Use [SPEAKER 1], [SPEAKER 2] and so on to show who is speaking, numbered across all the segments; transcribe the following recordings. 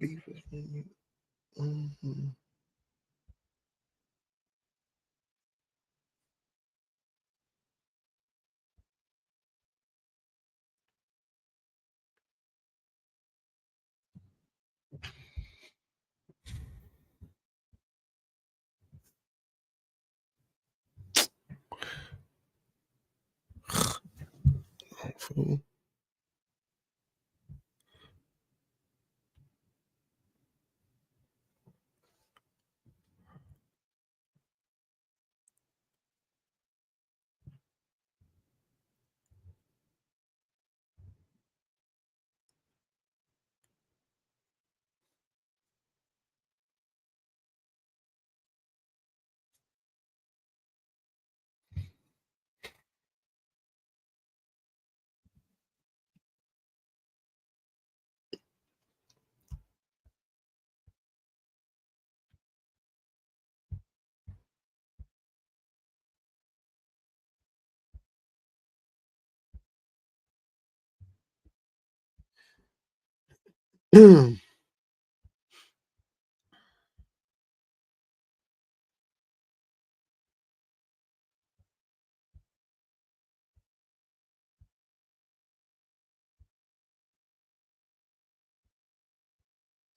[SPEAKER 1] Beef is mm-hmm.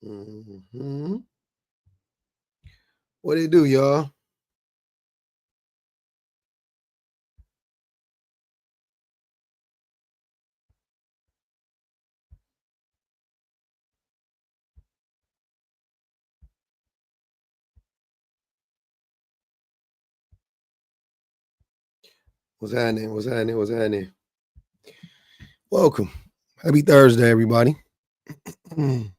[SPEAKER 1] Mm-hmm. What it do, y'all? What's happening? What's happening? What's happening? Welcome. Happy Thursday, everybody. I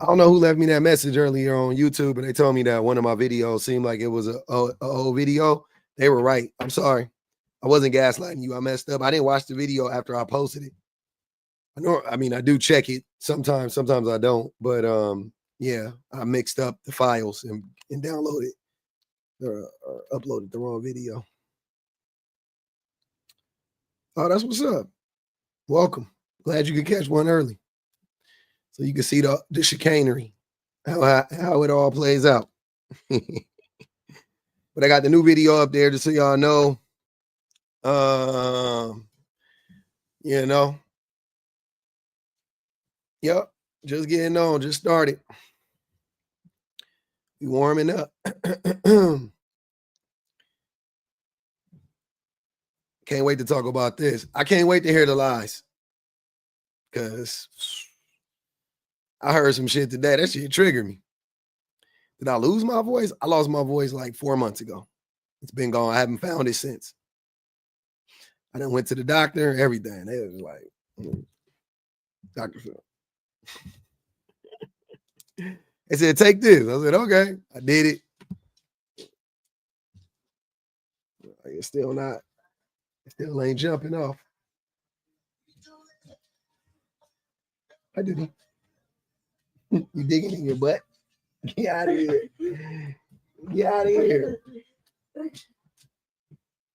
[SPEAKER 1] don't know who left me that message earlier on YouTube, and they told me that one of my videos seemed like it was a old video. They were right. I'm sorry. I wasn't gaslighting you. I messed up. I didn't watch the video after I posted it. I do check it sometimes I don't. But yeah, I mixed up the files and downloaded or uploaded the wrong video. Oh, that's what's up. Welcome. Glad you could catch one early. So you can see the chicanery, how it all plays out. But I got the new video up there just so y'all know. You know. Yep. Just getting on. Just started. We warming up. Can't wait to talk about this. I can't wait to hear the lies. Because I heard some shit today. That shit triggered me. Did I lose my voice? I lost my voice like 4 months ago. It's been gone. I haven't found it since. I done went to the doctor, everything. They was like, Dr. Phil. They said, take this. I said, okay. I did it. It's still not. It still ain't jumping off. I did. You digging in your butt? Get out of here. Get out of here.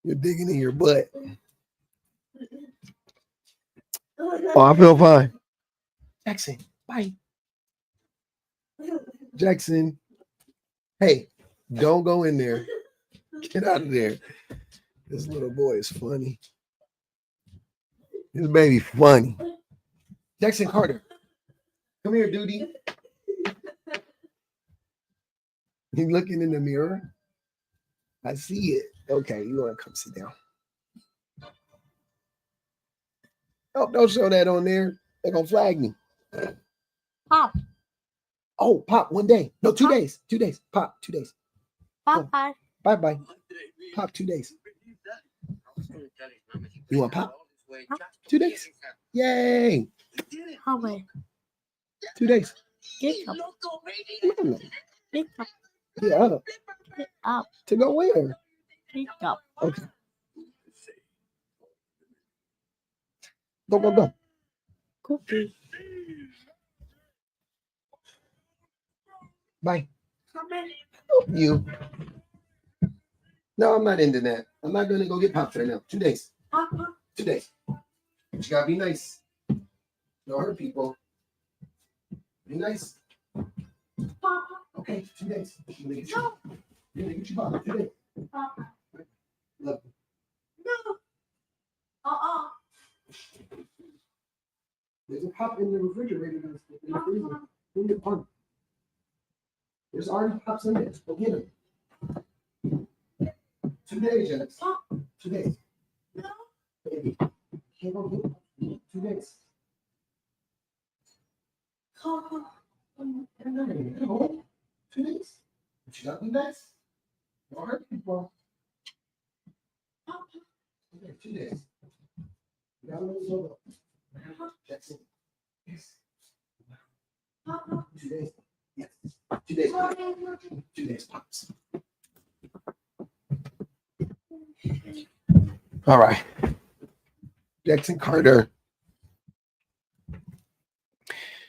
[SPEAKER 1] You're digging in your butt. Oh, I feel fine. Jackson, bye. Jackson, hey, don't go in there. Get out of there. This little boy is funny. This baby funny. Jackson Carter, come here, duty. You looking in the mirror? I see it. Okay, you want to come sit down. Oh, don't show that on there. They're going to flag me.
[SPEAKER 2] Pop.
[SPEAKER 1] Oh, Pop, 1 day. No, 2 days. 2 days. Pop, 2 days.
[SPEAKER 2] Bye-bye.
[SPEAKER 1] Bye-bye. Pop, 2 days. You want Pop? 2 days. Yay.
[SPEAKER 2] How many?
[SPEAKER 1] 2 days.
[SPEAKER 2] Get up. Get up.
[SPEAKER 1] Yeah.
[SPEAKER 2] Get up.
[SPEAKER 1] To go where?
[SPEAKER 2] Get up.
[SPEAKER 1] Okay. Go.
[SPEAKER 2] Cookie.
[SPEAKER 1] Bye. You. No, I'm not into that. I'm not going to go get Pops right now. 2 days. 2 days. But you gotta be nice. Don't hurt people. Be nice. Okay, 2 days. You're gonna get you Papa. 2 days. Love you. There's a pop in the refrigerator. In the freezer. In the pump. There's already pops in there. Go get them. 2 days, Janice. 2 days. Baby. Can't go get them. 2 days. No. 2 days. But you gotta be nice. Don't hurt people. Okay, 2 days. You gotta let it go. Jackson. Yes. 2 days. Yes. 2 days. 2 days, pops. All right. Jackson Carter.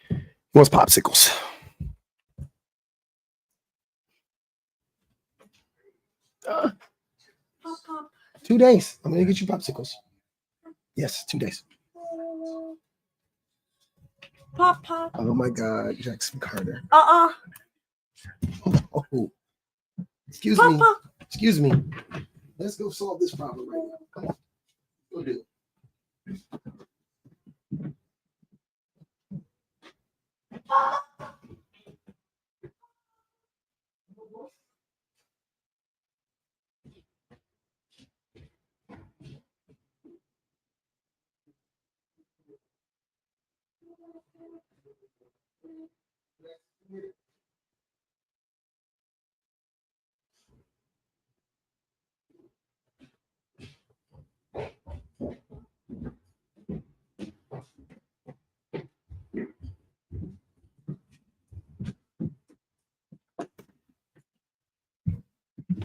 [SPEAKER 1] He wants popsicles. Uh, 2 days. I'm gonna get you popsicles. Yes, 2 days.
[SPEAKER 2] Pop.
[SPEAKER 1] Oh my God, Jackson Carter.
[SPEAKER 2] Uh-uh.
[SPEAKER 1] Oh. Excuse me. Excuse me. Let's go solve this problem right now. Come on. Go do it.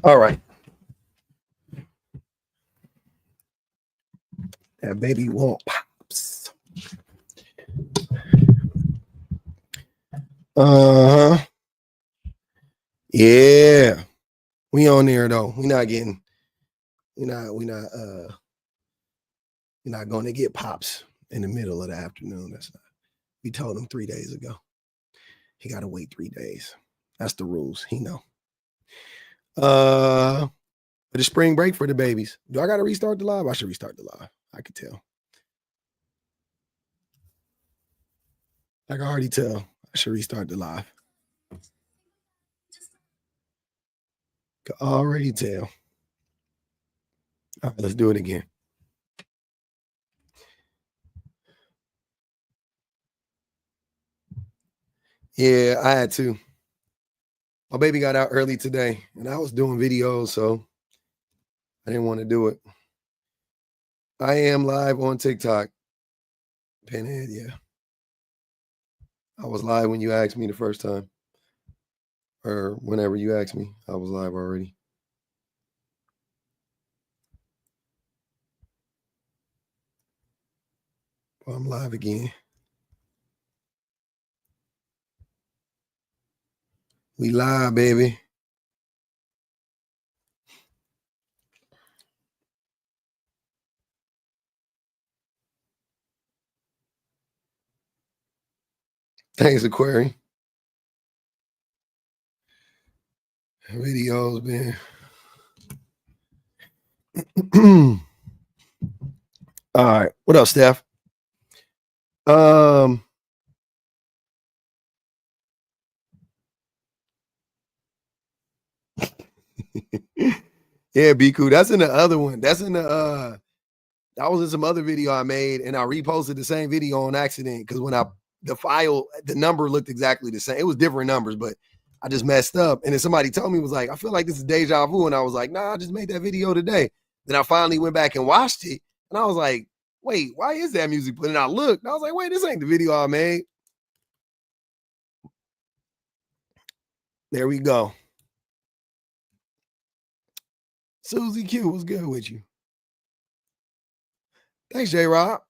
[SPEAKER 1] All right. That baby want pops. Uh-huh. Yeah. We on there though. We're not going to get pops in the middle of the afternoon. That's not. We told him 3 days ago. He gotta wait 3 days. That's the rules. He know. But it's spring break for the babies. Do I gotta restart the live? I should restart the live. I could tell. I can already tell. I should restart the live. Can already tell. All right, let's do it again. Yeah, I had to. My baby got out early today, and I was doing videos, so I didn't want to do it. I am live on TikTok. Pinhead, yeah. I was live when you asked me the first time. Or whenever you asked me, I was live already. Well, I'm live again. We live, baby. Thanks, Aquarium. Videos, man. All right. What else, Steph? Yeah, Biku. That's in the other one. That's in the that was in some other video I made, and I reposted the same video on accident because when the number looked exactly the same. It was different numbers, but I just messed up. And then somebody told me, was like, I feel like this is deja vu. And I was like, nah, I just made that video today. Then I finally went back and watched it. And I was like, wait, why is that music playing? And I looked, and I was like, wait, this ain't the video I made. There we go. Susie Q, what's good with you? Thanks, J-Rob.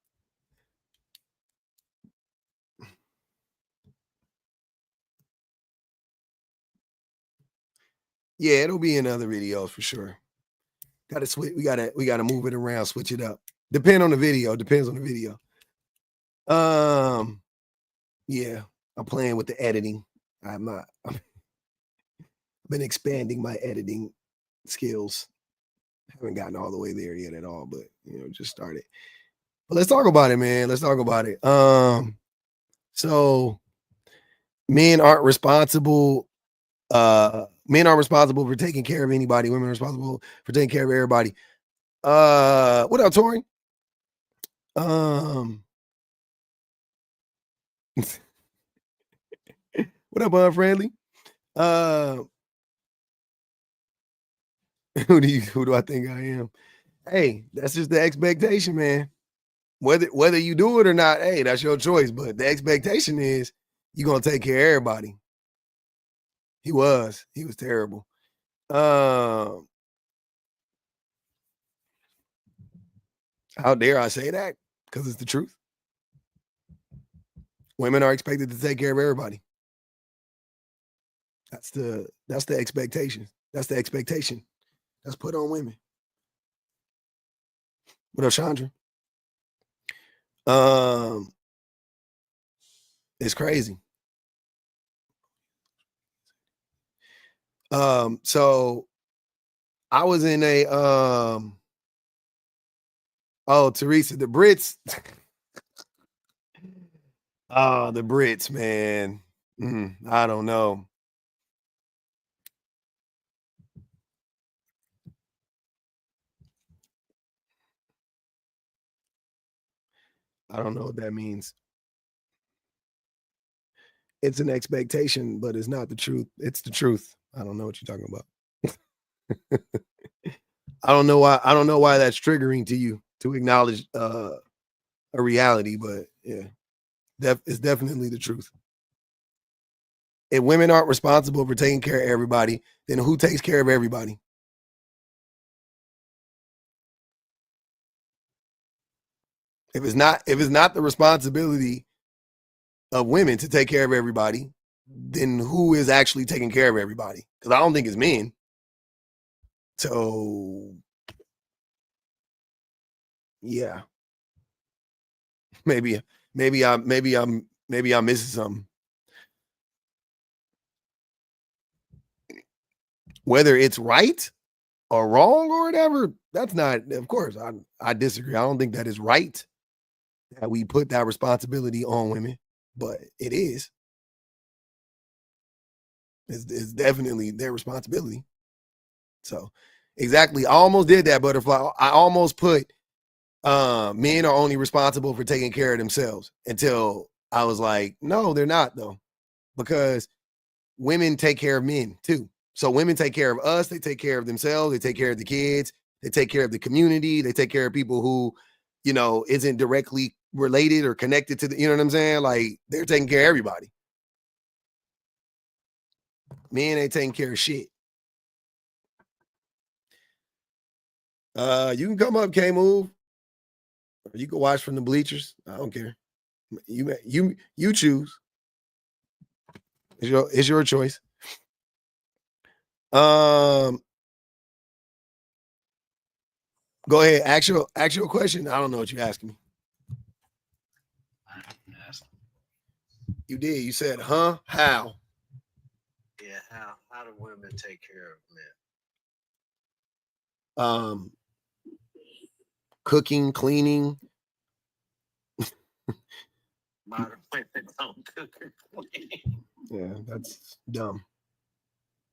[SPEAKER 1] Yeah, it'll be in other videos for sure. Gotta switch. We gotta move it around, switch it up. Depends on the video. Yeah, I'm playing with the editing. I've been expanding my editing skills. Haven't gotten all the way there yet at all, but just started. But let's talk about it, man. Let's talk about it. So men aren't responsible. Men aren't responsible for taking care of anybody. Women are responsible for taking care of everybody. What up, Tori? What up, Friendly? Who do I think I am? Hey, that's just the expectation, man. Whether you do it or not, hey, that's your choice. But the expectation is you're gonna take care of everybody. He was terrible. How dare I say that? Because it's the truth. Women are expected to take care of everybody. That's the expectation. That's the expectation that's put on women. What up, Chandra? It's crazy. So I was in a oh, Teresa, the Brits. Oh, the Brits, man. I don't know. I don't know what that means. It's an expectation, but it's not the truth. It's the truth. I don't know what you're talking about. I don't know why that's triggering to you to acknowledge a reality, but yeah, it's definitely the truth. If women aren't responsible for taking care of everybody, then who takes care of everybody? If it's not the responsibility of women to take care of everybody, then who is actually taking care of everybody? Because I don't think it's men. So yeah, maybe I'm missing something. Whether it's right or wrong or whatever, that's not. Of course, I disagree. I don't think that is right that we put that responsibility on women, but it is. It's definitely their responsibility. So exactly. I almost did that, butterfly. I almost put men are only responsible for taking care of themselves until I was like, no, they're not though. Because women take care of men too. So women take care of us, they take care of themselves, they take care of the kids, they take care of the community, they take care of people who, isn't directly related or connected to the, you know what I'm saying? Like they're taking care of everybody. Men ain't taking care of shit. You can come up, K-Move. Or you can watch from the bleachers. I don't care. You choose. It's your choice. Go ahead. Actual question. I don't know what you're asking me. You did. You said, huh? How?
[SPEAKER 3] Yeah, how do women take care of men?
[SPEAKER 1] Cooking, cleaning.
[SPEAKER 3] Modern women don't cook or clean.
[SPEAKER 1] Yeah, that's dumb.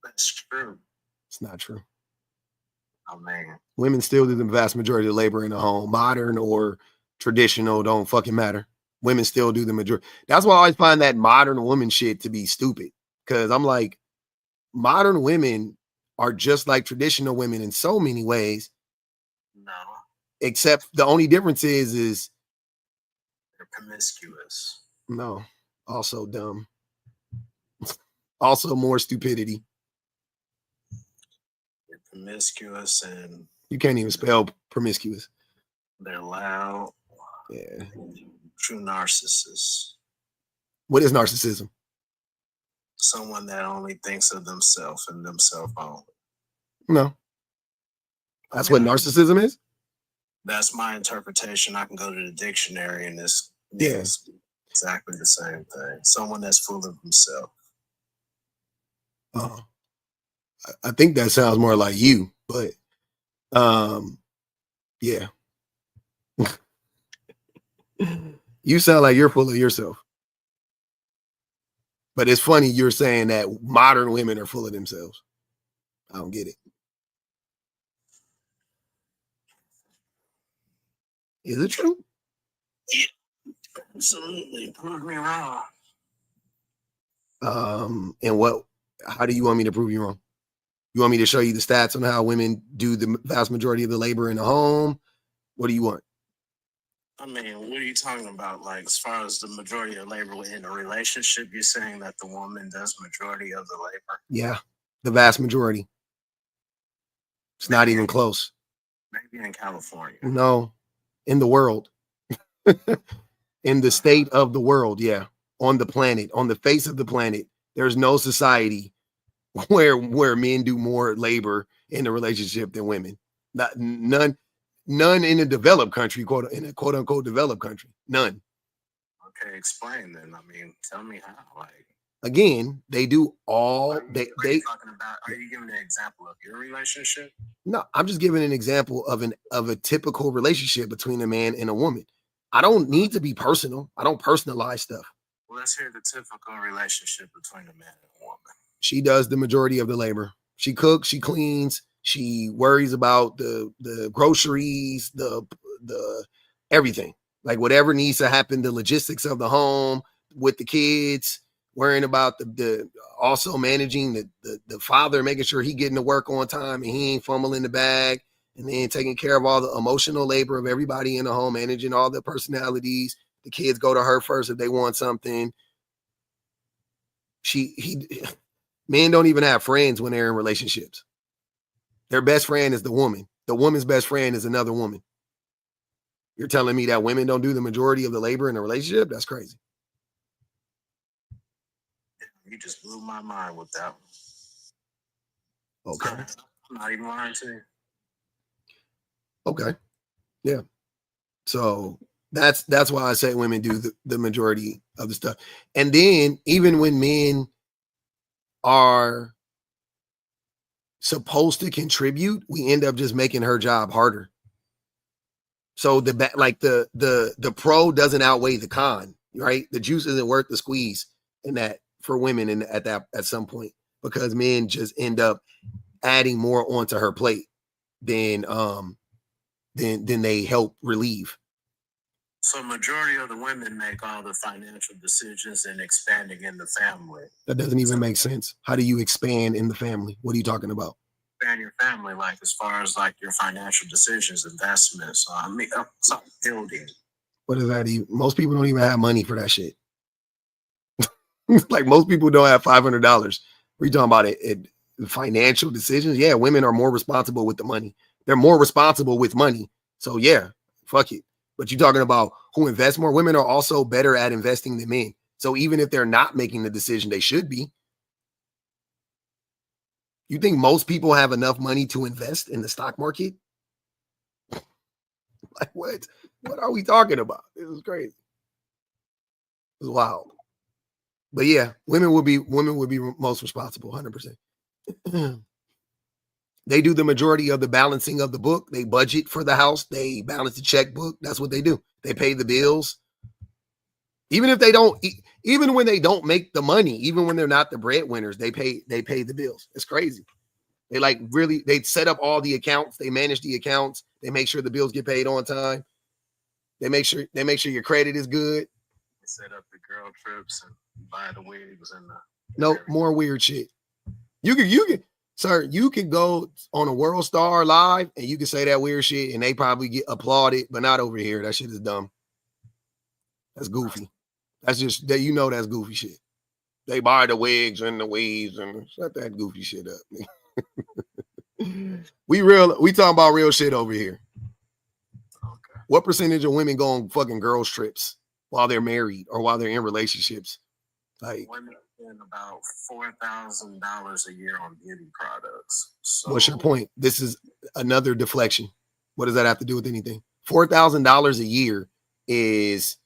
[SPEAKER 3] That's true.
[SPEAKER 1] It's not true.
[SPEAKER 3] Oh man.
[SPEAKER 1] Women still do the vast majority of labor in the home. Modern or traditional don't fucking matter. Women still do the majority. That's why I always find that modern woman shit to be stupid. Because I'm like, modern women are just like traditional women in so many ways.
[SPEAKER 3] No.
[SPEAKER 1] Except the only difference is
[SPEAKER 3] they're promiscuous.
[SPEAKER 1] No. Also dumb. Also more stupidity.
[SPEAKER 3] They're promiscuous and
[SPEAKER 1] you can't even spell promiscuous.
[SPEAKER 3] They're loud.
[SPEAKER 1] Yeah.
[SPEAKER 3] True narcissists.
[SPEAKER 1] What is narcissism?
[SPEAKER 3] Someone that only thinks of themselves and themselves only.
[SPEAKER 1] No. That's what narcissism is?
[SPEAKER 3] That's my interpretation. I can go to the dictionary and this
[SPEAKER 1] Yeah.
[SPEAKER 3] means exactly the same thing. Someone that's full of himself.
[SPEAKER 1] I think that sounds more like you, but yeah. You sound like you're full of yourself. But it's funny you're saying that modern women are full of themselves. I don't get it. Is it true?
[SPEAKER 3] Absolutely. Prove me wrong.
[SPEAKER 1] And how do you want me to prove you wrong? You want me to show you the stats on how women do the vast majority of the labor in the home? What do you want?
[SPEAKER 3] I mean, what are you talking about? Like, as far as the majority of labor within a relationship, you're saying that the woman does majority of the labor?
[SPEAKER 1] Yeah, the vast majority. It's not even close.
[SPEAKER 3] Maybe in California.
[SPEAKER 1] No, in the world. In the state of the world, yeah. On the planet, on the face of the planet, there's no society where men do more labor in a relationship than women. None in a developed country, in a quote unquote developed country. None.
[SPEAKER 3] Okay, explain then. I mean, tell me how. Like,
[SPEAKER 1] again, they do all
[SPEAKER 3] are you talking about? Are you giving an example of your relationship?
[SPEAKER 1] No, I'm just giving an example of a typical relationship between a man and a woman. I don't need to be personal. I don't personalize stuff.
[SPEAKER 3] Well, let's hear the typical relationship between a man and a woman.
[SPEAKER 1] She does the majority of the labor. She cooks, she cleans, she worries about the groceries, the everything. Like whatever needs to happen, the logistics of the home with the kids, worrying about the also managing the father, making sure he getting to work on time and he ain't fumbling the bag, and then taking care of all the emotional labor of everybody in the home, managing all the personalities. The kids go to her first if they want something. Men don't even have friends when they're in relationships. Their best friend is the woman. The woman's best friend is another woman. You're telling me that women don't do the majority of the labor in a relationship? That's crazy.
[SPEAKER 3] You just blew my mind with that
[SPEAKER 1] one. Okay.
[SPEAKER 3] I'm not even lying to you.
[SPEAKER 1] Okay. Yeah. So that's why I say women do the majority of the stuff. And then even when men are supposed to contribute, we end up just making her job harder. So the pro doesn't outweigh the con, right? The juice isn't worth the squeeze in that for women at some point, because men just end up adding more onto her plate than they help relieve.
[SPEAKER 3] So majority of the women make all the financial decisions and expanding in the family.
[SPEAKER 1] That doesn't even make sense. How do you expand in the family? What are you talking about?
[SPEAKER 3] Expand your family, like as far as like your financial decisions, investments, building.
[SPEAKER 1] What is that even? Most people don't even have money for that shit. Like most people don't have $500. What are you talking about? It financial decisions? Yeah, women are more responsible with the money. They're more responsible with money. So yeah, fuck it. But you're talking about who invests more. Women are also better at investing than men. So even if they're not making the decision, they should be. You think most people have enough money to invest in the stock market? Like what? What are we talking about? This is crazy. It's wild. But yeah, women would be most responsible, 100%. They do the majority of the balancing of the book. They budget for the house. They balance the checkbook. That's what they do. They pay the bills. Even if they don't, even when they don't make the money, even when they're not the breadwinners, they pay the bills. It's crazy. They set up all the accounts. They manage the accounts. They make sure the bills get paid on time. They make sure your credit is good.
[SPEAKER 3] They set up the girl trips and buy the wigs and
[SPEAKER 1] no more weird shit. You can, sir, you can go on a World Star Live and you can say that weird shit and they probably get applauded, but not over here. That shit is dumb. That's goofy. That's just that that's goofy shit. They buy the wigs and the weaves and shut that goofy shit up. We talking about real shit over here. Okay. What percentage of women go on fucking girls trips while they're married or while they're in relationships? Like
[SPEAKER 3] women spend about $4,000 a year on beauty products. So
[SPEAKER 1] what's your point? This is another deflection. What does that have to do with anything? $4,000 a year is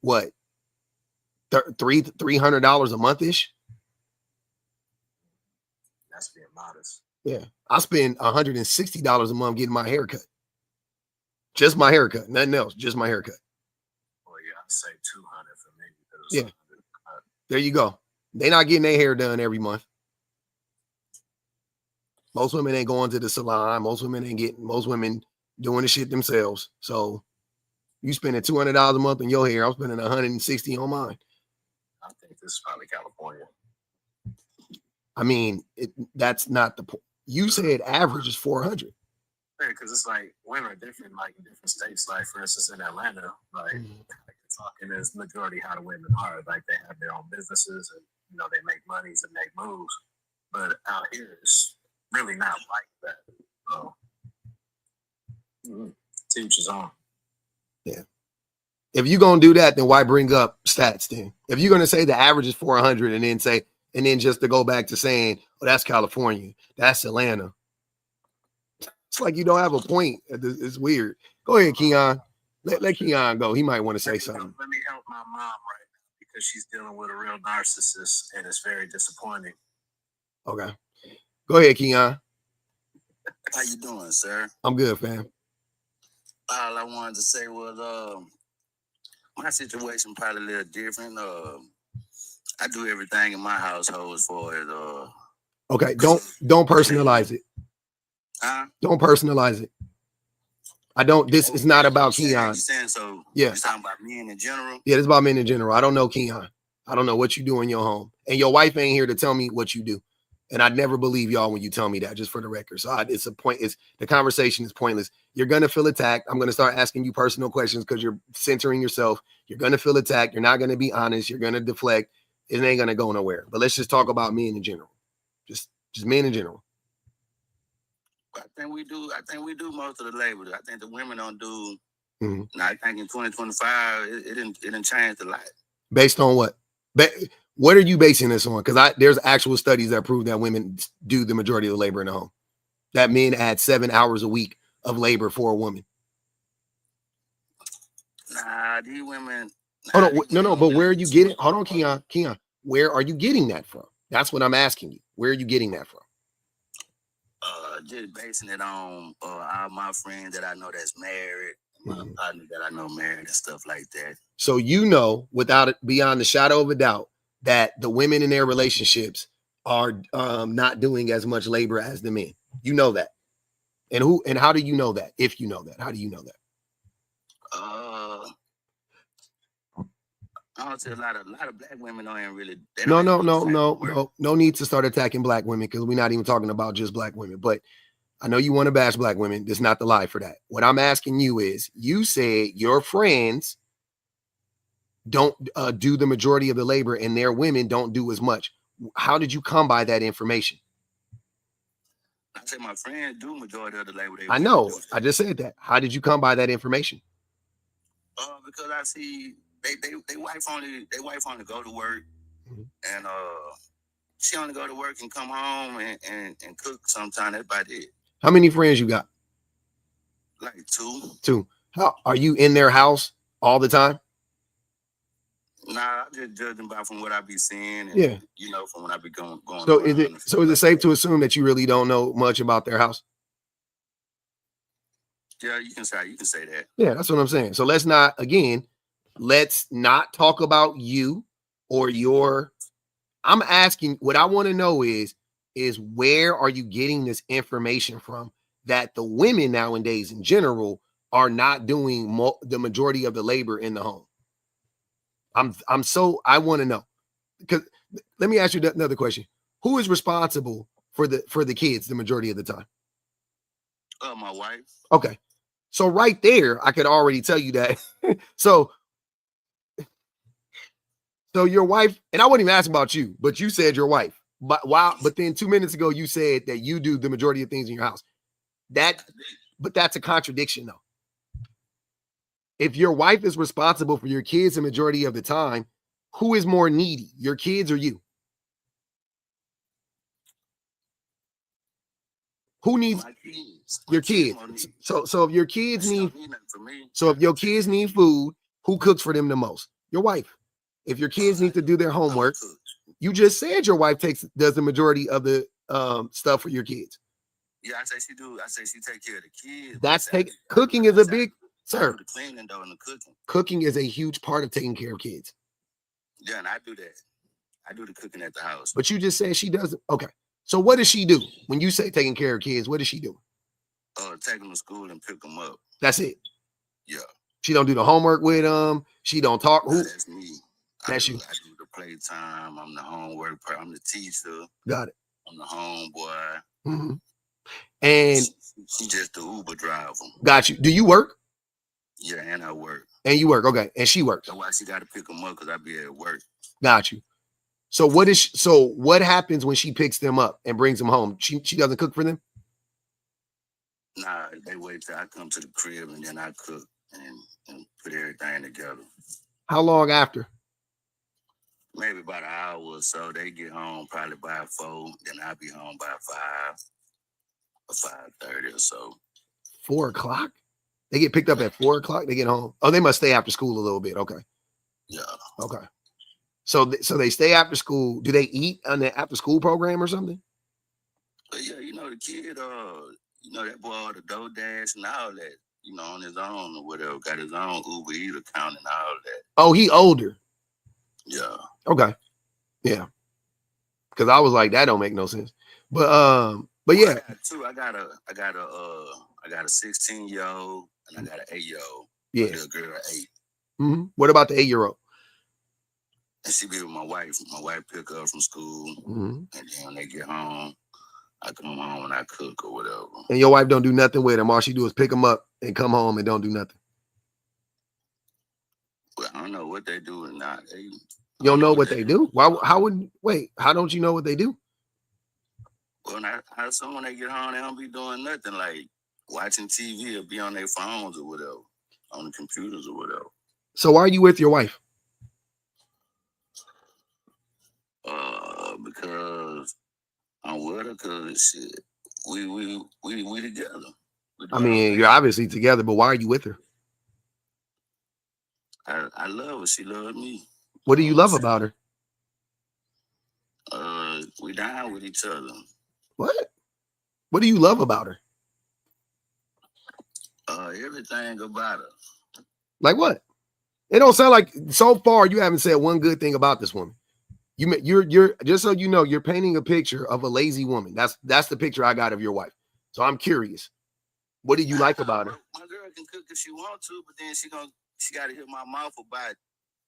[SPEAKER 1] what? $300 a month-ish?
[SPEAKER 3] That's being modest.
[SPEAKER 1] Yeah. I spend $160 a month getting my haircut. Just my haircut, nothing else, just my haircut.
[SPEAKER 3] Well, yeah, I'd say 200 for me.
[SPEAKER 1] Yeah. There you go. They're not getting their hair done every month. Most women ain't going to the salon. Most women doing the shit themselves. So you spending $200 a month on your hair. I'm spending $160 on mine.
[SPEAKER 3] I think this is probably California.
[SPEAKER 1] I mean, that's not the point. You said average is 400.
[SPEAKER 3] Yeah, because it's like women are different, like in different states. Like for instance, in Atlanta, like talking is majority how the women are. Like they have their own businesses and they make monies and make moves. But out here, it's really not like that. So, teach his own.
[SPEAKER 1] Yeah. If you're gonna do that, then why bring up stats then? If you're gonna say the average is 400 and then just to go back to saying, oh, that's California, that's Atlanta. It's like you don't have a point. It's weird. Go ahead, Keon. Let Keon go. He might want to say something.
[SPEAKER 3] Let me help my mom right now because she's dealing with a real narcissist and it's very disappointing.
[SPEAKER 1] Okay. Go ahead, Keon.
[SPEAKER 4] How you doing, sir?
[SPEAKER 1] I'm good, fam.
[SPEAKER 4] All I wanted to say was my situation probably a little different. I do everything in my household as far as
[SPEAKER 1] okay, don't personalize it.
[SPEAKER 4] Huh?
[SPEAKER 1] Don't personalize it. This is not about Keon.
[SPEAKER 4] You saying so?
[SPEAKER 1] Yeah.
[SPEAKER 4] You're talking about men in general?
[SPEAKER 1] Yeah, it's about men in general. I don't know Keon. I don't know what you do in your home. And your wife ain't here to tell me what you do. And I'd never believe y'all when you tell me that, just for the record. So it's a point. The conversation is pointless. You're going to feel attacked. I'm going to start asking you personal questions because you're centering yourself. You're going to feel attacked. You're not going to be honest. You're going to deflect. It ain't going to go nowhere. But let's just talk about men in general. Just men in general.
[SPEAKER 4] I think we do most of the labor. I think the women don't do.
[SPEAKER 1] Mm-hmm.
[SPEAKER 4] Now, I think in 2025, it didn't change a lot.
[SPEAKER 1] Based on what? What are you basing this on? Because there's actual studies that prove that women do the majority of the labor in the home. That men add 7 hours a week of labor for a woman.
[SPEAKER 4] Nah, these women.
[SPEAKER 1] Hold on, no. But where are you getting? Hold on, Keon. Where are you getting that from? That's what I'm asking you. Where are you getting that from?
[SPEAKER 4] Just basing it on all my friends that I know that's married, my partner that I know married and stuff like that.
[SPEAKER 1] So without it, beyond the shadow of a doubt, that the women in their relationships are not doing as much labor as the men. You know that. And how do you know that? If you know that, how do you know that?
[SPEAKER 4] I don't see a lot of black women don't even really.
[SPEAKER 1] No need to start attacking black women because we're not even talking about just black women. But I know you want to bash black women. That's not the lie for that. What I'm asking you is, you said your friends don't do the majority of the labor and their women don't do as much. How did you come by that information?
[SPEAKER 4] I said my friends do majority of the labor.
[SPEAKER 1] I know. I just said that. How did you come by that information?
[SPEAKER 4] Because I see they wife only go to work, and she only go to work and come home and cook sometimes. That's about it.
[SPEAKER 1] How many friends you got?
[SPEAKER 4] Like two.
[SPEAKER 1] Two. How are you in their house all the time?
[SPEAKER 4] Nah, I just judge them by from what I be seeing, and,
[SPEAKER 1] yeah.
[SPEAKER 4] From when I be going.
[SPEAKER 1] So is it safe to assume that you really don't know much about their house?
[SPEAKER 4] Yeah, you can say that.
[SPEAKER 1] Yeah, that's what I'm saying. So let's not talk about you or your. I'm asking, what I want to know is where are you getting this information from that the women nowadays in general are not doing the majority of the labor in the home? I want to know, because let me ask you another question. Who is responsible for the kids the majority of the time?
[SPEAKER 4] My wife.
[SPEAKER 1] Okay. So right there, I could already tell you that. So your wife, and I wasn't even asking about you, but you said your wife. But then 2 minutes ago, you said that you do the majority of things in your house. But that's a contradiction, though. If your wife is responsible for your kids the majority of the time, who is more needy, your kids or you? Who needs?
[SPEAKER 4] My kids.
[SPEAKER 1] Your kids.
[SPEAKER 4] Gonna need-
[SPEAKER 1] So if your kids
[SPEAKER 4] she
[SPEAKER 1] need,
[SPEAKER 4] don't need nothing from me.
[SPEAKER 1] so if your kids need food, who cooks for them the most? Your wife. If your kids need to do their
[SPEAKER 4] I'm gonna
[SPEAKER 1] homework,
[SPEAKER 4] cook.
[SPEAKER 1] you just said your wife does the majority of the stuff for your kids.
[SPEAKER 4] Yeah, I say she do. I say she take care of the kids.
[SPEAKER 1] That's cooking is a big,
[SPEAKER 4] I
[SPEAKER 1] sir.
[SPEAKER 4] do the cleaning though and the cooking.
[SPEAKER 1] Cooking is a huge part of taking care of kids.
[SPEAKER 4] Yeah, and I do that. I do the cooking at the house.
[SPEAKER 1] But you just said she doesn't. Okay. So what does she do when you say taking care of kids? What does she do?
[SPEAKER 4] Take them to school and pick them up.
[SPEAKER 1] That's it.
[SPEAKER 4] Yeah.
[SPEAKER 1] She don't do the homework with them. She don't talk. Who?
[SPEAKER 4] That's me.
[SPEAKER 1] That's you.
[SPEAKER 4] I do the playtime. I'm the homework. I'm the teacher.
[SPEAKER 1] Got it.
[SPEAKER 4] I'm the homeboy.
[SPEAKER 1] Mm-hmm. And
[SPEAKER 4] she just the Uber driver.
[SPEAKER 1] Got you. Do you work?
[SPEAKER 4] Yeah, and I work.
[SPEAKER 1] And you work. Okay. And she works.
[SPEAKER 4] That's why she got to pick them up because I be at work.
[SPEAKER 1] Got you. So what happens when she picks them up and brings them home? She doesn't cook for them?
[SPEAKER 4] Nah, they wait till I come to the crib and then I cook and put everything together.
[SPEAKER 1] How long after?
[SPEAKER 4] Maybe about an hour or so. They get home probably by 4. Then I'll be home by 5 or 5:30 or so.
[SPEAKER 1] 4 o'clock? They get picked up at 4 o'clock. They get home. Oh, they must stay after school a little bit. Okay.
[SPEAKER 4] Yeah.
[SPEAKER 1] Okay. So they stay after school. Do they eat on the after school program or something?
[SPEAKER 4] But yeah, you know the kid, that boy the DoorDash and all that, on his own or whatever, got his own Uber Eats account and all that.
[SPEAKER 1] Oh, he older.
[SPEAKER 4] Yeah.
[SPEAKER 1] Okay. Yeah. Because I was like, that don't make no sense. But yeah.
[SPEAKER 4] I got a 16-year-old and I got an 8-year-old.
[SPEAKER 1] Yeah.
[SPEAKER 4] A girl 8.
[SPEAKER 1] Mm-hmm. What about the 8-year-old?
[SPEAKER 4] And she be with my wife. My wife pick her up from school, and then when they get home, I come home and I cook or whatever.
[SPEAKER 1] And your wife don't do nothing with them. All she do is pick them up and come home and don't do nothing.
[SPEAKER 4] Well, I don't know what they do or not.
[SPEAKER 1] You don't know what they do? Why? How would? Wait, how don't you know what they do?
[SPEAKER 4] Well, I assume when they get home, they don't be doing nothing like watching TV or be on their phones or whatever, on the computers or whatever.
[SPEAKER 1] So why are you with your wife?
[SPEAKER 4] Because I'm with her. Cause shit, we together.
[SPEAKER 1] I mean, you're obviously together, but why are you with her?
[SPEAKER 4] I love her. She loves me.
[SPEAKER 1] What do you love about her?
[SPEAKER 4] We down with each other.
[SPEAKER 1] What? What do you love about her?
[SPEAKER 4] Everything about her.
[SPEAKER 1] Like what? It don't sound like so far you haven't said one good thing about this woman. You're just so you know, you're painting a picture of a lazy woman. That's the picture I got of your wife. So I'm curious. What do you like about her?
[SPEAKER 4] My girl can cook if she wants to, but then she got to hear my mouth about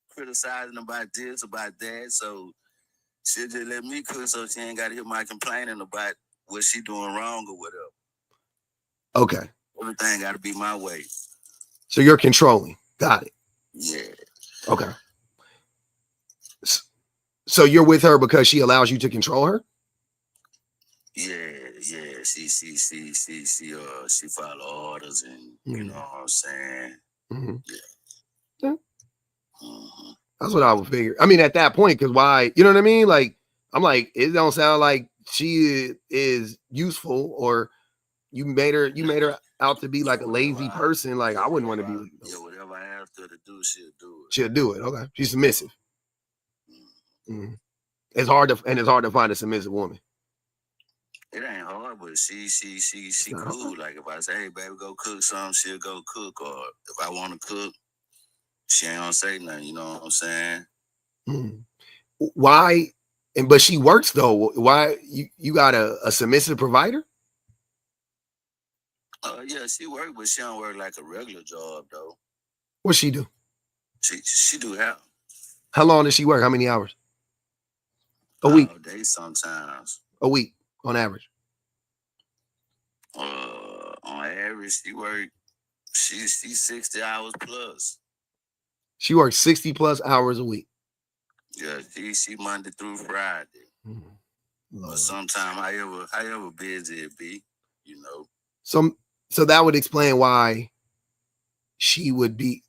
[SPEAKER 4] criticizing about this, about that. So she'll just let me cook, so she ain't got to hear my complaining about what she doing wrong or whatever.
[SPEAKER 1] Okay.
[SPEAKER 4] Everything got to be my way.
[SPEAKER 1] So you're controlling. Got it.
[SPEAKER 4] Yeah.
[SPEAKER 1] Okay. So you're with her because she allows you to control her?
[SPEAKER 4] Yeah. She follow orders and you know what I'm saying?
[SPEAKER 1] Mm-hmm.
[SPEAKER 4] Yeah.
[SPEAKER 1] Mm-hmm. That's what I would figure. I mean, at that point, because why, you know what I mean? Like, I'm like, it don't sound like she is useful, or you made her out to be like a lazy person. Like, I wouldn't want to be with you.
[SPEAKER 4] Yeah, whatever I ask her to do, she'll do it.
[SPEAKER 1] She'll do it. Okay. She's submissive. Mm-hmm. It's hard to find a submissive woman.
[SPEAKER 4] It ain't hard, but she cool. Like if I say, hey baby, go cook something, she'll go cook. Or if I want to cook, she ain't gonna say nothing. You know what I'm saying?
[SPEAKER 1] Why? But she works though. Why you got a submissive provider?
[SPEAKER 4] Yeah, she work, but she don't work like a regular job though.
[SPEAKER 1] What she do?
[SPEAKER 4] She do hair.
[SPEAKER 1] How long does she work? How many hours? A week.
[SPEAKER 4] All day sometimes.
[SPEAKER 1] A week on average.
[SPEAKER 4] On average, she's 60 hours plus.
[SPEAKER 1] She works 60 plus hours a week.
[SPEAKER 4] Yeah, she Monday through Friday. But sometimes however busy it be, you know.
[SPEAKER 1] So that would explain why you would be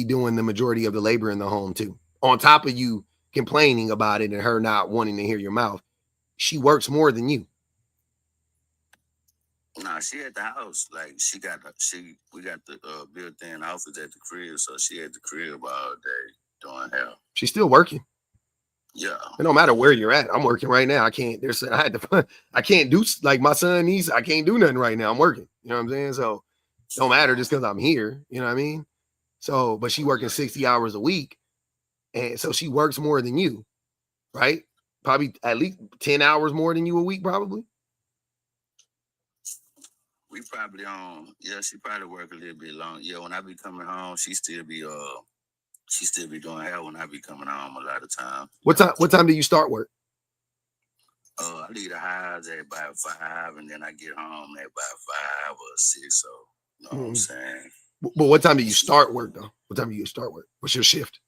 [SPEAKER 1] doing the majority of the labor in the home too. On top of you complaining about it and her not wanting to hear your mouth, she works more than you.
[SPEAKER 4] Nah, she at the house. Like we got the built-in office at the crib, so she at the crib all day doing hair.
[SPEAKER 1] She's still working.
[SPEAKER 4] Yeah.
[SPEAKER 1] It don't matter where you're at. I'm working right now. I can't do like my son needs. I can't do nothing right now. I'm working. You know what I'm saying? So it don't matter just because I'm here. You know what I mean? So, but she working 60 hours a week, and so she works more than you, right? Probably at least 10 hours more than you a week, probably.
[SPEAKER 4] We probably she probably work a little bit long. Yeah, when I be coming home, she still be doing hair when I be coming home a lot of time.
[SPEAKER 1] What time do you start work?
[SPEAKER 4] I leave the house at about 5, and then I get home at about 5 or 6. So you know what I'm saying.
[SPEAKER 1] But what time do you start work though? What time do you start work? What's your shift?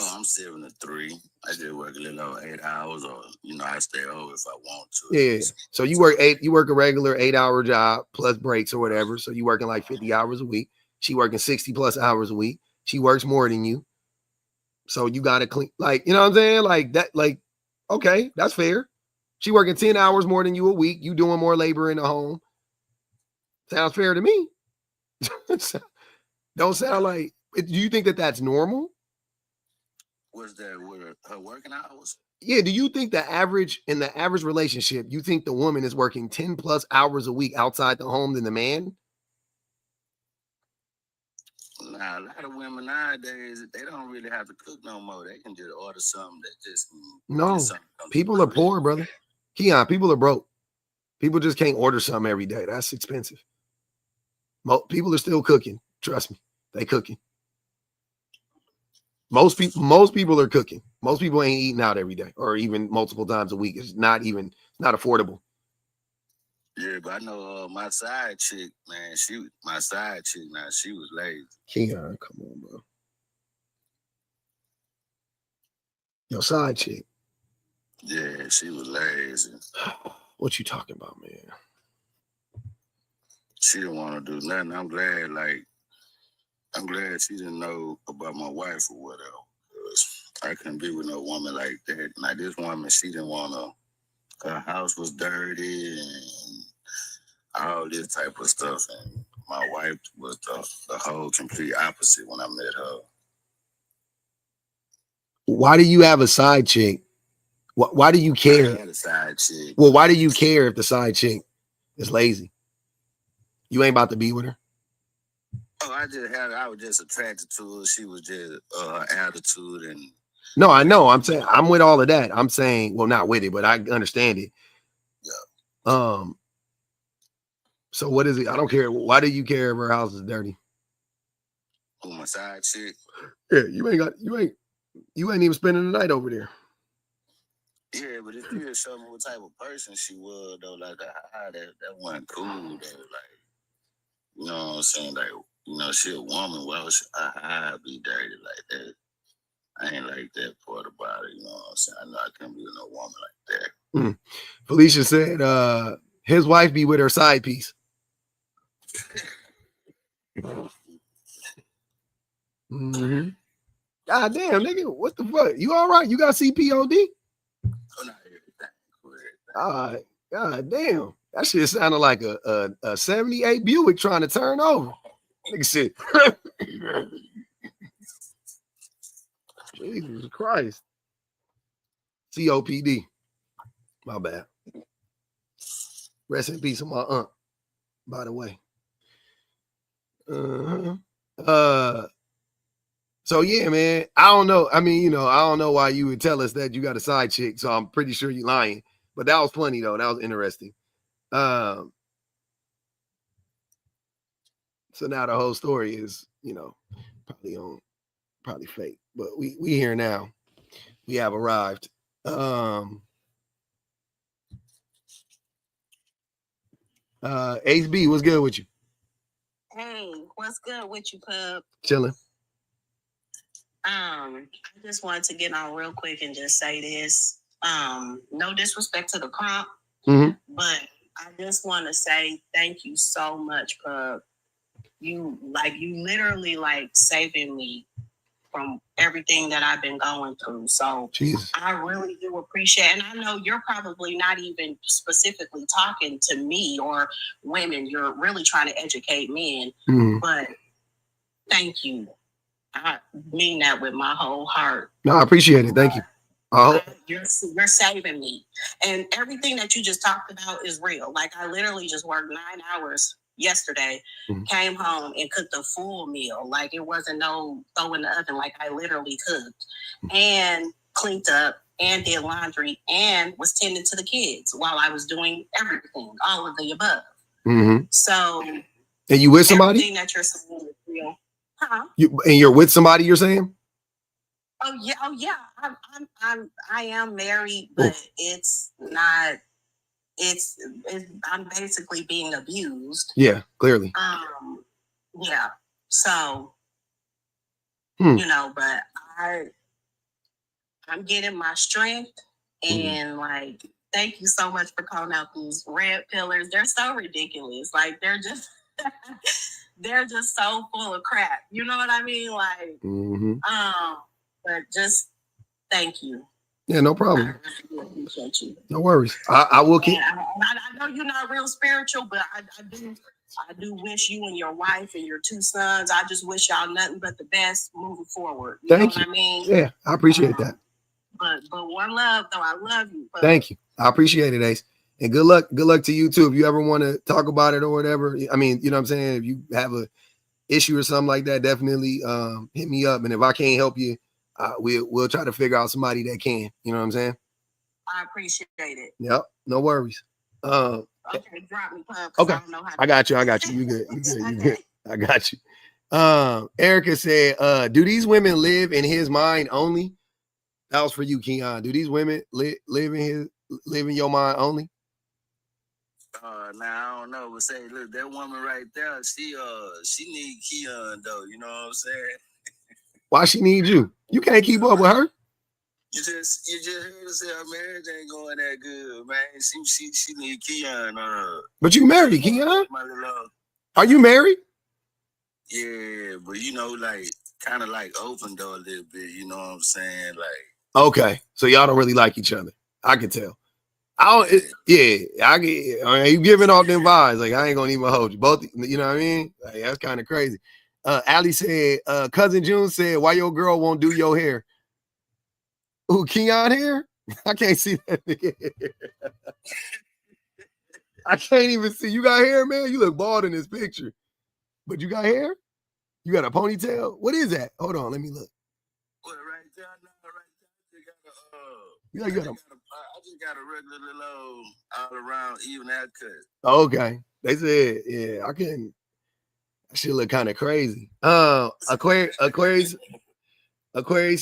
[SPEAKER 4] Oh, I'm 7 to 3. I just work a little over 8 hours, or I stay over if I want to.
[SPEAKER 1] Yeah. So you work a regular 8-hour job plus breaks or whatever. So you working like 50 hours a week. She working 60 plus hours a week. She works more than you. So you gotta clean, like, you know what I'm saying? Like that, like, okay, that's fair. She working 10 hours more than you a week. You doing more labor in the home. Sounds fair to me. Don't sound like. Do you think that that's normal?
[SPEAKER 4] Was that with her working hours?
[SPEAKER 1] Yeah. Do you think in the average relationship, you think the woman is working 10 plus hours a week outside the home than the man?
[SPEAKER 4] Nah, a lot of women nowadays, they don't really have to cook no more. They can just order something that just
[SPEAKER 1] no. People are poor, brother. Keon, people are broke. People just can't order something every day. That's expensive. People are still cooking. Trust me, they cooking. Most people are cooking. Most people ain't eating out every day or even multiple times a week. It's not affordable.
[SPEAKER 4] Yeah, but I know my side chick, man. She was lazy.
[SPEAKER 1] Keon, come on, bro. Your side chick.
[SPEAKER 4] Yeah, she was lazy.
[SPEAKER 1] What you talking about, man?
[SPEAKER 4] She didn't want to do nothing. I'm glad she didn't know about my wife or whatever. I couldn't be with no woman like that. Like this woman, she didn't want to. Her house was dirty and all this type of stuff. And my wife was the whole complete opposite when I met her.
[SPEAKER 1] Why do you have a side chick? Why do you care?
[SPEAKER 4] I had a side chick.
[SPEAKER 1] Well, why do you care if the side chick is lazy? You ain't about to be with her.
[SPEAKER 4] Oh, I was just attracted to her. She was just her attitude and.
[SPEAKER 1] No, I know. I'm saying I'm with all of that. I'm saying, well, not with it, but I understand it. Yeah. So what is it? I don't care. Why do you care if her house is dirty?
[SPEAKER 4] Oh, my side chick.
[SPEAKER 1] Yeah, you ain't even spending the night over there.
[SPEAKER 4] Yeah, but if you had shown me what type of person she was, though, like that wasn't cool, though. Like, you know what I'm saying? Like, she a woman. Why would I be dirty like that? I ain't like that part about it. You know what I'm saying? I know I can't be with no woman like that.
[SPEAKER 1] Felicia said, his wife be with her side piece. Mm-hmm. God damn, nigga, what the fuck? You all right? You got CPOD?
[SPEAKER 4] Oh, not everything.
[SPEAKER 1] All right. God damn. That shit sounded like a 78 Buick trying to turn over. Nigga said, Jesus Christ. COPD. My bad. Rest in peace of my aunt, by the way. So yeah, man. I don't know. I mean, I don't know why you would tell us that you got a side chick. So I'm pretty sure you're lying. But that was funny though. That was interesting. So now the whole story is, probably fake. But we here now. We have arrived. Ace B, what's good with you?
[SPEAKER 5] Hey, what's good with you, Pub?
[SPEAKER 1] Chilling.
[SPEAKER 5] I just wanted to get on real quick and just say this. No disrespect to the comp, but I just want to say thank you so much, Pub. You literally saving me from everything that I've been going through. So
[SPEAKER 1] Jesus.
[SPEAKER 5] I really do appreciate, and I know you're probably not even specifically talking to me or women. You're really trying to educate men, but thank you. I mean that with my whole heart.
[SPEAKER 1] No, I appreciate it. Thank you.
[SPEAKER 5] You're saving me. And everything that you just talked about is real. Like, I literally just worked 9 hours yesterday, came home and cooked a full meal. Like, it wasn't no throw in the oven. Like, I literally cooked and cleaned up and did laundry and was tending to the kids while I was doing everything, all of the above. So,
[SPEAKER 1] and you with somebody?
[SPEAKER 5] Everything that you're saying is real. Huh?
[SPEAKER 1] You're with somebody, you're saying?
[SPEAKER 5] Oh yeah. I am married, but it's not. It's I'm basically being abused.
[SPEAKER 1] Yeah, clearly.
[SPEAKER 5] Yeah. So, you know, but I'm getting my strength, and like, thank you so much for calling out these red pillars. They're so ridiculous. Like, they're just they're just so full of crap. You know what I mean? Like, but just thank you.
[SPEAKER 1] Yeah, no problem.
[SPEAKER 5] I really appreciate you.
[SPEAKER 1] No worries. I will keep.
[SPEAKER 5] I know you're not real spiritual, but I do wish you and your wife and your 2 sons. I just wish y'all nothing but the best moving forward. You
[SPEAKER 1] Thank
[SPEAKER 5] know
[SPEAKER 1] you.
[SPEAKER 5] What I mean?
[SPEAKER 1] Yeah, I appreciate that.
[SPEAKER 5] But one love, though. I love you.
[SPEAKER 1] Thank you. I appreciate it, Ace. And good luck. Good luck to you too. If you ever want to talk about it or whatever, I mean, you know what I'm saying? If you have a issue or something like that, definitely hit me up. And if I can't help you, we'll try to figure out somebody that can. You know what I'm saying?
[SPEAKER 5] I appreciate it.
[SPEAKER 1] Yep. No worries.
[SPEAKER 5] Okay, drop me, Pub.
[SPEAKER 1] Okay.
[SPEAKER 5] I don't know how
[SPEAKER 1] I got you. You good. You good. I got you. Erica said, do these women live in his mind only? That was for you, Keon. Do these women live in your mind only?
[SPEAKER 4] Now I don't know, but say, look, that woman right there, she need Keon though. You know what I'm saying?
[SPEAKER 1] Why she need you? You can't keep up with her.
[SPEAKER 4] You just heard her say her marriage ain't going that good, man. She need Keon.
[SPEAKER 1] But you married, Keon? Are you married?
[SPEAKER 4] Yeah, but you know, like kind of like open though a little bit. You know what I'm saying? Like,
[SPEAKER 1] okay, so y'all don't really like each other. I can tell. You giving off them vibes. Like, I ain't gonna even hold you both. You know what I mean? Like, that's kind of crazy. Ali said, cousin June said, why your girl won't do your hair? Who, Keon hair? I can't see that nigga. I can't even see. You got hair, man? You look bald in this picture. But you got hair? You got a ponytail? What is that? Hold on, let me look.
[SPEAKER 4] What, right there? No, right there.
[SPEAKER 1] I
[SPEAKER 4] just got a regular little all around even haircut.
[SPEAKER 1] Okay. They said, yeah, I couldn't. That shit look kind of crazy. Aquarius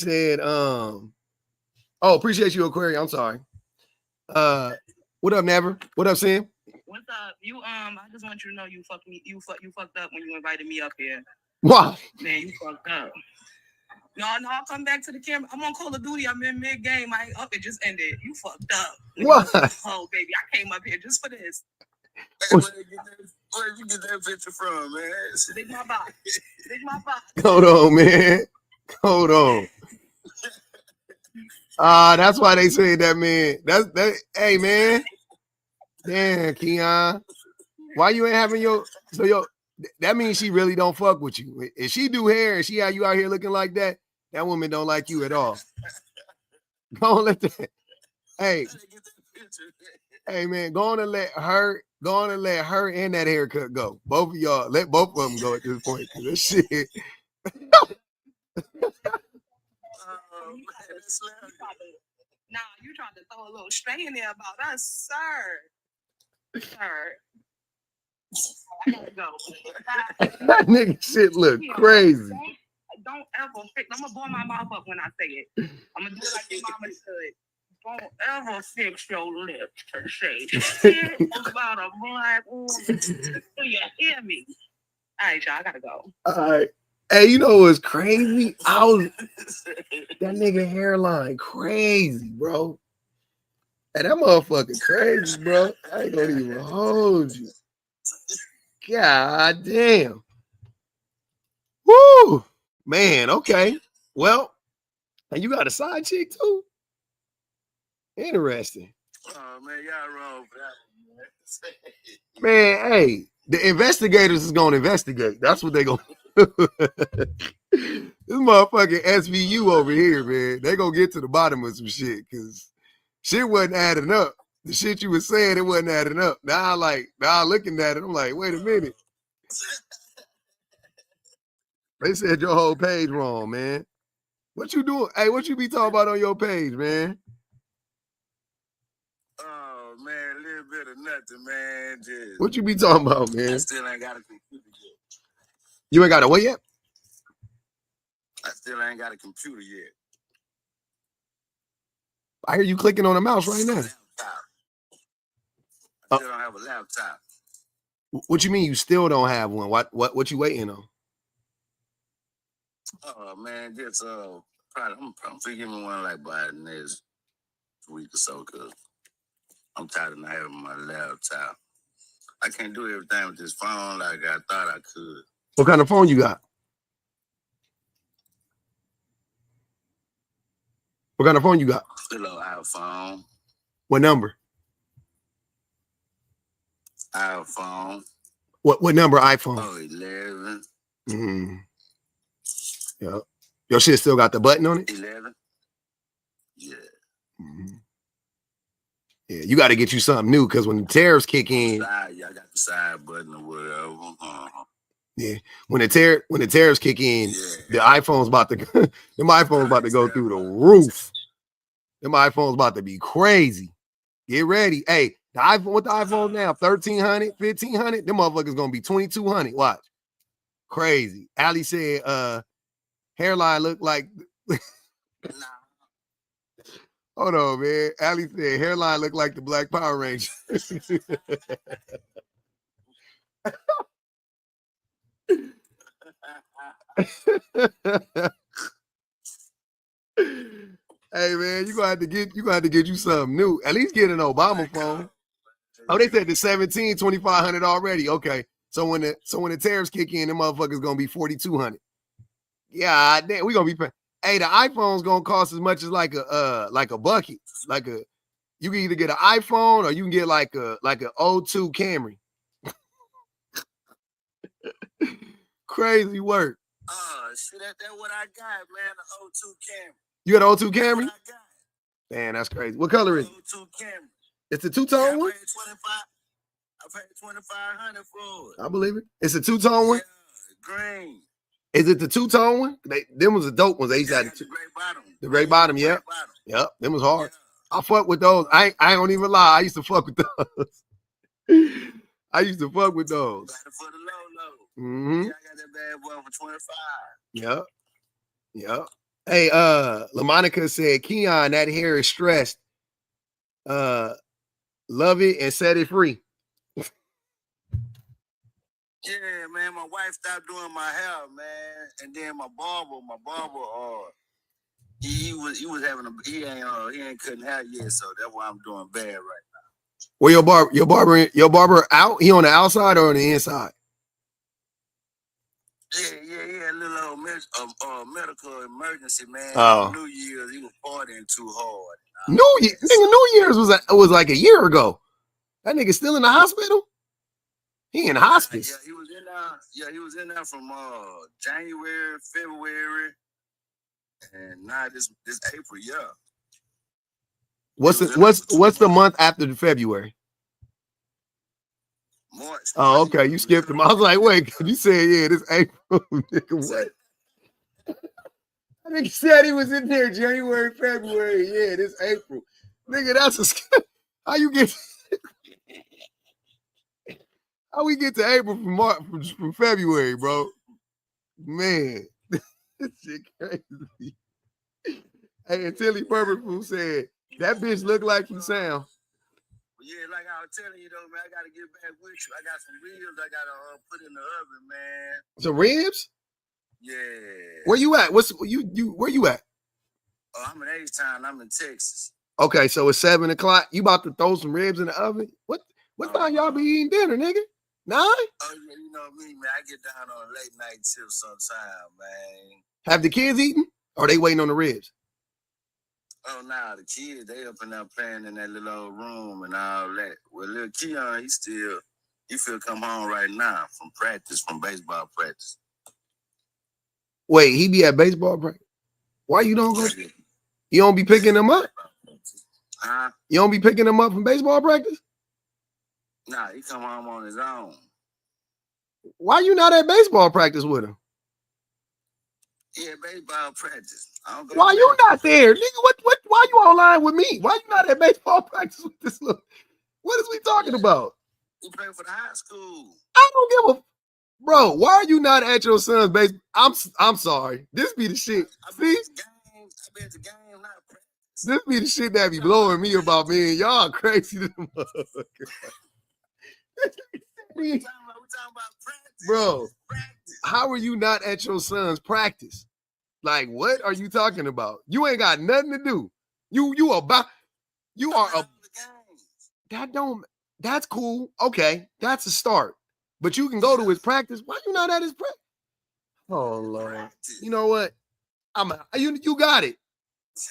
[SPEAKER 1] said, appreciate you, Aquarius. I'm sorry. What up, Never? What up, Sam?
[SPEAKER 6] What's up? I just want you to know you fucked up when you invited me up here.
[SPEAKER 1] Why?
[SPEAKER 6] Man, you fucked up. No, I'll come back to the camera. I'm on Call of Duty. I'm in mid-game. I ain't up. It just ended. You fucked up.
[SPEAKER 1] What?
[SPEAKER 6] Oh, baby, I came up here just for this.
[SPEAKER 4] Hey, where'd you get that picture from, man?
[SPEAKER 6] Dig my box.
[SPEAKER 1] Hold on, man. Hold on. That's why they said that, man. That. Hey, man. Damn, Keon. Why you ain't having that means she really don't fuck with you. If she do hair and she had you out here looking like that, that woman don't like you at all. Go on, let that. Hey, man, go on and let her and that haircut go. Both of y'all, let both of them go at this point. This shit.
[SPEAKER 6] You tried to throw a little string in there about us, sir. I gotta go.
[SPEAKER 1] That nigga shit look crazy.
[SPEAKER 6] Don't ever fix. I'm gonna blow my mouth up when I say it. I'm gonna do it like your mama said. Don't ever fix your lips to say shit about a black woman. Do you hear me? All right, y'all, I gotta go.
[SPEAKER 1] All right. Hey, you know what's crazy? That nigga hairline crazy, bro. Hey, that motherfucker crazy, bro. I ain't gonna even hold you. God damn. Woo! Man, okay. Well, and you got a side chick too? Interesting.
[SPEAKER 4] Oh man, y'all wrong for that,
[SPEAKER 1] Man, hey, the investigators is gonna investigate. That's what they gonna do. This motherfucking SVU over here, man. They gonna get to the bottom of some shit because shit wasn't adding up. The shit you was saying, it wasn't adding up. Now looking at it, I'm like, wait a minute. They said your whole page wrong, man. What you doing? Hey, what you be talking about on your page, man?
[SPEAKER 4] Oh man, a little bit of nothing, man. Just
[SPEAKER 1] What you be talking about,
[SPEAKER 4] I
[SPEAKER 1] man?
[SPEAKER 4] still ain't got a computer yet.
[SPEAKER 1] You ain't got a what yet?
[SPEAKER 4] I still ain't got a computer yet.
[SPEAKER 1] I hear you clicking on the mouse right now.
[SPEAKER 4] Laptop. I still don't have a laptop.
[SPEAKER 1] What you mean you still don't have one? What you waiting on?
[SPEAKER 4] Oh man, just probably I'm figuring one like by the next week or so, cause I'm tired of not having my laptop. I can't do everything with this phone like I thought I could.
[SPEAKER 1] What kind of phone you got? What kind of phone you got?
[SPEAKER 4] Little iPhone.
[SPEAKER 1] What number?
[SPEAKER 4] iPhone.
[SPEAKER 1] What number iPhone?
[SPEAKER 4] Oh, 11.
[SPEAKER 1] Mm-hmm. Yeah. Your shit still got the button on it?
[SPEAKER 4] 11. Yeah.
[SPEAKER 1] Mm-hmm. Yeah, you got to get you something new because when the tariffs kick in,
[SPEAKER 4] I got the side button or whatever.
[SPEAKER 1] yeah, when the tariffs kick in, the iPhone's about to them iPhones about to go through the roof. Them iPhones about to be crazy. Get ready. Hey, the iPhone, what the iPhone now? 1,300, 1,500? Them motherfuckers gonna be 2,200. Watch. Crazy. Ali said hairline look like hold on, man. Ali said hairline look like the Black Power Ranger. Hey man, you gonna have to get you something new. At least get an Obama phone. Oh, they said the 17, 2,500 already. Okay. So when the tariffs kick in, them motherfuckers gonna be 4,200. Yeah, damn, we gonna be paying. Hey, the iPhone's gonna cost as much as like a bucket. You can either get an iPhone or you can get like a O2 Camry. Crazy work.
[SPEAKER 4] Oh, shit, that's what I got, man. The O2 Camry.
[SPEAKER 1] You got an O2
[SPEAKER 4] That's
[SPEAKER 1] Camry?
[SPEAKER 4] what I got.
[SPEAKER 1] Man, that's crazy. What color is it?
[SPEAKER 4] O2 Camry.
[SPEAKER 1] It's a two-tone one?
[SPEAKER 4] I paid $2,500 for it.
[SPEAKER 1] I believe it. It's a two-tone one?
[SPEAKER 4] Yeah, green.
[SPEAKER 1] Is it the two-tone one? Them was the dope ones. They used to have
[SPEAKER 4] the gray bottom.
[SPEAKER 1] the gray bottom, yeah. Yep, them was hard. Yeah. I fuck with those. I don't even lie. I used to fuck with those. I used to fuck with those.
[SPEAKER 4] For the low.
[SPEAKER 1] Mm-hmm.
[SPEAKER 4] Yeah, I got that bad boy for 25.
[SPEAKER 1] Yep. Yep. Hey, LaMonica said, Keon, that hair is stressed. Love it and set it free.
[SPEAKER 4] Yeah, man. My wife stopped doing my hair, man. And then my barber, he was having he ain't cutting hair yet, so that's why I'm doing bad right now.
[SPEAKER 1] Well, your barber out? He on the outside or on the inside?
[SPEAKER 4] Yeah, a little old medical emergency, man.
[SPEAKER 1] Oh.
[SPEAKER 4] New Year's, he was partying too hard.
[SPEAKER 1] New Year's was like a year ago. That nigga still in the hospital? He in hospice.
[SPEAKER 4] Yeah, he was in there. Yeah, he was in there from January, February, and now this April. Yeah.
[SPEAKER 1] What's the month after February?
[SPEAKER 4] March.
[SPEAKER 1] Oh, okay. You skipped him. I was like, wait, you said this April. Nigga, what? I think he said he was in there January, February. Yeah, this April. Nigga, that's how you get. How we get to April from February, bro? Man, this shit crazy. Hey, and Tilly Perfect Food said that bitch look like you sound.
[SPEAKER 4] Yeah, like I was telling you though, man, I gotta get back with you. I got some ribs I gotta put in the oven, man.
[SPEAKER 1] Some ribs?
[SPEAKER 4] Yeah.
[SPEAKER 1] Where you at? Where you at?
[SPEAKER 4] Oh, I'm in H-Town. I'm in Texas.
[SPEAKER 1] Okay, so it's 7:00. You about to throw some ribs in the oven? What time y'all be eating dinner, nigga? 9?
[SPEAKER 4] Oh, yeah, you know me, man. I get down on a late night tip sometime, man.
[SPEAKER 1] Have the kids eaten? Or they waiting on the ribs?
[SPEAKER 4] Oh, nah, the kids, they up in there playing in that little old room and all that. Well, little Keon, he feel come home right now from baseball practice.
[SPEAKER 1] Wait, he be at baseball practice? Why you don't go? You don't be picking them up?
[SPEAKER 4] Huh?
[SPEAKER 1] You don't be picking them up from baseball practice?
[SPEAKER 4] Nah, he come home on his own.
[SPEAKER 1] Why you not at baseball practice with him?
[SPEAKER 4] Yeah, baseball practice.
[SPEAKER 1] Why you not there? Nigga, why you online with me? Why you not at baseball practice with this little? What is we talking about?
[SPEAKER 4] He played for the high school.
[SPEAKER 1] I don't give a bro. Why are you not at your son's base? I'm sorry. This be the shit. See?
[SPEAKER 4] I be at the game, not practice.
[SPEAKER 1] This be the shit that be blowing me about me and y'all crazy.
[SPEAKER 4] We talking about practice.
[SPEAKER 1] Bro,
[SPEAKER 4] Practice.
[SPEAKER 1] how are you not at your son's practice? Like, what are you talking about? You ain't got nothing to do. That's cool. Okay, that's a start. But you can go to his practice. Why you not at his practice? Oh Lord. You know what? You got it.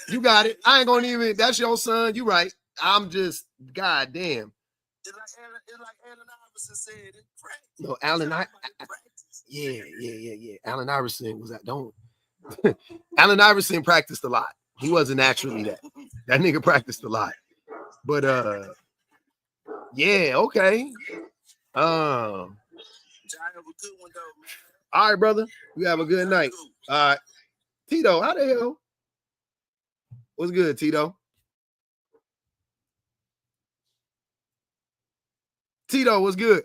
[SPEAKER 1] You got it. I ain't gonna even, that's your son. You right. I'm just, god damn.
[SPEAKER 4] It's like Allen Iverson said, it's practice.
[SPEAKER 1] No, yeah. Allen Iverson was Allen Iverson practiced a lot. He wasn't naturally that. That nigga practiced a lot. But yeah, okay. All right, brother. You have a good night. All right. Tito, how the hell? What's good, Tito? Tito, what's good?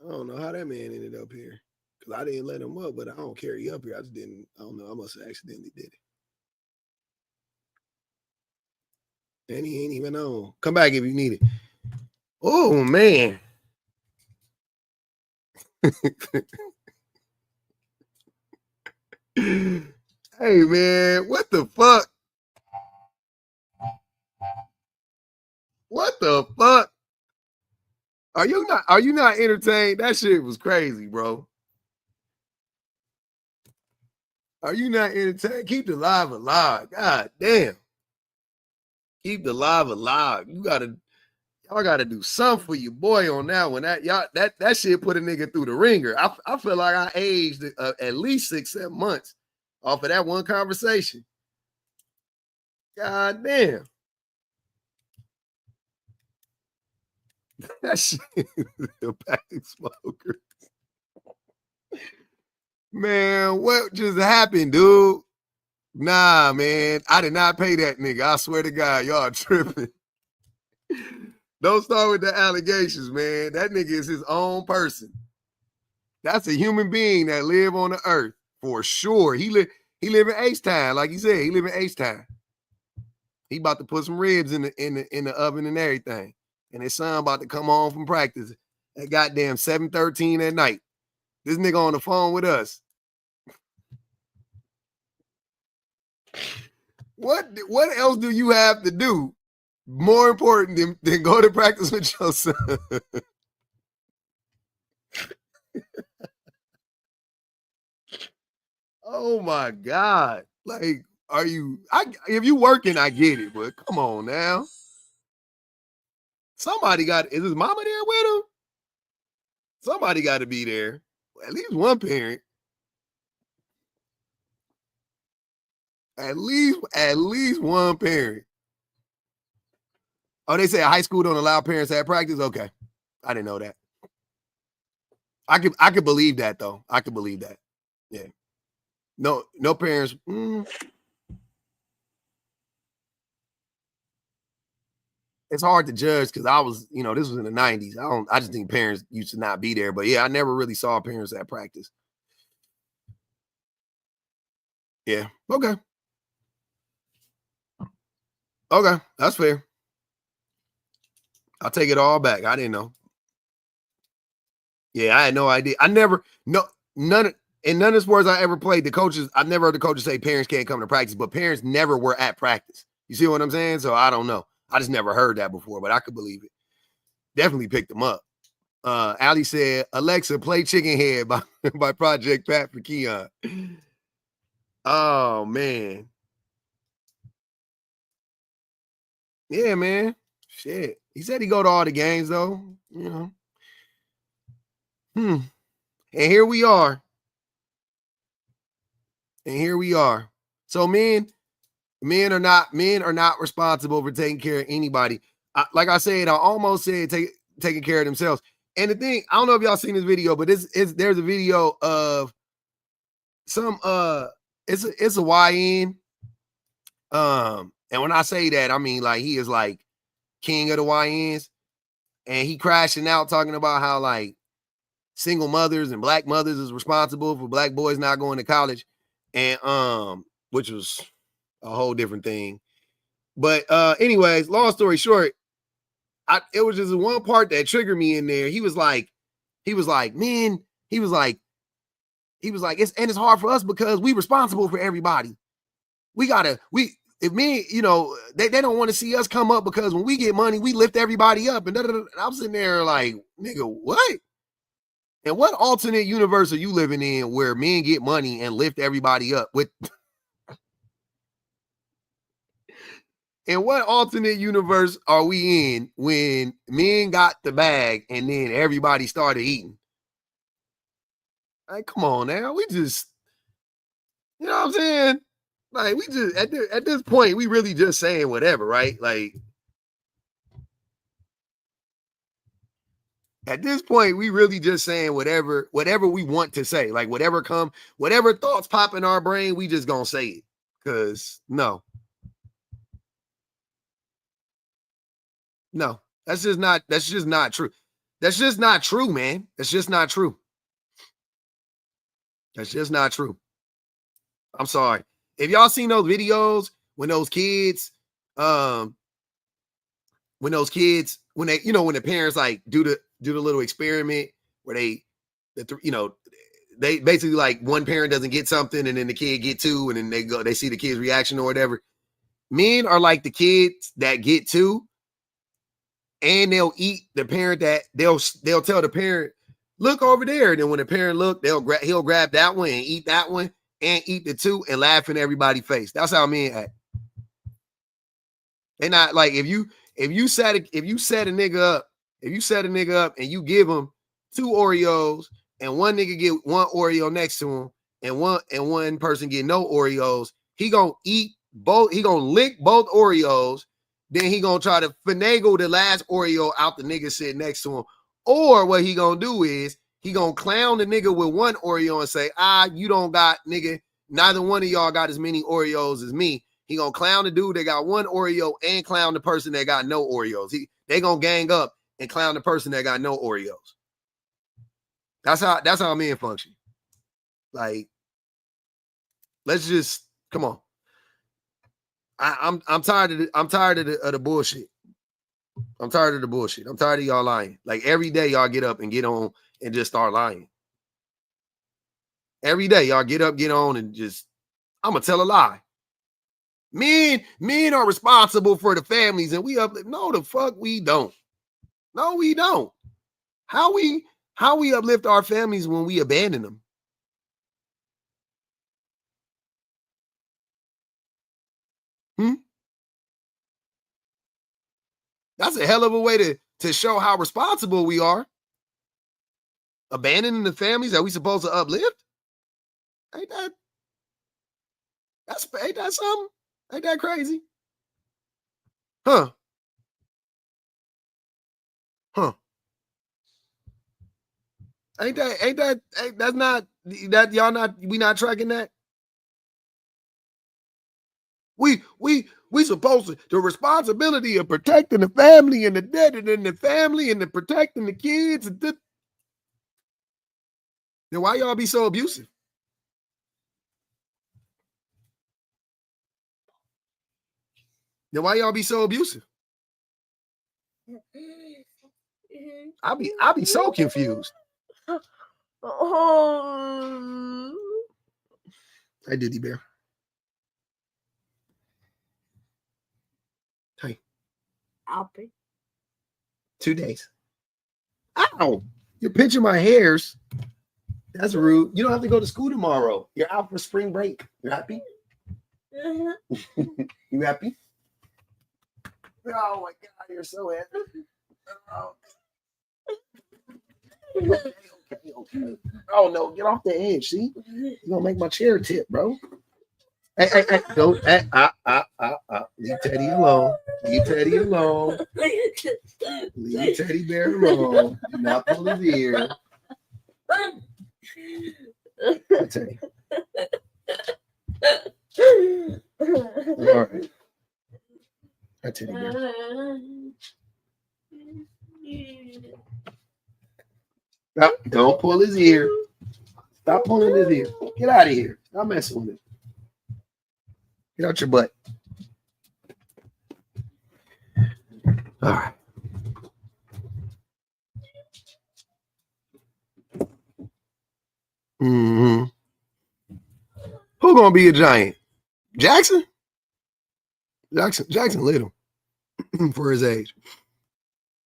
[SPEAKER 1] I don't know how that man ended up here. Because I didn't let him up, but I don't carry up here. I don't know. I must have accidentally did it. And he ain't even on. Come back if you need it. Oh, man. Hey, man, what the fuck? What the fuck? Are you not entertained? That shit was crazy, bro. Are you not entertained? Keep the live alive. God damn. Keep the live alive. Y'all gotta do something for your boy on that one. That shit put a nigga through the ringer. I feel like I aged at least 6-7 months off of that one conversation. God damn. That shit is a pack smoker. Man, what just happened, dude? Nah, man. I did not pay that nigga. I swear to God, y'all tripping. Don't start with the allegations, man. That nigga is his own person. That's a human being that live on the earth for sure. He live in H-Town, like he said. He live in H-Town. He about to put some ribs in the oven and everything. And his son about to come home from practice at goddamn 7:13 at night. This nigga on the phone with us. What else do you have to do more important than go to practice with your son? Oh my God. Like, if you working, I get it, but come on now. Is his mama there with him? Somebody got to be there. At least one parent. At least one parent. Oh, they say high school don't allow parents to have practice? Okay. I didn't know that. I could believe that though. I could believe that. Yeah. No parents. It's hard to judge because I was, this was in the 90s. I just think parents used to not be there. But yeah, I never really saw parents at practice. Yeah. Okay. Okay. That's fair. I'll take it all back. I didn't know. Yeah, I had no idea. None of the sports I ever played, I've never heard the coaches say parents can't come to practice, but parents never were at practice. You see what I'm saying? So I don't know. I just never heard that before, but I could believe it. Definitely picked them up. Ali said, Alexa, play Chicken Head by Project Pat for Keon. Oh, man. Yeah, man. Shit. He said he go to all the games, though. You know. And here we are. So men are not responsible for taking care of anybody. Like I said, I almost said taking care of themselves. And the thing, I don't know if y'all seen this video, but there's a video of some it's a YN. And when I say that, I mean like he is like king of the YNs, and he crashing out talking about how like single mothers and black mothers is responsible for black boys not going to college, and which was a whole different thing. But anyways, long story short, it was just one part that triggered me in there. He was like, man, it's hard for us because we responsible for everybody. If me, you know, they don't want to see us come up because when we get money, we lift everybody up. And I'm sitting there like, nigga, what? And what alternate universe are you living in where men get money and lift everybody up? And what alternate universe are we in when men got the bag and then everybody started eating? Like, come on now. We just, you know what I'm saying? Like, we just, at this point, we really just saying whatever, right? Like, at this point, we really just saying whatever we want to say. Like, whatever thoughts pop in our brain, we just gonna say it. Because, no, that's just not true. That's just not true, man. That's just not true. That's just not true. I'm sorry. If y'all seen those videos when those kids, when they, you know, when the parents like do the little experiment where they basically like one parent doesn't get something and then the kid get two and then they see the kid's reaction or whatever. Men are like the kids that get two, and they'll eat the parent that they'll tell the parent, look over there. And then when the parent look, he'll grab that one and eat that one and eat the two and laugh in everybody's face. That's how men act. They're not like if you set a nigga up and you give him two Oreos and one nigga get one Oreo next to him and one person get no Oreos, he gonna eat both, he gonna lick both Oreos, then he gonna try to finagle the last Oreo out the nigga sitting next to him. Or what he gonna do is he gonna clown the nigga with one Oreo and say, you don't got, nigga, neither one of y'all got as many Oreos as me. He gonna clown the dude that got one Oreo and clown the person that got no Oreos. They gonna gang up and clown the person that got no Oreos. That's how men function. Like, let's just come on. I'm tired of the bullshit. I'm tired of the bullshit. I'm tired of y'all lying. Like every day y'all get up and get on and just start lying. Every day y'all get up, get on, and just, I'm gonna tell a lie. Men are responsible for the families, and we uplift. No, the fuck we don't. No, we don't. How we uplift our families when we abandon them? That's a hell of a way to show how responsible we are. Abandoning the families that we supposed to uplift? Ain't that something? Ain't that crazy? Huh. That's not that y'all not, we not tracking that? We supposed to, the responsibility of protecting the family and the dead and the family and the protecting the kids. Then why y'all be so abusive? Then why y'all be so abusive? I be so confused. Hey, Diddy Bear. Hey.
[SPEAKER 2] I'll be
[SPEAKER 1] 2 days. Ah! Ow! You're pinching my hairs. That's rude. You don't have to go to school tomorrow. You're out for spring break. You happy? You happy? Oh my God, you're so happy. Oh. Okay. Oh no, get off the edge. See? You're gonna make my chair tip, bro. Hey, don't leave Teddy alone. Leave Teddy alone. Leave Teddy Bear alone. Do not pull his ear. Hi, Teddy. All right. Hi, Teddy Bear. Stop. Don't pull his ear. Stop pulling his ear. Get out of here. Stop messing with it. Get out your butt. All right. Mm-hmm. Who gonna be a giant? Jackson? Jackson little for his age.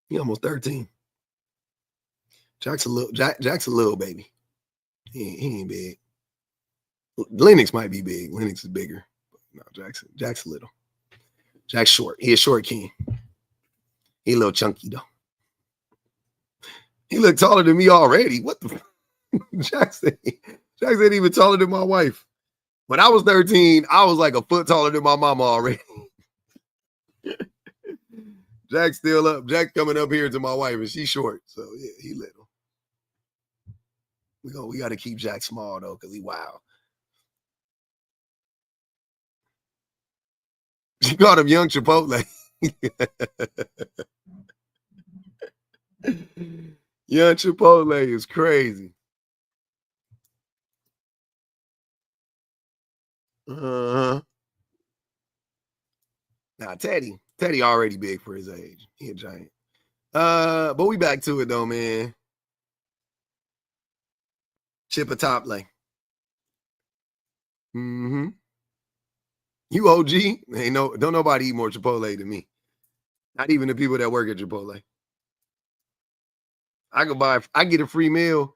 [SPEAKER 1] He almost 13. Jackson little baby. He ain't big. Lennox might be big. Lennox is bigger. No, Jackson little. Jack's short. He a short king. He a little chunky though. He look taller than me already. What the Jackson ain't even taller than my wife. When I was 13, I was like a foot taller than my mama already. Jack's still up. Jack coming up here to my wife, and she's short. So yeah, he little. We got to keep Jack small though, because he wild. She called him Young Chipotle. Young Chipotle is crazy. Uh-huh. Now Teddy already big for his age. He a giant. But we back to it though, man. Chipotle. Mm-hmm. You OG? Don't nobody eat more Chipotle than me. Not even the people that work at Chipotle. I get a free meal.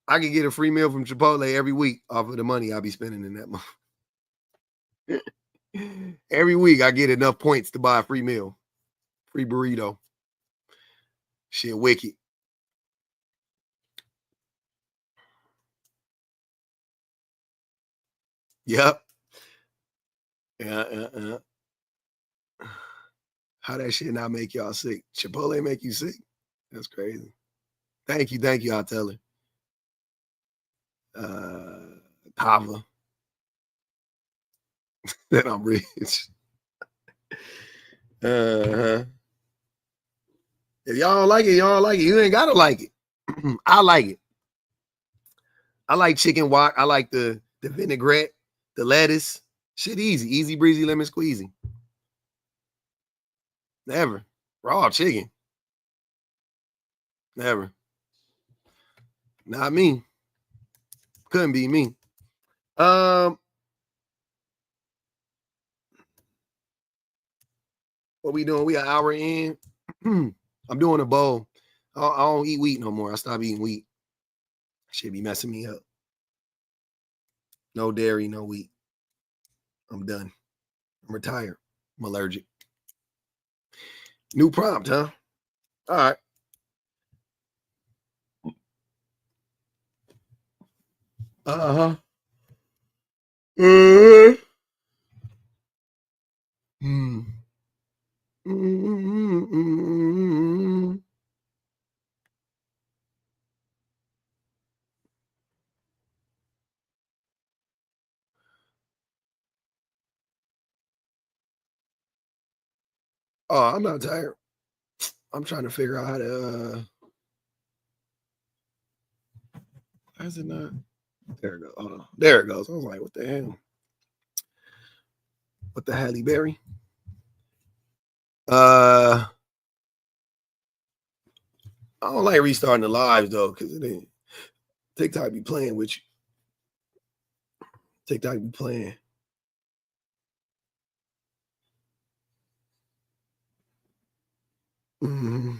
[SPEAKER 1] I can get a free meal from Chipotle every week off of the money I'll be spending in that month. Every week I get enough points to buy a free meal. Free burrito. Shit wicked. Yep. Yeah. How that shit not make y'all sick? Chipotle make you sick? That's crazy. Thank you. I'll tell her. Kava. That I'm rich. Uh-huh. If y'all don't like it, y'all don't like it. You ain't gotta like it. I like it. I like chicken wok. I like the vinaigrette, the lettuce. Shit easy. Easy breezy lemon squeezy. Never. Raw chicken. Never. Not me. Couldn't be me. What we doing? We an hour in. I'm doing a bowl. I don't eat wheat no more. I stopped eating wheat. Should be messing me up. No dairy, no wheat. I'm done. I'm retired. I'm allergic. New prompt, huh? All right. Uh-huh. Mm. Oh, I'm not tired. I'm trying to figure out how to why is it not? There it goes. Hold on. There it goes. I was like, what the hell? What the Halle Berry? I don't like restarting the lives though, because it ain't TikTok be playing with you. TikTok be playing. Mm-hmm.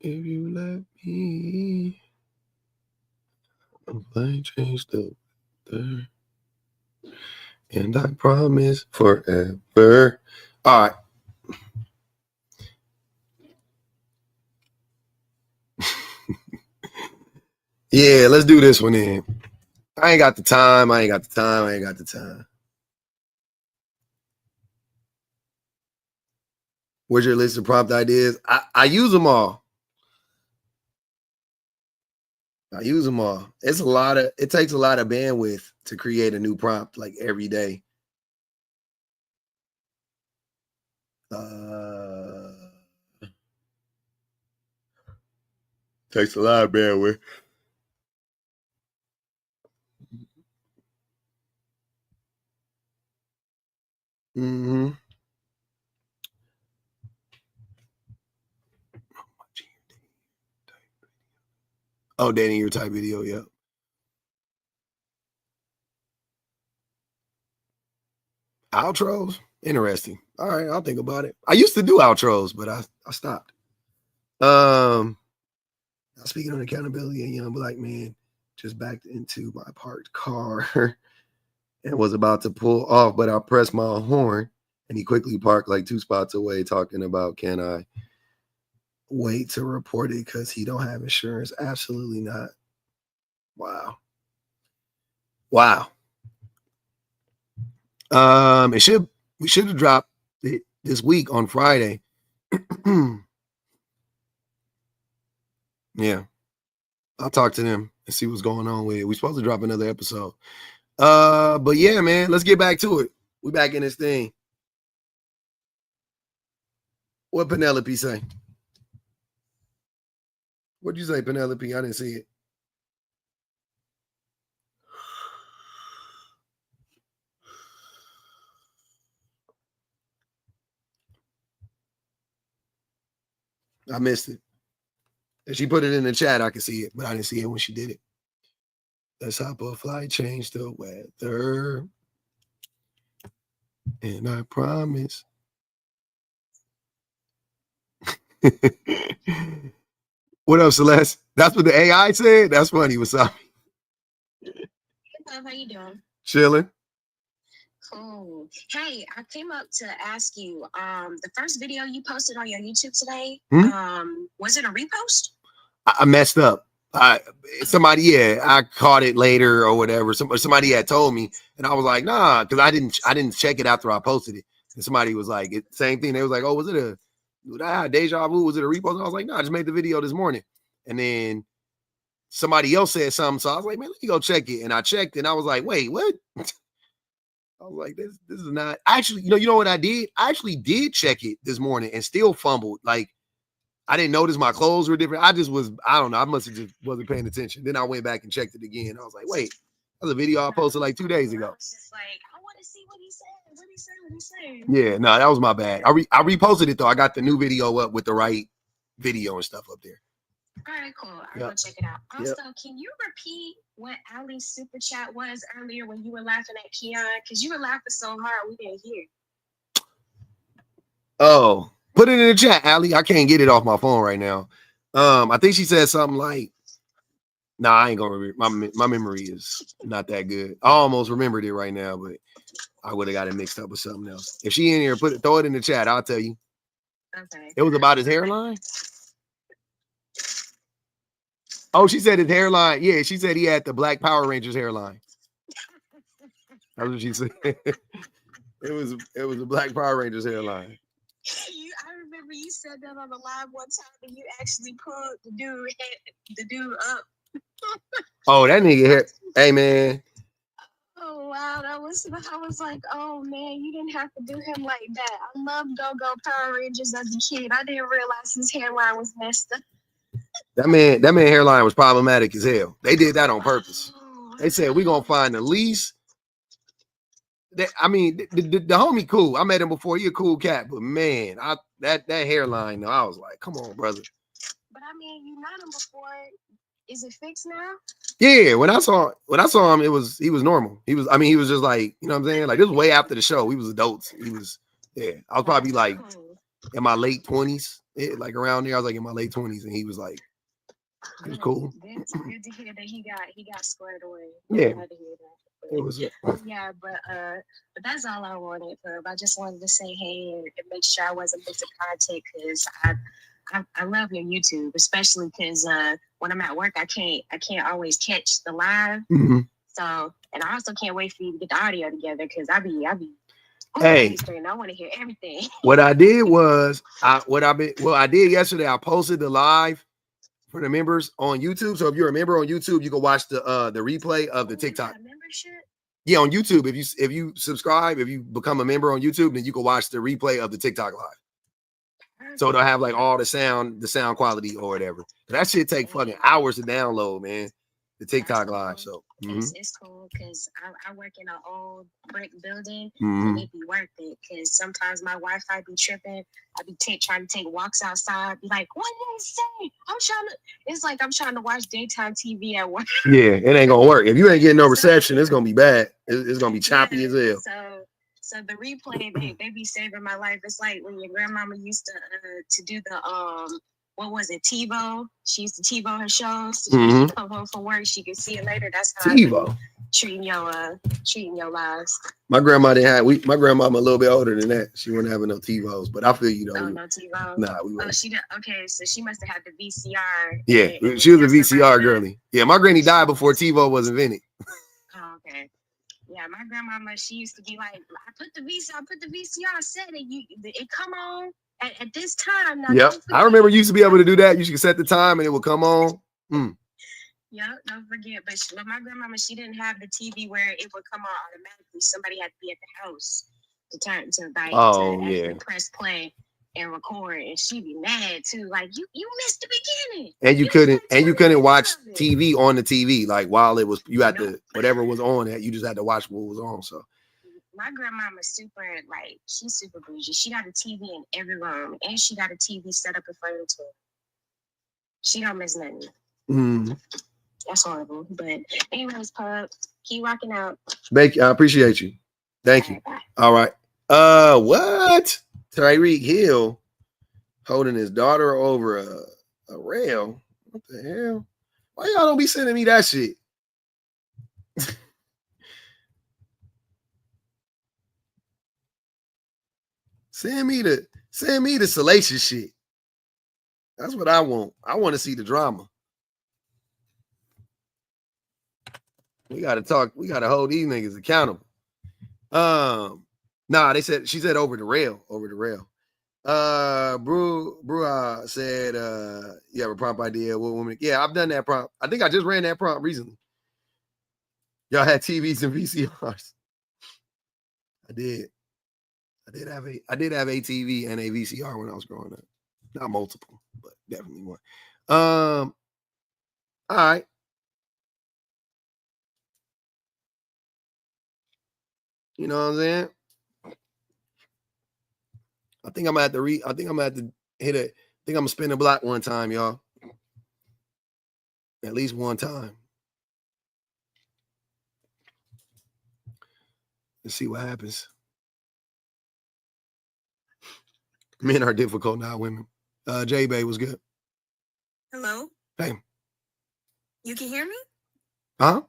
[SPEAKER 1] If you let me, I change the weather, and I promise forever. All right. Yeah, let's do this one in. I ain't got the time. Where's your list of prompt ideas? I use them all. It takes a lot of bandwidth to create a new prompt like every day. Takes a lot of bandwidth. Mm-hmm. Oh, dating your type video, yeah. Outros? Interesting. All right, I'll think about it. I used to do outros, but I stopped. Speaking of accountability, a young black man just backed into my parked car and was about to pull off, but I pressed my horn and he quickly parked like 2 spots away, talking about, can I wait to report it because he don't have insurance? Absolutely not. Wow. We should have dropped it this week on Friday. Yeah. I'll talk to them and see what's going on with it. We're supposed to drop another episode. But yeah, man, let's get back to it. We back in this thing. What Penelope say? What'd you say, Penelope? I didn't see it. I missed it. If she put it in the chat, I could see it, but I didn't see it when she did it. Let's hop a flight, change the weather. And I promise. What up, Celeste? That's what the AI said? That's funny. What's up?
[SPEAKER 5] How you doing?
[SPEAKER 1] Chilling.
[SPEAKER 5] Cool. Hey, I came up to ask you, the first video you posted on your YouTube today, was it a repost?
[SPEAKER 1] I messed up. I caught it later or whatever. Somebody had told me, and I was like, nah, because I didn't check it after I posted it. And somebody was like, same thing. They was like, oh, was it a deja vu? Was it a repost? And I was like, no, I just made the video this morning. And then somebody else said something, so I was like, man, let me go check it. And I checked, and I was like, wait, what? I was like, this is not actually. You know what I did? I actually did check it this morning and still fumbled. Like, I didn't notice my clothes were different. I don't know. I must have just wasn't paying attention. Then I went back and checked it again. I was like, wait, that's a video I posted like 2 days ago.
[SPEAKER 5] I was just like, I want to see what he said. What he said.
[SPEAKER 1] Yeah, no, that was my bad. I reposted it though. I got the new video up with the right video and stuff up there.
[SPEAKER 5] All right, cool. I'll go check it out. Also, can you repeat what Ali's super chat was earlier when you were laughing at Keon? Because you were laughing so hard we didn't hear.
[SPEAKER 1] Oh, put it in the chat, Ali. I can't get it off my phone right now. I think she said something like, nah, I ain't gonna remember. My memory is not that good. I almost remembered it right now, but I would have got it mixed up with something else. If she in here, throw it in the chat. I'll tell you.
[SPEAKER 5] Okay.
[SPEAKER 1] It was about his hairline. Oh, she said his hairline. Yeah, she said he had the Black Power Rangers hairline. That's what she said. It was a Black Power Rangers hairline.
[SPEAKER 5] I remember you said that on the live one time, and you actually pulled the dude up.
[SPEAKER 1] Oh, that nigga here. Hey, man.
[SPEAKER 5] Oh wow, I was like, oh man, you didn't have to do him like that. I loved Go-Go Power Rangers as a kid. I didn't realize his hairline was messed up.
[SPEAKER 1] That man hairline was problematic as hell. They did that on purpose. They said we're gonna find the least. The homie cool. I met him before. He a cool cat, but man, that hairline. I was like, come on, brother.
[SPEAKER 5] But I mean, you met him before. Is it fixed now?
[SPEAKER 1] Yeah, when I saw him, he was normal. He was just like, you know what I'm saying? Like, this was way after the show. We was adults. I was probably like in my late 20s, like around there. I was like in my late 20s, and he was like, it was cool.
[SPEAKER 5] Good to hear that he got squared away.
[SPEAKER 1] Yeah.
[SPEAKER 5] Glad to hear that.
[SPEAKER 1] It was
[SPEAKER 5] Yeah, but that's all I wanted. I just wanted to say hey and make sure I wasn't missing content because I love your YouTube, especially because when I'm at work, I can't always catch the live.
[SPEAKER 1] Mm-hmm.
[SPEAKER 5] So, and I also can't wait for you to get the audio together because I be
[SPEAKER 1] hey,
[SPEAKER 5] I want to hear everything.
[SPEAKER 1] What I did was I did yesterday. I posted the live for the members on YouTube. So if you're a member on YouTube, you can watch the replay of the TikTok.
[SPEAKER 5] Membership?
[SPEAKER 1] Yeah, on YouTube. If you subscribe, if you become a member on YouTube, then you can watch the replay of the TikTok live. So they'll have like all the sound quality or whatever. That shit take fucking hours to download, man. The TikTok live. So
[SPEAKER 5] it's cool because I work in an old brick building
[SPEAKER 1] mm-hmm.
[SPEAKER 5] and it be worth it because sometimes my Wi-Fi be tripping. I be trying to take walks outside, be like, what did I say? It's like I'm trying to watch daytime TV at work.
[SPEAKER 1] Yeah, it ain't gonna work. If you ain't getting no reception, it's gonna be bad. It's gonna be choppy as hell.
[SPEAKER 5] So the replay, they be saving my life. It's like when your grandmama used to do the what was it, TiVo? She used to TiVo her shows. So when she come home from work, she could see it later. That's how TiVo treating your lives.
[SPEAKER 1] My grandma didn't have my grandmama a little bit older than that. She wasn't having no TiVos, but I feel you know.
[SPEAKER 5] Oh, no TiVo.
[SPEAKER 1] Nah, we weren't.
[SPEAKER 5] She did. Okay, so she must have had the VCR.
[SPEAKER 1] Yeah, she was a VCR girly. Yeah, my granny died before TiVo was invented.
[SPEAKER 5] Oh, okay. Yeah, my grandmama, she used to be like, I put the VCR set it come on at this time. Now,
[SPEAKER 1] yep, I remember you used to be able to do that. You should set the time and it would come on.
[SPEAKER 5] Yeah, don't forget. But my grandmama, she didn't have the TV where it would come on automatically. Somebody had to be at the house to actually press play and record, and she'd be mad too. Like you missed the beginning. And
[SPEAKER 1] you couldn't watch TV on the TV like while it was. You had to whatever was on that. You just had to watch what was on. So
[SPEAKER 5] my grandmama's she's super bougie. She got a TV in every room, and she got a TV set up in front of the toilet. She don't miss nothing.
[SPEAKER 1] Mm-hmm.
[SPEAKER 5] That's horrible. But anyways, Pub, keep rocking out.
[SPEAKER 1] Thank you. I appreciate you. Thank you.
[SPEAKER 5] Bye.
[SPEAKER 1] All right. What? Tyreek Hill holding his daughter over a rail. What the hell? Why y'all don't be sending me that shit? Send me the salacious shit. That's what I want. I want to see the drama. We gotta talk. We gotta hold these niggas accountable. Nah, she said over the rail. Brew said you have a prompt idea. What woman? Yeah, I've done that prompt. I think I just ran that prompt recently. Y'all had TVs and VCRs. I did have a TV and a VCR when I was growing up. Not multiple, but definitely one. All right. You know what I'm saying? I think I'm gonna have to hit it. I think I'm gonna spin the block one time, y'all. At least one time. Let's see what happens. Men are difficult, not women. J-Bay was good.
[SPEAKER 7] Hello?
[SPEAKER 1] Hey.
[SPEAKER 7] You can hear me?
[SPEAKER 1] Huh?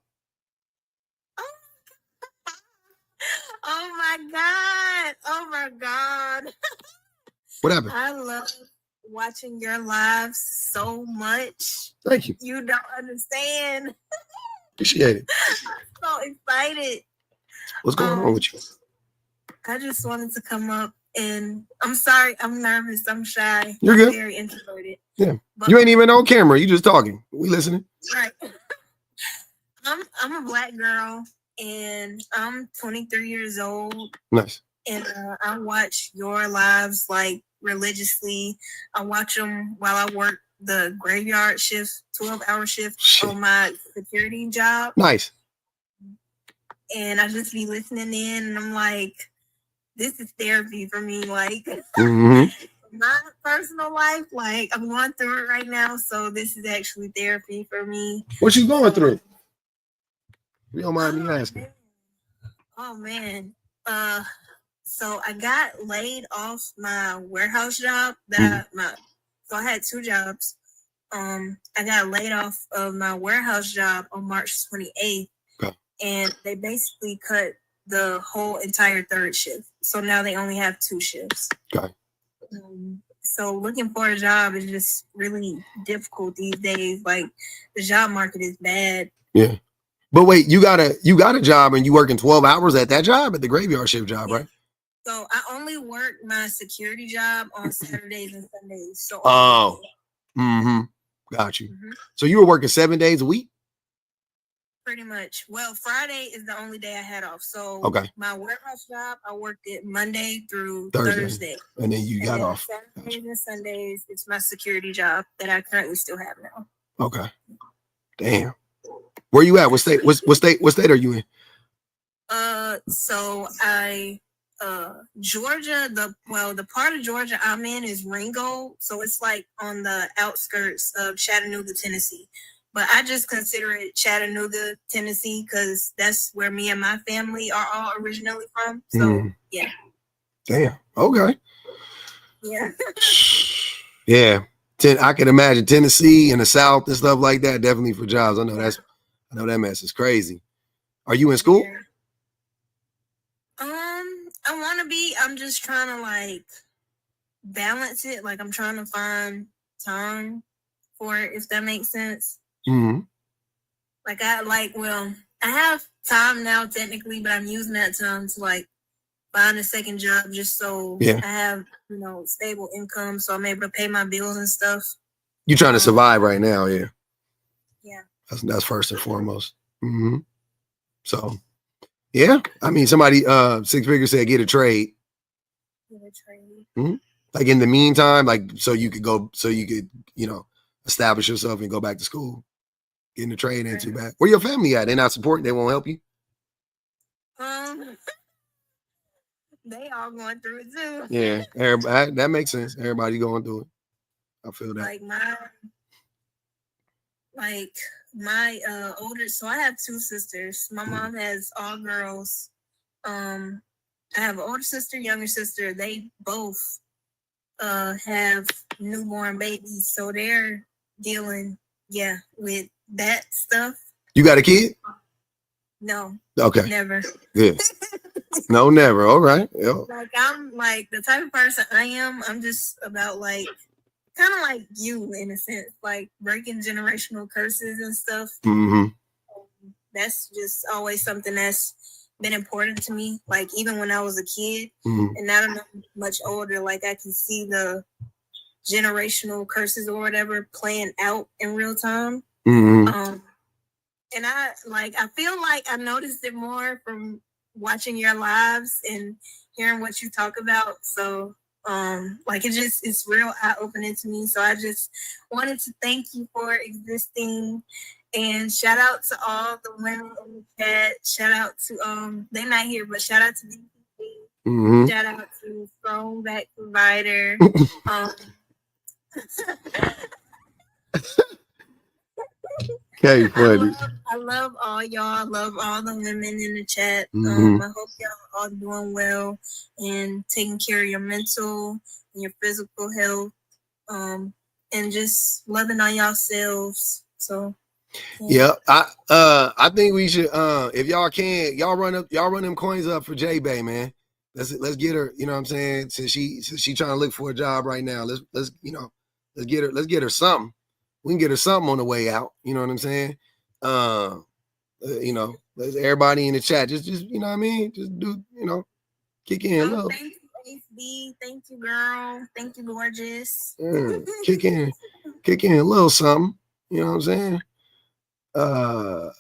[SPEAKER 7] Oh my God. Oh my God.
[SPEAKER 1] What happened?
[SPEAKER 7] I love watching your lives so much.
[SPEAKER 1] Thank you.
[SPEAKER 7] You don't understand.
[SPEAKER 1] Appreciate it.
[SPEAKER 7] I'm so excited.
[SPEAKER 1] What's going on with you?
[SPEAKER 7] I just wanted to come up and I'm sorry, I'm nervous, I'm shy.
[SPEAKER 1] You're good.
[SPEAKER 7] Very introverted.
[SPEAKER 1] Yeah. But you ain't even on camera. You just talking. We listening.
[SPEAKER 7] Right. I'm a Black girl and I'm 23 years old.
[SPEAKER 1] Nice.
[SPEAKER 7] And I watch your lives like religiously. I watch them while I work the graveyard shift, 12-hour shift on my security job.
[SPEAKER 1] Nice.
[SPEAKER 7] And I just be listening in and I'm like, this is therapy for me. Like, my personal life, like I'm going through it right now, so this is actually therapy for me.
[SPEAKER 1] What you going through? You don't mind me asking.
[SPEAKER 7] Oh man. So I got laid off my warehouse job so I had 2 jobs. I got laid off of my warehouse job on March 28th.
[SPEAKER 1] Okay.
[SPEAKER 7] And they basically cut the whole entire 3rd shift. So now they only have 2 shifts.
[SPEAKER 1] Okay.
[SPEAKER 7] So looking for a job is just really difficult these days. Like the job market is bad.
[SPEAKER 1] Yeah. But wait, you got a job and you working 12 hours at that job, at the graveyard shift job, right?
[SPEAKER 7] So I only work my security job on Saturdays and Sundays. So
[SPEAKER 1] got you. So you were working 7 days a week?
[SPEAKER 7] Pretty much. Well, Friday is the only day I had off. So my warehouse job, I worked it Monday through Thursday.
[SPEAKER 1] And then you got off.
[SPEAKER 7] Saturdays and Sundays, it's my security job that I currently still have now.
[SPEAKER 1] Okay. Damn. Where you at? What state? What state are you in?
[SPEAKER 7] So Georgia, the part of Georgia I'm in is Ringo, so it's like on the outskirts of Chattanooga, Tennessee. But I just consider it Chattanooga, Tennessee, because that's where me and my family are all originally from. So yeah. Damn.
[SPEAKER 1] Okay.
[SPEAKER 7] Yeah.
[SPEAKER 1] Yeah. I can imagine Tennessee and the South and stuff like that. Definitely for jobs. I know that mess is crazy. Are you in school?
[SPEAKER 7] Yeah. I want to be. I'm just trying to like balance it. Like I'm trying to find time for it, if that makes sense. Like I have time now technically, but I'm using that time to like find a second job just so I have, stable income, so I'm able to pay my bills and stuff.
[SPEAKER 1] You're trying to survive right now, yeah.
[SPEAKER 7] Yeah.
[SPEAKER 1] That's first and foremost. So, yeah. I mean, somebody, Six Figures said, get a trade.
[SPEAKER 7] Get a trade.
[SPEAKER 1] Like in the meantime, like so you could, establish yourself and go back to school. Getting a trade ain't too bad. Where your family at? They not supporting? They won't help you?
[SPEAKER 7] They all going through it too.
[SPEAKER 1] Yeah, everybody, that makes sense. Everybody going through it. I feel that.
[SPEAKER 7] My older, so I have 2 sisters. My mom has all girls. I have an older sister, younger sister. They both have newborn babies, so they're dealing with that stuff.
[SPEAKER 1] You got a kid?
[SPEAKER 7] No.
[SPEAKER 1] Okay.
[SPEAKER 7] Never.
[SPEAKER 1] Good. No, never. All right. Yep.
[SPEAKER 7] Like I'm like the type of person I am. I'm just about like kind of like you in a sense, like breaking generational curses and stuff. That's just always something that's been important to me. Like even when I was a kid, and now that I'm much older, like I can see the generational curses or whatever playing out in real time. And I feel like I noticed it more from watching your lives and hearing what you talk about. So it's real eye-opening to me. So I just wanted to thank you for existing, and shout out to all the women in the chat. Shout out to they're not here, but shout out to DPP. Shout out to Strong Back Provider.
[SPEAKER 1] Okay, funny.
[SPEAKER 7] I love all y'all. I love all the women in the chat. I hope y'all all doing well and taking care of your mental and your physical health, and just loving on yourselves. So
[SPEAKER 1] yeah, I think we should if y'all can, y'all run them coins up for J Bay, man. Let's get her, you know what I'm saying? Since she trying to look for a job right now. Let's get her something. We can get her something on the way out. You know what I'm saying? Everybody in the chat, just you know what I mean? Just do, kick in a little.
[SPEAKER 7] Thank you, HB. Thank you, girl. Thank you, gorgeous.
[SPEAKER 1] Kick in a little something. You know what I'm saying? I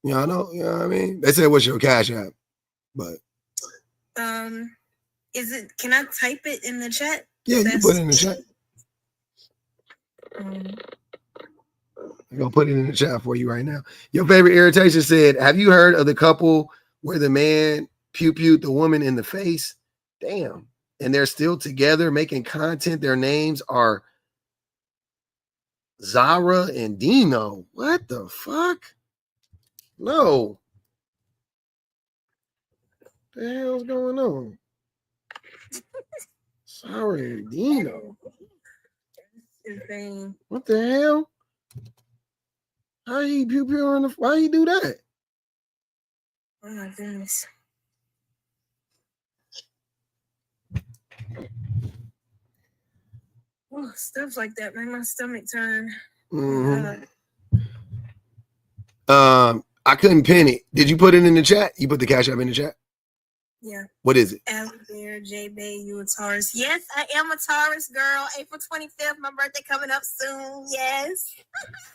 [SPEAKER 1] know, you know what I mean? They said, what's your Cash App? But
[SPEAKER 7] can I type it in the chat?
[SPEAKER 1] Yeah, you put it in the chat. I'm gonna put it in the chat for you right now. Your favorite irritation said, have you heard of the couple where the man pew-pewed the woman in the face? Damn. and they're still together making content. Their names are Zara and Dino. What the fuck? No. What the hell's going on? Zara and Dino.
[SPEAKER 7] Insane.
[SPEAKER 1] What the hell? How you pew on the? Why you do that?
[SPEAKER 7] Oh my goodness. Oh, stuff like that made my stomach turn.
[SPEAKER 1] Mm-hmm. I couldn't pin it. Did you put it in the chat? You put the Cash App in the chat?
[SPEAKER 7] Yeah.
[SPEAKER 1] What is it?
[SPEAKER 7] Allie Bear, J Bay, you a Taurus. Yes, I am a Taurus girl. April 25th, my birthday coming up soon. Yes.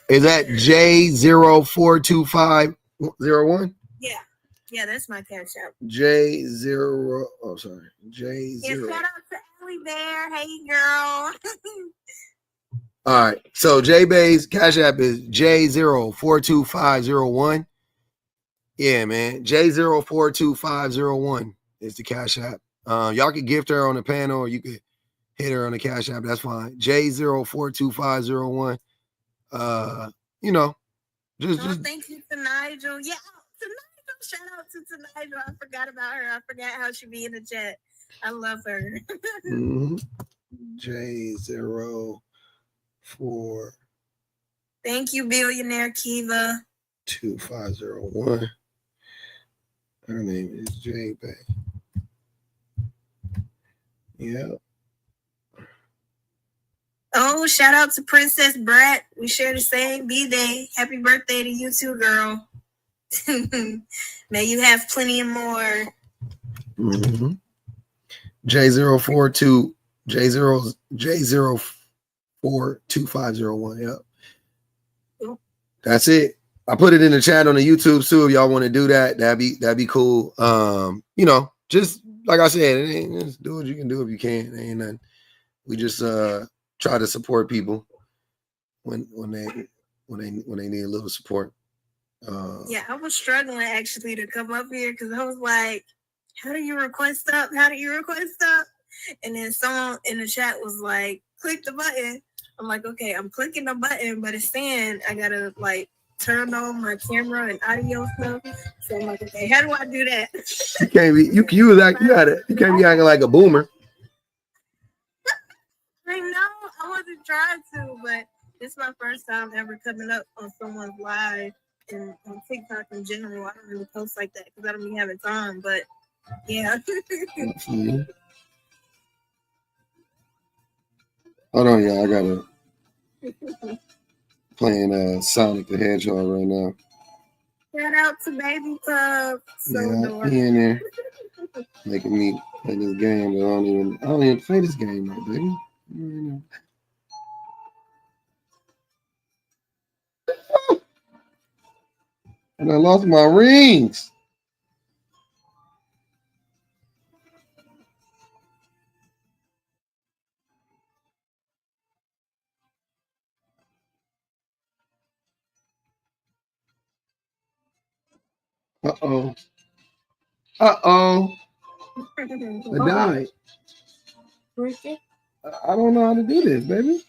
[SPEAKER 1] Is that J042501?
[SPEAKER 7] Yeah. Yeah, that's my Cash App.
[SPEAKER 1] J0. Oh, sorry. J0.
[SPEAKER 7] Yeah, shout out to Allie Bear. Hey, girl.
[SPEAKER 1] All right. So J Bay's Cash App is J042501. Yeah, man. J042501 is the Cash App. Y'all could gift her on the panel, or you could hit her on the Cash App. That's fine. J042501. You know, just
[SPEAKER 7] Thank you to Nigel. Yeah, to Nigel. Shout out to Nigel. I forgot about her. I forgot how she be in the chat. I love her.
[SPEAKER 1] J04.
[SPEAKER 7] Thank you, billionaire Kiva.
[SPEAKER 1] 2501. Her name is J Bay. Yeah.
[SPEAKER 7] Oh, shout out to Princess Brat. We share the same B-Day. Happy birthday to you too, girl. May you have plenty of more.
[SPEAKER 1] Mm-hmm. J042 J042501. Yep. That's it. I put it in the chat on the YouTube too. If y'all want to do that, that'd be cool. You know, just like I said, just do what you can do if you can. Ain't nothing. We just try to support people when they need a little support.
[SPEAKER 7] Yeah, I was struggling actually to come up here because I was like, how do you request up? How do you request up? And then someone in the chat was like, click the button. I'm like, okay, I'm clicking the button, but it's saying I gotta like turn on my camera and audio stuff. So I'm like, okay, how do I do that?
[SPEAKER 1] You can't be you can't be acting like a boomer.
[SPEAKER 7] I know I wasn't trying to, but this is my first time ever coming up on someone's live and on TikTok in general. I don't really post like that because I don't be having time, but yeah.
[SPEAKER 1] Hold on, y'all. I gotta playing Sonic the Hedgehog right now.
[SPEAKER 7] Shout out to Baby Pub. So
[SPEAKER 1] yeah, he in there making me play this game. But I don't even play this game right, baby. And I lost my rings. Uh-oh. I died. I don't know how to do this, baby.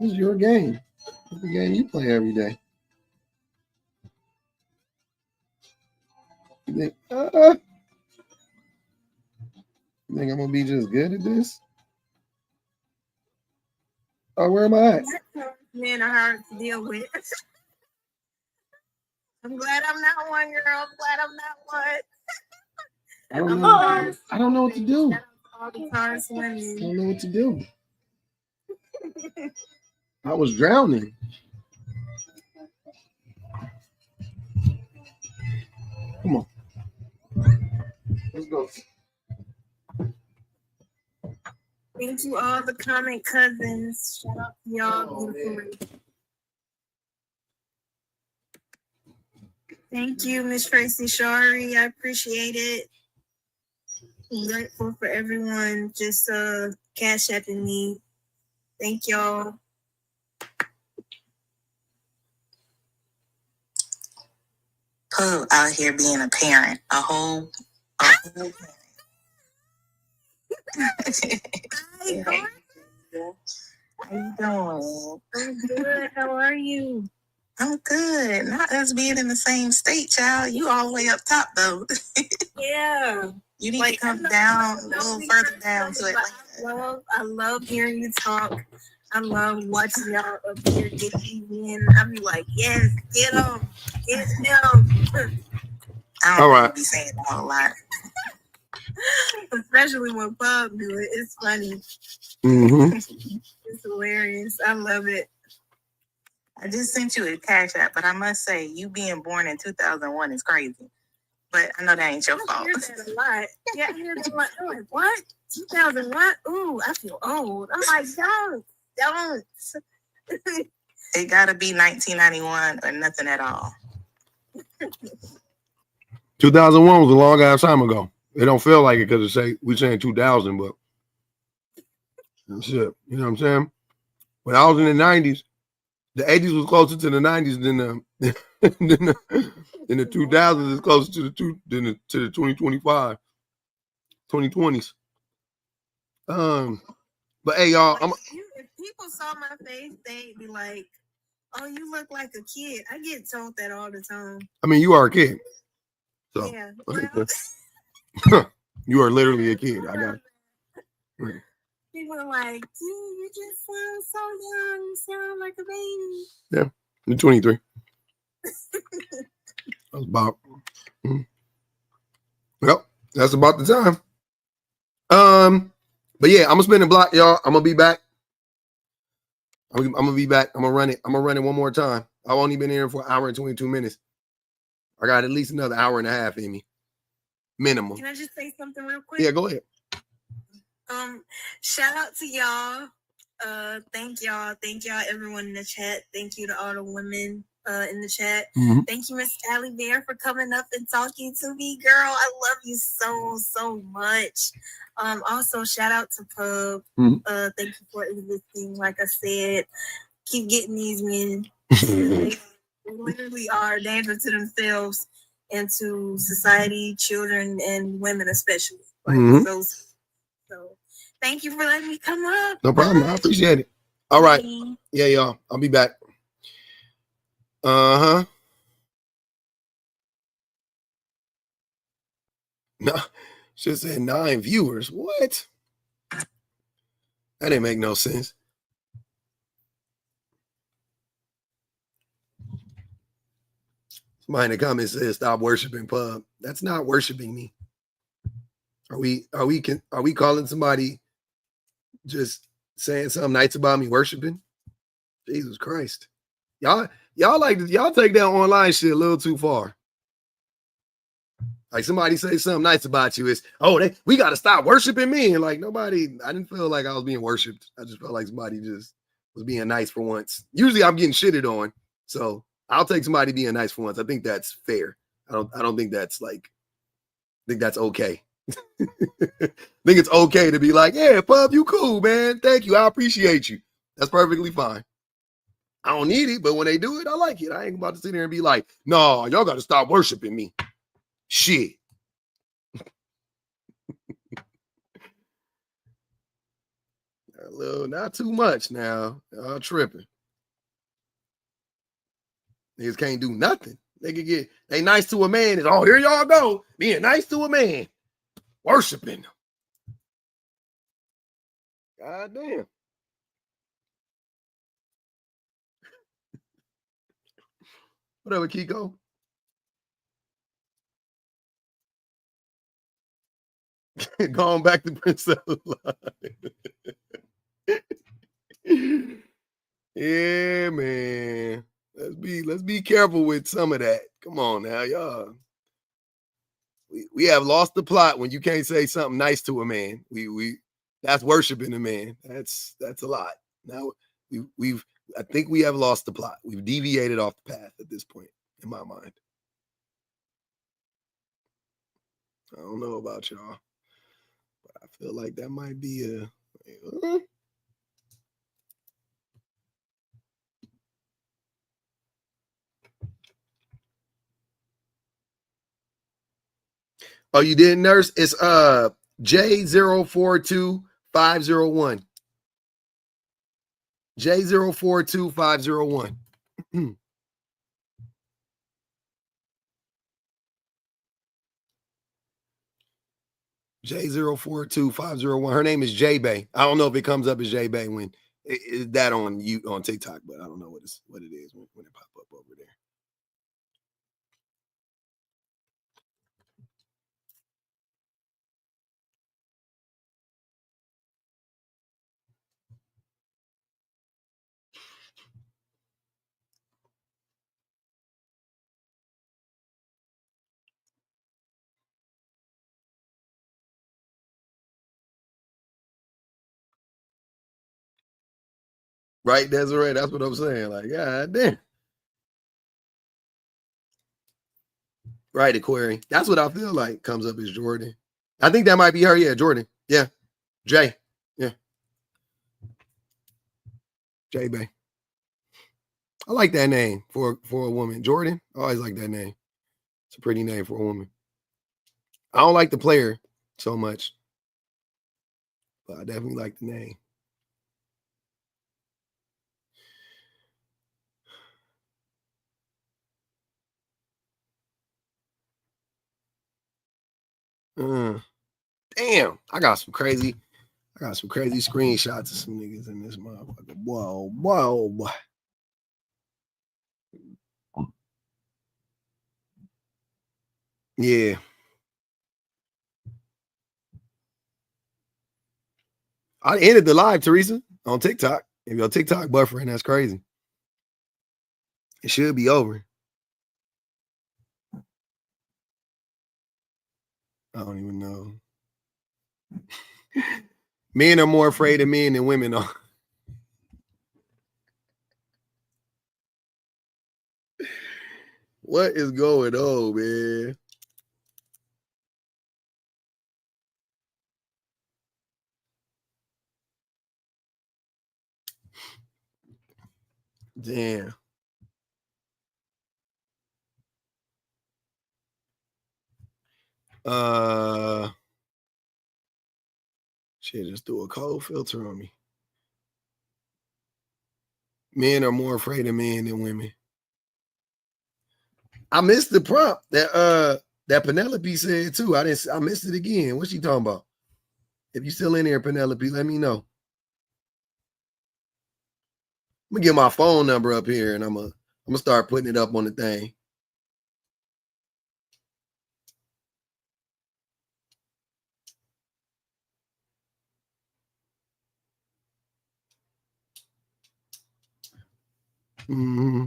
[SPEAKER 1] This is your game. It's the game you play every day. You think I'm gonna be just good at this? Oh, where am I at?
[SPEAKER 7] Men are hard to deal with. I'm glad I'm not one, girl. I'm glad I'm not one.
[SPEAKER 1] I don't know what to do.
[SPEAKER 7] All the Taurus women.
[SPEAKER 1] I don't know what to do. I was drowning. Come on. Let's go.
[SPEAKER 7] Thank you, all the comment cousins. Shout out to y'all. Thank you, Miss Tracy Shari. I appreciate it. I'm grateful for everyone just cash apping me. Thank y'all.
[SPEAKER 5] Pooh out here being a parent, a whole parent.
[SPEAKER 7] Hi,
[SPEAKER 5] How you doing?
[SPEAKER 7] I'm good. How are you?
[SPEAKER 5] I'm good. Not us being in the same state, child. You all the way up top, though.
[SPEAKER 7] Yeah.
[SPEAKER 5] You need to come down a little further down to Atlanta.
[SPEAKER 7] I love hearing you talk. I love watching y'all up here get in. I be like, yes, get them. Get them.
[SPEAKER 5] I don't really be saying a whole lot.
[SPEAKER 7] Especially when Pub do it. It's funny.
[SPEAKER 1] Mm-hmm.
[SPEAKER 7] It's hilarious. I love it.
[SPEAKER 5] I just sent you a cash app, but I must say, you being born in 2001 is crazy. But I know that ain't your fault.
[SPEAKER 7] I hear that a lot. Yeah, I hear that a lot. I'm like, what? 2001? Ooh, I feel old. I'm like, don't.
[SPEAKER 5] It gotta be 1991 or nothing at all.
[SPEAKER 1] 2001 was a long ass time ago. It don't feel like it because we're saying 2000, but shit, you know what I'm saying? When I was in the 90s, the 80s was closer to the 90s than the 2000s is closer to the 2025, 2020s. But hey, y'all,
[SPEAKER 7] if people saw my face, they'd be like, "Oh, you look like a kid." I get told that all the time.
[SPEAKER 1] I mean, you are a kid. So
[SPEAKER 7] yeah,
[SPEAKER 1] you are literally a kid. I got it.
[SPEAKER 7] People are like, dude, you just sound so young. You sound like a baby.
[SPEAKER 1] Yeah, you're 23. That's about. Well, that's about the time. But yeah, I'm gonna spin the block, y'all. I'm gonna be back. I'm gonna be back. I'm gonna run it. I'm gonna run it one more time. I've only been here for an hour and 22 minutes. I got at least another hour and a half in me, minimum.
[SPEAKER 7] Can I just say something real quick?
[SPEAKER 1] Yeah, go ahead.
[SPEAKER 7] Shout out to y'all. Thank y'all, everyone in the chat. Thank you to all the women in the chat.
[SPEAKER 1] Mm-hmm.
[SPEAKER 7] Thank you, Miss Allie Bear, for coming up and talking to me, girl. I love you so much. Also shout out to Pub.
[SPEAKER 1] Mm-hmm.
[SPEAKER 7] Thank you for existing. Like I said, keep getting these men. They literally are a danger to themselves and to society, children, and women especially. Like those. So thank you for letting me come up.
[SPEAKER 1] No problem. I appreciate it. All right. Yeah, y'all. I'll be back. No, should say 9 viewers. What? That didn't make no sense. Somebody in the comments says stop worshiping Pub. That's not worshiping me. Are we calling somebody just saying something nice about me worshiping? Jesus Christ. Y'all take that online shit a little too far. Like somebody say something nice about you, we gotta stop worshiping me. And like I didn't feel like I was being worshipped. I just felt like somebody just was being nice for once. Usually I'm getting shitted on. So I'll take somebody being nice for once. I think that's fair. I don't think that's I think that's okay. I think it's okay to be like, yeah, Pub, you cool, man. Thank you. I appreciate you. That's perfectly fine. I don't need it, but when they do it, I like it. I ain't about to sit there and be like, no, y'all got to stop worshiping me. Shit. A little, not too much now. Y'all tripping. Niggas can't do nothing. They nice to a man. And here y'all go. Being nice to a man. Worshiping them. God damn. Whatever, Kiko. Going back to Princess Yeah, man. Let's be careful with some of that. Come on now, y'all. We have lost the plot when you can't say something nice to a man. That's worshiping a man. That's a lot. Now I think we have lost the plot. We've deviated off the path at this point, in my mind. I don't know about y'all, but I feel like that might be Oh, you did, nurse? It's J042501. J042501. J042501. Her name is J Bay. I don't know if it comes up as J Bay when is that on you on TikTok, but I don't know what it is when it pop up over there. Right, Desiree? That's what I'm saying. Like, God damn. Right, Aquarium. That's what I feel like comes up as Jordan. I think that might be her. Yeah, Jordan. Yeah. Jay. Yeah. J Bay. I like that name for a woman. Jordan. I always like that name. It's a pretty name for a woman. I don't like the player so much, but I definitely like the name. Damn, I got some crazy screenshots of some niggas in this motherfucker. Whoa, boy. Yeah. I ended the live, Teresa, on TikTok. If your TikTok buffering, that's crazy. It should be over. I don't even know. Men are more afraid of men than women are. What is going on, man? Damn. Shit, just threw a cold filter on me. Men are more afraid of men than women. I missed the prompt that Penelope said too. I missed it again. What's she talking about? If you still in here, Penelope, let me know. I'm gonna get my phone number up here and I'm gonna start putting it up on the thing. Mm-hmm.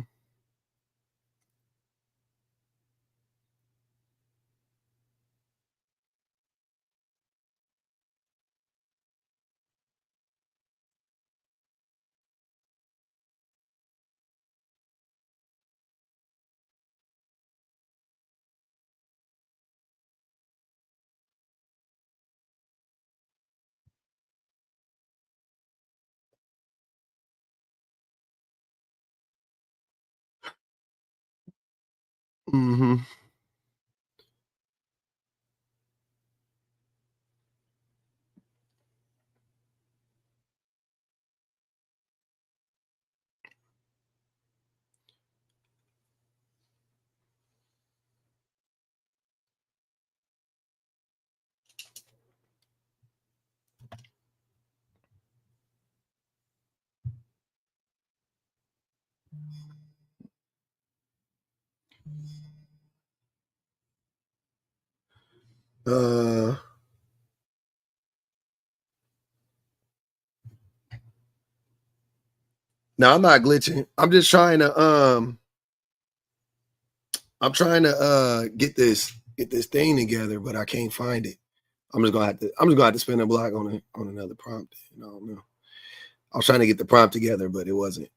[SPEAKER 1] Mm-hmm. No, I'm not glitching. I'm just trying to get this thing together, but I can't find it. I'm just gonna have to spend a block on another prompt. I don't know. I was trying to get the prompt together, but it wasn't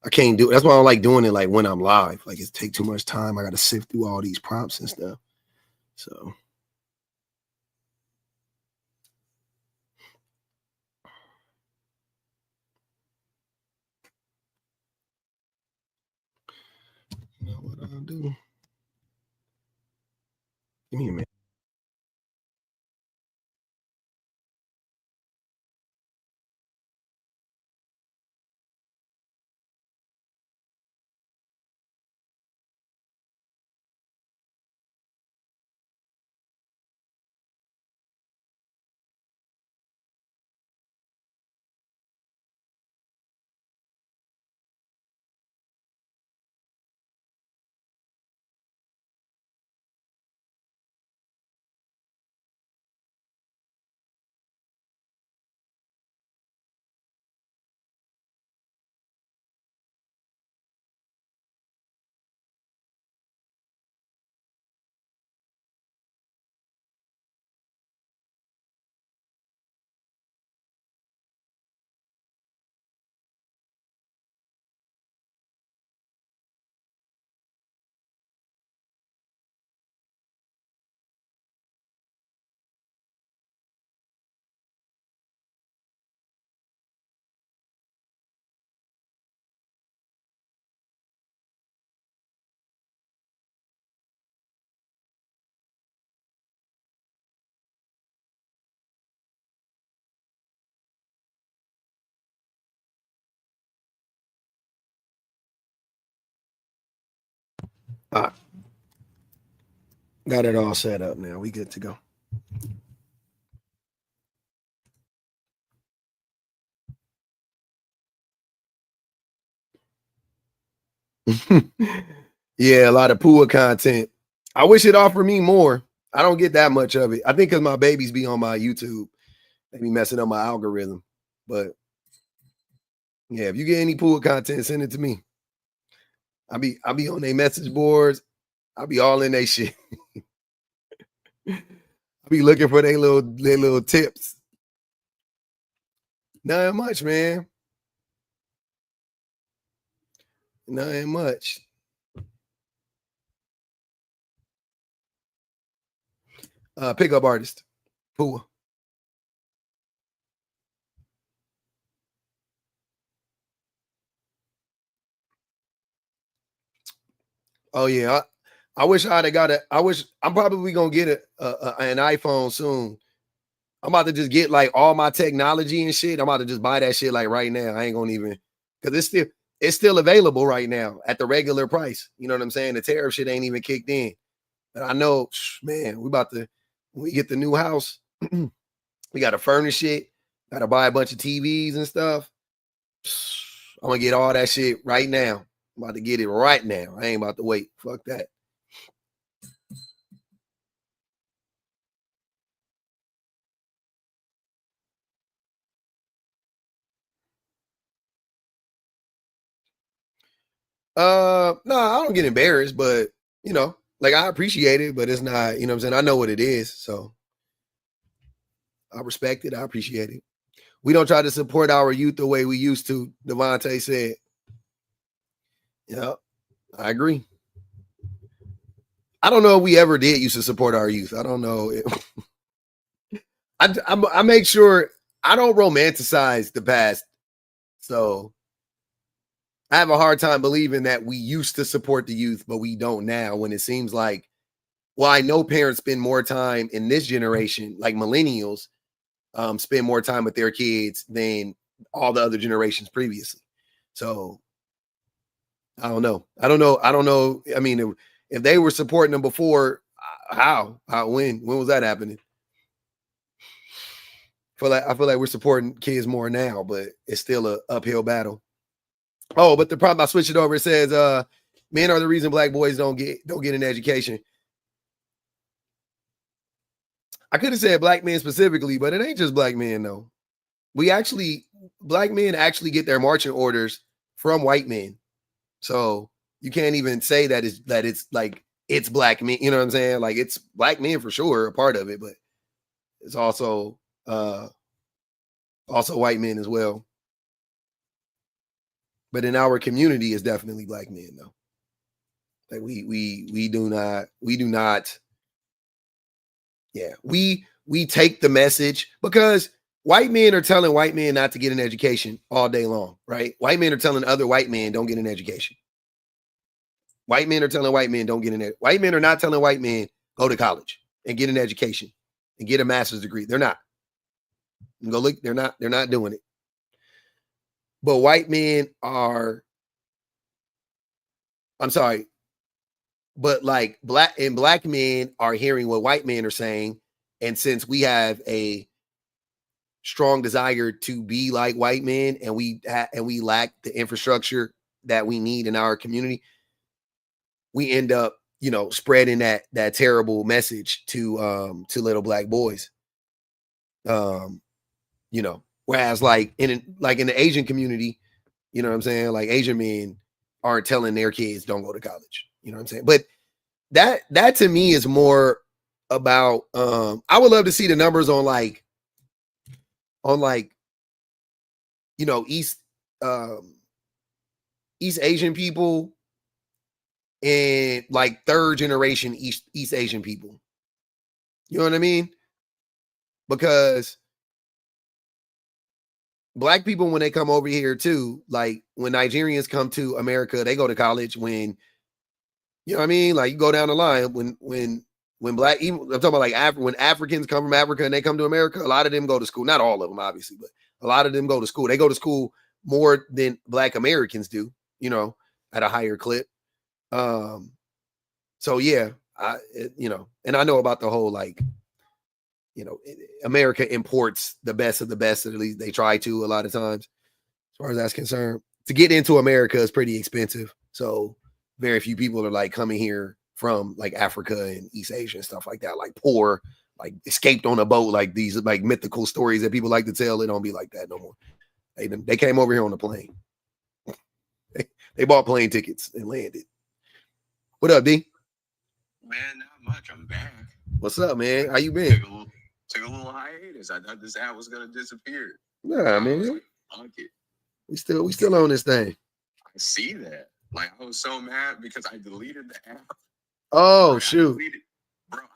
[SPEAKER 1] I can't do it. That's why I don't like doing it like when I'm live. Like it take too much time. I gotta sift through all these prompts and stuff. So you know what I'll do? Give me a minute. Got it all set up now. We good to go. Yeah, a lot of poor content. I wish it offered me more. I don't get that much of it. I think because my babies be on my YouTube, they be messing up my algorithm. But yeah, if you get any poor content, send it to me. I be on their message boards. I be all in their shit. I be looking for their little tips. Not much, man. Not much. Pickup artist. Poor. Oh yeah. I wish I'd have got I'm probably gonna get an iPhone soon. I'm about to just get like all my technology and shit. I'm about to just buy that shit like right now. I ain't gonna even because it's still available right now at the regular price. You know what I'm saying? The tariff shit ain't even kicked in. But I know, man, when we get the new house, we gotta furnish it, gotta buy a bunch of TVs and stuff. I'm gonna get all that shit right now. I'm about to get it right now. I ain't about to wait. Fuck that. No, I don't get embarrassed, but you know, like I appreciate it, but it's not, you know what I'm saying? I know what it is, so I respect it, I appreciate it. We don't try to support our youth the way we used to, Devontae said. Yeah, I agree. I don't know if we ever did used to support our youth. I don't know. I make sure I don't romanticize the past. So I have a hard time believing that we used to support the youth, but we don't now when it seems like, well, I know parents spend more time in this generation, like millennials, spend more time with their kids than all the other generations previously. So I don't know. I don't know. I mean, if they were supporting them before, when was that happening? I feel like we're supporting kids more now, but it's still a uphill battle. Oh, but the problem, I switched it over. It says, men are the reason black boys don't get an education. I could have said black men specifically, but it ain't just black men though. Black men actually get their marching orders from white men. So you can't even say that it's like it's black men. You know what I'm saying? Like it's black men for sure, a part of it, but it's also white men as well. But in our community, it's definitely black men though. Like we do not. Yeah, we take the message because white men are telling white men not to get an education all day long, right? White men are telling other white men don't get an education. White men are telling white men don't get an education. White men are not telling white men go to college and get an education and get a master's degree. They're not. Go look. They're not doing it. But white men are. I'm sorry. But like black men are hearing what white men are saying, and since we have a strong desire to be like white men, and we lack the infrastructure that we need in our community, we end up, you know, spreading that terrible message to little black boys. You know, whereas like in the Asian community, you know what I'm saying? Like Asian men aren't telling their kids don't go to college. You know what I'm saying? But that to me is more about I would love to see the numbers on like you know East Asian people and like third generation East Asian people. You know what I mean? Because black people, when they come over here too, like when Nigerians come to America, they go to college. When, you know what I mean? Like you go down the line when black, even I'm talking about like when Africans come from Africa and they come to America, a lot of them go to school. Not all of them, obviously, but a lot of them go to school. They go to school more than black Americans do, you know, at a higher clip. So yeah, and I know about the whole like, America imports the best of the best, or at least they try to a lot of times. As far as that's concerned, to get into America is pretty expensive. So very few people are like coming here from like Africa and East Asia and stuff like that, like poor, like escaped on a boat, like these like mythical stories that people like to tell. It don't be like that no more. They came over here on a plane. They bought plane tickets and landed. What up, D?
[SPEAKER 8] Man, not much. I'm back.
[SPEAKER 1] What's up, man? How you been?
[SPEAKER 8] Took a little hiatus. I thought this app was gonna disappear.
[SPEAKER 1] Nah, man.
[SPEAKER 8] Like, fuck it.
[SPEAKER 1] We still on this thing.
[SPEAKER 8] I see that. Like, I was so mad because I deleted the app.
[SPEAKER 1] Oh,
[SPEAKER 8] like,
[SPEAKER 1] shoot.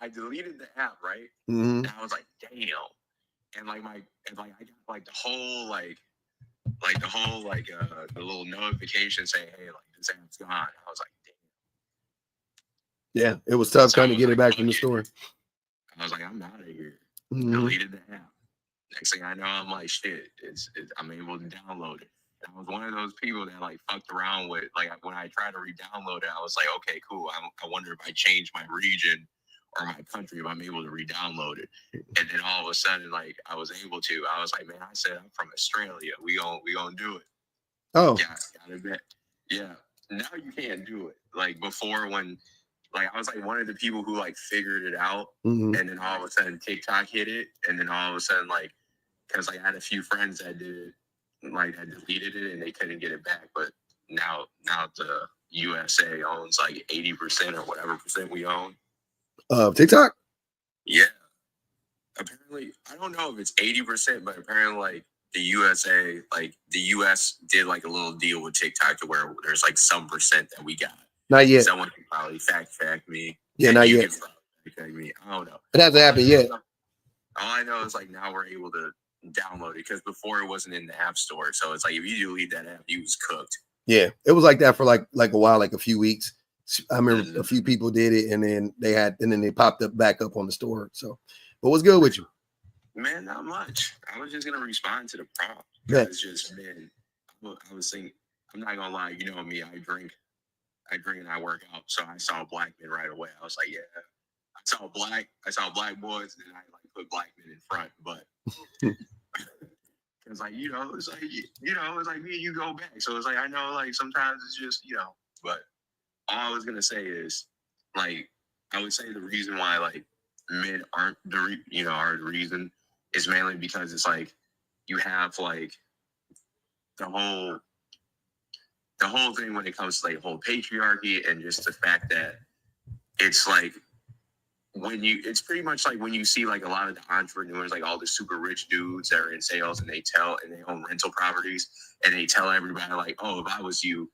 [SPEAKER 8] I deleted the app, right?
[SPEAKER 1] Mm-hmm.
[SPEAKER 8] And I was like, damn. And I got like the whole the little notification saying, hey, like this app's gone. I was like, damn.
[SPEAKER 1] Yeah, it was tough trying to get it back from the store.
[SPEAKER 8] I was like, I'm out of here.
[SPEAKER 1] Mm-hmm.
[SPEAKER 8] Deleted the app. Next thing I know, I'm like, shit, I'm able to download it. And I was one of those people that like fucked around with, like when I tried to re-download it, I was like, okay, cool. I wonder if I change my region or my country, if I'm able to re-download it. And then all of a sudden, like I was able to. I was like, man, I said I'm from Australia. We gonna do it.
[SPEAKER 1] Oh.
[SPEAKER 8] Yeah, got it back. Yeah. Now you can't do it. Like before when like I was like one of the people who like figured it out,
[SPEAKER 1] Mm-hmm.
[SPEAKER 8] and then all of a sudden TikTok hit it, and then all of a sudden like because like, I had a few friends that did it, like I deleted it and they couldn't get it back, but now the USA owns like 80% or whatever percent we own.
[SPEAKER 1] TikTok?
[SPEAKER 8] Yeah. Apparently, I don't know if it's 80%, but apparently like the US did like a little deal with TikTok to where there's like some percent that we got.
[SPEAKER 1] Not yet.
[SPEAKER 8] Someone can probably fact me.
[SPEAKER 1] Yeah, not yet.
[SPEAKER 8] Fact me. I don't know.
[SPEAKER 1] It hasn't happened yet.
[SPEAKER 8] All I know is like now we're able to download it because before it wasn't in the app store. So it's like if you delete that app, you was cooked.
[SPEAKER 1] Yeah, it was like that for like a while, like a few weeks. I remember a few people did it, and then they popped up back up on the store. So, but what's good with you?
[SPEAKER 8] Man, not much. I was just gonna respond to the prompt.
[SPEAKER 1] Yeah.
[SPEAKER 8] It's just man, I was thinking. I'm not gonna lie. You know me. I drink and I work out. So I saw black men right away. I was like, yeah. I saw black boys, and then I like put black men in front, but it's like it's like me and you go back. So it's like I know like sometimes it's just but all I was gonna say is like I would say the reason why like men aren't are the reason is mainly because it's like you have like the whole thing when it comes to like whole patriarchy and just the fact that it's like it's pretty much like when you see like a lot of the entrepreneurs, like all the super rich dudes that are in sales and they own rental properties and they tell everybody like, oh, if I was you,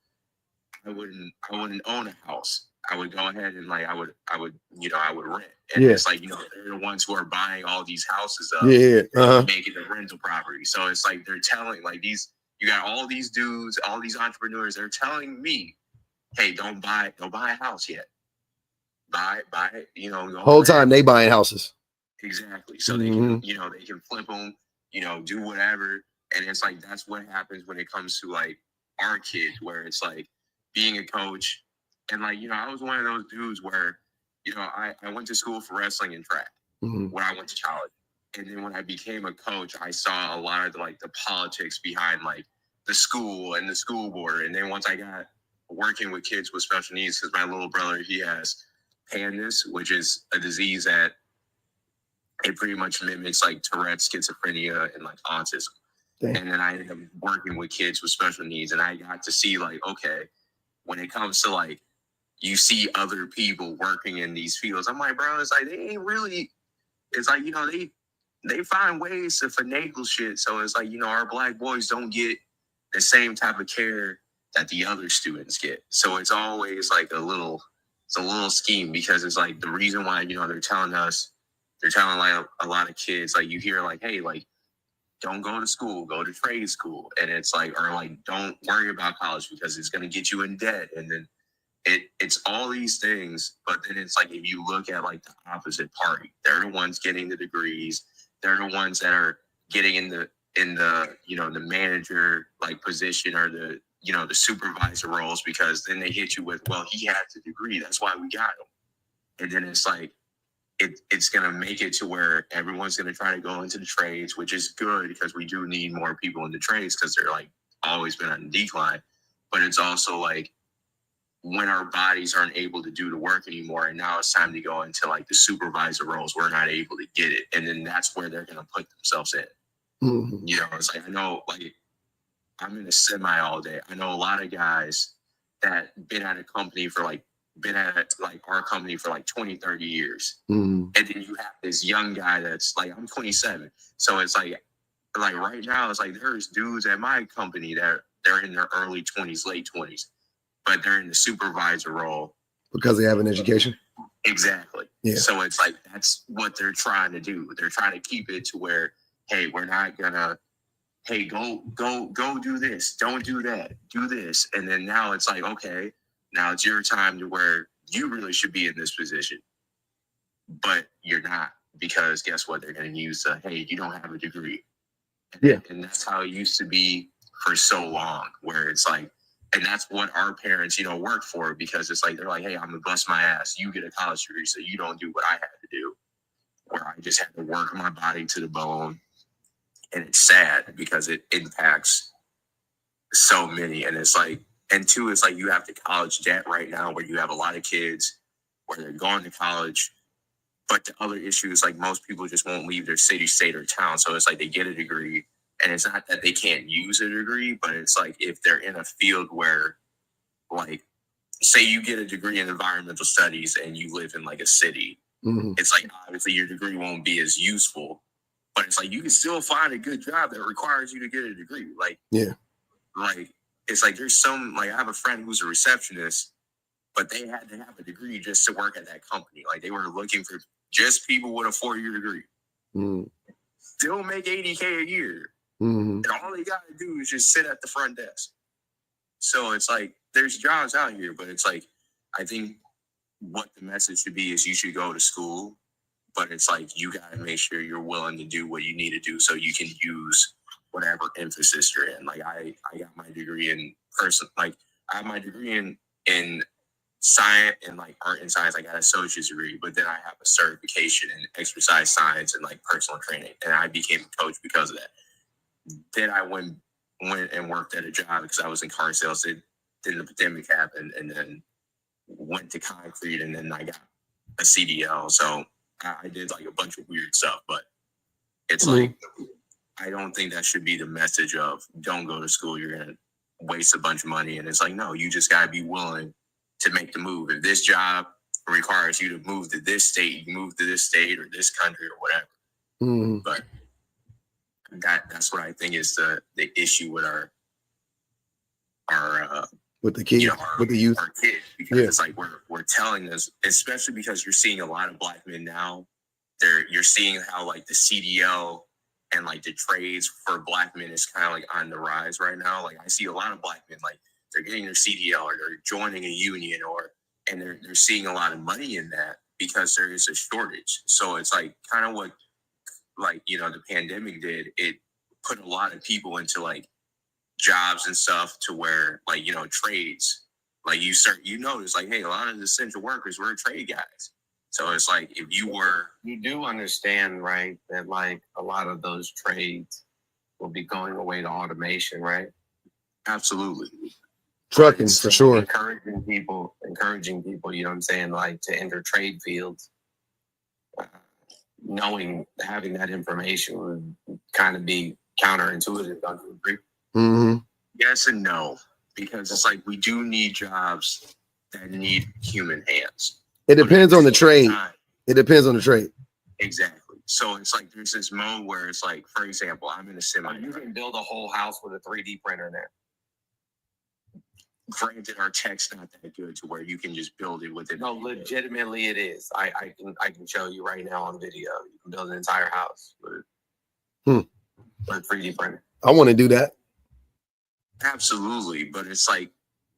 [SPEAKER 8] I wouldn't own a house. I would go ahead and like I would rent. And it's like they're the ones who are buying all these houses up, making the rental property. So it's like they're telling like you got all these dudes, all these entrepreneurs. They're telling me, hey, don't buy a house yet. Buy it.
[SPEAKER 1] Whole time they buying houses.
[SPEAKER 8] Exactly. So they can they can flip them. Do whatever. And it's like that's what happens when it comes to like our kids, where it's like being a coach. And like, I was one of those dudes where, I went to school for wrestling and track when I went to college. And then when I became a coach, I saw a lot of the politics behind like the school and the school board. And then once I got working with kids with special needs, because my little brother, he has Pandus, which is a disease that it pretty much mimics like Tourette's, schizophrenia, and like autism. Dang. And then I ended up working with kids with special needs, and I got to see like, okay, when it comes to like, you see other people working in these fields, I'm like, bro, it's like they ain't really. It's like they find ways to finagle shit. So it's like our black boys don't get the same type of care that the other students get. So it's always like a little scheme, because it's like the reason why they're telling like a lot of kids, like you hear like, hey, like don't go to school, go to trade school, and it's like, or like don't worry about college because it's gonna get you in debt. And then it's all these things, but then it's like if you look at like the opposite party, they're the ones getting the degrees, they're the ones that are getting in the the manager like position, or the the supervisor roles, because then they hit you with, well, he has a degree, that's why we got him. And then it's like, it's going to make it to where everyone's going to try to go into the trades, which is good because we do need more people in the trades because they're like always been on decline. But it's also like when our bodies aren't able to do the work anymore, and now it's time to go into like the supervisor roles, we're not able to get it. And then that's where they're going to put themselves in.
[SPEAKER 1] Mm-hmm.
[SPEAKER 8] You know, it's like, I know, like, I'm in a semi all day. I know a lot of guys that been at a company for like, been at like our company for like 20, 30 years.
[SPEAKER 1] Mm-hmm.
[SPEAKER 8] And then you have this young guy that's like, I'm 27. So it's like right now, it's like there's dudes at my company that they're in their early 20s, late 20s, but they're in the supervisor role.
[SPEAKER 1] Because they have an education?
[SPEAKER 8] Exactly.
[SPEAKER 1] Yeah.
[SPEAKER 8] So it's like, that's what they're trying to do. They're trying to keep it to where, hey, we're not gonna, hey, go do this. Don't do that. Do this. And then now it's like, okay, now it's your time to where you really should be in this position. But you're not, because guess what? They're going to use hey, you don't have a degree.
[SPEAKER 1] Yeah.
[SPEAKER 8] And that's how it used to be for so long, where it's like, and that's what our parents, worked for, because it's like, they're like, hey, I'm going to bust my ass. You get a college degree, so you don't do what I had to do, where I just had to work my body to the bone. And it's sad because it impacts so many. And it's like, and two, it's like you have the college debt right now where you have a lot of kids where they're going to college. But the other issue is like most people just won't leave their city, state, or town. So it's like they get a degree, and it's not that they can't use a degree, but it's like if they're in a field where, like, say you get a degree in environmental studies and you live in like a city,
[SPEAKER 1] Mm-hmm.
[SPEAKER 8] it's like obviously your degree won't be as useful, but it's like you can still find a good job that requires you to get a degree. Like,
[SPEAKER 1] yeah,
[SPEAKER 8] like it's like there's some, like, I have a friend who's a receptionist, but they had to have a degree just to work at that company. Like, they were looking for just people with a 4-year degree.
[SPEAKER 1] Mm-hmm.
[SPEAKER 8] Still make $80K a year.
[SPEAKER 1] Mm-hmm.
[SPEAKER 8] And all they got to do is just sit at the front desk. So it's like, there's jobs out here, but it's like, I think what the message should be is you should go to school, but it's like, you got to make sure you're willing to do what you need to do so you can use whatever emphasis you're in. Like, I got my degree in I have my degree in science and like art and science. I got an associate's degree, but then I have a certification in exercise science and like personal training, and I became a coach because of that. Then I went and worked at a job because I was in car sales. Then the pandemic happened, and then went to concrete, and then I got a CDL. So I did like a bunch of weird stuff, but it's like, I don't think that should be the message of don't go to school, you're gonna waste a bunch of money. And it's like, no, you just gotta be willing to make the move. If this job requires you to move to this state, you move to this state or this country or whatever.
[SPEAKER 1] Mm-hmm.
[SPEAKER 8] But that's what I think is the issue with our
[SPEAKER 1] with the kids, with the youth,
[SPEAKER 8] our kids, because it's like we're telling this, especially because you're seeing a lot of black men now. You're seeing how like the CDL and like the trades for black men is kind of like on the rise right now. Like, I see a lot of black men, like, they're getting their CDL or they're joining a union, and they're seeing a lot of money in that because there is a shortage. So it's like kind of what, like, the pandemic did. It put a lot of people into like jobs and stuff to where, like, trades, like you notice like, hey, a lot of the essential workers were trade guys. So it's like, if
[SPEAKER 3] you do understand, right, that like a lot of those trades will be going away to automation, right?
[SPEAKER 8] Absolutely.
[SPEAKER 1] trucking for sure.
[SPEAKER 3] Encouraging people, you know what I'm saying, like to enter trade fields. Having that information would kind of be counterintuitive, don't you agree?
[SPEAKER 1] Mm-hmm.
[SPEAKER 8] Yes and no, because it's like we do need jobs that need human hands.
[SPEAKER 1] It depends on the trade. It depends on the trade.
[SPEAKER 8] Exactly. So it's like there's this mode where it's like, for example, I'm in a semi.
[SPEAKER 3] You can build a whole house with a 3D printer now.
[SPEAKER 8] Granted, our tech's not that good to where you can just build it with it.
[SPEAKER 3] No, legitimately it is. I can show you right now on video. You can build an entire house with a 3D printer.
[SPEAKER 1] I want to do that.
[SPEAKER 8] Absolutely, but it's like,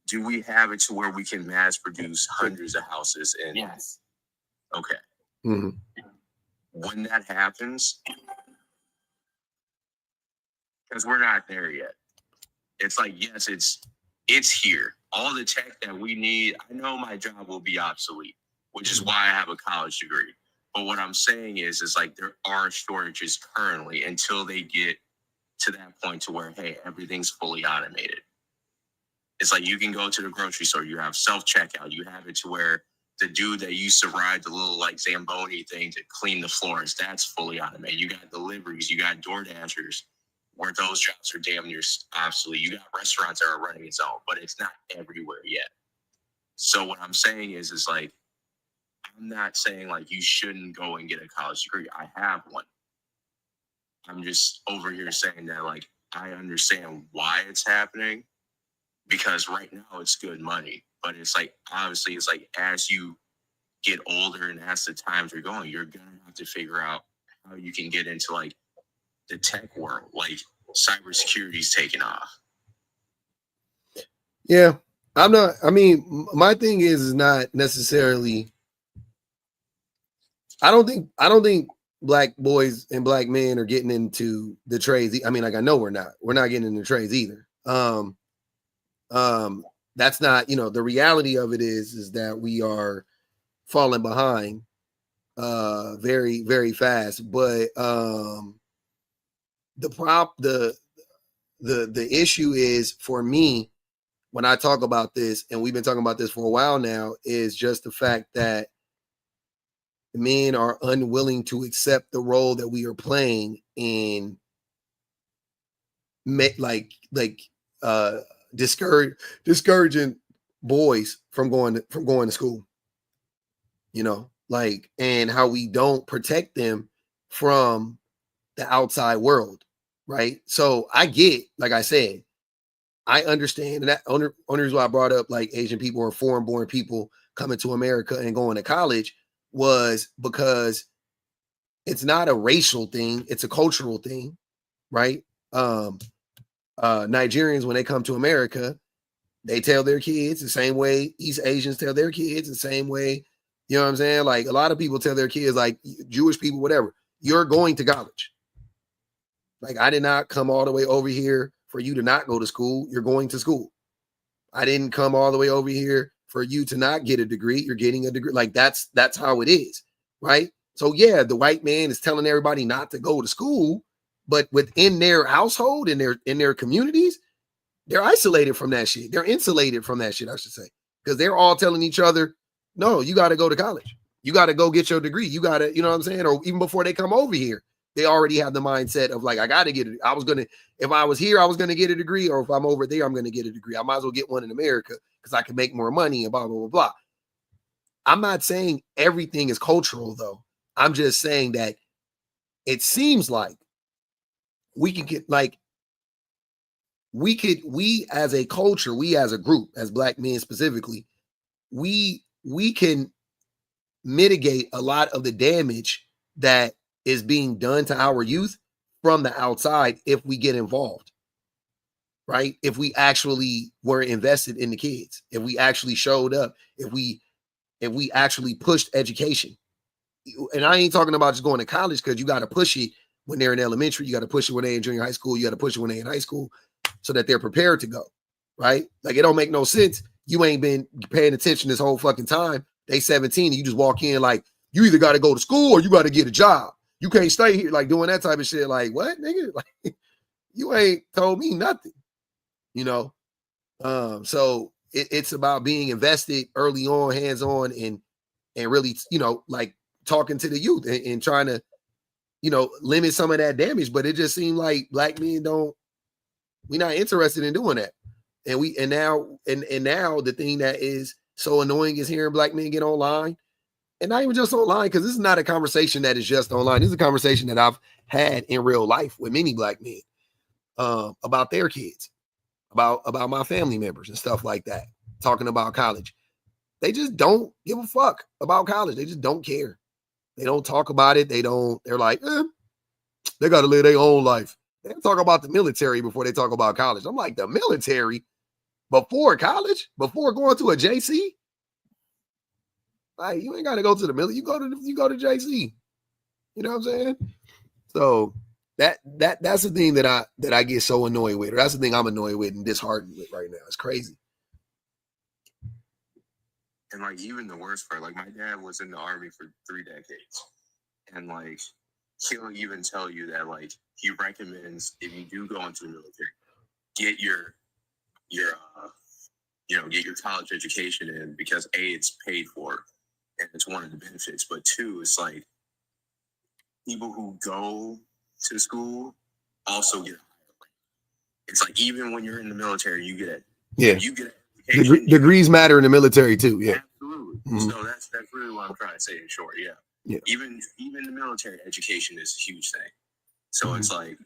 [SPEAKER 8] do we have it to where we can mass produce hundreds of houses?
[SPEAKER 3] Yes.
[SPEAKER 8] Okay.
[SPEAKER 1] Mm-hmm.
[SPEAKER 8] When that happens, because we're not there yet. It's like, yes, it's here. All the tech that we need, I know my job will be obsolete. which is why I have a college degree. But what I'm saying is like there are shortages currently until they get to that point to where, hey, everything's fully automated. It's like you can go to the grocery store, you have self-checkout, you have it to where the dude that used to ride the little like Zamboni thing to clean the floors, that's fully automated. You got deliveries, you got DoorDashers, where those jobs are damn near obsolete. You got restaurants that are running its own, but it's not everywhere yet. So what I'm saying is like, I'm not saying like you shouldn't go and get a college degree. I have one. I'm just over here saying that like I understand why it's happening, because right now it's good money. But it's like, obviously, it's like as you get older and as the times are going, you're going to have to figure out how you can get into like the tech world. Like cybersecurity's taking off.
[SPEAKER 1] Yeah. I mean, my thing is not necessarily, I don't think black boys and black men are getting into the trades. I mean, like, I know we're not getting into trades either. That's not, the reality of it is that we are falling behind very, very fast. But the issue is, for me, when I talk about this, and we've been talking about this for a while now, is just the fact that men are unwilling to accept the role that we are playing in discouraging boys from going to school, and how we don't protect them from the outside world, right? So I get, like I said, I understand, and that only reason why I brought up like Asian people or foreign-born people coming to America and going to college was because it's not a racial thing, it's a cultural thing, right? Nigerians, when they come to America, they tell their kids the same way East Asians tell their kids, the same way, you know what I'm saying? Like, a lot of people tell their kids, like Jewish people, whatever, you're going to college. Like, I did not come all the way over here for you to not go to school. You're going to school. I didn't come all the way over here for you to not get a degree. You're getting a degree. Like, that's how it is, right? So yeah, the white man is telling everybody not to go to school, but within their household, in their communities, they're isolated from that shit. They're insulated from that shit, I should say, because they're all telling each other, no, you got to go to college. You got to go get your degree. You got to, you know what I'm saying? Or even before they come over here, they already have the mindset of like, I got to get it. If I was here, I was going to get a degree, or if I'm over there, I'm going to get a degree. I might as well get one in America because I can make more money and blah, blah, blah, blah. I'm not saying everything is cultural, though. I'm just saying that it seems like we can get like, we as a culture, we as a group, as black men specifically, we can mitigate a lot of the damage that is being done to our youth from the outside if we get involved, right? If we actually were invested in the kids, if we actually showed up, if we actually pushed education. And I ain't talking about just going to college, because you got to push it when they're in elementary, you got to push it when they're in junior high school, you got to push it when they're in high school so that they're prepared to go, right? Like, it don't make no sense. You ain't been paying attention this whole fucking time. They 17 and you just walk in like, you either got to go to school or you got to get a job. You can't stay here like doing that type of shit. Like, what, nigga? Like, you ain't told me nothing, So it's about being invested early on, hands-on, and really, like talking to the youth and trying to, limit some of that damage. But it just seemed like black men we're not interested in doing that. And now the thing that is so annoying is hearing black men get online. And not even just online, because this is not a conversation that is just online. This is a conversation that I've had in real life with many black men about their kids, about my family members and stuff like that, talking about college. They just don't give a fuck about college. They just don't care. They don't talk about it. They're like, they got to live their own life. They talk about the military before they talk about college. I'm like, the military before college, before going to a JC? Like, you ain't got to go to the military. You go to JC. You know what I'm saying? So that's the thing that I get so annoyed with. Or that's the thing I'm annoyed with and disheartened with right now. It's crazy.
[SPEAKER 8] And like even the worst part, like my dad was in the army for 3 decades, and like he'll even tell you that like he recommends if you do go into the military, get your get your college education in because A, it's paid for, and it's one of the benefits. But two, it's like people who go to school also get a higher rate. It's like even when you're in the military, you get it.
[SPEAKER 1] Yeah.
[SPEAKER 8] You get education.
[SPEAKER 1] Degrees matter in the military too. Yeah.
[SPEAKER 8] Absolutely.
[SPEAKER 1] Mhm.
[SPEAKER 8] So that's really what I'm trying to say in short. Yeah.
[SPEAKER 1] Yeah.
[SPEAKER 8] Even the military education is a huge thing. So
[SPEAKER 1] Mhm.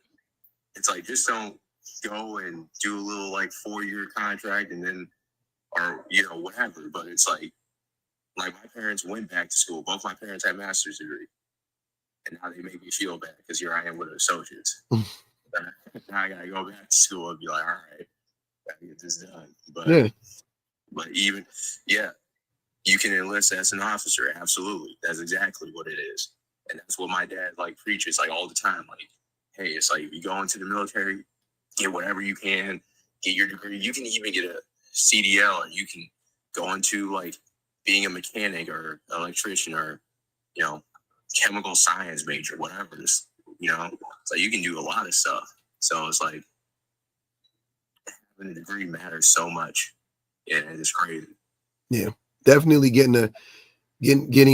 [SPEAKER 8] it's like just don't go and do a little like 4-year contract and then or whatever. But it's like my parents went back to school. Both my parents had master's degree. And now they make me feel bad because here I am with associates. Now I gotta go back to school and be like, all right, gotta get this done. But even you can enlist as an officer. Absolutely, that's exactly what it is, and that's what my dad like preaches like all the time. Like, hey, it's like if you go into the military, get whatever you can, get your degree. You can even get a CDL, or you can go into like being a mechanic or electrician or chemical science major, whatever. So you can do a lot of stuff. So it's like having a degree matters so much. Yeah, it's crazy.
[SPEAKER 1] Yeah, definitely getting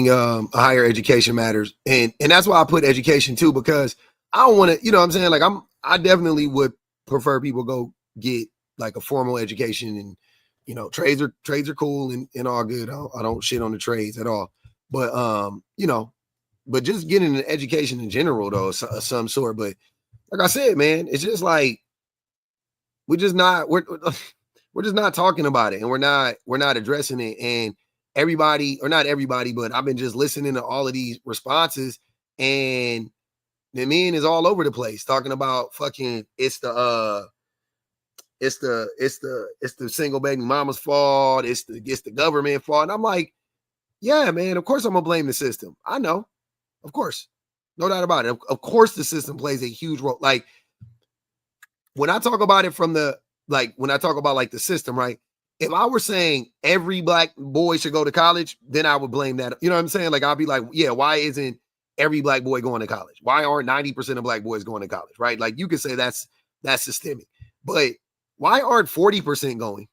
[SPEAKER 1] a higher education matters, and that's why I put education too, because I don't want to, what I'm saying, like I definitely would prefer people go get like a formal education, and trades are cool and all good. I don't shit on the trades at all, but but just getting an education in general though, of some sort. But like I said, man, it's just like we're just not talking about it, and we're not addressing it. And everybody, or not everybody, but I've been just listening to all of these responses, and the men is all over the place talking about fucking it's the single baby mama's fault, it's the government fault. And I'm like, yeah, man, of course I'm gonna blame the system. I know, of course, no doubt about it. Of course the system plays a huge role. Like when I talk about it when I talk about like the system, right? If I were saying every black boy should go to college, then I would blame that. You know what I'm saying? Like I'll be like, yeah, why isn't every black boy going to college? Why aren't 90% of black boys going to college? Right? Like you could say that's systemic, but why aren't 40% going?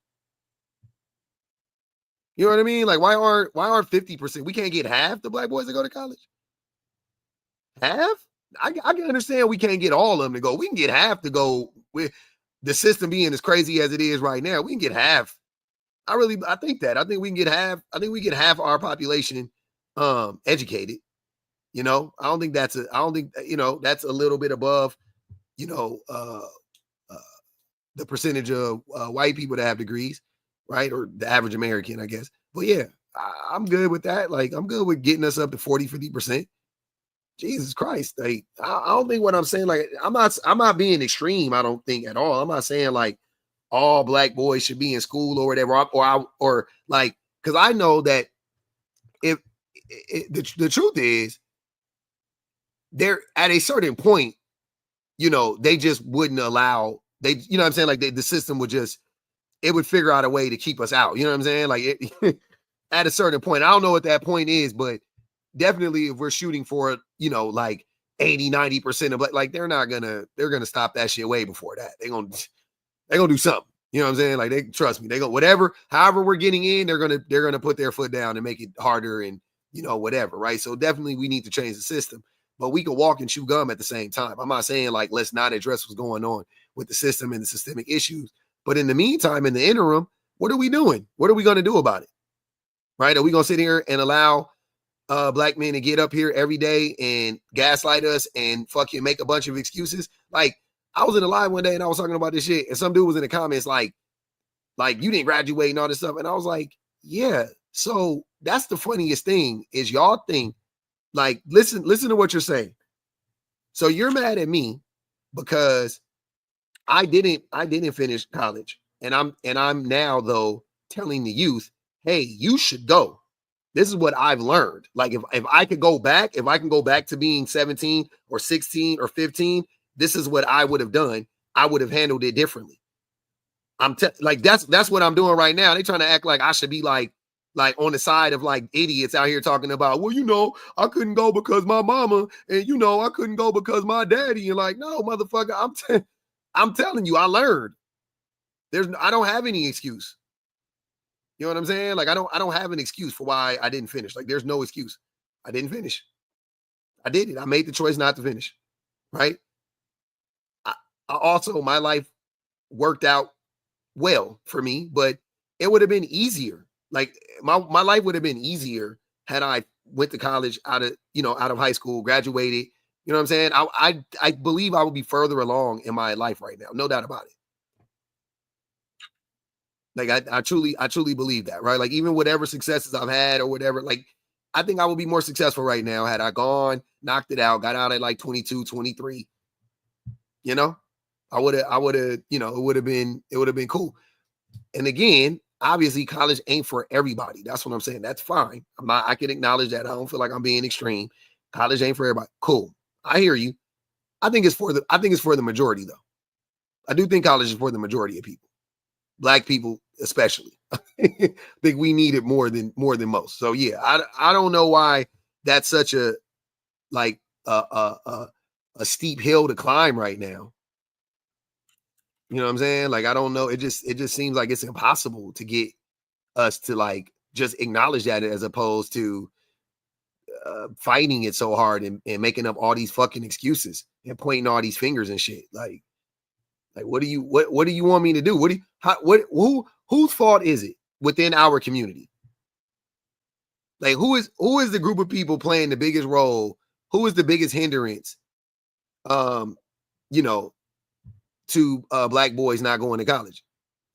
[SPEAKER 1] You know what I mean? Like why aren't 50%? We can't get half the black boys to go to college. Half? I can understand we can't get all of them to go. We can get half to go with the system being as crazy as it is right now. We can get half. I think that. I think we can get half. I think we get half our population educated. I don't think that's that's a little bit above, the percentage of white people that have degrees, right? Or the average American, I guess. But yeah, I'm good with that. Like I'm good with getting us up to 40-50%. Jesus Christ. Like, I don't think what I'm saying, like, I'm not being extreme. I don't think at all. I'm not saying like all black boys should be in school or whatever, or like, because I know that if the truth is they're at a certain point, they just wouldn't allow, what I'm saying? Like the system would it would figure out a way to keep us out. You know what I'm saying? Like at a certain point, I don't know what that point is, but definitely if we're shooting for, like 80-90% of like they're gonna stop that shit way before that. They're gonna do something. You know what I'm saying? Like they trust me. They go however we're getting in, they're gonna put their foot down and make it harder and whatever, right? So definitely we need to change the system. But we can walk and chew gum at the same time. I'm not saying like let's not address what's going on with the system and the systemic issues. But in the meantime, in the interim, what are we doing? What are we gonna do about it? Right? Are we gonna sit here and allow black men to get up here every day and gaslight us and fucking make a bunch of excuses? Like I was in a live one day and I was talking about this shit, and some dude was in the comments like you didn't graduate and all this stuff, and I was like, yeah. So that's the funniest thing is y'all think like listen to what you're saying. So you're mad at me because I didn't finish college, and I'm now though telling the youth, hey, you should go. This is what I've learned. Like if I could go back, if I can go back to being 17 or 16 or 15, this is what I would have done. I would have handled it differently. Like that's what I'm doing right now. They trying to act like I should be like like on the side of like idiots out here talking about, well, you know, I couldn't go because my mama, and you know, I couldn't go because my daddy. And like, no, motherfucker, I'm telling you, I learned. I don't have any excuse. You know what I'm saying? Like, I don't have an excuse for why I didn't finish. Like, there's no excuse. I didn't finish. I did it. I made the choice not to finish. Right? I also, my life worked out well for me, but it would have been easier. Like my life would have been easier had I went to college out of high school, graduated. You know what I'm saying? I believe I would be further along in my life right now. No doubt about it. Like I truly believe that, right? Like even whatever successes I've had or whatever, like I think I would be more successful right now had I gone, knocked it out, got out at like 22, 23. You know? I would have, you know, it would have been cool. And again, obviously college ain't for everybody. That's what I'm saying. That's fine. I can acknowledge that. I don't feel like I'm being extreme. College ain't for everybody. Cool. I hear you. I think it's for the majority though. I do think college is for the majority of people. Black people especially. I think we need it more than most. So yeah, I don't know why that's such a like a steep hill to climb right now. You know what I'm saying? Like, I don't know. It just seems like it's impossible to get us to like just acknowledge that as opposed to fighting it so hard and making up all these fucking excuses and pointing all these fingers and shit. Like what do you want me to do? Whose fault is it within our community? Like who is the group of people playing the biggest role? Who is the biggest hindrance? You know, to black boys not going to college.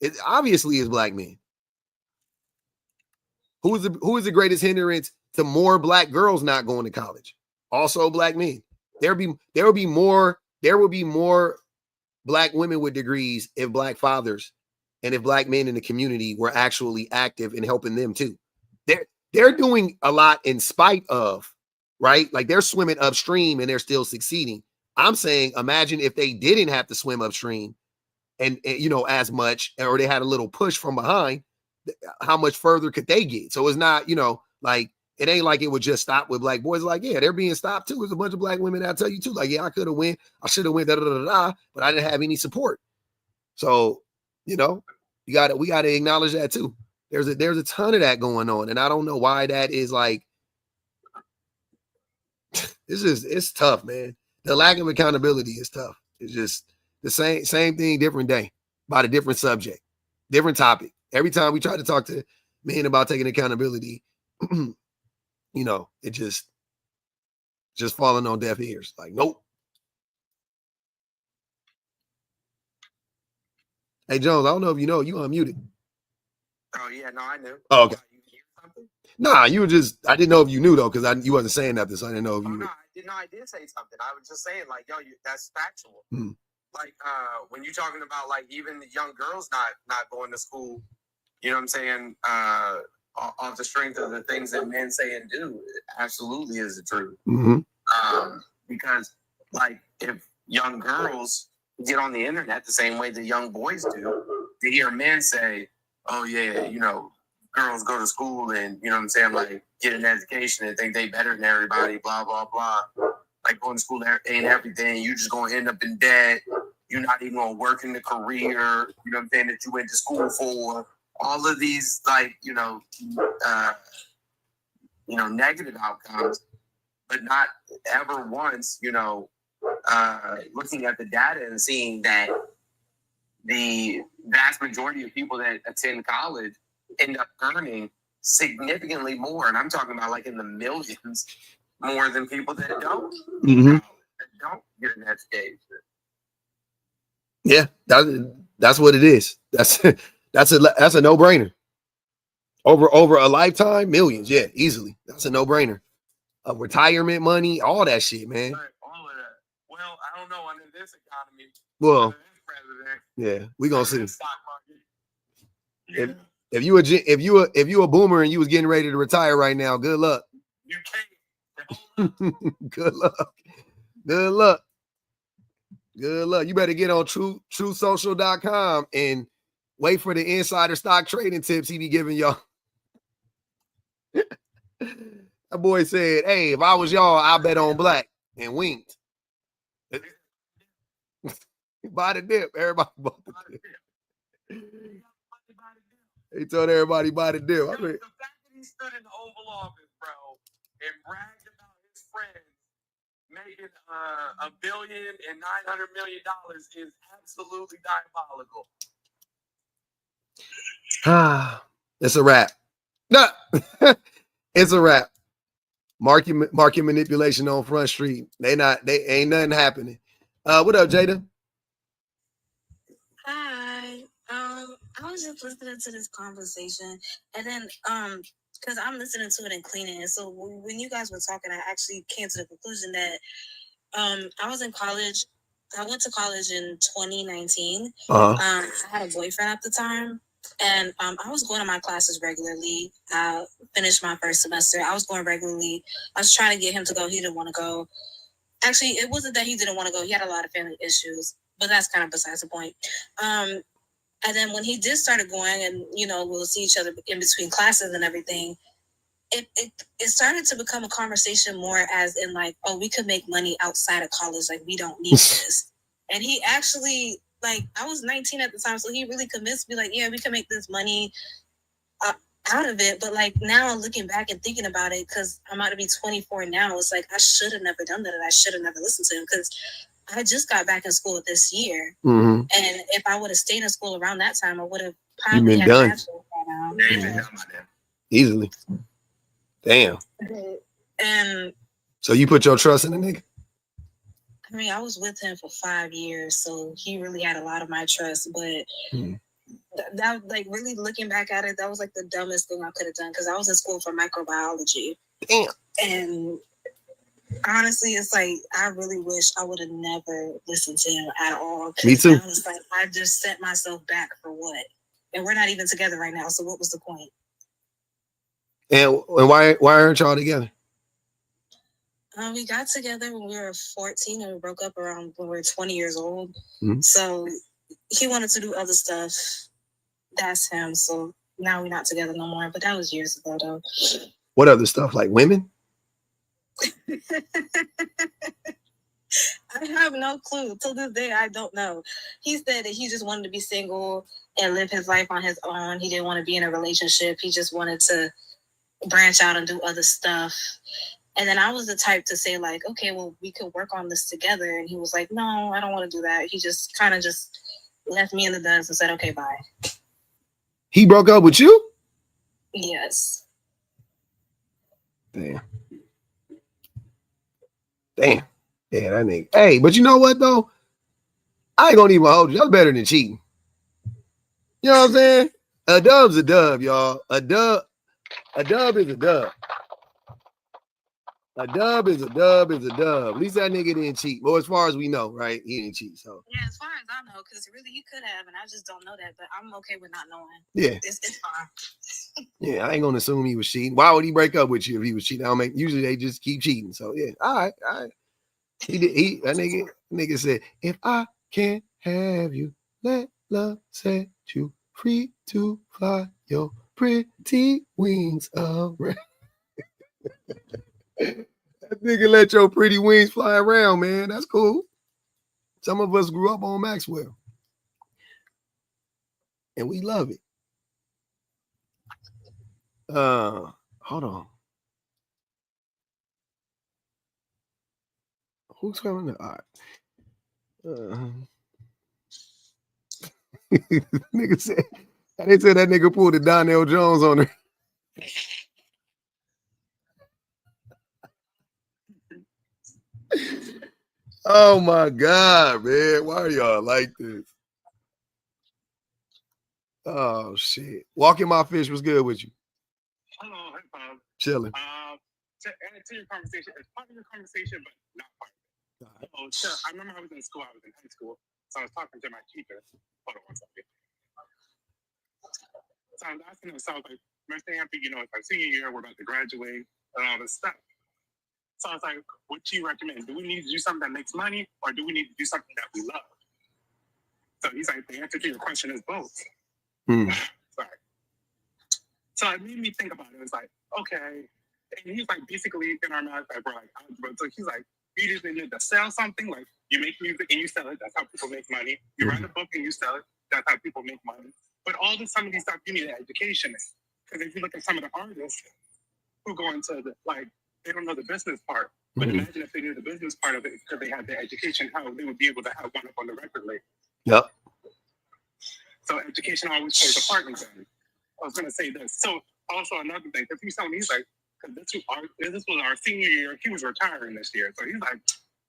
[SPEAKER 1] It obviously is black men. Who is the greatest hindrance to more black girls not going to college? Also black men. There will be more black women with degrees if black fathers and if black men in the community were actually active in helping them too. They're doing a lot in spite of, right? Like they're swimming upstream and they're still succeeding. I'm saying, imagine if they didn't have to swim upstream and you know, as much, or they had a little push from behind, how much further could they get? So it's not, you know, like, it ain't like it would just stop with black boys. Like, yeah, they're being stopped too. There's a bunch of black women that tell you too, like, yeah, I could have went, I should have went, but I didn't have any support. So, you know, we got to acknowledge that too. There's a ton of that going on. And I don't know why that is like, it's tough, man. The lack of accountability is tough. It's just the same thing, different day, about a different subject, different topic. Every time we try to talk to men about taking accountability, you know, it just falling on deaf ears. Like, nope. Hey, Jones, I don't know if you know, you unmuted.
[SPEAKER 8] Oh yeah, no, I knew.
[SPEAKER 1] Oh, okay.
[SPEAKER 8] You hear something?
[SPEAKER 1] Nah, you were just, I didn't know if you knew though, because you wasn't saying nothing, so I didn't know if you knew.
[SPEAKER 8] No, I did say something. I was just saying, like, yo, that's factual.
[SPEAKER 1] Mhm.
[SPEAKER 8] Like, when you're talking about, like, even the young girls not going to school, you know what I'm saying, off the strength of the things that men say and do, it absolutely is the truth.
[SPEAKER 1] Mm-hmm.
[SPEAKER 8] Because, like, if young girls get on the internet the same way the young boys do, to hear men say, oh, yeah, you know, girls go to school and, you know what I'm saying, like, get an education and think they better than everybody, blah, blah, blah. Like, going to school ain't everything. You just going to end up in debt. You're not even going to work in the career, you know what I'm saying, that you went to school for. All of these, like, you know, negative outcomes, but not ever once, you know, looking at the data and seeing that the vast majority of people that attend college end up earning significantly more, and I'm talking about like in the millions more than people that don't, that don't get an education.
[SPEAKER 1] Yeah, that's what it is. That's a no-brainer. Over a lifetime, millions, yeah, easily. That's a no-brainer. Retirement money, all that shit, man.
[SPEAKER 8] Right, all of that. Well, I don't know under this economy.
[SPEAKER 1] Well,
[SPEAKER 8] Under this president,
[SPEAKER 1] yeah, we gonna see.
[SPEAKER 8] Stock market.
[SPEAKER 1] If you a boomer and you was getting ready to retire right now, good luck.
[SPEAKER 8] You can't.
[SPEAKER 1] Good luck. Good luck. Good luck. You better get on truthsocial.com and wait for the insider stock trading tips he be giving y'all. That boy said, "Hey, if I was y'all, I bet on black," and winked. Buy the dip. Everybody bought the dip. He told everybody buy the dip.
[SPEAKER 8] The fact that he stood in the Oval Office, bro, and bragged about his friends making $1.9 billion is absolutely diabolical.
[SPEAKER 1] It's a wrap. No, it's a wrap. Market manipulation on Front Street. They ain't nothing happening. What up, Jada?
[SPEAKER 7] Hi. I was just listening to this conversation, and then because I'm listening to it and cleaning, and so when you guys were talking, I actually came to the conclusion that I was in college. I went to college in 2019. I had a boyfriend at the time, and I was going to my classes regularly. I finished my first semester. I was going regularly. I was trying to get him to go. He didn't want to go. Actually, it wasn't that he didn't want to go. He had a lot of family issues, but that's kind of besides the point. And then when he did started going, and we'll see each other in between classes and everything, it started to become a conversation more as in like, oh, we could make money outside of college, like we don't need this. And he actually, like, I was 19 at the time, so he really convinced me, like, yeah, we can make this money out of it. But like now looking back and thinking about it, because I'm about to be 24 now, it's like I should have never done that, and I should have never listened to him, because I just got back in school this year. And if I would have stayed in school around that time, I would have probably had
[SPEAKER 1] done.
[SPEAKER 7] a bachelor's by now.
[SPEAKER 1] Easily. Damn.
[SPEAKER 7] And
[SPEAKER 1] so you put your trust in the nigga?
[SPEAKER 7] I mean, I was with him for 5 years, so he really had a lot of my trust. But that, like, really looking back at it, that was like the dumbest thing I could have done, because I was in school for microbiology.
[SPEAKER 1] Damn.
[SPEAKER 7] And honestly, it's like I really wish I would have never listened to him at all.
[SPEAKER 1] Me too.
[SPEAKER 7] I was like, I just set myself back for what? And we're not even together right now, so what was the point?
[SPEAKER 1] And why aren't y'all together?
[SPEAKER 7] We got together when we were 14, and we broke up around when we were 20 years old. So he wanted to do other stuff. That's him. So now we're not together no more. But that was years ago, though.
[SPEAKER 1] What other stuff, like women?
[SPEAKER 7] I have no clue. Till this day, I don't know. He said that he just wanted to be single and live his life on his own. He didn't want to be in a relationship. He just wanted to branch out and do other stuff. And then I was the type to say, like, okay, well, we could work on this together. And he was like, no, I don't want to do that. He just kind of just left me in the dust and said, okay, bye.
[SPEAKER 1] He broke up with you?
[SPEAKER 7] Yes.
[SPEAKER 1] Damn. Yeah, that nigga. Hey, but you know what, though? I ain't gonna even hold you. That's better than cheating. You know what I'm saying? A dub's a dub, y'all. A dub is a dub. A dub is a dub is a dub. At least that nigga didn't cheat. Well, as far as we know, right? He didn't cheat. So
[SPEAKER 7] yeah, as far as I know, because really he could have, and I just don't know that. But I'm okay with not knowing.
[SPEAKER 1] Yeah,
[SPEAKER 7] it's fine.
[SPEAKER 1] Yeah, I ain't gonna assume he was cheating. Why would he break up with you if he was cheating? Usually they just keep cheating. So yeah, all right. That nigga said, if I can't have you, let love set you free to fly your pretty wings around. That nigga let your pretty wings fly around, man. That's cool. Some of us grew up on Maxwell. And we love it. Hold on. Who's coming up? All right. Nigga said, they said that nigga pulled a Donnell Jones on her. Oh my God, man. Why are y'all like this? Oh shit. Walking my fish was good with you.
[SPEAKER 3] Hello, hey Bob.
[SPEAKER 1] Chilling.
[SPEAKER 3] To add to your conversation, it's part of your conversation, but not part of it. So I remember I was in school, I was in high school, so I was talking to my teacher. Hold on one second. So I was asking him, so I was like, first thing after, it's our senior year, we're about to graduate and all this stuff. So I was like, what do you recommend? Do we need to do something that makes money, or do we need to do something that we love? So he's like, the answer to your question is both. Sorry. So it made me think about it. It was like, okay, And he's like basically in our math, like, we're like, so he's like, you just need to sell something, like you make music and you sell it. That's how people make money. You write a book and you sell it. That's how people make money. But some of these stuff, you need an education. Because if you look at some of the artists who go into they don't know the business part. But imagine if they knew the business part of it because they had the education, how they would be able to have one up on the record label.
[SPEAKER 1] Yep.
[SPEAKER 3] So education always plays a part in things. I was going to say this. So also another thing, because he's telling me, he's like, because this was our senior year, he was retiring this year. So he's like,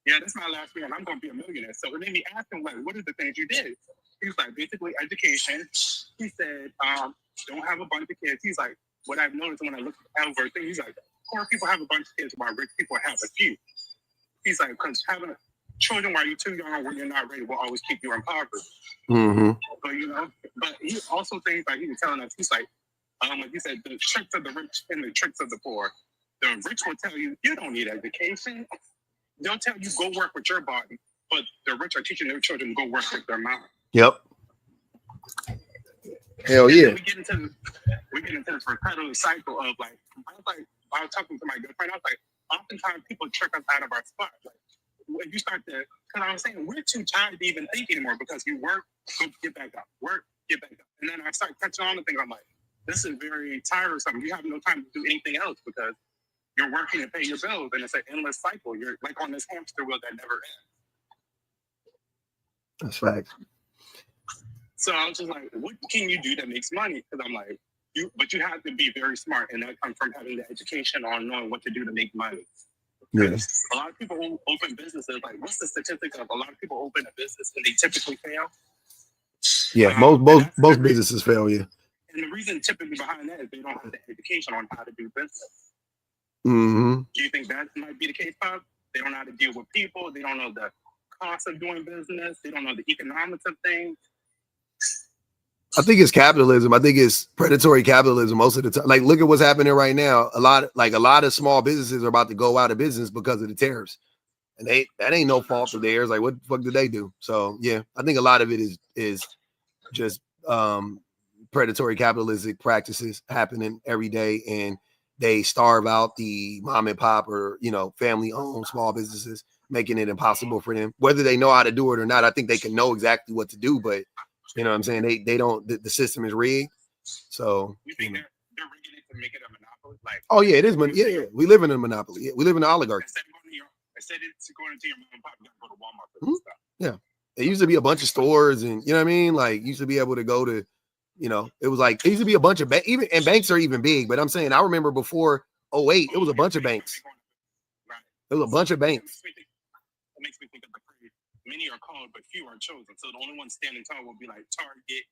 [SPEAKER 3] yeah, this is my last year and I'm going to be a millionaire. So it made me ask him, like, what are the things you did? He's like, basically education. He said, don't have a bunch of kids. He's like, what I've noticed when I look over things, he's like, poor people have a bunch of kids while rich people have a few. He's like, because having children while you're too young, when you're not ready, will always keep you in poverty. But but he also thinks like he was telling us, he's like he said, the tricks of the rich and the tricks of the poor. The rich will tell you you don't need education. They'll tell you go work with your body, but the rich are teaching their children to go work with their mind.
[SPEAKER 1] Yep. Hell yeah.
[SPEAKER 3] We get into this repetitive cycle of like I was talking to my good friend. I was like, oftentimes people trick us out of our spot. Like, when you start to, because I was saying we're too tired to even think anymore because you work, get back up, work, get back up, and then I start catching on to things. I'm like, this is very tiresome. You have no time to do anything else because you're working to pay your bills, and it's an endless cycle. You're like on this hamster wheel that never ends.
[SPEAKER 1] That's facts.
[SPEAKER 3] So I was just like, what can you do that makes money? Because I'm like, but you have to be very smart, and that comes from having the education on knowing what to do to make money.
[SPEAKER 1] Yeah.
[SPEAKER 3] A lot of people who open businesses, like what's the statistic of a lot of people open a business and they typically fail?
[SPEAKER 1] Yeah, most businesses fail, yeah.
[SPEAKER 3] And the reason typically behind that is they don't have the education on how to do business.
[SPEAKER 1] Do
[SPEAKER 3] you think that might be the case, Pop? They don't know how to deal with people. They don't know the cost of doing business. They don't know the economics of things.
[SPEAKER 1] I think it's capitalism. I think it's predatory capitalism most of the time. Like, look at what's happening right now. A lot of small businesses are about to go out of business because of the tariffs, and that ain't no fault of theirs. Like, what the fuck did they do? So yeah, I think a lot of it is just predatory capitalistic practices happening every day, and they starve out the mom and pop or family owned small businesses, making it impossible for them, whether they know how to do it or not. I think they can know exactly what to do, but you know what I'm saying? They don't, the system is rigged. So
[SPEAKER 3] you think they're rigging it to make it a monopoly? Like,
[SPEAKER 1] oh yeah, it is. Yeah. We live in a monopoly. Yeah, we live in an oligarchy.
[SPEAKER 3] Instead of going into your mom and pop, you gotta go to Walmart for this stuff.
[SPEAKER 1] Yeah. It used to be a bunch of stores, and you know what I mean? Like, used to be able to go to, it was like, it used to be a bunch of and banks are even big, but I'm saying I remember before 08, it was a bunch of banks. It was a bunch of banks.
[SPEAKER 3] It makes me think of the phrase, many are called, but few are chosen. So the only ones standing tall will be like Target,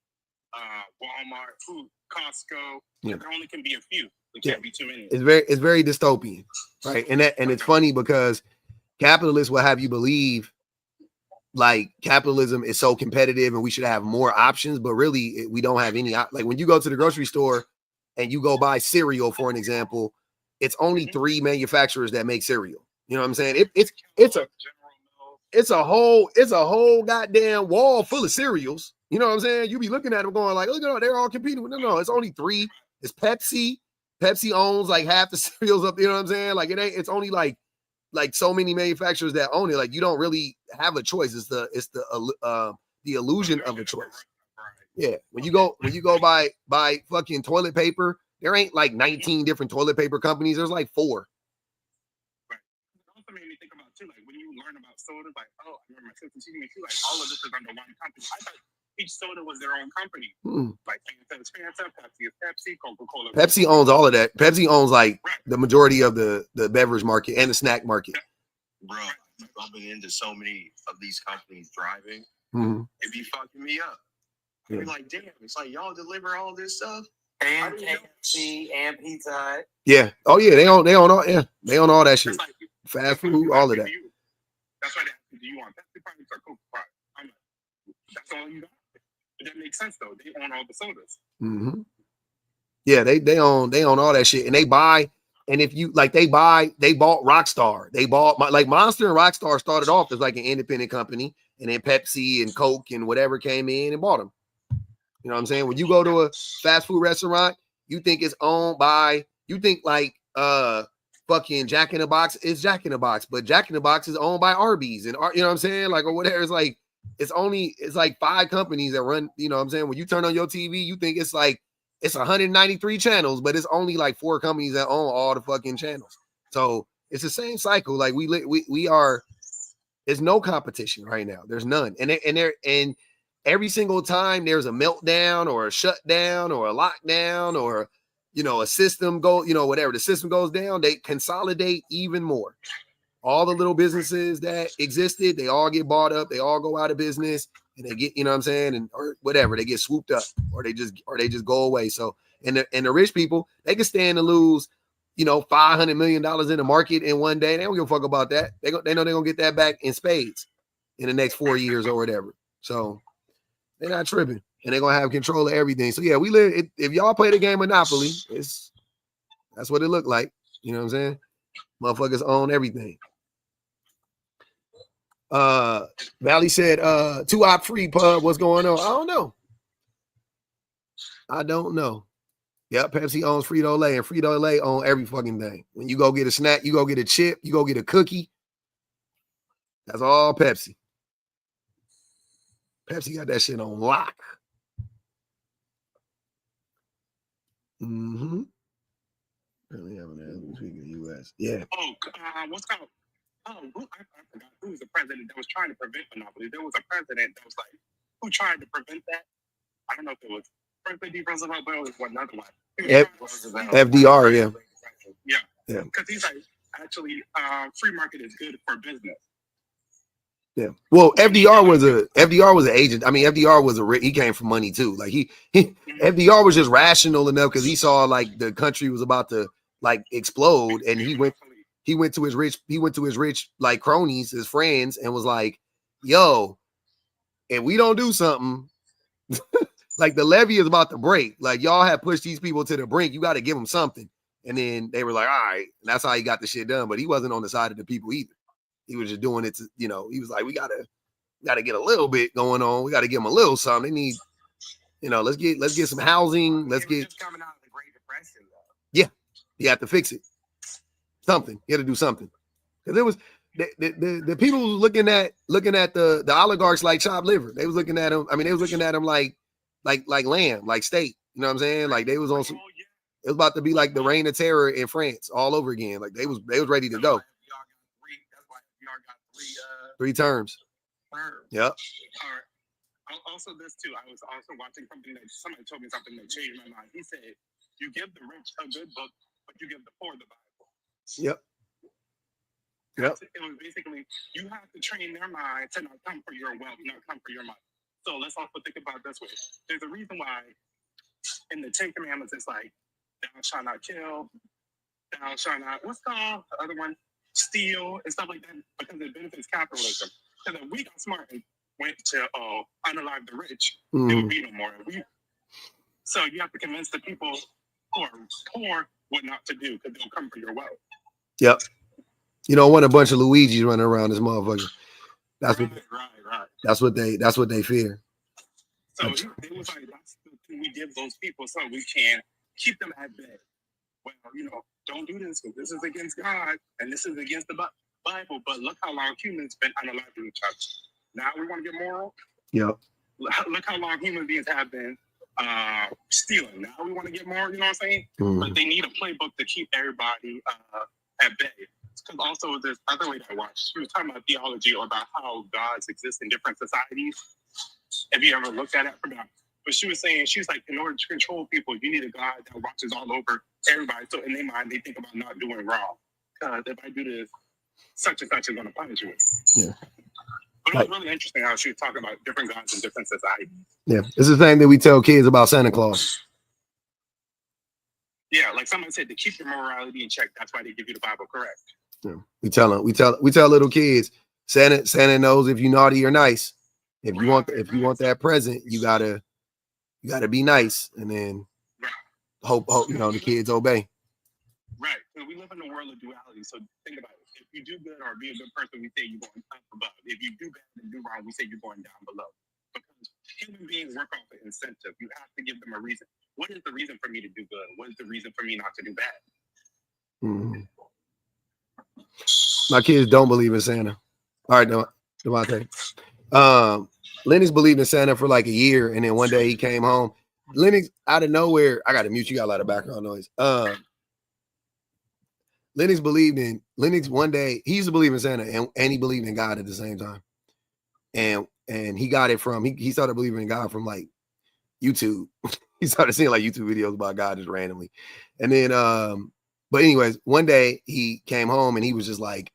[SPEAKER 3] Walmart, food, Costco. Yeah. There only can be a few. There can't be too many.
[SPEAKER 1] It's very dystopian, right? And it's funny because capitalists will have you believe like capitalism is so competitive and we should have more options, but really we don't have any. Like when you go to the grocery store and you go buy cereal, for an example, it's only 3 manufacturers that make cereal. You know what I'm saying? It's a whole goddamn wall full of cereals. You know what I'm saying? You be looking at them going like, look at them, they're all competing with. No, it's only 3. It's Pepsi. Pepsi owns like half the cereals up. You know what I'm saying? Like it's only like so many manufacturers that own it. Like you don't really have a choice. It's the illusion of a choice. Yeah. When you go buy fucking toilet paper, there ain't like 19 different toilet paper companies. There's like 4.
[SPEAKER 3] Made me think about too, like when you learn about sodas, like, oh, I remember my sister teaching me too, like all of this is under one company. I thought each soda was their own company. Like Fanta is Fanta, Pepsi is Pepsi, Coca-Cola.
[SPEAKER 1] Pepsi owns all of that. Pepsi owns like the majority of the beverage market and the snack market.
[SPEAKER 8] Bro, I'm bumping into so many of these companies driving. It be fucking me up. I be like, damn, it's like y'all deliver all this stuff.
[SPEAKER 9] And KFC and Pizza Hut.
[SPEAKER 1] Yeah. Oh yeah, they own all. Yeah, they own all that shit.
[SPEAKER 3] Like,
[SPEAKER 1] fast food, all of that.
[SPEAKER 3] That's why they ask, do you want Pepsi products or Coke products? I'm like, that's all you got. But that makes sense though. They own all the sodas.
[SPEAKER 1] Yeah, they own all that shit, and they buy. And if you like, they bought Rockstar. They bought like Monster and Rockstar started off as like an independent company, and then Pepsi and Coke and whatever came in and bought them. You know what I'm saying? When you go to a fast food restaurant, you think it's owned by. You think like fucking Jack in the Box is Jack in the Box, but Jack in the Box is owned by Arby's and you know what I'm saying, like, or whatever. It's like it's like 5 companies that run. You know what I'm saying, when you turn on your TV, you think it's like it's 193 channels, but it's only like 4 companies that own all the fucking channels. So it's the same cycle. Like we are. There's no competition right now. There's none, and every single time there's a meltdown or a shutdown or a lockdown or a system whatever, the system goes down, they consolidate even more. All the little businesses that existed, they all get bought up, they all go out of business, and they get, you know what I'm saying, and or whatever, they get swooped up or they just go away. So and the rich people, they can stand to lose $500 million in the market in one day. They don't give a fuck about that. They know they're gonna get that back in spades in the next 4 years or whatever. So they're not tripping, and they're gonna have control of everything. So yeah, we live. If y'all play the game Monopoly, that's what it looked like. You know what I'm saying? Motherfuckers own everything. Valley said, 2-op free pub. What's going on? I don't know. Yep, Pepsi owns Frito-Lay, and Frito-Lay own every fucking thing. When you go get a snack, you go get a chip, you go get a cookie. That's all Pepsi. Pepsi got that shit on lock. Mm-hmm. Really having that speaking of U.S. Yeah.
[SPEAKER 3] What's called? I forgot who was the president that was trying to prevent monopoly. There was a president that was like, who tried to prevent that? I don't know if it was President Roosevelt, but it was another one.
[SPEAKER 1] FDR, yeah.
[SPEAKER 3] Yeah. Because he's like, actually, free market is good for business.
[SPEAKER 1] Yeah. Well, FDR was an agent. I mean, FDR was he came from money too. Like FDR was just rational enough because he saw like the country was about to like explode, and he went to his rich like cronies, his friends, and was like, "Yo, if we don't do something, like the levee is about to break. Like y'all have pushed these people to the brink. You got to give them something." And then they were like, "All right," and that's how he got the shit done. But he wasn't on the side of the people either. He was just doing it to, he was like, we gotta get a little bit going on. We gotta give them a little something. They need, let's get some housing. Let's get
[SPEAKER 3] coming out of the Great Depression though.
[SPEAKER 1] Yeah, you have to fix it. Something. You had to do something. Because it was the people who was looking at the oligarchs like chopped liver. They was looking at them. I mean, they was looking at them like lamb, like steak. You know what I'm saying? Like they was on some. It was about to be like the reign of terror in France all over again. Like they was ready to go. Three terms. Yep.
[SPEAKER 3] All right. Also, this too. I was also watching something that somebody told me something that changed my mind. He said, "You give the rich a good book, but you give the poor the Bible."
[SPEAKER 1] Yep.
[SPEAKER 3] It was basically you have to train their mind to not come for your wealth, not come for your money. So let's also think about it this way. There's a reason why in the 10 Commandments it's like, "Thou shalt not kill, thou shalt not," what's called the other one? Steal and stuff like that, because it benefits capitalism. Because if we got smart and went to unalive the rich, there would be no more. So you have to convince the people who are poor what not to do, because they'll come for your wealth.
[SPEAKER 1] Yep. You don't want a bunch of Luigi's running around this motherfucker. That's
[SPEAKER 3] right.
[SPEAKER 1] That's what they fear.
[SPEAKER 3] So it was like, that's the thing we give those people so we can keep them at bay. Well, don't do this because this is against God and this is against the Bible. But look how long humans been unaliving each other. Now we want to get moral.
[SPEAKER 1] Yep.
[SPEAKER 3] Look how long human beings have been stealing. Now we want to get moral. You know what I'm saying? But they need a playbook to keep everybody at bay. Because also there's other way that I watched. She was talking about theology or about how gods exist in different societies. Have you ever looked at it? But she was saying, she's like, in order to control people, you need a God that watches all over everybody. So in their mind, they think about not doing wrong. Because if I do this, such and such is going to punish you.
[SPEAKER 1] Yeah.
[SPEAKER 3] But it was really interesting how she was talking about different gods in different societies.
[SPEAKER 1] Yeah. It's the thing that we tell kids about Santa Claus.
[SPEAKER 3] Yeah, like somebody said, to keep your morality in check, that's why they give you the Bible, correct?
[SPEAKER 1] Yeah. We tell little kids, Santa knows if you're naughty or nice. If you want that present, you gotta be nice, and then hope the kids obey.
[SPEAKER 3] Right. So we live in a world of duality. So think about it. If you do good or be a good person, we say you're going up above. If you do bad and do wrong, we say you're going down below. Because human beings work off an incentive. You have to give them a reason. What is the reason for me to do good? What is the reason for me not to do bad?
[SPEAKER 1] My kids don't believe in Santa. All right, Devontae. Lennox believed in Santa for like a year, and then one day he came home. Lennox, out of nowhere, I got to mute you. Got a lot of background noise. Lennox one day, he used to believe in Santa and he believed in God at the same time. And he got it from, he started believing in God from like YouTube. He started seeing like YouTube videos about God just randomly. And then, but anyways, one day he came home and he was just like,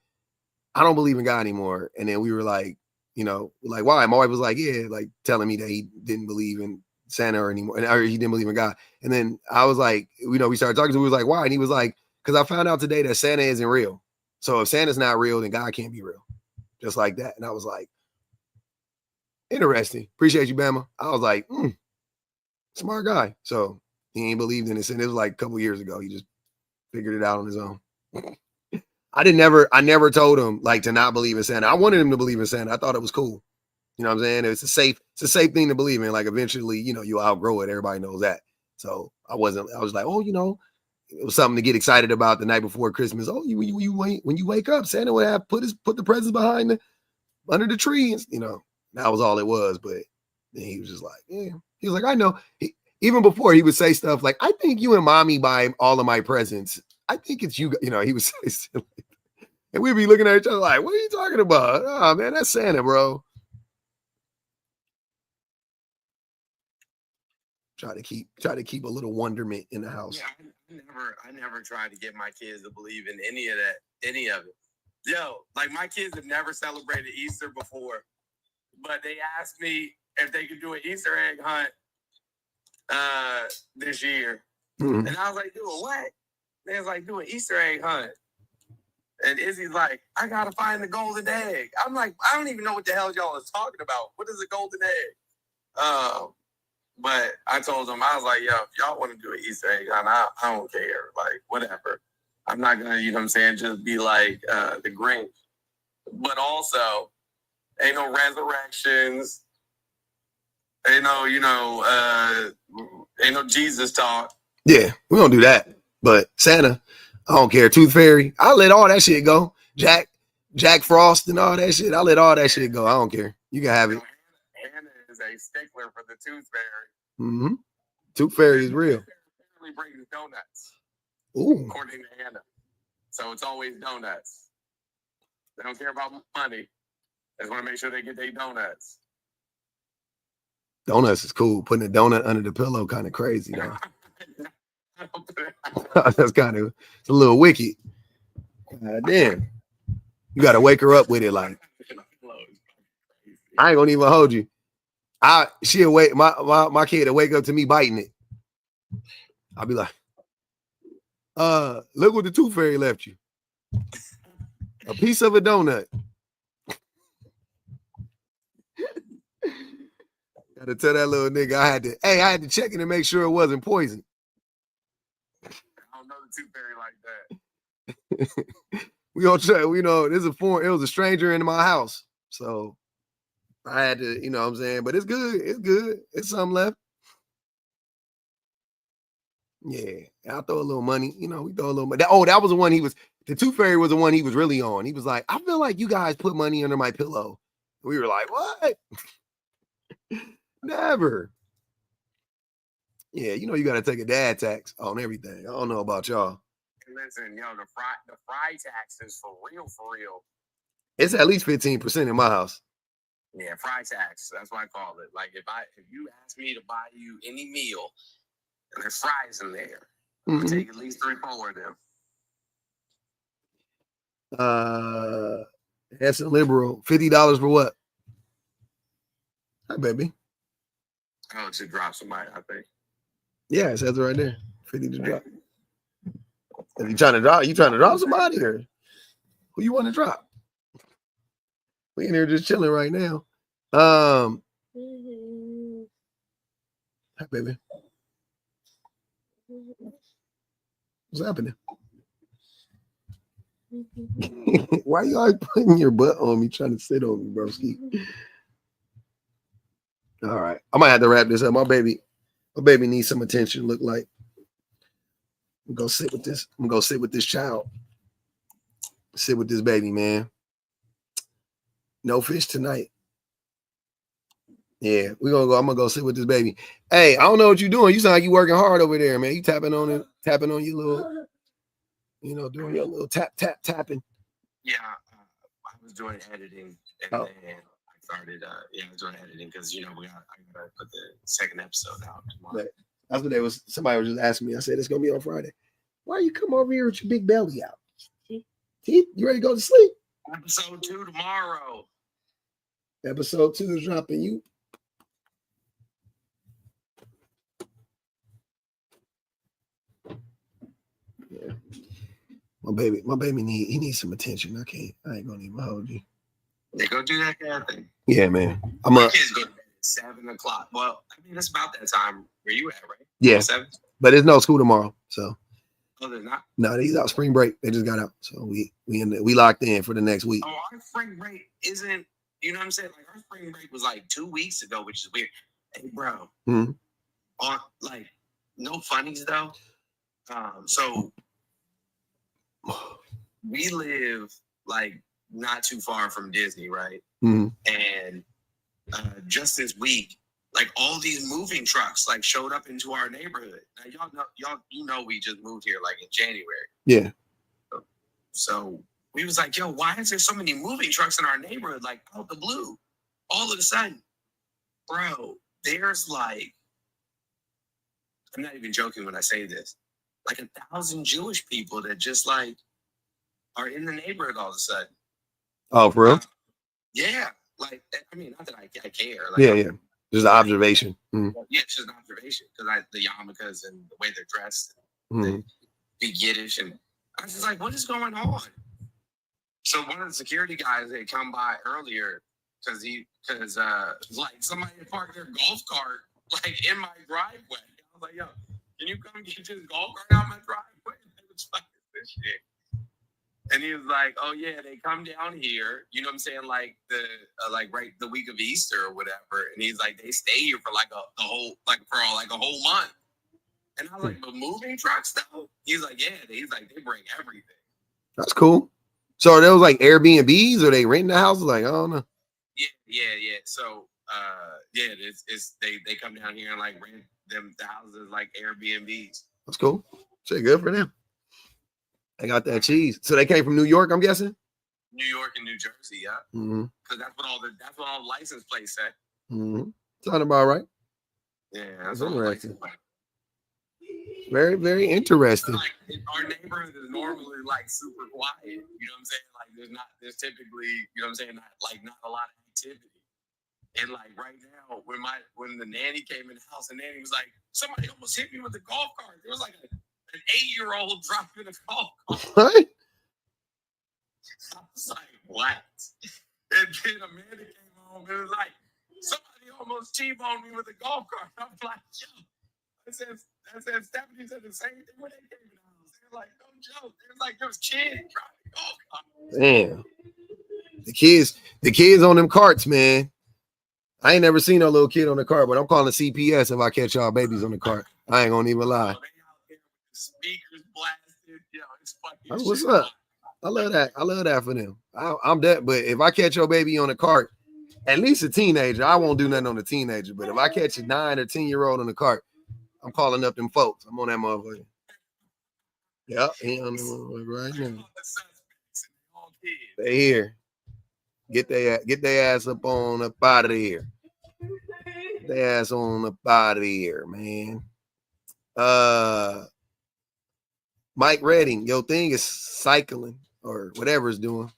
[SPEAKER 1] I don't believe in God anymore. And then we were like, you know, like, why? My wife was like, yeah, like telling me that he didn't believe in Santa or anymore, or he didn't believe in God. And then I was like, you know, we started talking to him. We was like, why? And he was like, because I found out today that Santa isn't real. So if Santa's not real, then God can't be real. Just like that. And I was like, interesting. Appreciate you, Bama. I was like, smart guy. So he ain't believed in it. And it was like a couple years ago. He just figured it out on his own. I never told him like to not believe in Santa. I wanted him to believe in Santa. I thought it was cool. You know what I'm saying? It's a safe thing to believe in. Like eventually, you know, you outgrow it. Everybody knows that. So I was like, oh, you know, it was something to get excited about the night before Christmas. Oh, when you wake up, Santa would have put the presents under the tree. And, you know, that was all it was. But then he was just like, yeah. He was like, I know. Even before he would say stuff like, I think you and mommy buy all of my presents. I think it's you. You know, he would say stuff like that. And we'd be looking at each other like, what are you talking about? Oh man, that's Santa, bro. Try to keep a little wonderment in the house.
[SPEAKER 8] Yeah, I never tried to get my kids to believe in any of it. Yo, like my kids have never celebrated Easter before, but they asked me if they could do an Easter egg hunt this year. And I was like, doing what? They was like, do an Easter egg hunt. And Izzy's like, I gotta find the golden egg. I'm like, I don't even know what the hell y'all is talking about. What is a golden egg? But I told them, I was like, yo, if y'all want to do an Easter egg hunt, I don't care. Like, whatever. I'm not gonna, you know what I'm saying, just be like the Grinch. But also, ain't no resurrections. Ain't no, ain't no Jesus talk.
[SPEAKER 1] Yeah, we don't do that. But Santa, I don't care. Tooth Fairy, I let all that shit go. Jack Frost and all that shit. I let all that shit go. I don't care. You can have it.
[SPEAKER 8] Hannah is a stickler for the Tooth Fairy.
[SPEAKER 1] Mm-hmm. Tooth Fairy is real.
[SPEAKER 8] Family brings donuts.
[SPEAKER 1] Ooh.
[SPEAKER 8] According to Hannah. So it's always donuts. They don't care about money. They just want to make sure they get their donuts.
[SPEAKER 1] Donuts is cool. Putting a donut under the pillow kind of crazy, though. That's kind of, it's a little wicked. Damn. You got to wake her up with it. Like, I ain't gonna even hold you. She'll wake my kid will wake up to me biting it. I'll be like, look what the Tooth Fairy left you. A piece of a donut. Gotta tell that little nigga I had to check it and make sure it wasn't poison.
[SPEAKER 8] I don't know the Tooth Fairy like that.
[SPEAKER 1] We gonna try, you know, it was a stranger in my house. So I had to, you know what I'm saying? But it's good. It's good. It's something left. Yeah. I'll throw a little money. You know, we throw a little money. That was the one the Tooth Fairy was the one he was really on. He was like, I feel like you guys put money under my pillow. We were like, what? Never. Yeah, you know you gotta take a dad tax on everything. I don't know about y'all.
[SPEAKER 8] Listen, the fry tax is for real.
[SPEAKER 1] It's at least 15% in my house.
[SPEAKER 8] Yeah, fry tax. That's what I call it. Like if you ask me to buy you any meal and there's fries in there, I'm gonna take at least 3-4 of them.
[SPEAKER 1] That's a liberal. $50 for what? Hi, baby.
[SPEAKER 8] Oh, to drop somebody, I think.
[SPEAKER 1] Yeah, it says it right there. 50 to drop. If you trying to drop somebody, or who you want to drop? We in here just chilling right now. Hi, baby. What's happening? Why you always putting your butt on me, trying to sit on me, broski? All right, I might have to wrap this up. My baby needs some attention. Look like I'm gonna go sit with this child. Sit with this baby, man. No fish tonight. Yeah, I'm gonna go sit with this baby. Hey, I don't know what you're doing. You sound like you working hard over there, man. You tapping on your little, doing your little tapping.
[SPEAKER 8] Yeah, I was doing editing, and then I started. I was doing editing because I gotta put the second episode out tomorrow.
[SPEAKER 1] That's what somebody was just asking me. I said it's gonna be on Friday. Why you come over here with your big belly out? Teeth, you ready to go to sleep?
[SPEAKER 8] Episode 2 tomorrow.
[SPEAKER 1] Episode 2 is dropping. You. Yeah. My baby needs some attention. I ain't gonna even hold you.
[SPEAKER 8] They go do that kind of thing.
[SPEAKER 1] Yeah, man.
[SPEAKER 8] My kids go to bed at 7 o'clock. Well, I mean, it's about that time where you at, right?
[SPEAKER 1] Yeah.
[SPEAKER 8] 7?
[SPEAKER 1] But there's no school tomorrow, so.
[SPEAKER 8] Oh, there's not?
[SPEAKER 1] No, he's out spring break. They just got out. So we locked in for the next week.
[SPEAKER 8] Oh, our spring break isn't, you know what I'm saying? Like, our spring break was like 2 weeks ago, which is weird. Hey, bro.
[SPEAKER 1] Mm-hmm.
[SPEAKER 8] Like, no funnies, though. So we live, like, not too far from Disney, right?
[SPEAKER 1] Mm-hmm.
[SPEAKER 8] And just this week, like all these moving trucks like showed up into our neighborhood. Now y'all we just moved here like in January.
[SPEAKER 1] Yeah.
[SPEAKER 8] So we was like, yo, why is there so many moving trucks in our neighborhood? Like out the blue, all of a sudden, bro. There's like, I'm not even joking when I say this, like 1,000 Jewish people that just like are in the neighborhood all of a sudden.
[SPEAKER 1] Oh, for real?
[SPEAKER 8] Yeah. Like, I mean, not that I care. Like,
[SPEAKER 1] yeah. Just an observation. Mm-hmm.
[SPEAKER 8] Yeah, it's just an observation because the yarmulkes and the way they're dressed,
[SPEAKER 1] mm-hmm.
[SPEAKER 8] the Yiddish, and I was just like, what is going on? So one of the security guys had come by earlier because like somebody had parked their golf cart like in my driveway. I was like, yo, can you come get this golf cart out my driveway? It was like this shit. And he was like, "Oh yeah, they come down here. You know what I'm saying? Like the week of Easter or whatever." And he's like, "They stay here for like a whole month." And I was like, "But moving trucks though?" He's like, "Yeah." He's like, "They bring everything."
[SPEAKER 1] That's cool. So are those like Airbnbs or they renting the houses? Like I don't know.
[SPEAKER 8] Yeah. So they come down here and like rent them the houses like Airbnbs.
[SPEAKER 1] That's cool. Say good for them. They got that cheese. So they came from New York, I'm guessing?
[SPEAKER 8] New York and New Jersey, yeah. Because that's what all the license plates say.
[SPEAKER 1] Mm-hmm. Sound about right.
[SPEAKER 8] Yeah, that's interesting.
[SPEAKER 1] Very, very interesting.
[SPEAKER 8] Like, our neighborhood is normally like super quiet. You know what I'm saying? Like there's typically, you know what I'm saying, not a lot of activity. And like right now, when the nanny came in the house, the nanny was like, somebody almost hit me with a golf cart. There was like an 8-year-old driving a golf cart.
[SPEAKER 1] What?
[SPEAKER 8] I was like, what? And then Amanda came home and was like, somebody almost T-boned me with a golf cart. I was like, yo. I said, Stephanie said the same thing when they came in the house. They were like, no joke. They was like, there was kids driving golf carts.
[SPEAKER 1] Damn. The kids on them carts, man. I ain't never seen no little kid on the cart, but I'm calling CPS if I catch y'all babies on the cart. I ain't gonna even lie.
[SPEAKER 8] Speakers blasted, it's fucking.
[SPEAKER 1] Oh, what's up? I love that for them. I'm that, but if I catch your baby on the cart, at least a teenager, I won't do nothing on the teenager. But if I catch a 9 or 10-year-old on the cart, I'm calling up them folks. I'm on that motherfucker. Yep, right now. They here. Get their ass up out of here. Get their ass on up out of here, man. Mike Redding, your thing is cycling or whatever it's doing.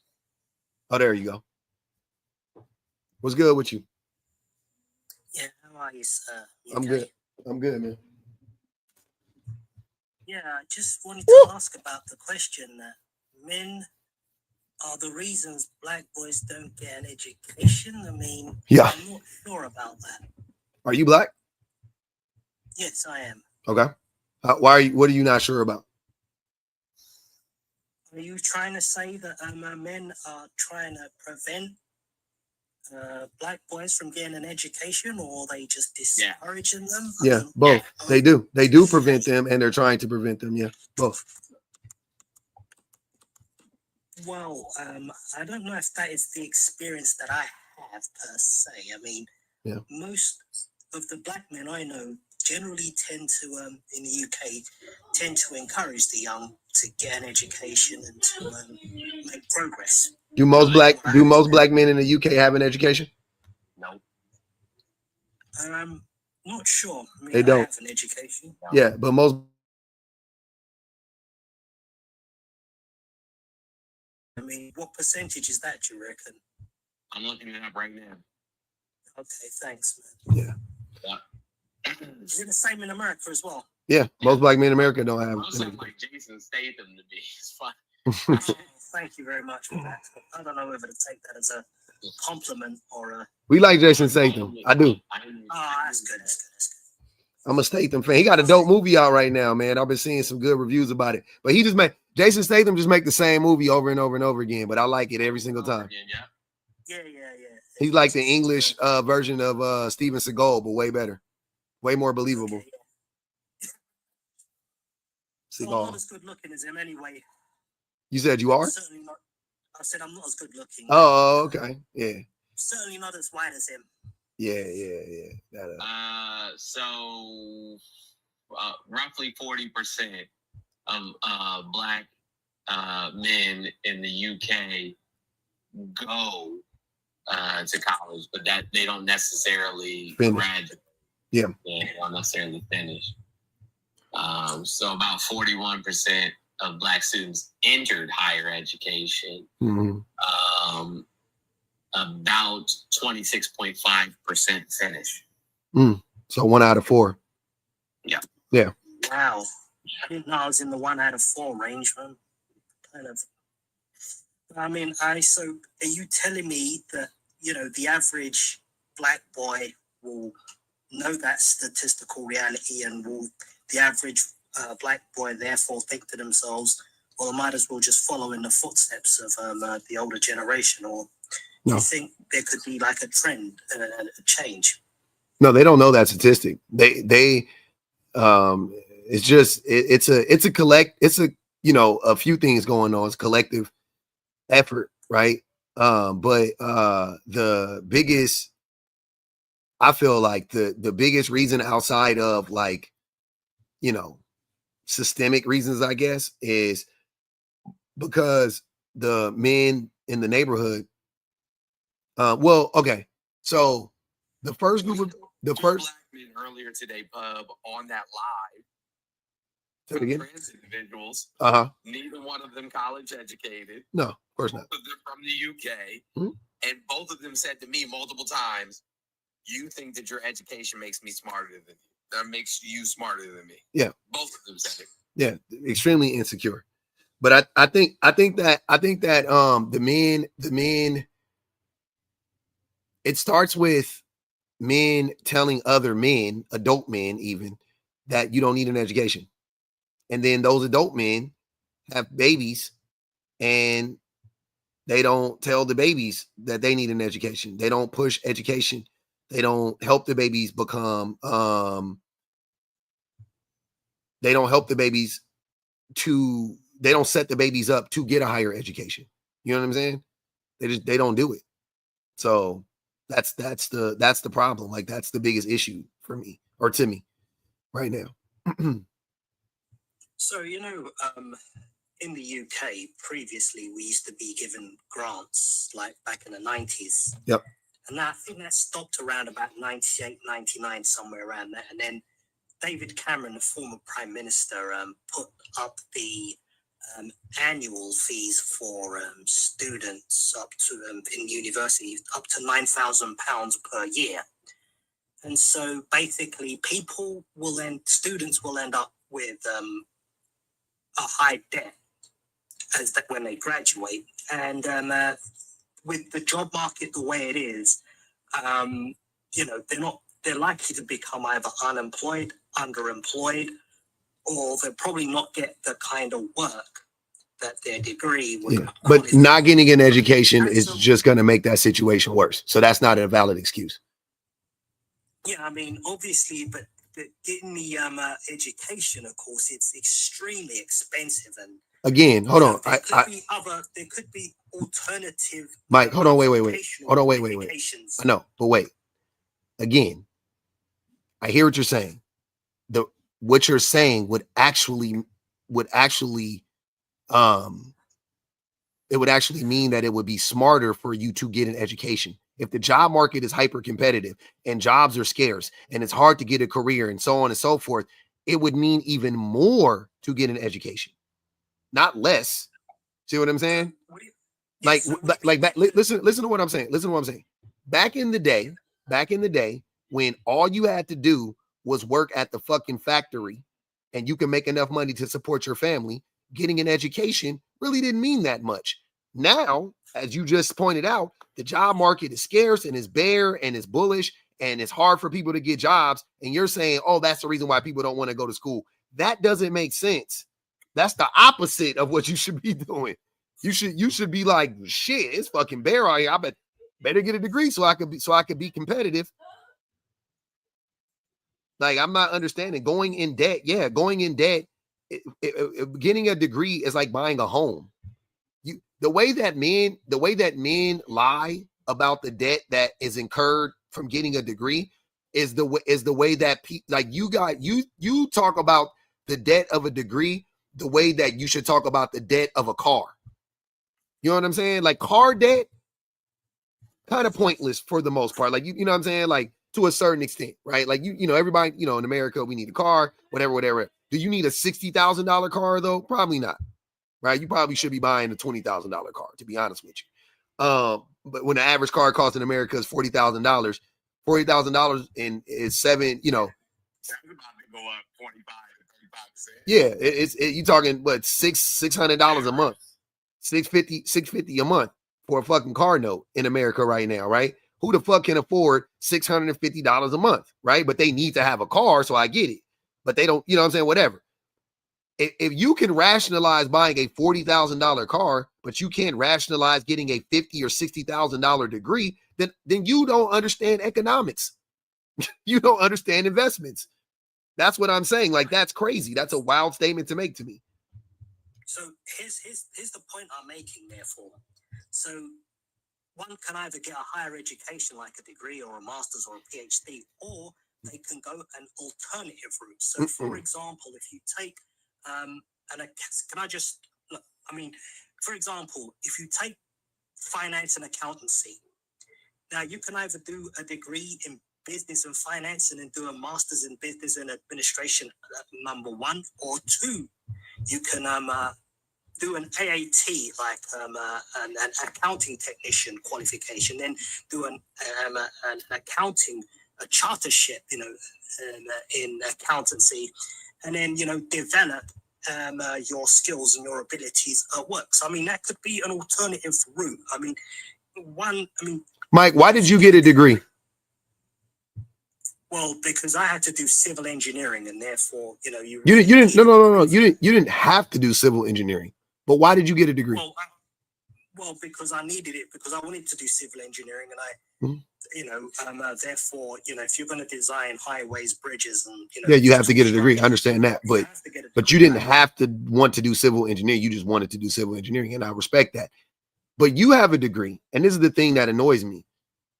[SPEAKER 1] Oh, there you go. What's good with you?
[SPEAKER 10] Yeah, how are you, sir?
[SPEAKER 1] I'm good. I'm good, man.
[SPEAKER 10] Yeah, I just wanted to ask about the question that men are the reasons black boys don't get an education. I mean,
[SPEAKER 1] yeah.
[SPEAKER 10] I'm not sure about that.
[SPEAKER 1] Are you black?
[SPEAKER 10] Yes, I am.
[SPEAKER 1] Okay. Why are you? What are you not sure about?
[SPEAKER 10] Are you trying to say that men are trying to prevent black boys from getting an education, or are they just discouraging them?
[SPEAKER 1] Yeah, both. They do. They do prevent them, and they're trying to prevent them. Yeah, both.
[SPEAKER 10] Well, I don't know if that is the experience that I have per se. I mean,
[SPEAKER 1] Yeah.
[SPEAKER 10] most of the black men I know generally tend to, in the UK, tend to encourage the young to get an education and to make progress.
[SPEAKER 1] Do most black men in the UK have an education?
[SPEAKER 8] No.
[SPEAKER 10] Not sure. I mean,
[SPEAKER 1] They don't.
[SPEAKER 10] I have an education.
[SPEAKER 1] Yeah, but most.
[SPEAKER 10] I mean, what percentage is that, do you reckon?
[SPEAKER 8] I'm looking it up right now.
[SPEAKER 10] Okay, thanks, man.
[SPEAKER 1] Yeah.
[SPEAKER 10] Is it the same in America as well?
[SPEAKER 1] Yeah, most black men in America don't have.
[SPEAKER 8] Most sound like Jason Statham to me. It's fine.
[SPEAKER 10] Thank you very much for that. I don't know whether to take that as a compliment or a.
[SPEAKER 1] We like Jason Statham. I do.
[SPEAKER 10] Oh, that's good. That's good. That's good.
[SPEAKER 1] I'm a Statham fan. He got a dope movie out right now, man. I've been seeing some good reviews about it. But he just Jason Statham just make the same movie over and over and over again. But I like it every single time.
[SPEAKER 10] Yeah.
[SPEAKER 1] He's like the English version of Steven Seagal, but way better, way more believable.
[SPEAKER 10] Okay, yeah. Well, I'm not as good looking as him anyway.
[SPEAKER 1] You said you are?
[SPEAKER 10] Certainly not. I said I'm not as good looking.
[SPEAKER 1] Oh, okay. Yeah.
[SPEAKER 10] Certainly not as white as him.
[SPEAKER 1] Yeah.
[SPEAKER 8] So roughly 40% of black men in the UK go to college, but that they don't necessarily graduate.
[SPEAKER 1] Yeah.
[SPEAKER 8] They don't necessarily finish. So about 41% of black students entered higher education.
[SPEAKER 1] Mm-hmm.
[SPEAKER 8] About 26.5% finish.
[SPEAKER 1] So 1 out of 4.
[SPEAKER 8] Yeah.
[SPEAKER 10] Wow. I didn't know I was in the 1 out of 4 range, man. Kind of. I mean, so are you telling me that, the average black boy will know that statistical reality and will the average black boy therefore think to themselves, well, I might as well just follow in the footsteps of the older generation? Or do you think there could be like a trend, a change?
[SPEAKER 1] No, they don't know that statistic. It's a few things going on. It's collective effort, right? But the biggest, I feel like the biggest reason outside of like, systemic reasons, I guess, is because the men in the neighborhood. So the first group of
[SPEAKER 8] black men earlier today, pub on that live. Trans individuals. Neither one of them college educated.
[SPEAKER 1] No, of course not.
[SPEAKER 8] Both of them from the UK, and both of them said to me multiple times, "You think that your education makes me smarter than you? That makes you smarter than me."
[SPEAKER 1] Yeah,
[SPEAKER 8] both of them said it.
[SPEAKER 1] Yeah, extremely insecure. But I think that the men. It starts with men telling other men, adult men even, that you don't need an education. And then those adult men have babies and they don't tell the babies that they need an education. They don't push education. They don't help the babies become, they don't help the babies they don't set the babies up to get a higher education. You know what I'm saying? They don't do it. So that's the problem. Like that's the biggest issue for me or to me right now.
[SPEAKER 10] So, in the UK, previously, we used to be given grants, like back in the 90s.
[SPEAKER 1] Yep.
[SPEAKER 10] And I think that stopped around about 98, 99, somewhere around there. And then David Cameron, the former Prime Minister, put up the annual fees for students up to in university, up to £9,000 per year. And so basically, students will end up with a high debt when they graduate, and with the job market the way it is, they're likely to become either unemployed, underemployed, or they'll probably not get the kind of work that their degree would.
[SPEAKER 1] Yeah. But not getting an education is just going to make that situation worse. So that's not a valid excuse.
[SPEAKER 10] Yeah, I mean, obviously, but getting the education, of course, it's extremely expensive, and
[SPEAKER 1] again, hold on.
[SPEAKER 10] There could be alternative.
[SPEAKER 1] Mike, hold on, wait. Hold on, wait.
[SPEAKER 10] educations.
[SPEAKER 1] I know, but wait. Again, I hear what you're saying. What you're saying would actually it would actually mean that it would be smarter for you to get an education. If the job market is hyper competitive and jobs are scarce and it's hard to get a career and so on and so forth, it would mean even more to get an education, not less. See what I'm saying? Listen to what I'm saying. Listen to what I'm saying. Back in the day, when all you had to do was work at the fucking factory and you can make enough money to support your family, getting an education really didn't mean that much. Now, as you just pointed out, the job market is scarce and it's bare and it's bullish and it's hard for people to get jobs. And you're saying, oh, that's the reason why people don't want to go to school. That doesn't make sense. That's the opposite of what you should be doing. You should be like, shit, it's fucking bare out here. I better get a degree so I could be competitive. Like, I'm not understanding going in debt. Yeah, going in debt. Getting a degree is like buying a home. The way that men lie about the debt that is incurred from getting a degree is the way that you talk about the debt of a degree the way that you should talk about the debt of a car. You know what I'm saying? Like, car debt, kind of pointless for the most part. Like, you know what I'm saying? Like, to a certain extent, right? Like, you know, everybody, you know, in America, we need a car, whatever. Do you need a $60,000 car though? Probably not, right? You probably should be buying a $20,000 car, to be honest with you. But when the average car cost in America is $40,000, $40,000 is seven, you know.
[SPEAKER 8] That's about to go up 25 to 35%.
[SPEAKER 1] Yeah, you talking what $600 a month, $650 a month for a fucking car note in America right now, right? Who the fuck can afford $650 a month, right? But they need to have a car, so I get it. But they don't, you know what I'm saying? Whatever. If you can rationalize buying a $40,000 car, but you can't rationalize getting a $50,000 or $60,000 degree, then you don't understand economics. You don't understand investments. That's what I'm saying. Like, that's crazy. That's a wild statement to make to me.
[SPEAKER 10] So here's the point I'm making, therefore. So one can either get a higher education like a degree or a master's or a PhD, or they can go an alternative route. So, for example, if you take, can I just look? I mean, for example, if you take finance and accountancy, now you can either do a degree in business and finance and then do a master's in business and administration, number one, or two, you can do an AAT, like an accounting technician qualification, then do an accounting, a chartership, you know, in accountancy, and then, you know, develop your skills and your abilities at work. So, I mean, that could be an alternative route. I mean,
[SPEAKER 1] Mike, why did you get a degree?
[SPEAKER 10] Well, because I had to do civil engineering, and therefore, you know, you
[SPEAKER 1] didn't. No. You didn't have to do civil engineering. But why did you get a degree?
[SPEAKER 10] Well, because I needed it, because I wanted to do civil engineering, and you know, therefore, you know, if you're going to design highways, bridges, and you know,
[SPEAKER 1] you have to get a degree. I understand that, but you didn't have to want to do civil engineering. You just wanted to do civil engineering, and I respect that. But you have a degree, and this is the thing that annoys me.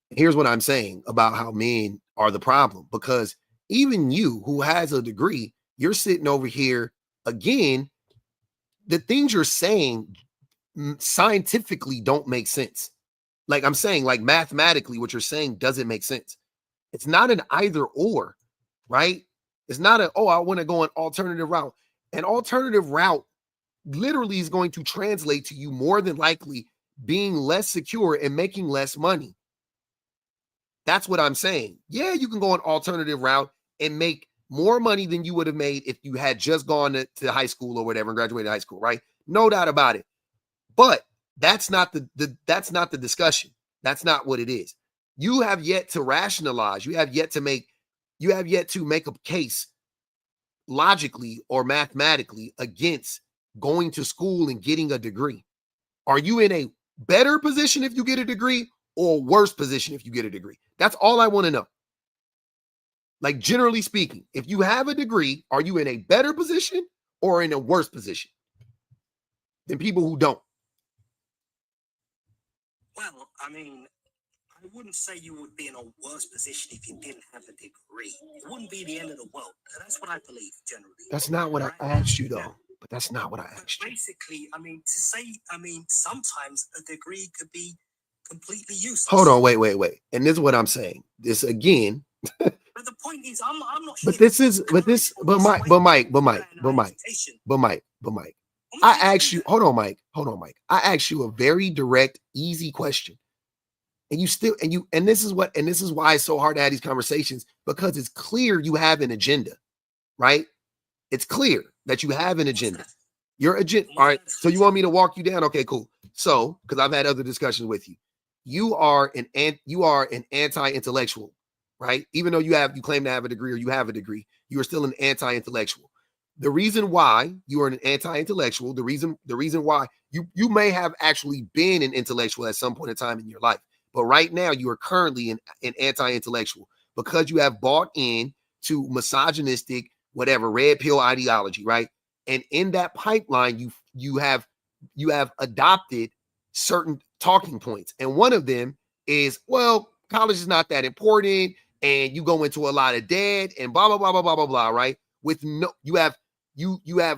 [SPEAKER 1] Here's what I'm saying about how men are the problem, because even you who has a degree, you're sitting over here again. The things you're saying scientifically don't make sense. Like I'm saying, like mathematically, what you're saying doesn't make sense. It's not an either or, right? It's not I want to go an alternative route. An alternative route literally is going to translate to you more than likely being less secure and making less money. That's what I'm saying. Yeah, you can go an alternative route and make more money than you would have made if you had just gone to high school or whatever and graduated high school, right? No doubt about it. But that's not the discussion. That's not what it is. You have yet to rationalize. You have yet to make a case logically or mathematically against going to school and getting a degree. Are you in a better position if you get a degree or worse position if you get a degree? That's all I want to know. Like, generally speaking, if you have a degree, are you in a better position or in a worse position than people who don't?
[SPEAKER 10] Well, I mean, I wouldn't say you would be in a worse position if you didn't have a degree. It wouldn't be the end of the world. That's what I believe generally.
[SPEAKER 1] That's not what I asked you, though. But that's not what I asked you.
[SPEAKER 10] Basically, I mean, sometimes a degree could be completely useless.
[SPEAKER 1] Hold on, wait. And this is what I'm saying. This again.
[SPEAKER 10] But the point is, I'm not.
[SPEAKER 1] But Mike. I asked you. Hold on, Mike. I asked you a very direct, easy question. And this is why it's so hard to have these conversations, because it's clear you have an agenda, right? It's clear that you have an agenda. Your agenda. All right. So you want me to walk you down? Okay, cool. So, because I've had other discussions with you, you are an anti-intellectual, right? Even though you claim to have a degree, or you have a degree, you are still an anti-intellectual. The reason why you are an anti-intellectual, the reason why you may have actually been an intellectual at some point in time in your life, but right now you are currently an anti-intellectual because you have bought in to misogynistic, whatever, red pill ideology, right? And in that pipeline, you have adopted certain talking points, and one of them is, well, college is not that important, and you go into a lot of debt, and blah blah blah blah blah blah blah, right? With no, you have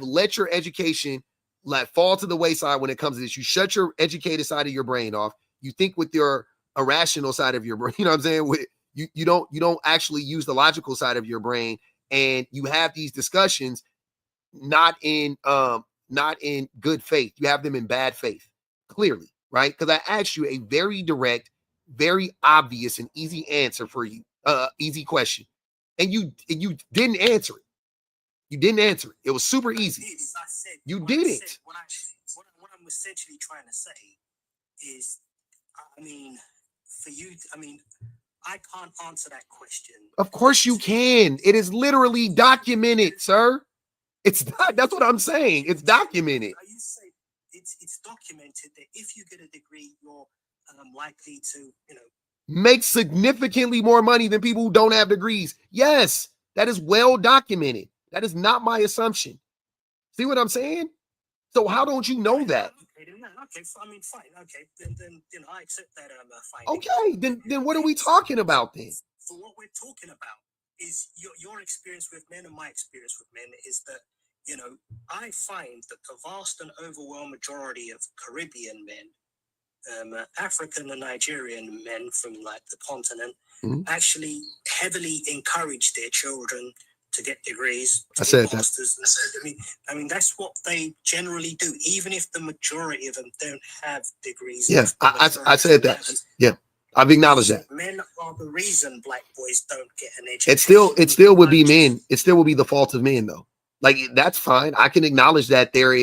[SPEAKER 1] let your education like fall to the wayside when it comes to this. You shut your educated side of your brain off. You think with your irrational side of your brain. You know what I'm saying? With you don't actually use the logical side of your brain, and you have these discussions not in good faith. You have them in bad faith, clearly, right? Because I asked you a very direct, very obvious, and easy answer for you, easy question, and you didn't answer it. You didn't answer it. It was super easy. You didn't.
[SPEAKER 10] What I'm essentially trying to say is, I mean, for you, I can't answer that question.
[SPEAKER 1] Of course you can. It is literally documented, sir. It's not. That's what I'm saying. It's documented.
[SPEAKER 10] You say it's documented that if you get a degree, you're likely to,
[SPEAKER 1] make significantly more money than people who don't have degrees. Yes, that is well documented. That is not my assumption. See what I'm saying? So how don't you know that?
[SPEAKER 10] Okay, fine. Okay, then I accept that. Fine.
[SPEAKER 1] Okay, then what are we talking about then?
[SPEAKER 10] So what we're talking about is your experience with men and my experience with men is that, I find that the vast and overwhelming majority of Caribbean men, African and Nigerian men from like the continent, actually heavily encourage their children to get degrees.
[SPEAKER 1] I said that.
[SPEAKER 10] I mean, that's what they generally do, even if the majority of them don't have degrees.
[SPEAKER 1] Yeah, I said that. Yeah, I've acknowledged that.
[SPEAKER 10] Men are the reason black boys don't get an education.
[SPEAKER 1] It still would be men. It still would be the fault of men, though. Like, that's fine. I can acknowledge that there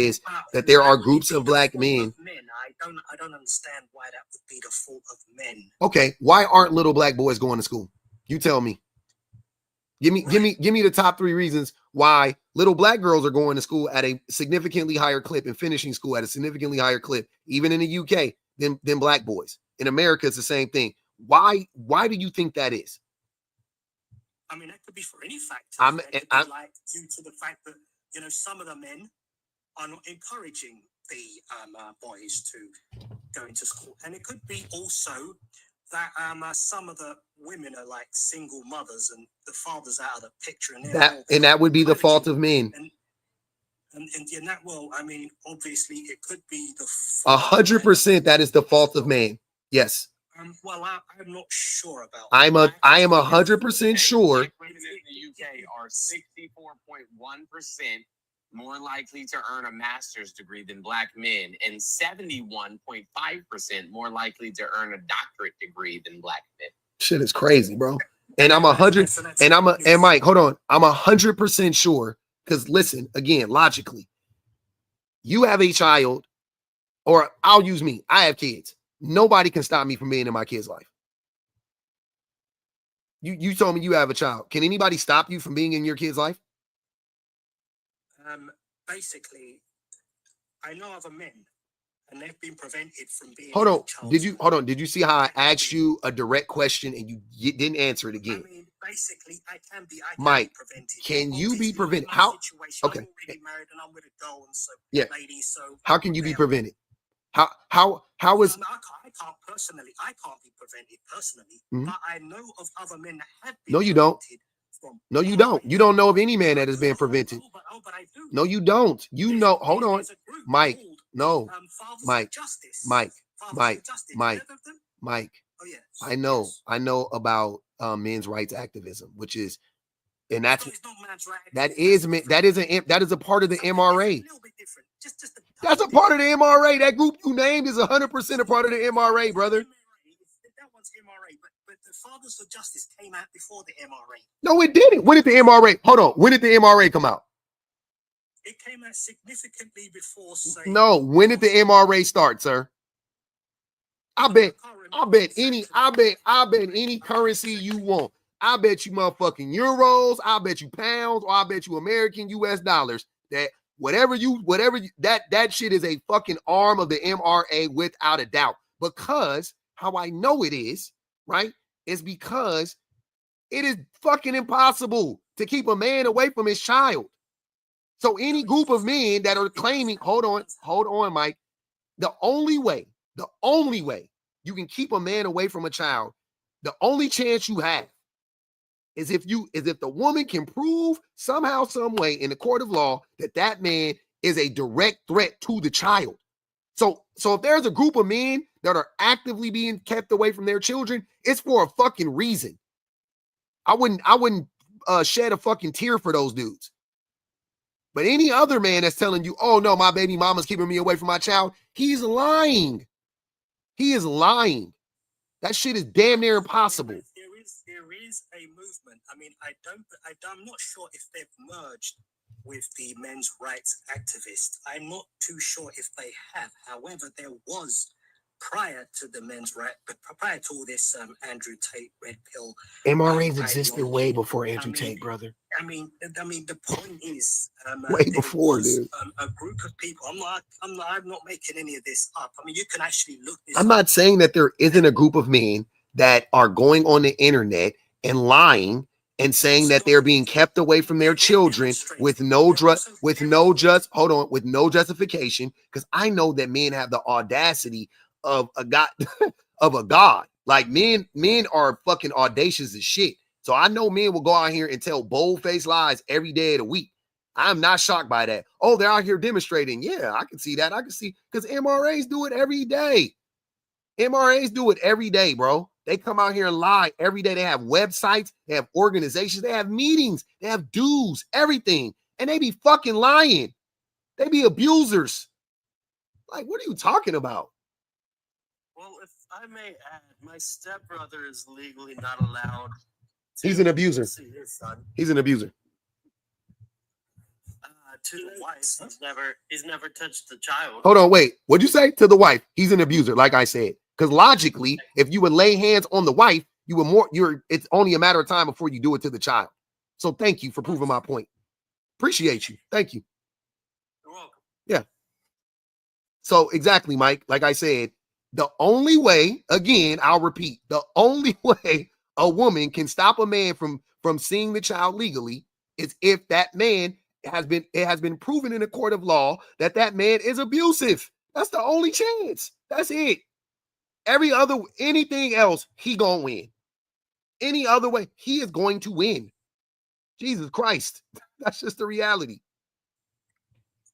[SPEAKER 1] are groups of black men.
[SPEAKER 10] I don't understand why that would be the fault of men.
[SPEAKER 1] Okay, why aren't little black boys going to school? You tell me. Give me the top 3 reasons why little black girls are going to school at a significantly higher clip and finishing school at a significantly higher clip, even in the UK, than black boys. In America, it's the same thing. Why do you think that is?
[SPEAKER 10] I mean, that could be for any factor. It could be like due to the fact that, some of the men are not encouraging the boys to go into school. And it could be also that some of the women are like single mothers and the father's out of the picture. And
[SPEAKER 1] that would be the fault of men.
[SPEAKER 10] And in that, well, I mean, obviously it could be the
[SPEAKER 1] 100% that is the fault of man. Yes.
[SPEAKER 10] Well, I'm not sure about.
[SPEAKER 1] I am 100% sure.
[SPEAKER 8] Women in the UK are 64.1% more likely to earn a master's degree than black men, and 71.5% more likely to earn a doctorate degree than black men.
[SPEAKER 1] Shit is crazy, bro. And I'm 100. And Mike, hold on. I'm 100% sure. Because listen, again, logically, you have a child, or I'll use me. I have kids. Nobody can stop me from being in my kid's life. You told me you have a child. Can anybody stop you from being in your kid's life?
[SPEAKER 10] Basically, I know other men, and they've been prevented from being.
[SPEAKER 1] Hold on. Did you see how I asked you a direct question and you didn't answer it again?
[SPEAKER 10] I mean, basically, I can be
[SPEAKER 1] Mike,
[SPEAKER 10] prevented.
[SPEAKER 1] can you be
[SPEAKER 10] Obviously,
[SPEAKER 1] prevented?
[SPEAKER 10] in my
[SPEAKER 1] How?
[SPEAKER 10] situation,
[SPEAKER 1] Okay.
[SPEAKER 10] I'm already married and I'm with a girl and so
[SPEAKER 1] Yeah.
[SPEAKER 10] lady, so
[SPEAKER 1] How can you be
[SPEAKER 10] they are-
[SPEAKER 1] prevented? How is
[SPEAKER 10] I can't personally. I can't be prevented personally,
[SPEAKER 1] Mhm.
[SPEAKER 10] but I know of other men that have been.
[SPEAKER 1] No, you don't.
[SPEAKER 10] prevented from
[SPEAKER 1] No, you don't. You don't know of any man that has been
[SPEAKER 10] Oh,
[SPEAKER 1] prevented.
[SPEAKER 10] but I do.
[SPEAKER 1] No, you don't. You know. Hold on,
[SPEAKER 10] There's a group
[SPEAKER 1] Mike.
[SPEAKER 10] called,
[SPEAKER 1] No,
[SPEAKER 10] Fathers
[SPEAKER 1] Mike.
[SPEAKER 10] for Justice.
[SPEAKER 1] Mike.
[SPEAKER 10] Fathers
[SPEAKER 1] Mike.
[SPEAKER 10] for Justice.
[SPEAKER 1] Mike.
[SPEAKER 10] Heard of them?
[SPEAKER 1] Mike.
[SPEAKER 10] Oh yes.
[SPEAKER 1] I know.
[SPEAKER 10] Yes.
[SPEAKER 1] I know about men's rights activism, which is, and that's
[SPEAKER 10] It's not man's right.
[SPEAKER 1] that is a part of the
[SPEAKER 10] Something
[SPEAKER 1] MRA.
[SPEAKER 10] different, a little bit different. Just
[SPEAKER 1] That's a part of the MRA. That group you named is 100% a part of the MRA, brother.
[SPEAKER 10] That one's MRA, but the Fathers for Justice came out before the MRA.
[SPEAKER 1] No, it didn't. When did the MRA? Hold on. When did the MRA come out?
[SPEAKER 10] It came out significantly before.
[SPEAKER 1] No. When did the MRA start, sir? I bet any currency you want. I bet you motherfucking euros. I bet you pounds, or I bet you American US dollars. That that shit is a fucking arm of the MRA without a doubt. Because how I know it is, right, is because it is fucking impossible to keep a man away from his child. So any group of men that are claiming, hold on, Mike, the only way you can keep a man away from a child, the only chance you have is if the woman can prove somehow, some way in the court of law that man is a direct threat to the child. So if there's a group of men that are actively being kept away from their children, it's for a fucking reason. I wouldn't shed a fucking tear for those dudes. But any other man that's telling you, oh no, my baby mama's keeping me away from my child, he's lying. He is lying. That shit is damn near impossible.
[SPEAKER 10] There is a movement. I mean, I'm not sure if they've merged with the men's rights activists. I'm not too sure if they have. However, there was prior to the men's right, prior to all this Andrew Tate red pill.
[SPEAKER 1] MRAs existed way before Andrew Tate, brother.
[SPEAKER 10] I mean, the point is,
[SPEAKER 1] way before, dude.
[SPEAKER 10] A group of people. I'm not making any of this up. I mean, you can actually look this.
[SPEAKER 1] I'm not saying that there isn't a group of men that are going on the internet and lying and saying that they're being kept away from their children with no justification. Because I know that men have the audacity of a god. Like men are fucking audacious as shit. So I know men will go out here and tell bold-faced lies every day of the week. I'm not shocked by that. Oh, they're out here demonstrating. Yeah, I can see that. I can see, because MRAs do it every day. MRAs do it every day, bro. They come out here and lie every day. They have websites, they have organizations, they have meetings, they have dues, everything. And they be fucking lying. They be abusers. Like, what are you talking about?
[SPEAKER 11] Well, if I may add, my stepbrother is legally not allowed.
[SPEAKER 1] He's an abuser.
[SPEAKER 11] See his son.
[SPEAKER 1] He's an abuser.
[SPEAKER 11] To the wife, he's never touched the child.
[SPEAKER 1] Hold on, wait. What'd you say? To the wife? He's an abuser, like I said. Because logically, if you would lay hands on the wife, it's only a matter of time before you do it to the child. So thank you for proving my point. Appreciate you. Thank you.
[SPEAKER 11] You're welcome.
[SPEAKER 1] Yeah. So exactly, Mike. Like I said, the only way, again, I'll repeat, the only way a woman can stop a man from seeing the child legally is if that man it has been proven in a court of law that man is abusive. That's the only chance. That's it. Anything else, he gonna win. Any other way, he is going to win. Jesus Christ. That's just the reality.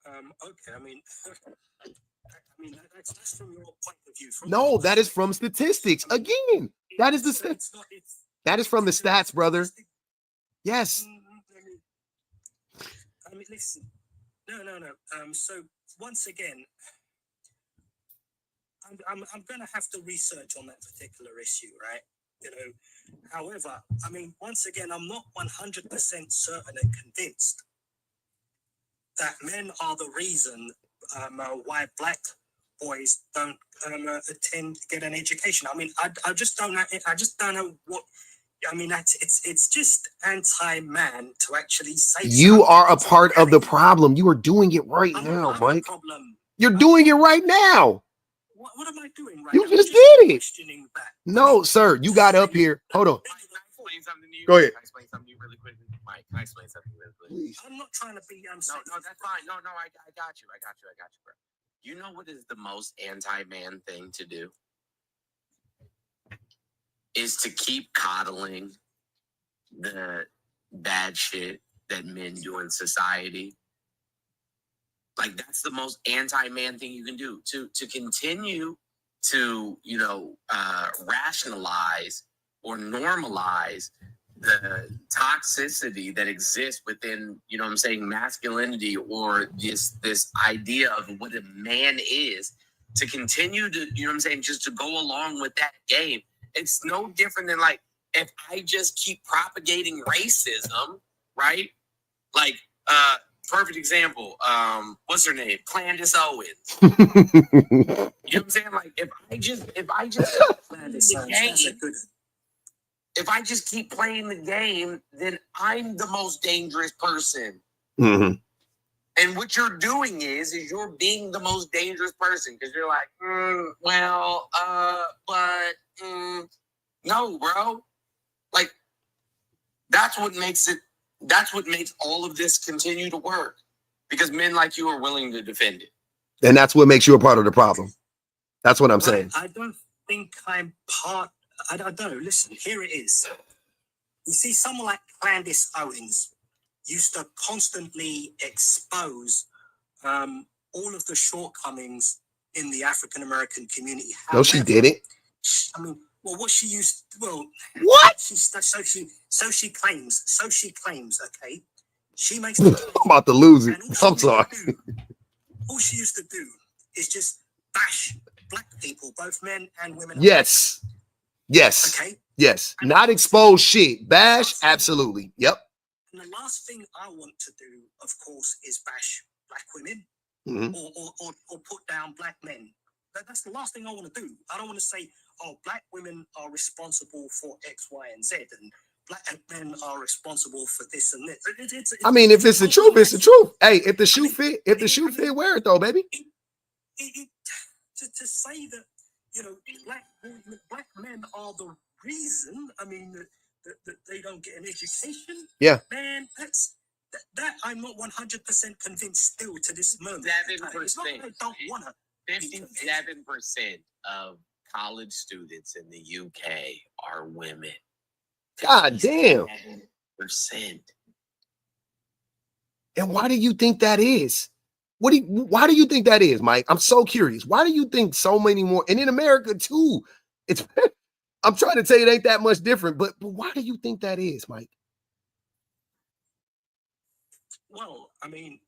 [SPEAKER 10] Okay, I mean, that's from your point of view.
[SPEAKER 1] No, that is from statistics. Again, that is that is from the stats, brother. Yes.
[SPEAKER 10] I mean, listen. No. So once again, I'm going to have to research on that particular issue, right? You know, however, I mean, once again, I'm not 100% certain and convinced that men are the reason why black boys don't get an education. I mean, I just don't know. I just don't know what. I mean, it's just anti-man to actually say.
[SPEAKER 1] You are a part of the problem. You are doing it right now, Mike. You're doing it right now.
[SPEAKER 10] What am I doing right
[SPEAKER 1] You
[SPEAKER 10] now?
[SPEAKER 1] just did it. No, sir. You got up here. Hold on.
[SPEAKER 8] explain something to you?
[SPEAKER 1] Go ahead.
[SPEAKER 8] Can I explain something to you really quickly? Mike, can I explain something really quickly?
[SPEAKER 1] Please.
[SPEAKER 10] I'm not trying to be.
[SPEAKER 8] No, that's fine. No, I got you, bro. You know what is the most anti-man thing to do? Is to keep coddling the bad shit that men do in society. Like, that's the most anti-man thing you can do. To continue to, rationalize or normalize the toxicity that exists within, masculinity, or this idea of what a man is, to continue to, just to go along with that game. It's no different than, like, if I just keep propagating racism, right? Like, perfect example, what's her name? Candace Owens. You know what I'm saying? Like, if I just if I just keep playing the game, then I'm the most dangerous person.
[SPEAKER 1] Mm-hmm.
[SPEAKER 8] And what you're doing is you're being the most dangerous person, because you're like, no, bro. Like, that's what makes all of this continue to work, because men like you are willing to defend it.
[SPEAKER 1] And that's what makes you a part of the problem. That's what I'm saying.
[SPEAKER 10] I don't think I'm part. I don't know. Listen, here it is. You see, someone like Candace Owens used to constantly expose all of the shortcomings in the African American community.
[SPEAKER 1] However, no, she didn't.
[SPEAKER 10] I mean, well, what she used. Well,
[SPEAKER 1] what?
[SPEAKER 10] So she claims. Okay, she makes.
[SPEAKER 1] I'm about to lose it. I'm sorry.
[SPEAKER 10] All she used to do is just bash black people, both men and women.
[SPEAKER 1] Yes. Yes. Okay. Yes. And not expose shit. Bash. Absolutely. Yep.
[SPEAKER 10] And the last thing I want to do, of course, is bash black women, or put down black men. That's the last thing I want to do. I don't want to say, oh, black women are responsible for X, Y, and Z, and black men are responsible for this and this.
[SPEAKER 1] I mean, if it's the truth, it's the truth. Hey, if the shoe fit, wear it though, baby.
[SPEAKER 10] To say that, black men are the reason, I mean, that they don't get an education.
[SPEAKER 1] Yeah.
[SPEAKER 10] Man, that I'm not 100% convinced still to this moment.
[SPEAKER 8] 7%.
[SPEAKER 10] I don't want to.
[SPEAKER 8] 57% of college students in the UK are women.
[SPEAKER 1] God damn.
[SPEAKER 8] 7%.
[SPEAKER 1] And why do you think that is? Why do you think that is, Mike? I'm so curious. Why do you think so many more? And in America too, it's. I'm trying to tell you it ain't that much different, but why do you think that is, Mike?
[SPEAKER 10] Well, I mean,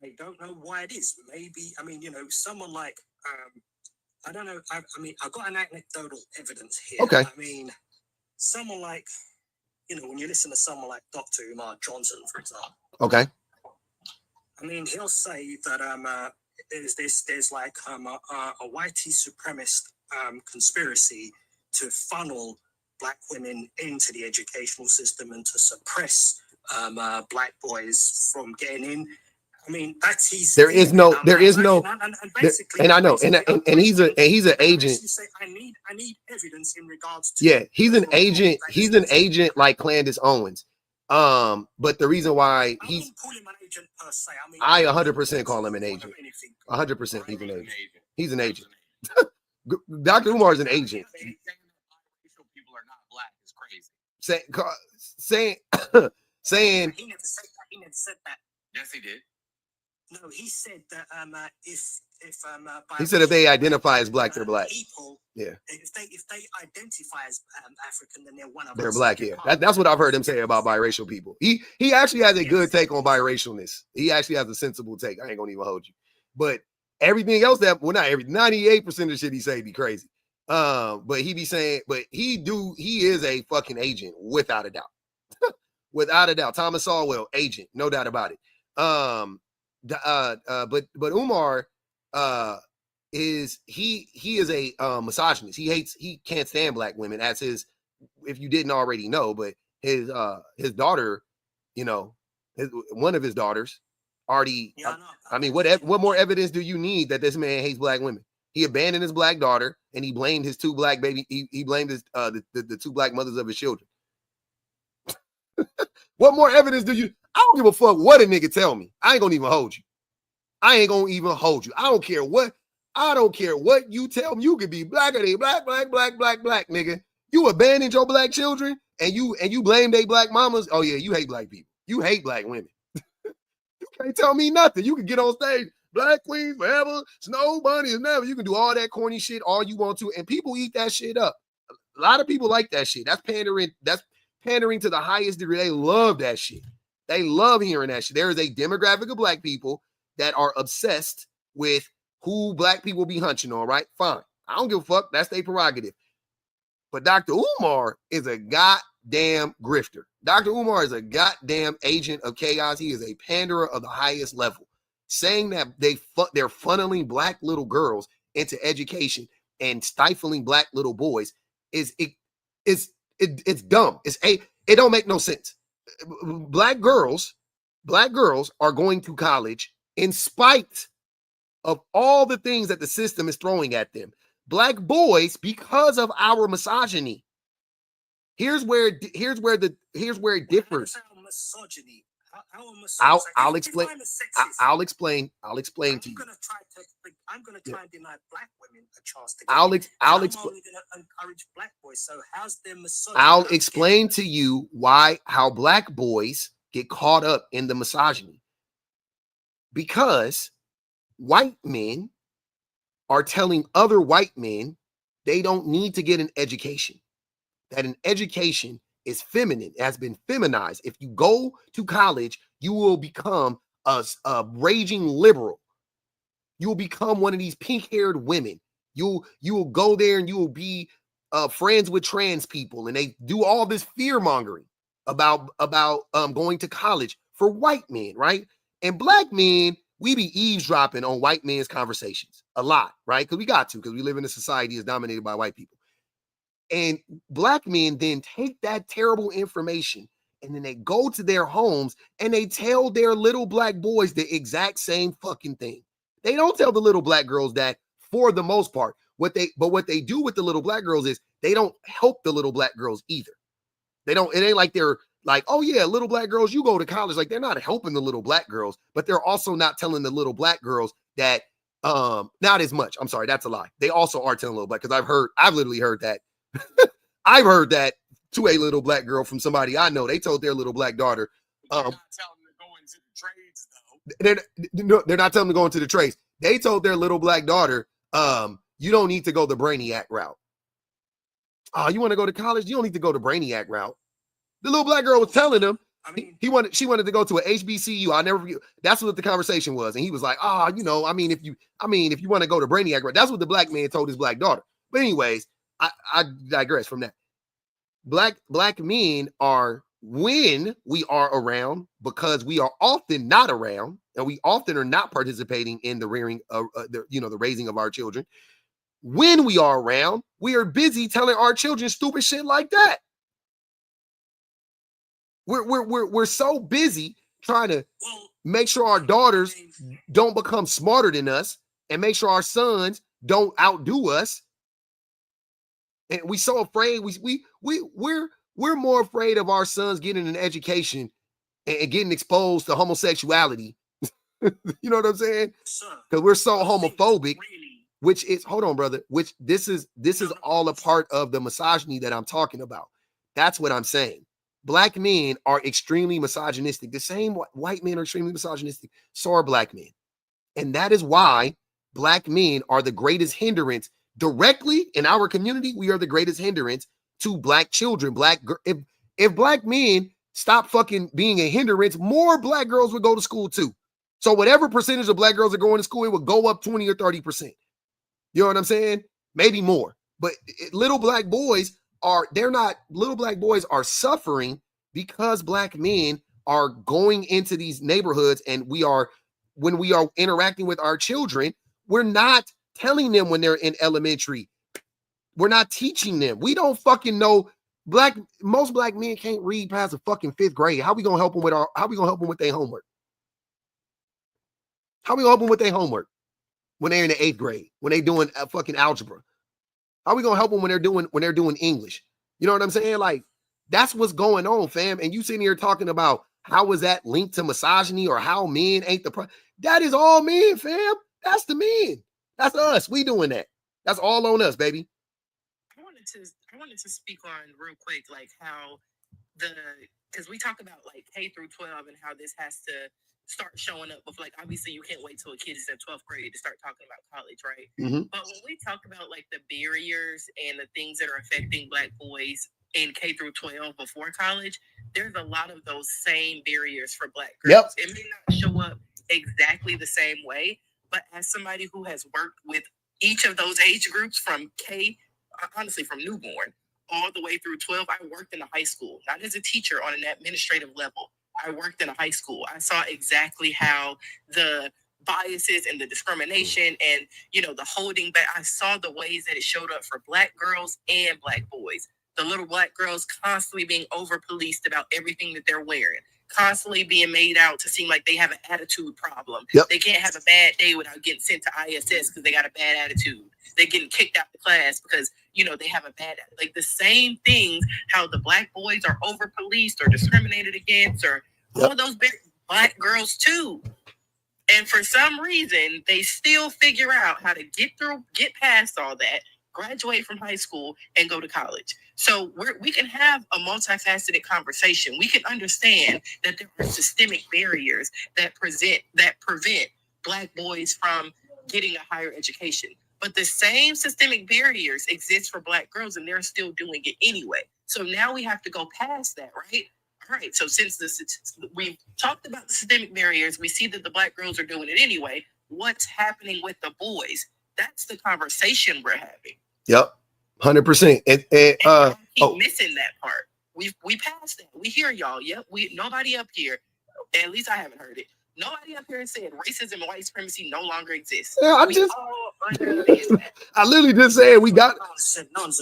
[SPEAKER 10] I don't know why it is. Maybe, I mean, someone like, I don't know. I mean, I've got an anecdotal evidence here.
[SPEAKER 1] Okay.
[SPEAKER 10] I mean, someone like, when you listen to someone like Dr. Umar Johnson, for example.
[SPEAKER 1] Okay.
[SPEAKER 10] I mean, he'll say that there's like a whitey supremacist conspiracy to funnel black women into the educational system and to suppress black boys from getting in. I mean, that's his.
[SPEAKER 1] And I know, and he's an agent.
[SPEAKER 10] Say, I need evidence in regards to.
[SPEAKER 1] Yeah, he's an agent. He's an agent like Candace Owens. But the reason why
[SPEAKER 10] I wouldn't call him an agent per se.
[SPEAKER 1] I 100% call him an agent. 100% he's an agent. He's an agent. Dr. Umar is an agent.
[SPEAKER 8] People are not black is crazy.
[SPEAKER 1] Saying
[SPEAKER 10] he never said that.
[SPEAKER 8] Yes, he did.
[SPEAKER 10] No, he said that
[SPEAKER 1] he said if they identify as black, they're black.
[SPEAKER 10] People,
[SPEAKER 1] yeah.
[SPEAKER 10] If they identify as African, then they're one of us.
[SPEAKER 1] They're black. Yeah. That's what I've heard him say about biracial people. He actually has a good take on biracialness. He actually has a sensible take. I ain't gonna even hold you. But everything else 98% of the shit he say be crazy. But he be saying, but he is a fucking agent without a doubt. Without a doubt. Thomas Sowell, agent, no doubt about it. But Umar is a misogynist. He can't stand black women, as his, if you didn't already know, but his daughter, one of his daughters already.
[SPEAKER 10] Yeah,
[SPEAKER 1] I mean, what more evidence do you need that this man hates black women? He abandoned his black daughter and he blamed his two black baby. He blamed his the two black mothers of his children. What more evidence do you? I don't give a fuck what a nigga tell me. I ain't gonna even hold you. I ain't gonna even hold you. I don't care what. I don't care what you tell me. You could be blacker than black, nigga. You abandoned your black children and you blame they black mamas. Oh yeah, you hate black people. You hate black women. You can't tell me nothing. You can get on stage, black queen forever, snow bunny is never. You can do all that corny shit all you want to, and people eat that shit up. A lot of people like that shit. That's pandering. That's pandering to the highest degree. They love that shit. They love hearing that shit. There is a demographic of black people that are obsessed with who black people be hunching on, right? Fine. I don't give a fuck. That's their prerogative. But Dr. Umar is a goddamn grifter. Dr. Umar is a goddamn agent of chaos. He is a panderer of the highest level. Saying that they're funneling black little girls into education and stifling black little boys it's dumb. It don't make no sense. Black girls are going to college in spite of all the things that the system is throwing at them. Black boys, because of our misogyny. Here's where it differs.
[SPEAKER 10] Misogyny.
[SPEAKER 1] I'll explain. I'll explain to you.
[SPEAKER 10] I'm gonna try and deny black women a chance to.
[SPEAKER 1] I'm only
[SPEAKER 10] gonna encourage black boys. So how's their misogyny?
[SPEAKER 1] I'll explain to you how black boys get caught up in the misogyny. Because white men are telling other white men they don't need to get an education. That an education is feminine, has been feminized. If you go to college, you will become a raging liberal. You will become one of these pink-haired women. You will go there and you will be friends with trans people, and they do all this fear-mongering about going to college for white men, right? And black men, we be eavesdropping on white men's conversations a lot, right? Because we live in a society that's dominated by white people. And black men then take that terrible information and then they go to their homes and they tell their little black boys the exact same fucking thing. They don't tell the little black girls that for the most part. What they do with the little black girls is they don't help the little black girls either. It ain't like they're like, oh yeah, little black girls, you go to college. Like, they're not helping the little black girls, but they're also not telling the little black girls that not as much. I'm sorry, that's a lie. They also are telling little black, because I've literally heard that. I've heard that to a little black girl from somebody I know. They told their little black daughter, they're not telling them to go into the trades, though. They're not telling them to go into the trades. They told their little black daughter, you don't need to go the Brainiac route. Oh, you want to go to college? You don't need to go the Brainiac route. The little black girl was telling him, she wanted to go to an HBCU. I'll never forget. That's what the conversation was. And he was like, if you want to go to Brainiac route, that's what the black man told his black daughter. But anyways, I digress from that. Black men are, when we are around, because we are often not around, and we often are not participating in the rearing of the raising of our children. When we are around, we are busy telling our children stupid shit like that. We're so busy trying to make sure our daughters don't become smarter than us and make sure our sons don't outdo us. And we so afraid we're more afraid of our sons getting an education and getting exposed to homosexuality. You know what I'm saying? Because we're so homophobic, which is, hold on, brother, which this is all a part of the misogyny that I'm talking about. That's what I'm saying. Black men are extremely misogynistic. The same white men are extremely misogynistic. So are black men. And that is why black men are the greatest hindrance. Directly in our community, we are the greatest hindrance to black children. If black men stop fucking being a hindrance, more black girls would go to school too. So whatever percentage of black girls are going to school, it would go up 20 or 30%. You know what I'm saying? Maybe more. But little black boys are suffering because black men are going into these neighborhoods, and when we are interacting with our children, we're not telling them when they're in elementary. We're not teaching them. We don't fucking know. Most black men can't read past the fucking 5th grade. How we gonna help them with their homework? How we gonna help them with their homework when they're in the 8th grade, when they're doing fucking algebra? How we gonna help them when they're doing English? You know what I'm saying? Like, That's what's going on, fam. And you sitting here talking about how is that linked to misogyny or how men ain't the that is all men, fam. That's the men. That's us. We doing that. That's all on us, baby.
[SPEAKER 12] I wanted to speak on real quick, like how because we talk about like K through 12 and how this has to start showing up with, like, obviously you can't wait till a kid is in 12th grade to start talking about college, right? But when we talk about like the barriers and the things that are affecting Black boys in K through 12 before college, there's a lot of those same barriers for Black girls. It may not show up exactly the same way, but as somebody who has worked with each of those age groups from K, honestly, from newborn all the way through 12, I worked in a high school, not as a teacher on an administrative level. I worked in a high school. I saw exactly how the biases and the discrimination and, you know, the holding back, I saw the ways that it showed up for Black girls and Black boys. The little Black girls constantly being over-policed about everything that they're wearing, constantly being made out to seem like they have an attitude problem. They can't have a bad day without getting sent to ISS because they got a bad attitude. They're getting kicked out of class because, you know, they have a bad, like the same things, how the Black boys are over-policed or discriminated against, or all those Black girls too. And for some reason, they still figure out how to get past all that, graduate from high school, and go to college. So we can have a multifaceted conversation. We can understand that there are systemic barriers that prevent Black boys from getting a higher education. But the same systemic barriers exist for Black girls, and they're still doing it anyway. So now we have to go past that, right? All right, so since we've talked about the systemic barriers, we see that the Black girls are doing it anyway. What's happening with the boys? That's the conversation we're having.
[SPEAKER 1] Yep, 100%. And
[SPEAKER 12] keep missing that part. We passed that. We hear y'all. Yep. Nobody up here, at least I haven't heard it. Nobody up here has said racism and white supremacy no longer exists.
[SPEAKER 1] Yeah, I literally just said we got.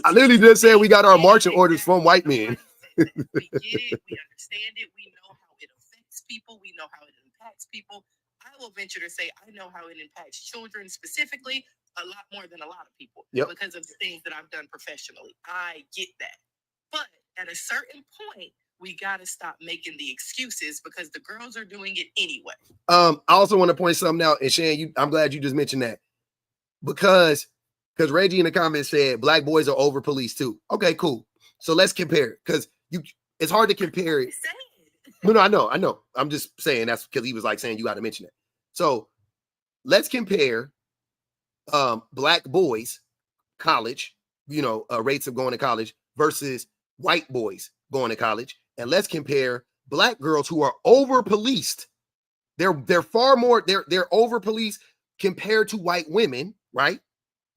[SPEAKER 1] I literally just said we got our marching orders from white men.
[SPEAKER 12] We get it. We understand it. We know how it affects people. We know how it impacts people. I will venture to say I know how it impacts children specifically a lot more than a lot of people because of the things that I've done professionally. I get that. But at a certain point, we got to stop making the excuses because the girls are doing it anyway.
[SPEAKER 1] I also want to point something out, and Shan, I'm glad you just mentioned that because Reggie in the comments said Black boys are over policed too. Okay, cool. So let's compare it because it's hard to compare it. No, I know. I'm just saying that's because he was like saying you got to mention it. So let's compare Black boys college, rates of going to college versus white boys going to college. And let's compare Black girls who are over policed. They're far more, they're over policed compared to white women, right?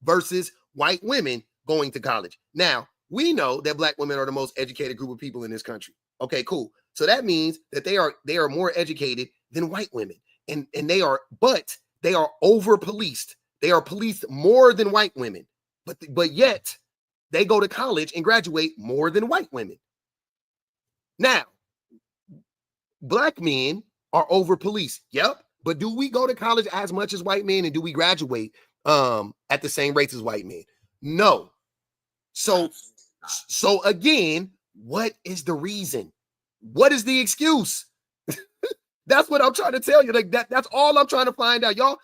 [SPEAKER 1] Versus white women going to college. Now, we know that Black women are the most educated group of people in this country. Okay, cool. So that means that they are more educated than white women. And they are over policed. They are policed more than white women. But yet they go to college and graduate more than white women. Now, Black men are over policed. Yep. But do we go to college as much as white men, and do we graduate at the same rates as white men? No. So again, what is the reason? What is the excuse? That's what I'm trying to tell you. Like that's all I'm trying to find out. Y'all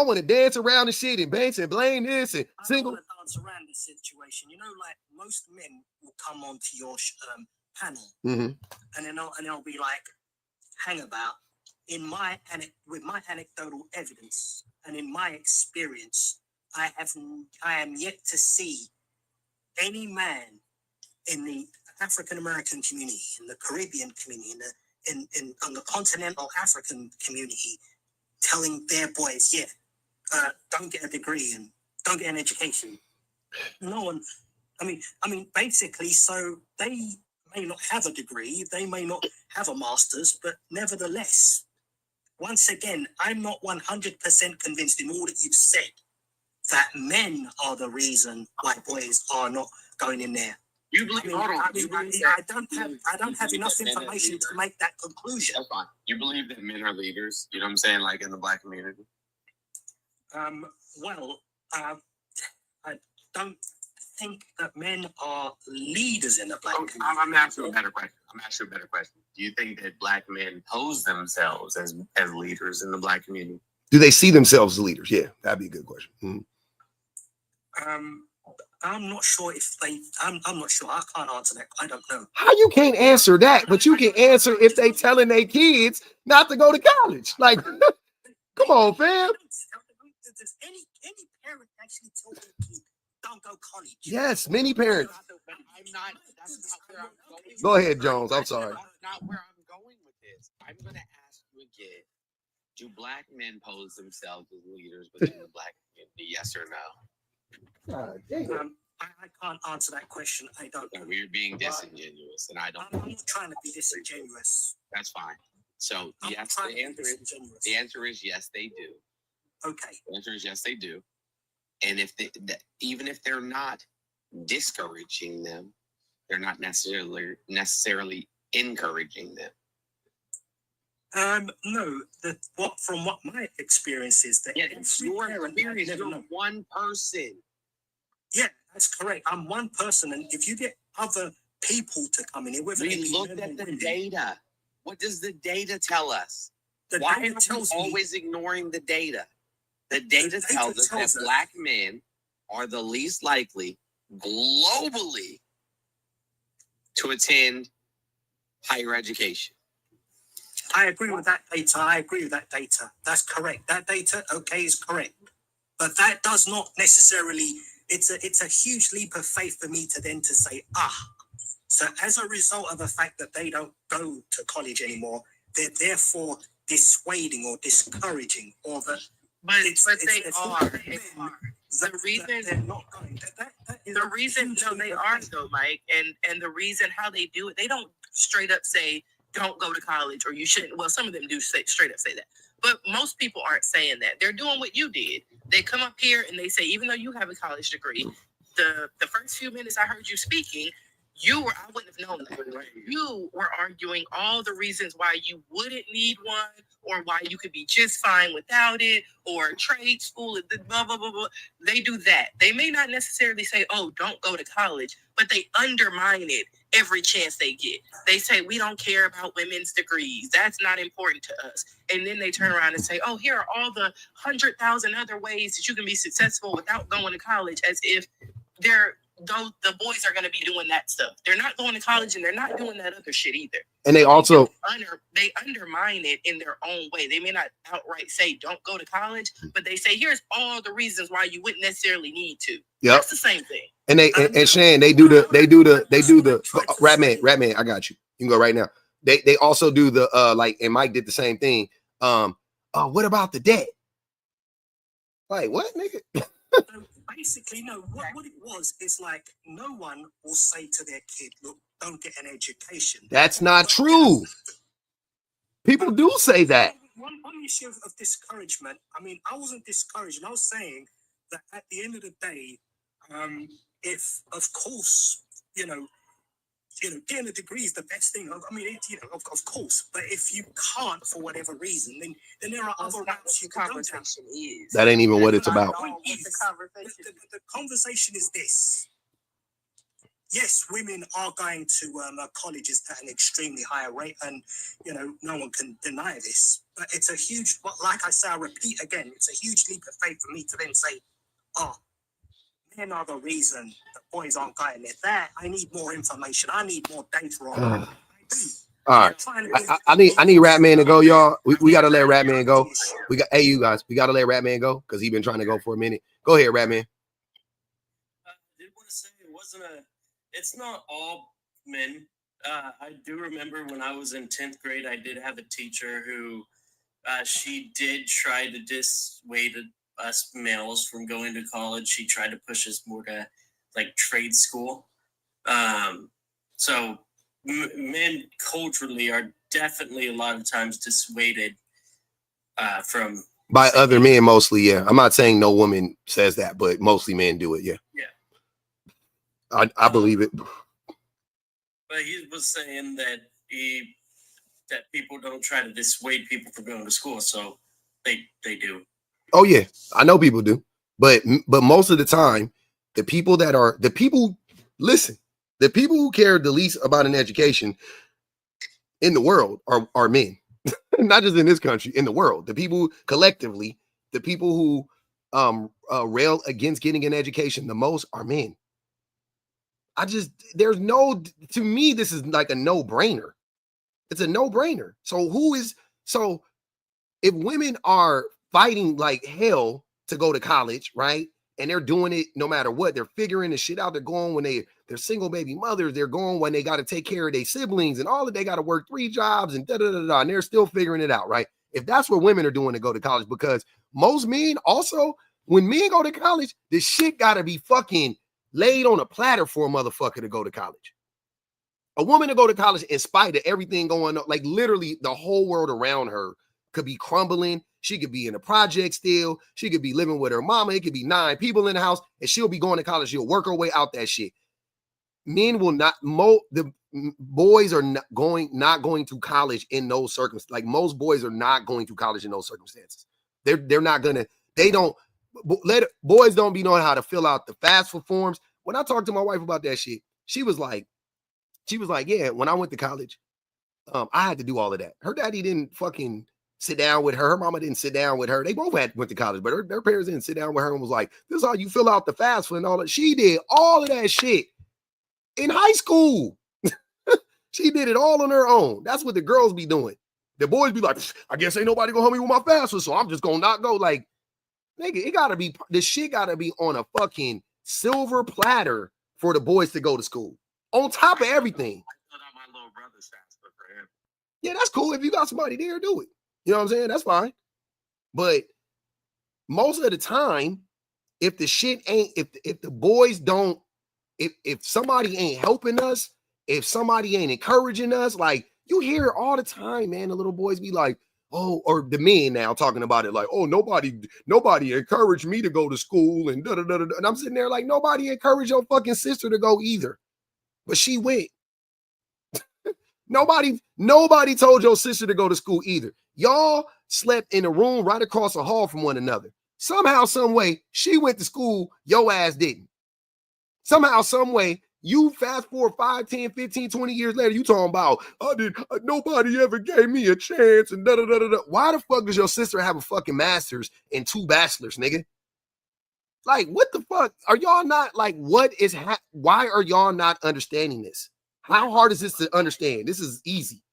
[SPEAKER 1] want to dance around and shit and banks and blame this and single.
[SPEAKER 10] I want to dance around this situation. You know, like most men will come onto your panel, and then they'll be like, "Hang about." With my anecdotal evidence and in my experience, I am yet to see any man in the African American community, in the Caribbean community, in the continental African community, telling their boys, don't get a degree and don't get an education. No one. I mean, basically, so they may not have a degree, they may not have a master's, but nevertheless, once again, I'm not 100% convinced in all that you've said that men are the reason white boys are not going in there.
[SPEAKER 8] You believe?
[SPEAKER 10] I don't have enough information to make that conclusion.
[SPEAKER 8] That's fine. You believe that men are leaders? You know what I'm saying? Like in the Black community.
[SPEAKER 10] I don't think that men are leaders in the black community?
[SPEAKER 8] I'm asking a better question. Do you think that black men pose themselves as leaders in the black community?
[SPEAKER 1] Do they see themselves as leaders? Yeah, that'd be a good question.
[SPEAKER 10] I'm not sure if they. I'm not sure. I can't answer that. I don't know.
[SPEAKER 1] How you can't answer that, but you can answer if they telling their kids not to go to college? Like, come on, fam.
[SPEAKER 10] Does any parent actually tell their kid don't go college?
[SPEAKER 1] Yes, many parents.
[SPEAKER 8] I'm not. That's not where I'm going.
[SPEAKER 1] Go ahead, Jones. I'm sorry.
[SPEAKER 8] That's not where I'm going with this. I'm going to ask you again. Do black men pose themselves as leaders within the black community? Yes or no?
[SPEAKER 10] I can't answer that question. I don't know.
[SPEAKER 8] We're being disingenuous, and I don't.
[SPEAKER 10] I'm not trying to be disingenuous.
[SPEAKER 8] That's fine. So yes, the answer is yes, they do.
[SPEAKER 10] Okay.
[SPEAKER 8] The answer is yes, they do. And if even if they're not discouraging them, they're not necessarily encouraging them.
[SPEAKER 10] No. From what my experience is, that
[SPEAKER 8] it's your experience. You're one person.
[SPEAKER 10] Yeah, that's correct. I'm one person, and if you get other people to come in here, whether
[SPEAKER 8] we looked at the data. What does the data tell us? Why are we always ignoring the data? The data tells us that black men are the least likely globally to attend higher education.
[SPEAKER 10] I agree with that data. That's correct. That data, okay, is correct. But that does not necessarily, it's a huge leap of faith for me to say, so as a result of the fact that they don't go to college anymore, they're therefore dissuading or discouraging, or that.
[SPEAKER 12] But they are. The reason they're not going. The reason, no, they are though, Mike, and the reason how they do it, they don't straight up say don't go to college or you shouldn't. Well, some of them do straight up say that, but most people aren't saying that. They're doing what you did. They come up here and they say, even though you have a college degree, the first few minutes I heard you speaking, I wouldn't have known that. You were arguing all the reasons why you wouldn't need one, or why you could be just fine without it, or trade school, blah, blah, blah, blah. They do that. They may not necessarily say, oh, don't go to college, but they undermine it every chance they get. They say, we don't care about women's degrees. That's not important to us. And then they turn around and say, oh, here are all the 100,000 other ways that you can be successful without going to college, as if the boys are going to be doing that stuff. They're not going to college and they're not doing that other shit either.
[SPEAKER 1] And they also
[SPEAKER 12] they undermine it in their own way. They may not outright say don't go to college, but they say here's all the reasons why you wouldn't necessarily need to.
[SPEAKER 1] Yep.
[SPEAKER 12] That's the same thing.
[SPEAKER 1] And and Shan, they do the Ratman, I got you. You can go right now. They also do the like, and Mike did the same thing. What about the debt? Like, what, nigga?
[SPEAKER 10] Basically, no, what it was is like, no one will say to their kid, look, don't get an education.
[SPEAKER 1] That's not true. People do say that.
[SPEAKER 10] One issue of discouragement, I mean, I wasn't discouraged. And I was saying that at the end of the day, if, of course, getting a degree is the best thing. I mean, of course. But if you can't for whatever reason, then there are other routes you can go down.
[SPEAKER 1] That ain't even what it's about.
[SPEAKER 10] The conversation is this. Yes, women are going to colleges at an extremely high rate, and no one can deny this. But it's a huge, like I say, I repeat again, it's a huge leap of faith for me to then say, men are the reason the boys aren't going there. That I need more information. I need more data on it.
[SPEAKER 1] All right, I need Ratman to go, y'all. We gotta let Ratman go. You guys, we gotta let Ratman go because he's been trying to go for a minute. Go ahead, Ratman.
[SPEAKER 11] I did want to say it's not all men. I do remember when I was in 10th grade, I did have a teacher who she did try to dissuade us males from going to college. She tried to push us more to like trade school. So men culturally are definitely a lot of times dissuaded from
[SPEAKER 1] by other men mostly. Yeah, I'm not saying no woman says that, but mostly men do it. Yeah. I believe it.
[SPEAKER 11] But he was saying that people don't try to dissuade people from going to school, so they do.
[SPEAKER 1] Oh yeah, I know people do, but most of the time, the people who care the least about an education in the world are men. Not just in this country, in the world. The people collectively, the people who rail against getting an education the most are men. To me, this is like a no-brainer. It's a no-brainer. So if women are fighting like hell to go to college, right? And they're doing it no matter what, they're figuring the shit out. They're going when they're single baby mothers, they're going when they got to take care of their siblings and all that, they got to work 3 jobs and and they're still figuring it out, right? If that's what women are doing to go to college, because most men also, when men go to college, this shit got to be fucking laid on a platter for a motherfucker to go to college. A woman to go to college in spite of everything going on, like literally the whole world around her could be crumbling. She could be in a project still. She could be living with her mama. It could be 9 people in the house, and she'll be going to college. She'll work her way out that shit. Men will not. The boys are not going to college in those circumstances. Like most boys are not going to college in those circumstances. They're not gonna. They don't. Boys don't be knowing how to fill out the FAFSA forms. When I talked to my wife about that shit, she was like, yeah. When I went to college, I had to do all of that. Her daddy didn't fucking sit down with her. Her mama didn't sit down with her. They both went to college, but their parents didn't sit down with her and was like, this is how you fill out the FAFSA and all that. She did all of that shit in high school. She did it all on her own. That's what the girls be doing. The boys be like, I guess ain't nobody gonna help me with my FAFSA, so I'm just gonna not go. Like, nigga, this shit gotta be on a fucking silver platter for the boys to go to school. On top of everything.
[SPEAKER 8] I filled out my little brother's FAFSA for him.
[SPEAKER 1] Yeah, that's cool. If you got somebody there, do it. You know what I'm saying? That's fine. But most of the time, if the shit ain't, if the boys don't, if somebody ain't helping us, if somebody ain't encouraging us, like you hear it all the time, man. The little boys be like, oh, or the men now talking about it like, oh, nobody encouraged me to go to school and da da da da. And I'm sitting there like, nobody encouraged your fucking sister to go either, but she went. Nobody told your sister to go to school either. Y'all slept in a room right across the hall from one another. Somehow, some way, she went to school, your ass didn't. Somehow, some way, you fast forward 5, 10, 15, 20 years later, you talking about, nobody ever gave me a chance and da da da da. Why the fuck does your sister have a fucking master's and 2 bachelors, nigga? Like, what the fuck? Are y'all not, like, why are y'all not understanding this? How hard is this to understand? This is easy.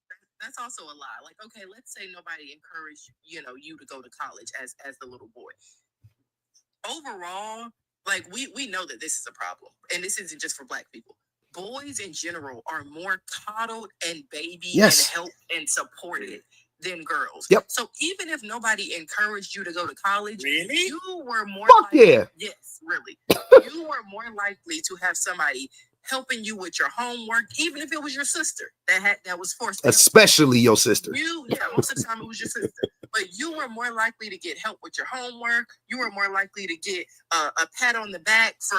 [SPEAKER 12] That's also a lie. Like, okay, let's say nobody encouraged, you to go to college as the little boy. Overall, like we know that this is a problem, and this isn't just for Black people. Boys in general are more coddled and babied and helped and supported than girls.
[SPEAKER 1] Yep.
[SPEAKER 12] So even if nobody encouraged you to go to college, you were more yes, really. You were more likely to have somebody helping you with your homework, even if it was your sister that was forced to
[SPEAKER 1] especially your sister.
[SPEAKER 12] Most of the time it was your sister. But you were more likely to get help with your homework. You were more likely to get a pat on the back for,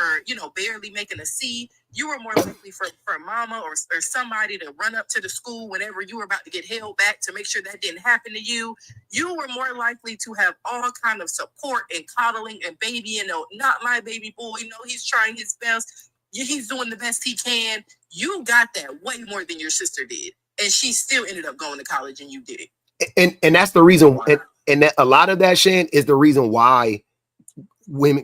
[SPEAKER 12] barely making a C. You were more likely for mama or somebody to run up to the school whenever you were about to get held back to make sure that didn't happen to you. You were more likely to have all kind of support and coddling and baby, not my baby boy, he's trying his best. He's doing the best he can. You got that way more than your sister did. And she still ended up going to college and you did it.
[SPEAKER 1] And that's the reason, and that a lot of that, Shan, is the reason why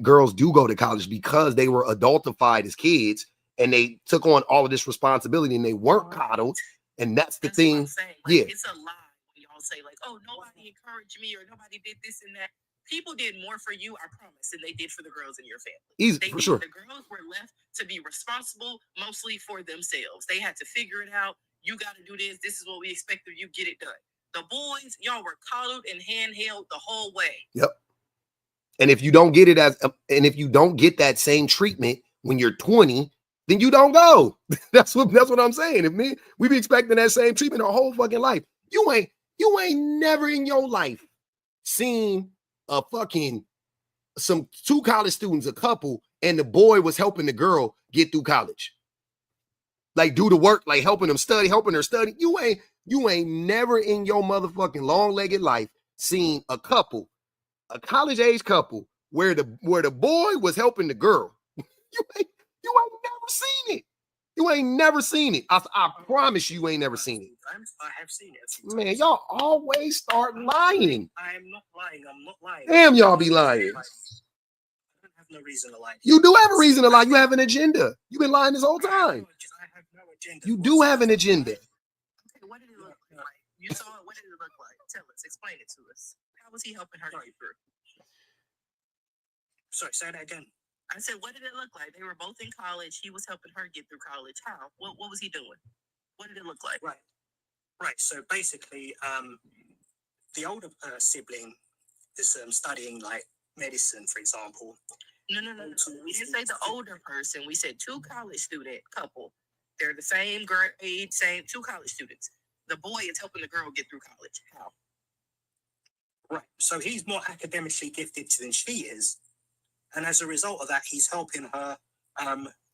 [SPEAKER 1] girls do go to college, because they were adultified as kids and they took on all of this responsibility and they weren't coddled. And that's the thing.
[SPEAKER 12] Like, it's a lie when y'all say like, oh, nobody encouraged me or nobody did this and that. People did more for you, I promise, than they did for the girls in your family.
[SPEAKER 1] For sure.
[SPEAKER 12] The girls were left to be responsible mostly for themselves. They had to figure it out. You got to do this. This is what we expect of you. Get it done. The boys, y'all were coddled and handheld the whole way.
[SPEAKER 1] Yep. And if you don't get it if you don't get that same treatment when you're 20, then you don't go. That's what I'm saying. If we be expecting that same treatment our whole fucking life. You ain't never in your life seen a fucking 2 college students, a couple, and the boy was helping the girl get through college. Like do the work, like helping her study. You ain't never in your motherfucking long-legged life seen a couple, a college age couple, where the boy was helping the girl. You ain't never seen it. You ain't never seen it. I promise you ain't never seen it.
[SPEAKER 10] I have seen it.
[SPEAKER 1] Man, y'all always start lying.
[SPEAKER 10] I am not lying. I'm not lying.
[SPEAKER 1] Damn, y'all be lying.
[SPEAKER 10] I don't have no reason to lie.
[SPEAKER 1] You do have a reason to lie. You have an agenda. You've been lying this whole time.
[SPEAKER 10] I have no agenda.
[SPEAKER 1] You do have an agenda.
[SPEAKER 12] Okay, what did it look like? You saw it. What did it look like? Tell us. Explain it to us. How was he helping her get through?
[SPEAKER 10] Sorry, say that again.
[SPEAKER 12] I said, what did it look like? They were both in college. He was helping her get through college. How? What was he doing? What did it look like?
[SPEAKER 10] Right. So basically, the older sibling is studying like medicine, for example.
[SPEAKER 12] No. We didn't say the older person. We said two college student couple. They're the same grade, two college students. The boy is helping the girl get through college. How?
[SPEAKER 10] Right. So he's more academically gifted than she is. And as a result of that, he's helping her.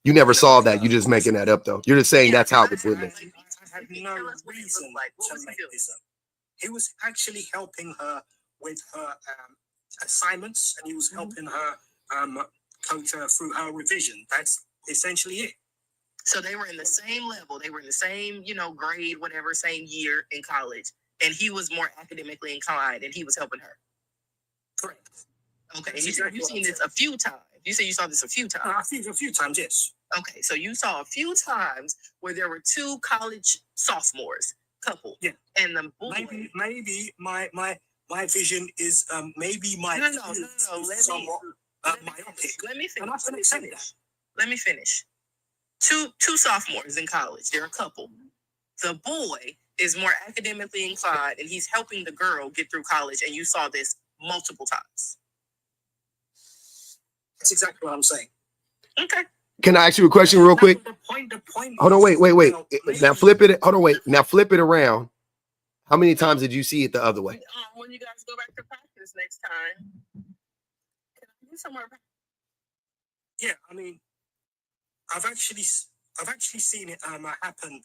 [SPEAKER 1] You never saw that. You're just making that up, though. You're just saying that's how it's written.
[SPEAKER 10] I have no reason to make this up. He was actually helping her with her assignments, and he was helping her coach her through her revision. That's essentially it.
[SPEAKER 12] So they were in the same level. They were in the same, grade, whatever, same year in college. And he was more academically inclined, and he was helping her.
[SPEAKER 10] Correct.
[SPEAKER 12] Okay, and you've seen this a few times. You said you saw this a few times.
[SPEAKER 10] I've seen it a few times, yes.
[SPEAKER 12] Okay, so you saw a few times where there were two college sophomores couple.
[SPEAKER 10] Yeah.
[SPEAKER 12] And the boy.
[SPEAKER 10] Maybe my vision is maybe my
[SPEAKER 12] No. Let me finish.
[SPEAKER 10] And I can accept that.
[SPEAKER 12] Let me finish. Two sophomores in college. They're a couple. The boy is more academically inclined, and he's helping the girl get through college. And you saw this multiple times.
[SPEAKER 10] That's exactly what I'm saying.
[SPEAKER 12] Okay.
[SPEAKER 1] Can I ask you a question real quick?
[SPEAKER 10] The point
[SPEAKER 1] Hold on, wait. Now flip it. Hold on, wait. Now flip it around. How many times did you see it the other way?
[SPEAKER 12] When you guys go back to practice next time, can I do somewhere?
[SPEAKER 10] Yeah, I mean, I've actually seen it happen.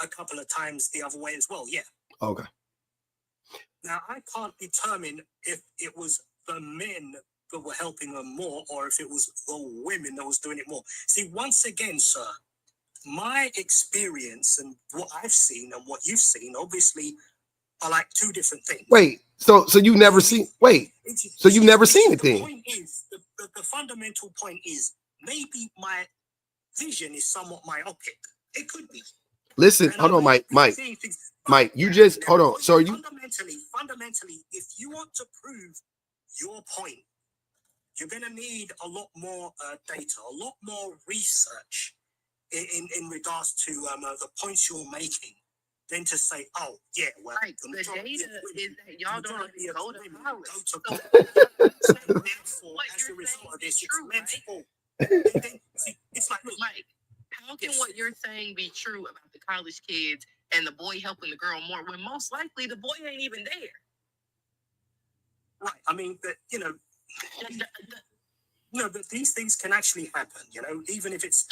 [SPEAKER 10] A couple of times the other way as well. Yeah.
[SPEAKER 1] Okay.
[SPEAKER 10] Now I can't determine if it was the men that were helping her more, or if it was the women that was doing it more. See, once again, sir, my experience and what I've seen and what you've seen, obviously, are like two different things.
[SPEAKER 1] Wait, so you've never seen? Wait, so you've never seen it then?
[SPEAKER 10] The point is, the fundamental point is, maybe my vision is somewhat myopic. It could be.
[SPEAKER 1] Listen, hold on, Mike, you just hold on. So you
[SPEAKER 10] fundamentally, if you want to prove your point, you're going to need a lot more data, a lot more research in regards to the points you're making, than to say, oh, yeah, well,
[SPEAKER 12] right. The data is that y'all don't even go to college.
[SPEAKER 10] Therefore, as a result of this, it's meant for. It's like, look,
[SPEAKER 12] Mike, how can what you're saying be true about the college kids and the boy helping the girl more when most likely the boy ain't even there?
[SPEAKER 10] Right. I mean, but these things can actually happen, even if it's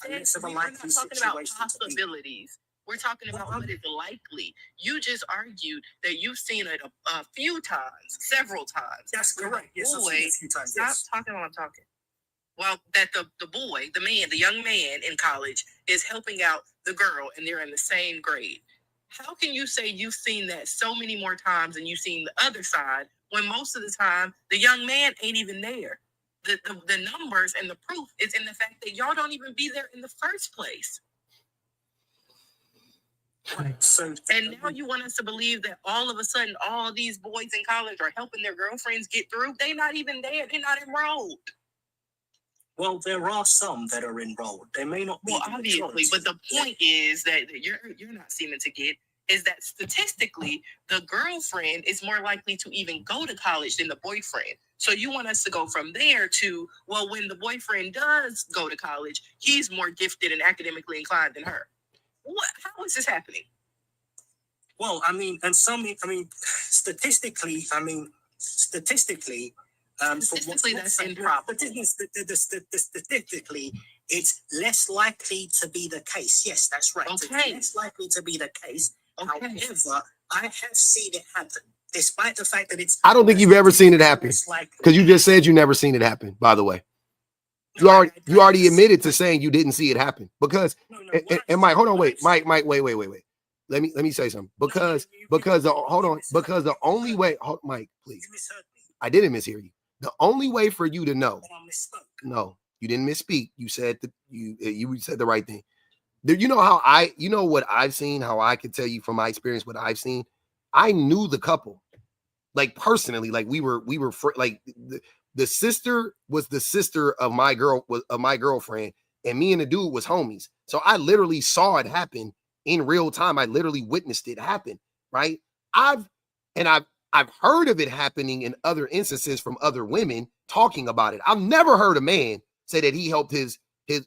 [SPEAKER 10] less of a likely situation.
[SPEAKER 12] We're not talking about possibilities. We're talking about what is likely. You just argued that you've seen it a few times, several times.
[SPEAKER 10] That's correct. Yes, I've seen it a few times.
[SPEAKER 12] Stop talking while I'm talking. Well, that the boy, the man, the young man in college is helping out the girl, and they're in the same grade. How can you say you've seen that so many more times than you've seen the other side when most of the time the young man ain't even there? The numbers and the proof is in the fact that y'all don't even be there in the first place.
[SPEAKER 10] Right. So,
[SPEAKER 12] and now you want us to believe that all of a sudden all these boys in college are helping their girlfriends get through? They're not even there. They're not enrolled.
[SPEAKER 10] Well, there are some that are enrolled. They may not be.
[SPEAKER 12] Well, obviously, but the point is that you're not seeming to get is that statistically, the girlfriend is more likely to even go to college than the boyfriend. So you want us to go from there to, well, when the boyfriend does go to college, he's more gifted and academically inclined than her. How is this happening?
[SPEAKER 10] Well, statistically,
[SPEAKER 12] that's improper.
[SPEAKER 10] Statistically, it's less likely to be the case. Yes, that's right.
[SPEAKER 12] Okay.
[SPEAKER 10] It's less likely to be the case.
[SPEAKER 12] Okay.
[SPEAKER 10] However, I have seen it happen. despite the fact that it's.
[SPEAKER 1] I don't think you've ever seen it happen because you just said you never seen it happen. By the way, you already admitted to saying you didn't see it happen because. And Mike, hold on, wait, Mike, wait. Let me say something because the only way, Mike, please, I didn't mishear you. The only way for you to know, no, you didn't misspeak. You said that you said the right thing. You know how you know what I've seen, how I could tell you from my experience what I've seen. I knew the couple, like personally, like we were like the sister was the sister of my girlfriend, and me and the dude was homies. So I literally saw it happen in real time. I literally witnessed it happen. Right? I've heard of it happening in other instances from other women talking about it. I've never heard a man say that he helped his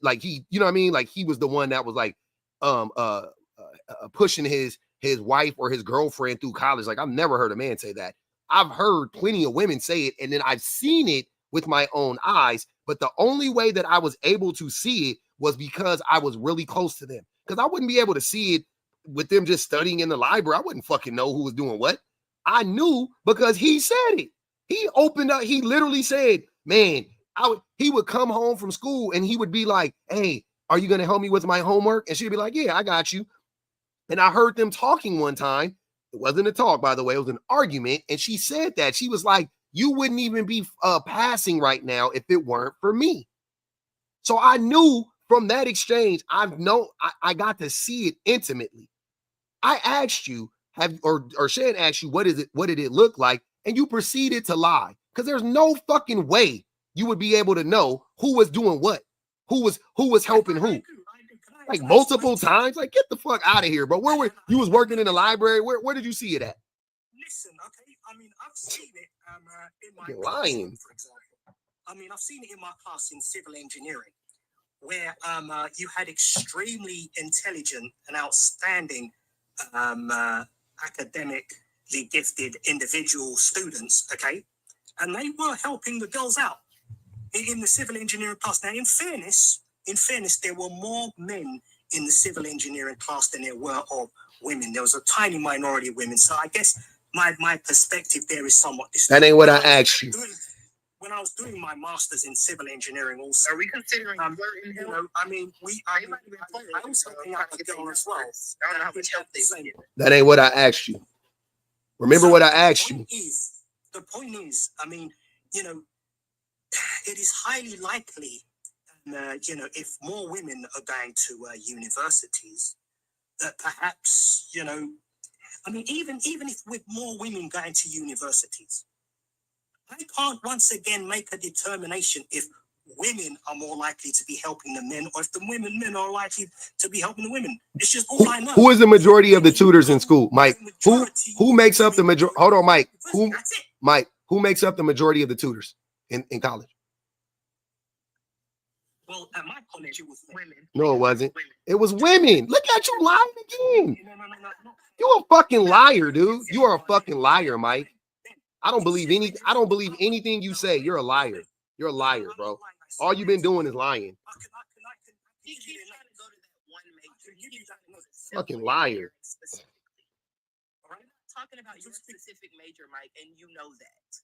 [SPEAKER 1] like he, you know what I mean? Like he was the one that was like pushing his wife or his girlfriend through college. Like I've never heard a man say that. I've heard plenty of women say it, and then I've seen it with my own eyes. But the only way that I was able to see it was because I was really close to them. Because I wouldn't be able to see it with them just studying in the library. I wouldn't fucking know who was doing what. I knew because he said it. He opened up. He literally said, man, he would come home from school and he would be like, hey, are you going to help me with my homework? And she'd be like, yeah, I got you. And I heard them talking one time. It wasn't a talk, by the way. It was an argument. And she said that. She was like, you wouldn't even be passing right now if it weren't for me. So I knew from that exchange, I got to see it intimately. I asked you, or Shan asked you, what did it look like? And you proceeded to lie. Because there's no fucking way you would be able to know who was doing what, who was helping who. Like multiple times. Like, get the fuck out of here, bro. Where were you? Was working in the library? Where did you see it at?
[SPEAKER 10] Listen, okay. I mean, I've seen it in my
[SPEAKER 1] You're lying.
[SPEAKER 10] For example. I mean, I've seen it in my class in civil engineering, where you had extremely intelligent and outstanding academically gifted individual students, okay? And they were helping the girls out in the civil engineering class. Now, in fairness, there were more men in the civil engineering class than there were of women. There was a tiny minority of women. So I guess my perspective there is somewhat distorted.
[SPEAKER 1] That ain't what I asked you.
[SPEAKER 10] When I was doing my master's in civil engineering, also,
[SPEAKER 12] are we considering flirting?
[SPEAKER 10] You know, I mean, I was helping out the girl as well.
[SPEAKER 12] I don't know how much help they get.
[SPEAKER 1] That ain't what I asked you. Remember what I asked you.
[SPEAKER 10] The point is, I mean, you know, it is highly likely, you know, if more women are going to universities, that perhaps, you know, I mean, even if with more women going to universities, I can't once again make a determination if women are more likely to be helping the men or if the men are likely to be helping the women. It's just all I know.
[SPEAKER 1] Who is the majority of the tutors in school, Mike? Who makes up the majority? Hold on, Mike. Who makes up the majority of the tutors in college?
[SPEAKER 10] Well, at my college, it was women.
[SPEAKER 1] No, it wasn't. It was women. Look at you lying again. No. You a fucking liar, dude. You are a fucking liar, Mike. I don't believe anything you say. You're a liar. You're a liar, bro. All you've been doing is lying. Fucking liar.
[SPEAKER 12] Talking about your specific major, Mike, and you know that.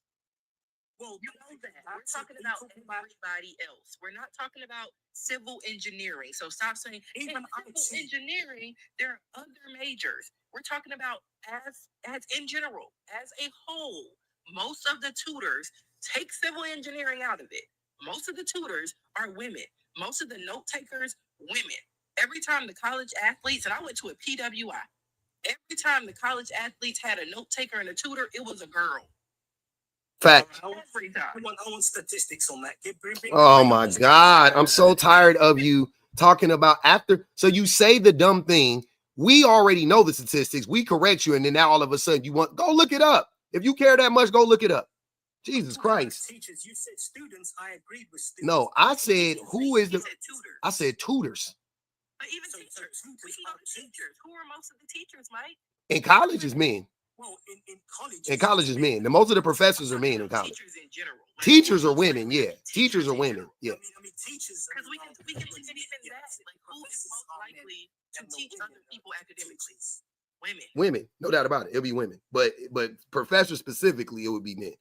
[SPEAKER 12] Well, you know that. We're talking about everybody else. We're not talking about civil engineering. So stop saying even civil engineering, there are other majors. We're talking about as in general, as a whole. Most of the tutors, take civil engineering out of it. Most of the tutors are women. Most of the note takers, women. Every time the college athletes, and I went to a PWI, every time the college athletes had a note taker and a tutor, it was a girl.
[SPEAKER 1] Fact.
[SPEAKER 10] I want statistics on that.
[SPEAKER 1] Oh my God. I'm so tired of you talking about after. So you say the dumb thing. We already know the statistics. We correct you. And then now all of a sudden go look it up. If you care that much, go look it up. Jesus Christ.
[SPEAKER 10] Teachers, you said students. I agreed with students.
[SPEAKER 1] No, I said who is the tutors. I said tutors.
[SPEAKER 12] But even teachers. Who are most of the teachers, Mike?
[SPEAKER 1] In college is men.
[SPEAKER 10] Well,
[SPEAKER 1] in college is men. Most of the professors are men in college.
[SPEAKER 12] Teachers in general.
[SPEAKER 1] Teachers are women, yeah. Teachers are women, yeah.
[SPEAKER 10] I mean, teachers.
[SPEAKER 12] Because we can look at even that. Like, who is most likely to teach other people academically?
[SPEAKER 1] Women, no doubt about it. It'll be women, but professors specifically, it would be men.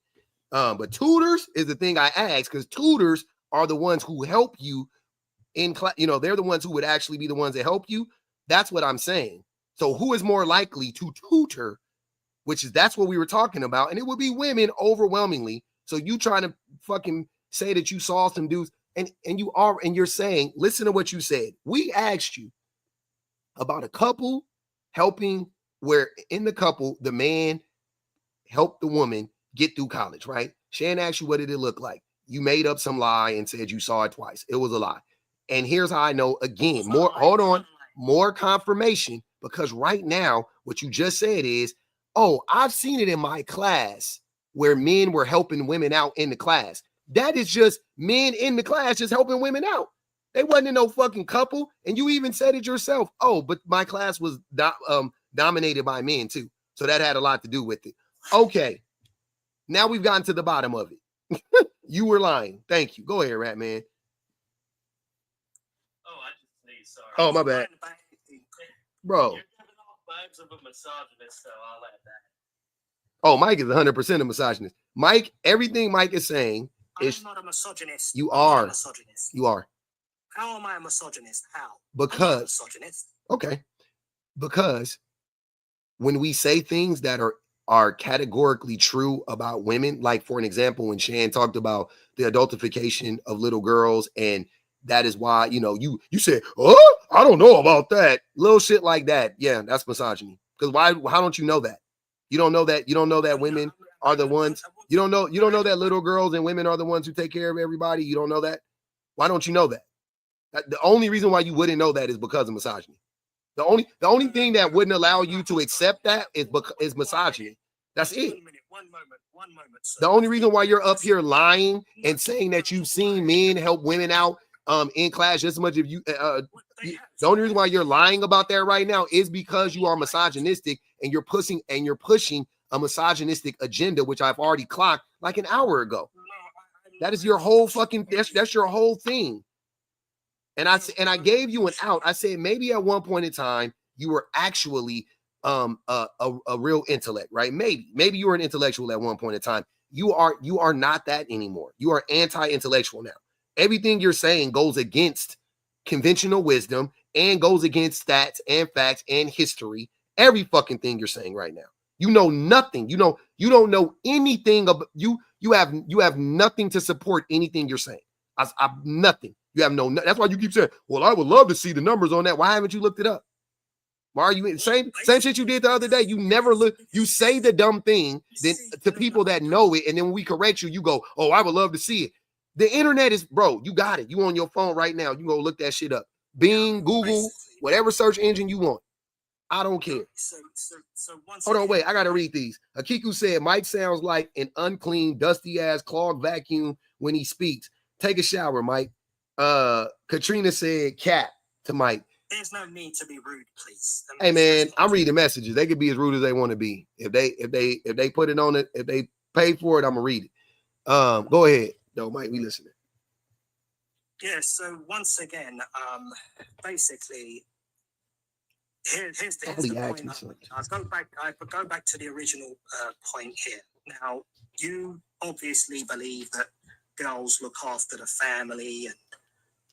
[SPEAKER 1] But tutors is the thing I asked, because tutors are the ones who help you in class. You know, they're the ones who would actually be the ones that help you. That's what I'm saying. So who is more likely to tutor, that's what we were talking about. And it would be women overwhelmingly. So you trying to fucking say that you saw some dudes and you're saying, listen to what you said. We asked you about a couple helping, where in the couple, the man helped the woman get through college, right? Shan asked you, what did it look like? You made up some lie and said you saw it twice. It was a lie. And here's how I know, again, more confirmation, because right now, what you just said is, oh, I've seen it in my class where men were helping women out in the class. That is just men in the class just helping women out. They wasn't in no fucking couple. And you even said it yourself. Oh, but my class was dominated by men too. So that had a lot to do with it. Okay. Now we've gotten to the bottom of it. You were lying. Thank you. Go ahead, Rat Man.
[SPEAKER 11] Oh, I just need sorry.
[SPEAKER 1] Oh, my bad. Bro.
[SPEAKER 11] You're giving off vibes of a misogynist, so I'll add that.
[SPEAKER 1] Oh, Mike is 100% a misogynist. Mike, everything Mike is saying is...
[SPEAKER 10] I'm not a misogynist.
[SPEAKER 1] You are.
[SPEAKER 10] Misogynist.
[SPEAKER 1] You are.
[SPEAKER 10] How am I a misogynist? How?
[SPEAKER 1] Because...
[SPEAKER 10] I'm a misogynist.
[SPEAKER 1] Okay. Because when we say things that are categorically true about women, like, for an example, when Shan talked about the adultification of little girls, and that is why, you know, you said, oh, I don't know about that. Little shit like that. Yeah, that's misogyny. Because how don't you know that? You don't know that women are the ones. You don't know that little girls and women are the ones who take care of everybody. You don't know that. Why don't you know that? The only reason why you wouldn't know that is because of misogyny. The only thing that wouldn't allow you to accept that is misogyny. That's it.
[SPEAKER 10] One moment. Sir.
[SPEAKER 1] The only reason why you're up here lying and saying that you've seen men help women out in class just as much as the only reason why you're lying about that right now is because you are misogynistic and you're pushing a misogynistic agenda, which I've already clocked like an hour ago. That is your whole fucking that's your whole thing. And I gave you an out. I said maybe at one point in time you were actually a real intellect, right? Maybe you were an intellectual at one point in time. You are not that anymore. You are anti-intellectual now. Everything you're saying goes against conventional wisdom and goes against stats and facts and history. Every fucking thing you're saying right now. You know nothing. You don't know anything about you have nothing to support anything you're saying. I've nothing. You have no. That's why you keep saying, well, I would love to see the numbers on that. Why haven't you looked it up? Why are you same shit you did the other day? You never look. You say the dumb thing then to people that know it, and then when we correct you, you go, "Oh, I would love to see it." The internet is, bro. You got it. You on your phone right now. You go look that shit up. Bing, Google, whatever search engine you want. I don't care.
[SPEAKER 10] So
[SPEAKER 1] Hold on, wait. I gotta read these. Akiku said, "Mike sounds like an unclean, dusty ass clogged vacuum when he speaks. Take a shower, Mike." Katrina said, "Cat" to Mike.
[SPEAKER 10] There's no need to be rude, please.
[SPEAKER 1] Hey man, I'm reading messages. They could be as rude as they want to be. If they put it on it, if they pay for it, I'm gonna read it. Go ahead, though, Mike. We listening.
[SPEAKER 10] Yeah. So once again, basically, here's the point. I go back to the original point here. Now, you obviously believe that girls look after the family and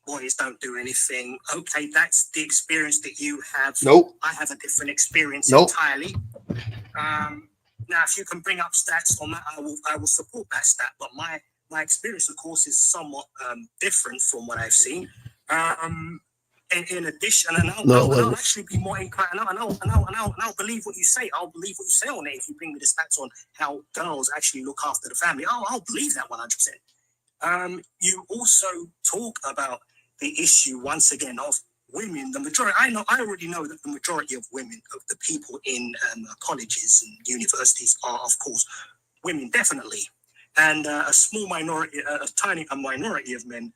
[SPEAKER 10] boys don't do anything. Okay, that's the experience that you have.
[SPEAKER 1] Nope.
[SPEAKER 10] I have a different experience entirely. Now, if you can bring up stats on that, I will support that stat. But my experience, of course, is somewhat different from what I've seen. In addition, and I'll actually be more inclined. And I'll believe what you say. I'll believe what you say on it. If you bring me the stats on how girls actually look after the family, I'll believe that 100%. You also talk about the issue once again of women. The majority, I already know that the majority of women, of the people in colleges and universities, are of course women, definitely, and a small minority, a tiny minority of men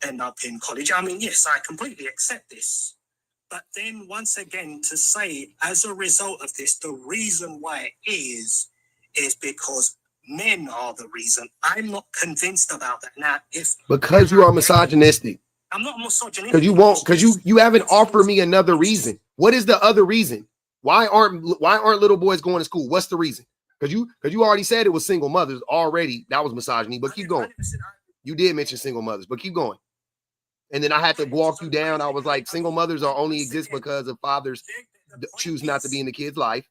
[SPEAKER 10] end up in college. I mean, yes, I completely accept this, but then once again to say as a result of this, the reason why it is because men are the reason. I'm not convinced about that. Now,
[SPEAKER 1] because you are misogynistic.
[SPEAKER 10] I'm not misogynistic.
[SPEAKER 1] Because you haven't offered me another reason. What is the other reason? Why aren't little boys going to school? What's the reason? Because you already said it was single mothers already. That was misogyny, but keep going. You did mention single mothers, but keep going. And then I had to walk you down. I was like, single mothers are only exist because of fathers choose not to be in the kid's life.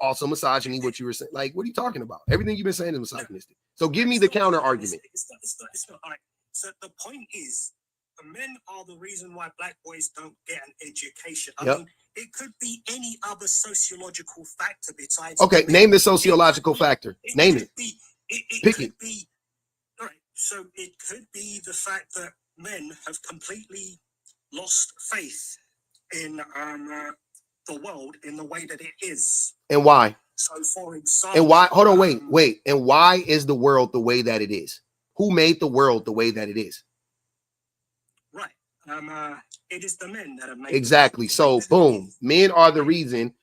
[SPEAKER 1] Also misogyny, what you were saying. Like, what are you talking about? Everything you've been saying is misogynistic. So give me the counter argument.
[SPEAKER 13] It's not. All right. So the point is, the men are the reason why black boys don't get an education. I mean, it could be any other sociological factor besides.
[SPEAKER 1] Okay, name the sociological factor. Name it. Pick it.
[SPEAKER 13] All right. So it could be the fact that men have completely lost faith in the world in the way that it is.
[SPEAKER 1] And why?
[SPEAKER 13] So for example.
[SPEAKER 1] And why? Hold on, wait. And why is the world the way that it is? Who made the world the way that it is?
[SPEAKER 13] Right. It is the men that have made.
[SPEAKER 1] Exactly. So boom, men are the reason.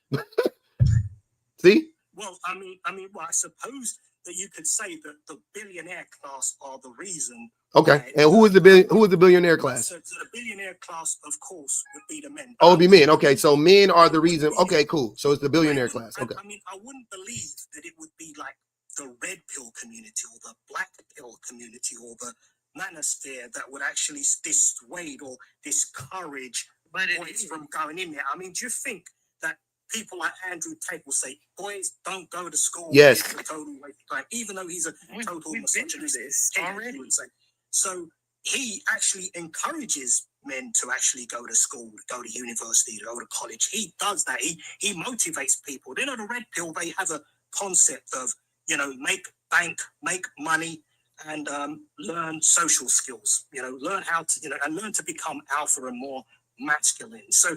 [SPEAKER 1] See?
[SPEAKER 13] Well, I mean, well, I suppose that you could say that the billionaire class are the reason.
[SPEAKER 1] Okay. And who is the billionaire class?
[SPEAKER 13] So the billionaire class, of course, would be the men.
[SPEAKER 1] Oh, it'd be men. Okay. So men are the reason. Okay, cool. So it's the billionaire class. Okay.
[SPEAKER 13] I mean, I wouldn't believe that it would be like the red pill community or the black pill community or the manosphere that would actually dissuade or discourage boys from going in there. I mean, do you think that people like Andrew Tate will say, boys, don't go to school?
[SPEAKER 1] Yes.
[SPEAKER 13] It's a total waste of time, even though he's a total misogynist. Already. So he actually encourages men to actually go to school, go to university, to go to college. He does that. He motivates people. Then on the red pill, they have a concept of, make bank, make money, and learn social skills. Learn how to, and learn to become alpha and more masculine. So,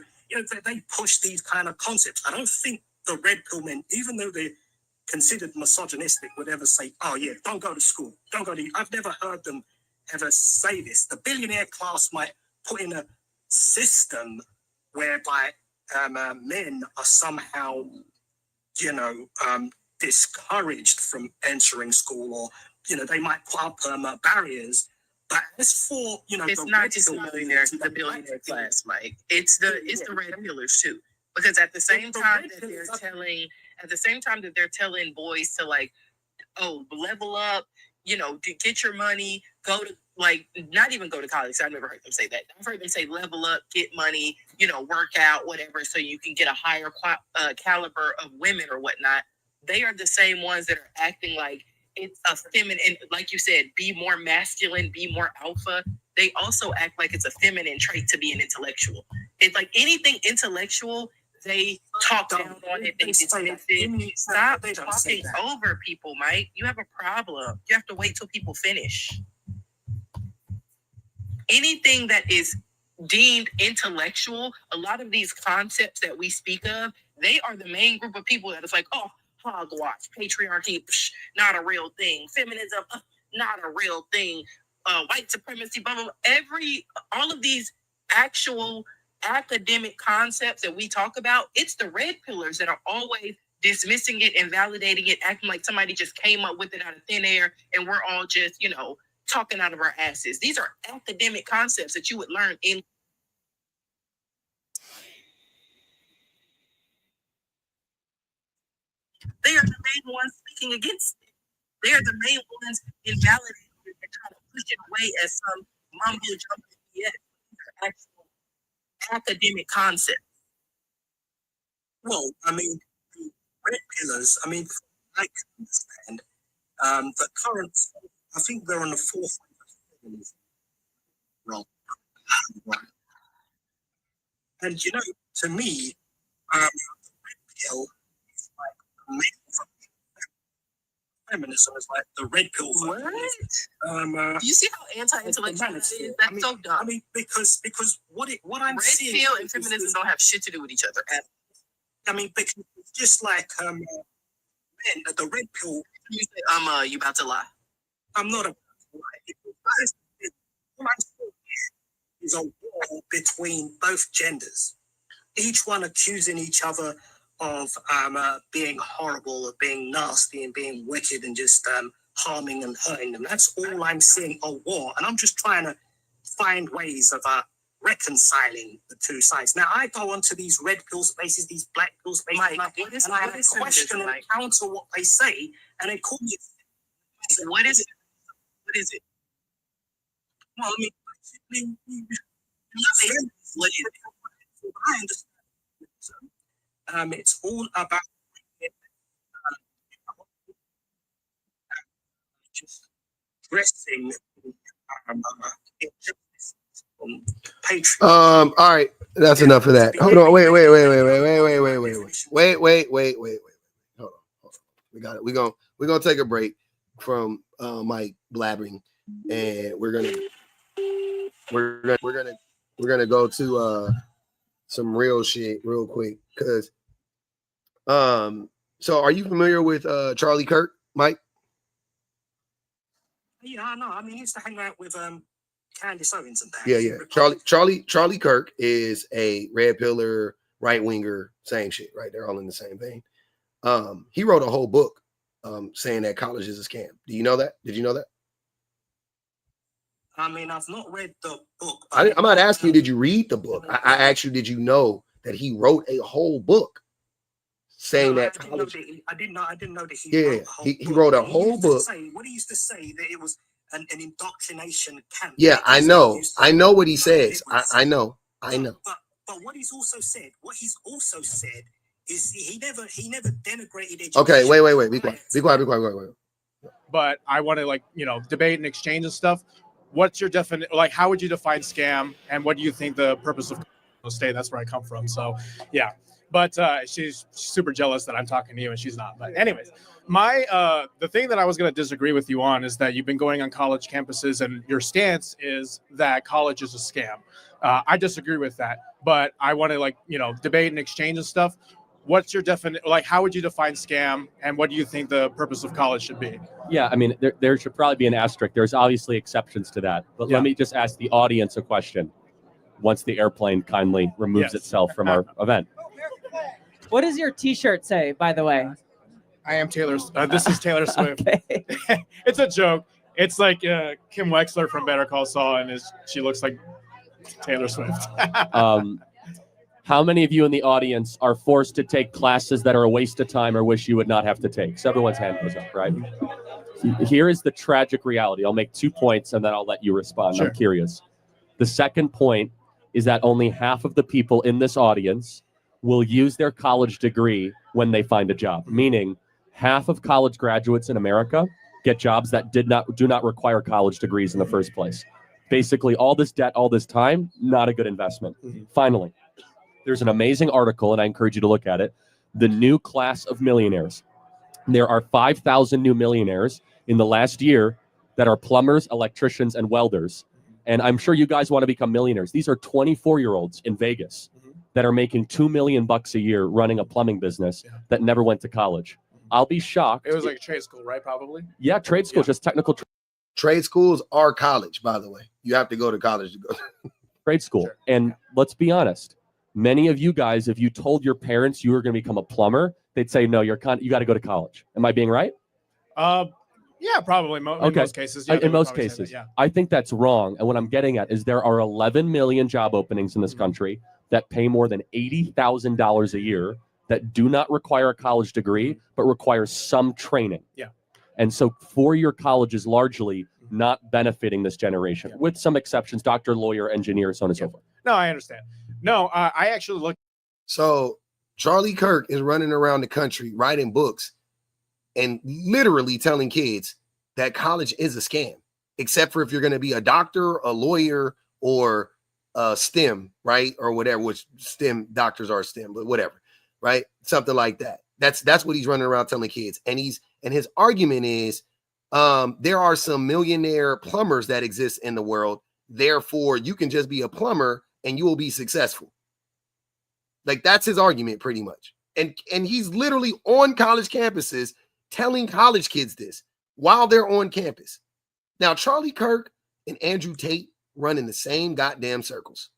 [SPEAKER 13] they push these kind of concepts. I don't think the red pill men, even though they're considered misogynistic, would ever say, oh yeah, don't go to school. Don't go to, I've never heard them ever say this. The billionaire class might put in a system whereby men are somehow, discouraged from entering school, or they might put up barriers. But as for
[SPEAKER 12] it's not just the billionaire class, Mike. It's the red pillars too, because at the same time that they're telling boys to level up, get your money, go to not even go to college. I've never heard them say that. I've heard them say level up, get money, work out, whatever, so you can get a higher caliber of women or whatnot. They are the same ones that are acting like it's a feminine, like you said, be more masculine, be more alpha. They also act like it's a feminine trait to be an intellectual. It's like anything intellectual, they talk down on it, they dismiss it. Stop talking over people, Mike. You have a problem. You have to wait till people finish. Anything that is deemed intellectual, a lot of these concepts that we speak of, they are the main group of people that is like, oh, hogwash, patriarchy, not a real thing. Feminism, not a real thing. White supremacy, blah, blah, blah. All of these actual academic concepts that we talk about, it's the red pillars that are always dismissing it and validating it, acting like somebody just came up with it out of thin air and we're all just, talking out of our asses. These are academic concepts that you would learn in. They are the main ones speaking against it. They are the main ones invalidating it and trying to push it away as some mumbo jumbo BS. These are actual academic concepts.
[SPEAKER 13] Well, I mean, the red pillars, I mean, I can understand the current, I think they're on the forefront of feminism. Wrong. And, to me, the red pill is like the main feminism is like the red pill.
[SPEAKER 12] What? Do you see how anti-intellectual that is? That's so dumb.
[SPEAKER 13] I mean, because what I'm seeing,
[SPEAKER 12] red pill and feminism don't have shit to do with each other.
[SPEAKER 13] I mean, because it's just like men, the red pill.
[SPEAKER 12] You say, you about to lie?
[SPEAKER 13] I'm not about to lie. What I'm saying is a war between both genders, each one accusing each other of being horrible, of being nasty and being wicked and just harming and hurting them. That's all I'm seeing, a war. And I'm just trying to find ways of reconciling the two sides. Now, I go onto these red pill spaces, these black pill spaces,
[SPEAKER 12] Mike,
[SPEAKER 13] and I question and counter what they say, and they call me.
[SPEAKER 12] What is it? What is it?
[SPEAKER 13] Well, I mean,
[SPEAKER 12] What is it?
[SPEAKER 13] I understand. It's all about just dressing injustice on patriarchy.
[SPEAKER 1] All right, that's enough of that. Hold on, wait. Hold on. We got it. We're gonna take a break from Mike blabbering, and we're gonna go to some real shit real quick. Cause so are you familiar with Charlie Kirk, Mike?
[SPEAKER 13] Yeah, I know. I mean, he used to hang out with Candace Owens and that.
[SPEAKER 1] Yeah. Charlie Kirk is a red pillar, right winger, same shit, right? They're all in the same vein. He wrote a whole book saying that college is a scam. Do you know that? Did you know that?
[SPEAKER 13] I mean, I've not read the book.
[SPEAKER 1] I'm not asking you, did you read the book? I asked you, did you know that he wrote a whole book saying that college?
[SPEAKER 13] I didn't know that
[SPEAKER 1] he wrote a whole book.
[SPEAKER 13] What he used to say, that it was an indoctrination camp.
[SPEAKER 1] Yeah, I know what he says. I know.
[SPEAKER 13] But what he's also said is he never denigrated education.
[SPEAKER 1] Okay, wait. Be quiet.
[SPEAKER 14] But I want to debate and exchange and stuff. What's your definition? Like, how would you define scam, and what do you think the purpose of state? That's where I come from. So, yeah. But she's super jealous that I'm talking to you, and she's not. But anyways, the thing that I was going to disagree with you on is that you've been going on college campuses, and your stance is that college is a scam. I disagree with that, but I want to debate and exchange and stuff. What's your definition? Like, how would you define scam, and what do you think the purpose of college should be?
[SPEAKER 15] Yeah, I mean, there should probably be an asterisk. There's obviously exceptions to that, but let me just ask the audience a question. Once the airplane kindly removes itself from our event.
[SPEAKER 16] What does your T-shirt say, by the way?
[SPEAKER 14] I am Taylor. This is Taylor Swift.
[SPEAKER 16] Okay.
[SPEAKER 14] It's a joke. It's like Kim Wexler from Better Call Saul, and she looks like Taylor Swift.
[SPEAKER 15] How many of you in the audience are forced to take classes that are a waste of time or wish you would not have to take? So everyone's hand goes up, right? Here is the tragic reality. I'll make 2 points, and then I'll let you respond. Sure. I'm curious. The second point is that only half of the people in this audience will use their college degree when they find a job, meaning half of college graduates in America get jobs that do not require college degrees in the first place. Basically, all this debt, all this time, not a good investment. Finally, there's an amazing article, and I encourage you to look at it, The New Class of Millionaires. There are 5,000 new millionaires in the last year that are plumbers, electricians, and welders. And I'm sure you guys want to become millionaires. These are 24-year-olds in Vegas that are making $2 million a year running a plumbing business that never went to college. I'll be shocked.
[SPEAKER 14] It was like a trade school, right? Probably.
[SPEAKER 15] Yeah, trade school, just technical.
[SPEAKER 1] Trade schools are college, by the way. You have to go to college to go.
[SPEAKER 15] Trade school. Sure. And let's be honest. Many of you guys, if you told your parents you were going to become a plumber, they'd say, no, you got to go to college. Am I being right?
[SPEAKER 14] Yeah, probably. In most cases. Yeah,
[SPEAKER 15] in most cases.
[SPEAKER 14] Yeah.
[SPEAKER 15] I think that's wrong. And what I'm getting at is there are 11 million job openings in this country that pay more than $80,000 a year that do not require a college degree, but require some training.
[SPEAKER 14] Yeah.
[SPEAKER 15] And so four-year college is largely not benefiting this generation, with some exceptions, doctor, lawyer, engineer, so on and so forth.
[SPEAKER 14] No, I understand. No, I actually look.
[SPEAKER 1] So Charlie Kirk is running around the country writing books and literally telling kids that college is a scam, except for if you're going to be a doctor, a lawyer, or STEM, right? Or whatever, which STEM doctors are STEM, but whatever, right? Something like that. That's what he's running around telling kids. And his argument is there are some millionaire plumbers that exist in the world. Therefore, you can just be a plumber and you will be successful. Like, that's his argument pretty much. And he's literally on college campuses telling college kids this while they're on campus. Now, Charlie Kirk and Andrew Tate run in the same goddamn circles.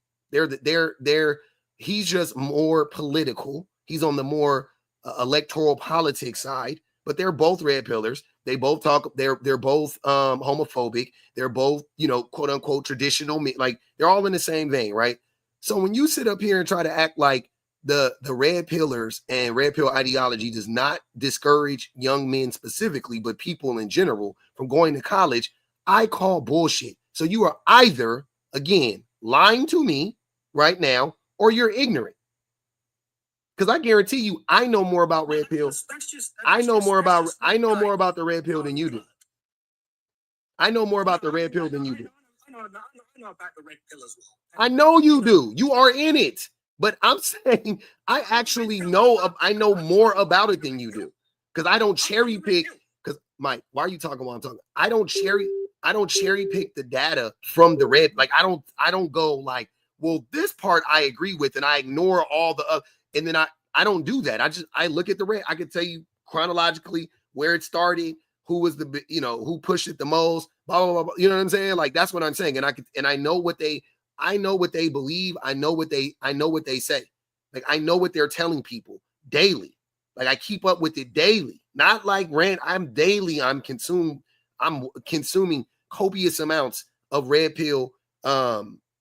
[SPEAKER 1] He's just more political. He's on the more electoral politics side, but they're both red pillars. They both talk. They're both homophobic. They're both, you know, quote unquote traditional. Like they're all in the same vein, right? So when you sit up here and try to act like the red pillars and red pill ideology does not discourage young men specifically, but people in general from going to college, I call bullshit. So you are either, again, lying to me right now, or you're ignorant. Because I guarantee you, I know more about red pill. I know more about the red pill than you do. I know more about the red pill than you do.
[SPEAKER 13] I know about the red pill as well.
[SPEAKER 1] I know you do. You are in it. But I'm saying I actually know. I know more about it than you do. Because I don't cherry pick. Because Mike, why are you talking while I'm talking? I don't cherry pick the data from the red. Like I don't go like, well, this part I agree with, and I ignore all the other. And then I don't do that. I look at the red. I can tell you chronologically where it started, who was the, you know, who pushed it the most, blah, blah, blah, blah. You know what I'm saying? Like that's what I'm saying. And I know what they believe. I know what they say. Like I know what they're telling people daily. Like I keep up with it daily. Not like I'm consuming copious amounts of red pill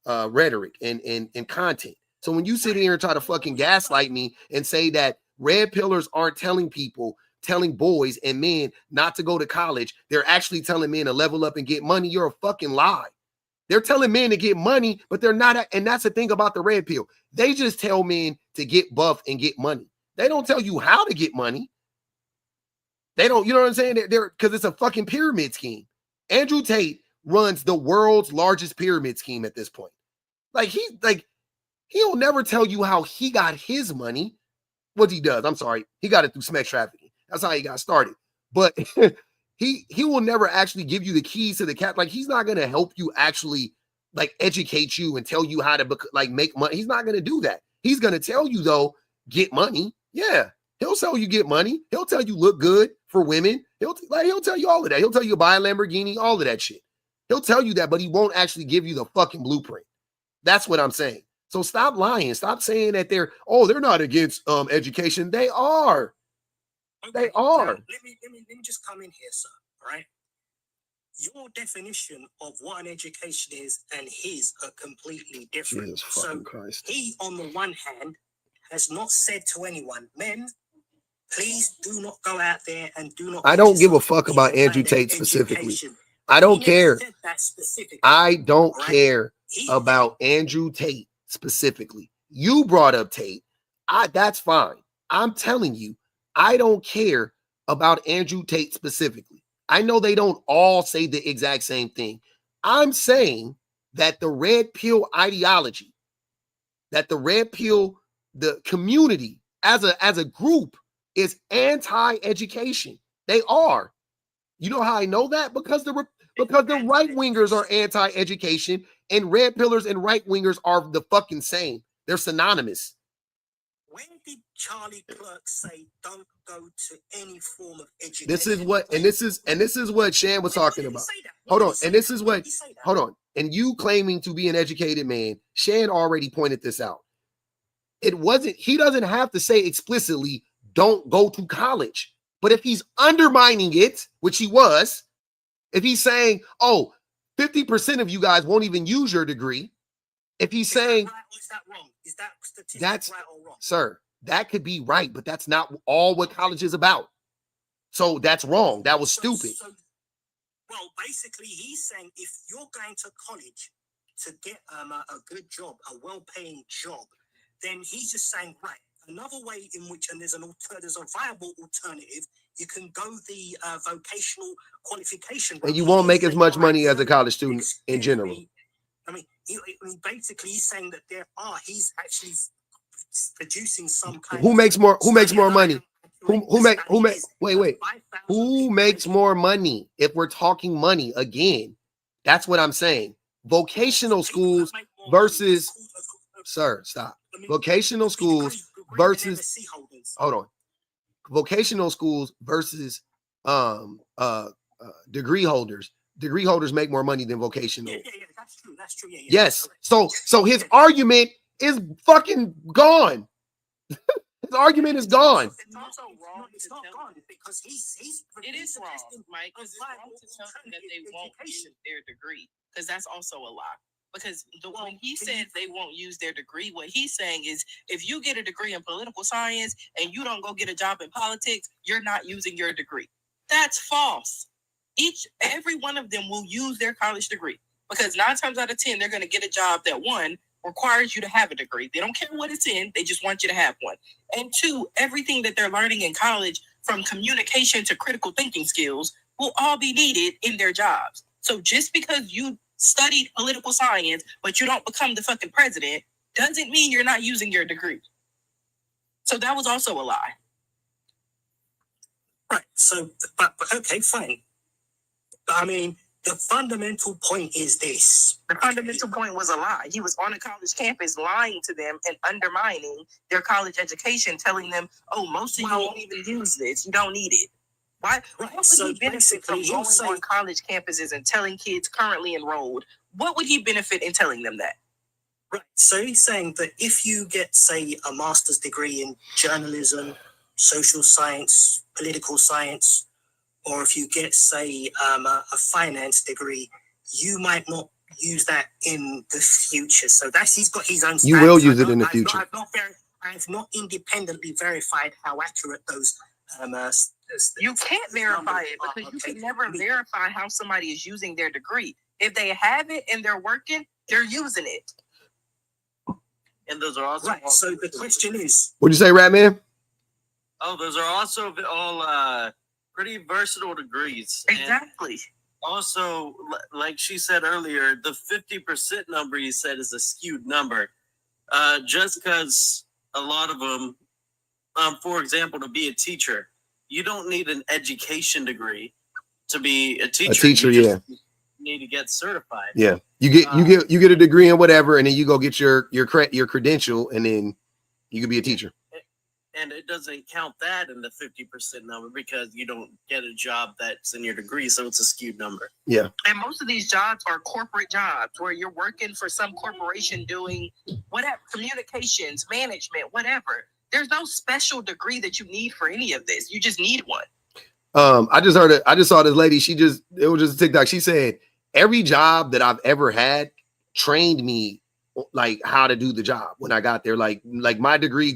[SPEAKER 1] rhetoric and content. So when you sit here and try to fucking gaslight me and say that red pillars aren't telling boys and men not to go to college, they're actually telling men to level up and get money, you're a fucking lie. They're telling men to get money, but they're not. And that's the thing about the red pill. They just tell men to get buff and get money. They don't tell you how to get money. They don't, you know what I'm saying? They're because it's a fucking pyramid scheme. Andrew Tate runs the world's largest pyramid scheme at this point. He'll never tell you how he got his money. What he does, I'm sorry, he got it through sex trafficking. That's how he got started. But he will never actually give you the keys to the cat. Like he's not gonna help you actually like educate you and tell you how to like make money. He's not gonna do that. He's gonna tell you though, get money. Yeah, he'll tell you get money. He'll tell you look good for women. He'll tell you all of that. He'll tell you buy a Lamborghini, all of that shit. He'll tell you that, but he won't actually give you the fucking blueprint. That's what I'm saying. So stop lying. Stop saying that they're not against education. They are.
[SPEAKER 13] Okay,
[SPEAKER 1] they are.
[SPEAKER 13] Let me just come in here, sir. All right. Your definition of what an education is and his are completely different.
[SPEAKER 1] Jesus fucking Christ.
[SPEAKER 13] He, on the one hand, has not said to anyone, men, please do not go out there and do not.
[SPEAKER 1] I don't give a fuck about Andrew Tate specifically. I don't care. I don't care about Andrew Tate specifically. You brought up Tate. That's fine. I'm telling you, I don't care about Andrew Tate specifically. I know they don't all say the exact same thing. I'm saying that the red pill ideology, that the red pill, the community as a group is anti-education. They are. You know how I know that? Because the right wingers are anti-education and red pillars and right wingers are the fucking same. They're synonymous.
[SPEAKER 13] When did Charlie Clerk say don't go to any form of education?
[SPEAKER 1] This is what Shan was talking about. Hold on. And this is what, hold on. And you claiming to be an educated man, Shan already pointed this out. He doesn't have to say explicitly, don't go to college. But if he's undermining it, which he was, if he's saying, 50% of you guys won't even use your degree. If he's saying,
[SPEAKER 13] is that wrong? Is that statistic
[SPEAKER 1] that's
[SPEAKER 13] right or wrong?
[SPEAKER 1] Sir, that could be right, but that's not all what college is about. So that's wrong. That was stupid.
[SPEAKER 13] Well, basically, he's saying if you're going to college to get a good job, a well-paying job, then he's just saying, right, another way in which, and there's a viable alternative, you can go the vocational qualification.
[SPEAKER 1] And you won't make as much money as a college student in general.
[SPEAKER 13] I mean, basically, he's saying that he's actually producing some kind.
[SPEAKER 1] Who makes more money? Who makes more money? If we're talking money again, that's what I'm saying. Vocational schools versus, sir, stop. Vocational schools versus, hold on. Vocational schools versus degree holders. Degree holders make more money than vocational.
[SPEAKER 13] Yeah, that's true. That's true. Yes.
[SPEAKER 1] So his argument is fucking gone. His argument is gone.
[SPEAKER 13] It's also wrong. It's not gone because he's
[SPEAKER 12] It is wrong, Mike. It's wrong to tell them that they won't use their degree, because that's also a lie. Because when he says they won't use their degree, what he's saying is if you get a degree in political science and you don't go get a job in politics, you're not using your degree. That's false. Every one of them will use their college degree, because 9 times out of 10, they're going to get a job that, one, requires you to have a degree. They don't care what it's in. They just want you to have one. And 2, everything that they're learning in college, from communication to critical thinking skills, will all be needed in their jobs. So just because you studied political science, but you don't become the fucking president, doesn't mean you're not using your degree. So that was also a lie.
[SPEAKER 13] Right. So, but okay, fine. But I mean, the fundamental point is this.
[SPEAKER 12] The fundamental point was a lie. He was on a college campus lying to them and undermining their college education, telling them, oh, most of you won't even use this. You don't need it. Why?
[SPEAKER 13] Right.
[SPEAKER 12] What would
[SPEAKER 13] So
[SPEAKER 12] he benefit from
[SPEAKER 13] basically,
[SPEAKER 12] going
[SPEAKER 13] he'll
[SPEAKER 12] on college campuses and telling kids currently enrolled? What would he benefit in telling them that?
[SPEAKER 13] Right. So he's saying that if you get, say, a master's degree in journalism, social science, political science, or if you get, say, a finance degree, you might not use that in the future. So he's got his own.
[SPEAKER 1] You will use it in the future.
[SPEAKER 13] I've not independently verified how accurate those.
[SPEAKER 12] You can't verify it because you can never verify how somebody is using their degree. If they have it and they're working, they're using it.
[SPEAKER 11] And those are also
[SPEAKER 13] right. So the question is,
[SPEAKER 1] What'd you say, Ratman?
[SPEAKER 11] Oh, those are also all pretty versatile degrees.
[SPEAKER 12] Exactly.
[SPEAKER 11] And also, like she said earlier, the 50% number you said is a skewed number. Just because a lot of them, for example, to be a teacher, you don't need an education degree to be a teacher.
[SPEAKER 1] A teacher,
[SPEAKER 11] you need to get certified.
[SPEAKER 1] Yeah, you get a degree in whatever, and then you go get your credential, and then you can be a teacher.
[SPEAKER 11] And it doesn't count that in the 50% number because you don't get a job that's in your degree, so it's a skewed number.
[SPEAKER 1] Yeah.
[SPEAKER 12] And most of these jobs are corporate jobs where you're working for some corporation doing whatever, communications, management, whatever. There's no special degree that you need for any of this. You just need one.
[SPEAKER 1] I just saw this lady. It was just a TikTok. She said, every job that I've ever had trained me like how to do the job when I got there. Like my degree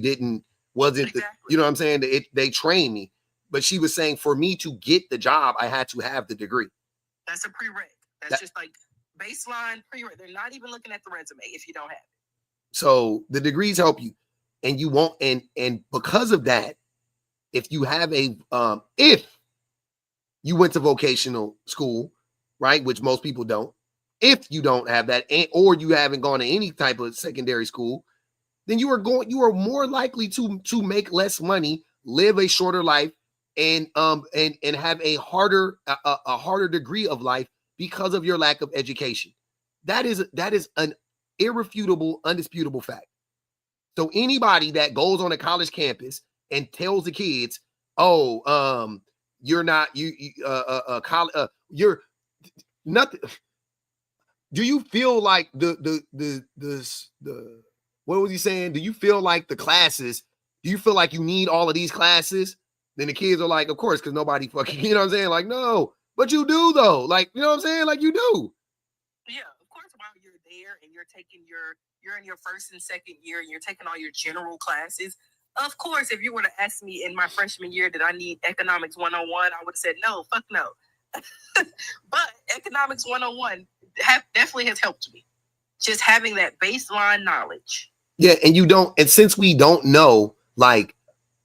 [SPEAKER 1] wasn't exactly. You know what I'm saying? They trained me, but she was saying for me to get the job, I had to have the degree.
[SPEAKER 12] That's a prereq. That's just like baseline prereq. They're not even looking at the resume if you don't have it.
[SPEAKER 1] So the degrees help you, and you won't. And because of that, if you have if you went to vocational school, right, which most people don't, if you don't have that, or you haven't gone to any type of secondary school, then you are more likely to make less money, live a shorter life, and have a harder degree of life because of your lack of education. That is an irrefutable, undisputable fact. So anybody that goes on a college campus and tells the kids, "Oh, you're not you're nothing." Do you feel like the what was he saying? Do you feel like the classes? Do you feel like you need all of these classes? Then the kids are like, of course, because nobody fucking, you know what I'm saying? Like, no, but you do though. Like, you know what I'm saying? Like, you do.
[SPEAKER 12] Yeah, of course. While you're there and you're in your first and second year and you're taking all your general classes. Of course, if you were to ask me in my freshman year, did I need economics 101? I would have said no, fuck no. But economics 101 definitely has helped me. Just having that baseline knowledge.
[SPEAKER 1] Yeah, and since we don't know like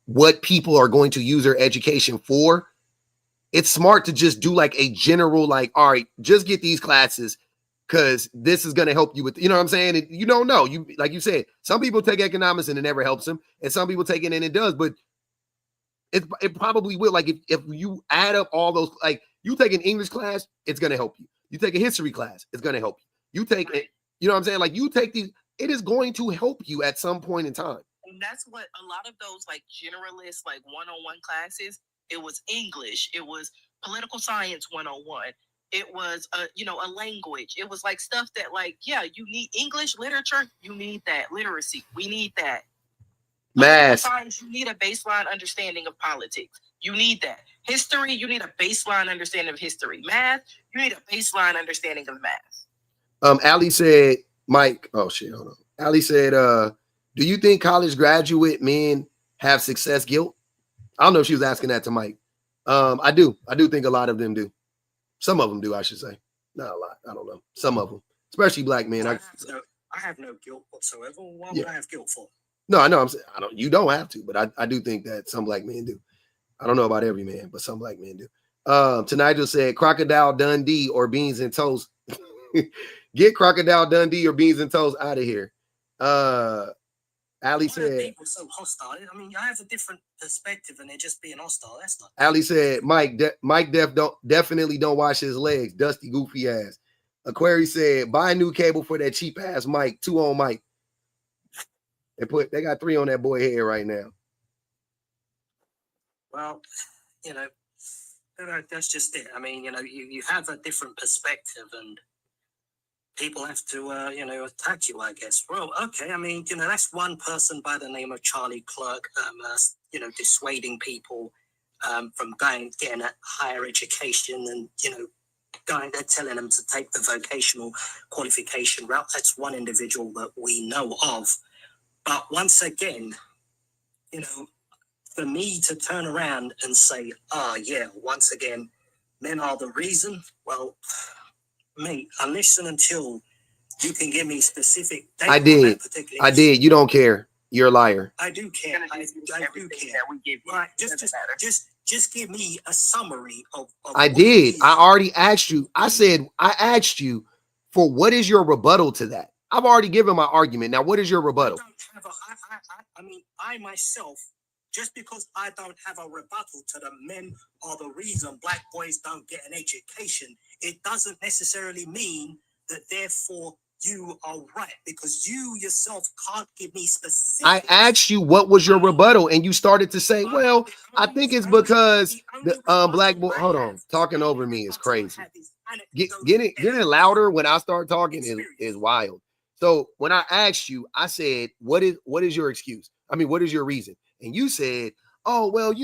[SPEAKER 1] what people are going to use their education for, it's smart to just do like a general, like, all right, just get these classes because this is going to help you with, you know what I'm saying? You don't know. You, like you said, some people take economics and it never helps them, and some people take it and it does, but it probably will. Like if you add up all those, like you take an English class, it's going to help you. You take a history class, it's going to help you. You take it. You know what I'm saying? Like you take these, it is going to help you at some point in time.
[SPEAKER 12] And that's what a lot of those like generalist, like one-on-one classes, it was English, it was political science 101, it was a language. It was like stuff that like, yeah, you need English literature, you need that literacy. We need that.
[SPEAKER 1] Math.
[SPEAKER 12] Sometimes you need a baseline understanding of politics. You need that. History, you need a baseline understanding of history. Math, you need a baseline understanding of math.
[SPEAKER 1] Ali said, Mike, oh shit, hold on. Ali said, do you think college graduate men have success guilt? I don't know if she was asking that to Mike. I do. I do think a lot of them do. Some of them do, I should say. Not a lot. I don't know. Some of them, especially black men.
[SPEAKER 13] I have no guilt whatsoever. Why would I have guilt for?
[SPEAKER 1] No, I know. I'm saying you don't have to, but I do think that some black men do. I don't know about every man, but some black men do. Nigel said Crocodile Dundee or beans and toast. Get Crocodile Dundee or beans and toast out of here. Ali said
[SPEAKER 13] people so hostile. I mean, I have a different perspective and they're just being hostile. That's not.
[SPEAKER 1] Ali said Mike definitely don't wash his legs, dusty goofy ass. Aquari said buy a new cable for that cheap ass mic, 2 on mic. They got 3 on that boy head right now.
[SPEAKER 13] Well, that's just it. I mean, you have a different perspective and people have to, attack you, I guess. Well, okay. I mean, that's one person by the name of Charlie Clerk, dissuading people from getting a higher education and, going there telling them to take the vocational qualification route. That's one individual that we know of. But once again, for me to turn around and say, once again, men are the reason, well, mate, unless and until you can give me specific data.
[SPEAKER 1] I did. You don't care. You're a liar.
[SPEAKER 13] I do care. I do care. Right. Just give me a summary of
[SPEAKER 1] I did. I already asked you. I asked you for what is your rebuttal to that? I've already given my argument. Now, what is your rebuttal?
[SPEAKER 13] I myself, just because I don't have a rebuttal to the men are the reason black boys don't get an education, it doesn't necessarily mean that therefore you are right, because you yourself can't give me specific.
[SPEAKER 1] I asked you what was your rebuttal, and you started to say, well, I think it's because the black boy, hold on, talking over me is crazy. Getting louder when I start talking is wild. So when I asked you, I said, what is your excuse? I mean, what is your reason? And you said, oh, well,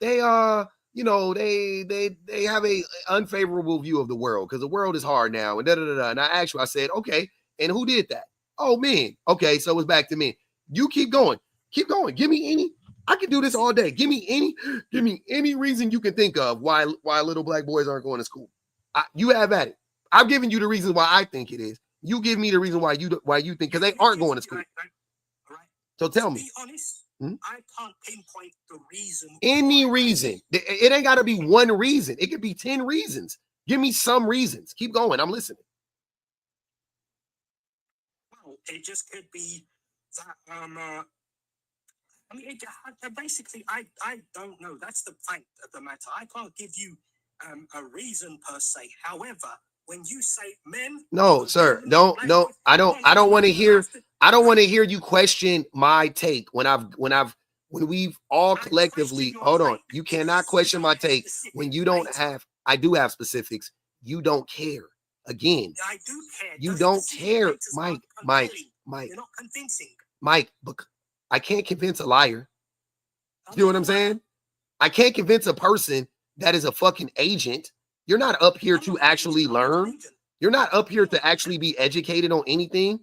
[SPEAKER 1] they they have a unfavorable view of the world because the world is hard now. And And I asked you, I said, okay, and who did that? Oh, men. Okay, so it's back to men. You keep going. Keep going. Give me any. I can do this all day. Give me any reason you can think of why little black boys aren't going to school. You have at it. I've given you the reason why I think it is. You give me the reason why you think, because they aren't going to school. So tell me.
[SPEAKER 13] To be honest, I can't pinpoint the reason.
[SPEAKER 1] Any reason. It ain't got to be one reason. It could be 10 reasons. Give me some reasons. Keep going. I'm listening.
[SPEAKER 13] Well, it just could be that, basically, I don't know. That's the fact of the matter. I can't give you a reason per se. However, when you say men,
[SPEAKER 1] no, sir, I don't want to hear you question my take when we've all collectively, hold on. You cannot question my take when you don't have, I do have specifics. You don't care. Again,
[SPEAKER 13] I do care.
[SPEAKER 1] You don't care, Mike.
[SPEAKER 13] You're not convincing.
[SPEAKER 1] Mike, I can't convince a liar. You know what I'm saying? I can't convince a person that is a fucking agent. You're not up here to actually learn. You're not up here to actually be educated on anything.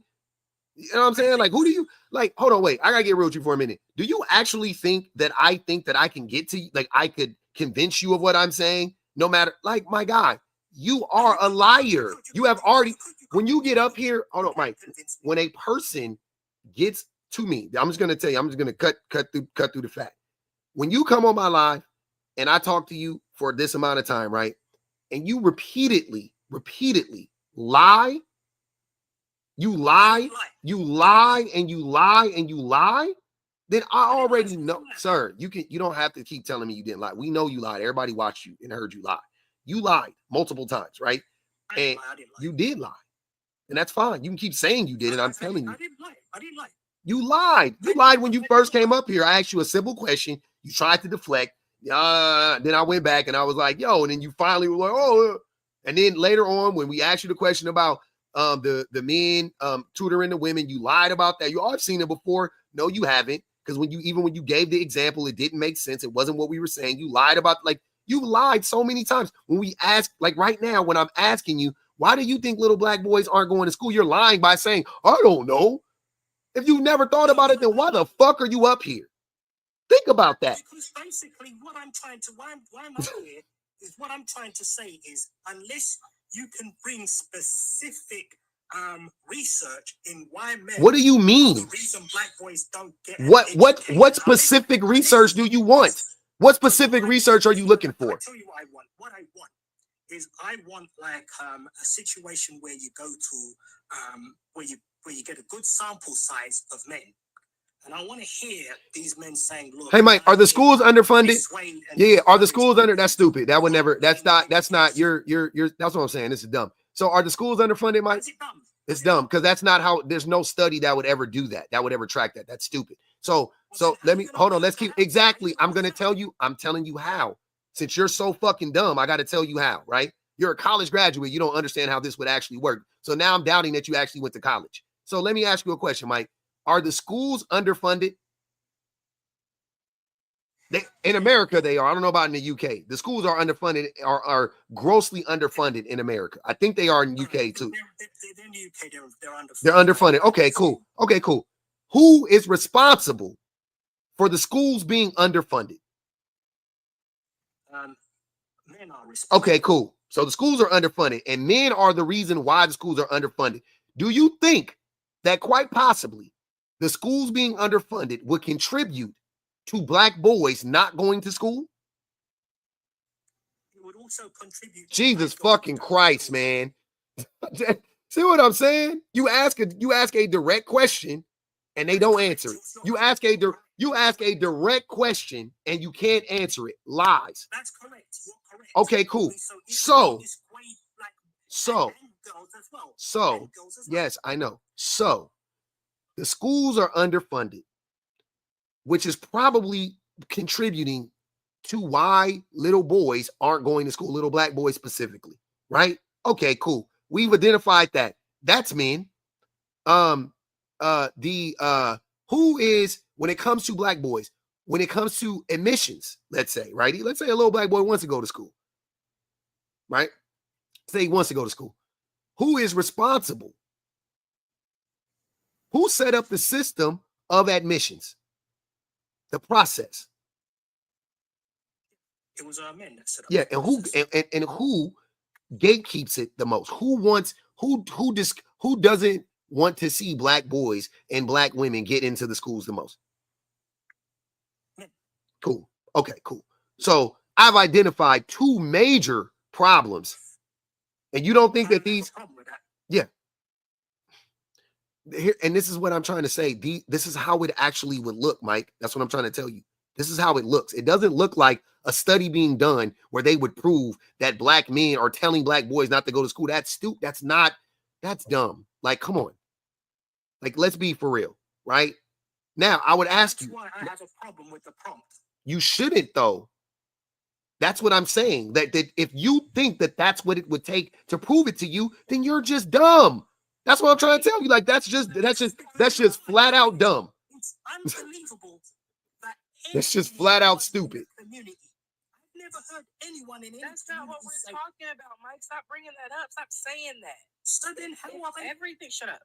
[SPEAKER 1] You know what I'm saying? Like, who do you like? Hold on, wait. I gotta get real with you for a minute. Do you actually think that I can get to, like, I could convince you of what I'm saying? No matter, like, my guy, you are a liar. You have already, when you get up here, hold on, Mike. When a person gets to me, I'm just gonna tell you, I'm just gonna cut through the fact. When you come on my live and I talk to you for this amount of time, right? And you repeatedly lie, you lie, then I already know, sir, you don't have to keep telling me you didn't lie. We know you lied. Everybody watched you and heard you lie. You lied multiple times, right? And you did lie. And that's fine. You can keep saying you did it. I'm telling you.
[SPEAKER 13] I didn't lie.
[SPEAKER 1] You lied. You lied when you first came up here. I asked you a simple question. You tried to deflect. Then I went back and I was like, yo, and then you finally were like, oh, and then later on when we asked you the question about the men tutoring the women, you lied about that. I've seen it before. No, you haven't. Because when you gave the example, it didn't make sense. It wasn't what we were saying. You lied about, like, you lied so many times. When we ask, like right now, when I'm asking you, why do you think little black boys aren't going to school? You're lying by saying, I don't know. If you never thought about it, then why the fuck are you up here? Think about that.
[SPEAKER 13] Because basically what I'm trying to, why I'm up here is what I'm trying to say is unless you can bring specific research in why men.
[SPEAKER 1] What do you mean?
[SPEAKER 13] The reason black boys don't get
[SPEAKER 1] what specific research do you want? What specific research are you looking for?
[SPEAKER 13] I'll tell you what I want. What I want is I want like a situation where you go to where you get a good sample size of men. And I want to hear these men saying, look,
[SPEAKER 1] Hey Mike, are the schools underfunded? Yeah, are the schools under? That's stupid. That would never, that's not, you're, that's what I'm saying. This is dumb. So are the schools underfunded, Mike? It's dumb because that's not how, there's no study that would ever do that. That would ever track that. That's stupid. So let me, hold on. Let's keep, exactly. I'm telling you how. Since you're so fucking dumb, I got to tell you how, right? You're a college graduate. You don't understand how this would actually work. So now I'm doubting that you actually went to college. So let me ask you a question, Mike. Are the schools underfunded? In America, they are. I don't know about in the UK. The schools are underfunded, are grossly underfunded in America. I think they are in UK too.
[SPEAKER 13] They're in the UK, they're underfunded.
[SPEAKER 1] They're underfunded. Okay, cool. Okay, cool. Who is responsible for the schools being underfunded?
[SPEAKER 13] Men are responsible.
[SPEAKER 1] Okay, cool. So the schools are underfunded, and men are the reason why the schools are underfunded. Do you think that quite possibly the schools being underfunded would contribute to black boys not going to school?
[SPEAKER 13] It would also contribute.
[SPEAKER 1] Jesus fucking Christ, man. See what I'm saying? You ask a direct question and they don't answer it. You ask a direct question and you can't answer it. Lies.
[SPEAKER 13] That's correct. You're correct.
[SPEAKER 1] Okay, cool. So yes, I know. So the schools are underfunded, which is probably contributing to why little boys aren't going to school, little black boys specifically, right? Okay, cool. We've identified that. That's men. Who is, when it comes to black boys, when it comes to admissions, let's say, right? Let's say a little black boy wants to go to school, right? Say he wants to go to school. Who is responsible? Who set up the system of admissions? The process.
[SPEAKER 13] It was our men that set up.
[SPEAKER 1] Yeah, and who gatekeeps it the most? Who doesn't want to see black boys and black women get into the schools the most? Cool. Okay, cool. So I've identified two major problems. And you don't think that these, yeah. Here, and this is what I'm trying to say. This is how it actually would look, Mike. That's what I'm trying to tell you. This is how it looks. It doesn't look like a study being done where they would prove that black men are telling black boys not to go to school. That's stupid. That's dumb. Like, come on. Like, let's be for real, right? Now, I would ask you.
[SPEAKER 13] That's why I have a problem with the prompt.
[SPEAKER 1] You shouldn't, though. That's what I'm saying. That if you think that that's what it would take to prove it to you, then you're just dumb. That's what I'm trying to tell you. Like, that's just flat out dumb.
[SPEAKER 13] It's unbelievable that
[SPEAKER 1] that's just flat out stupid.
[SPEAKER 13] I've never heard anyone in
[SPEAKER 12] That's not what we're talking about, Mike. Stop bringing that up. Stop saying that.
[SPEAKER 13] So then how are they?
[SPEAKER 12] Everything, shut up.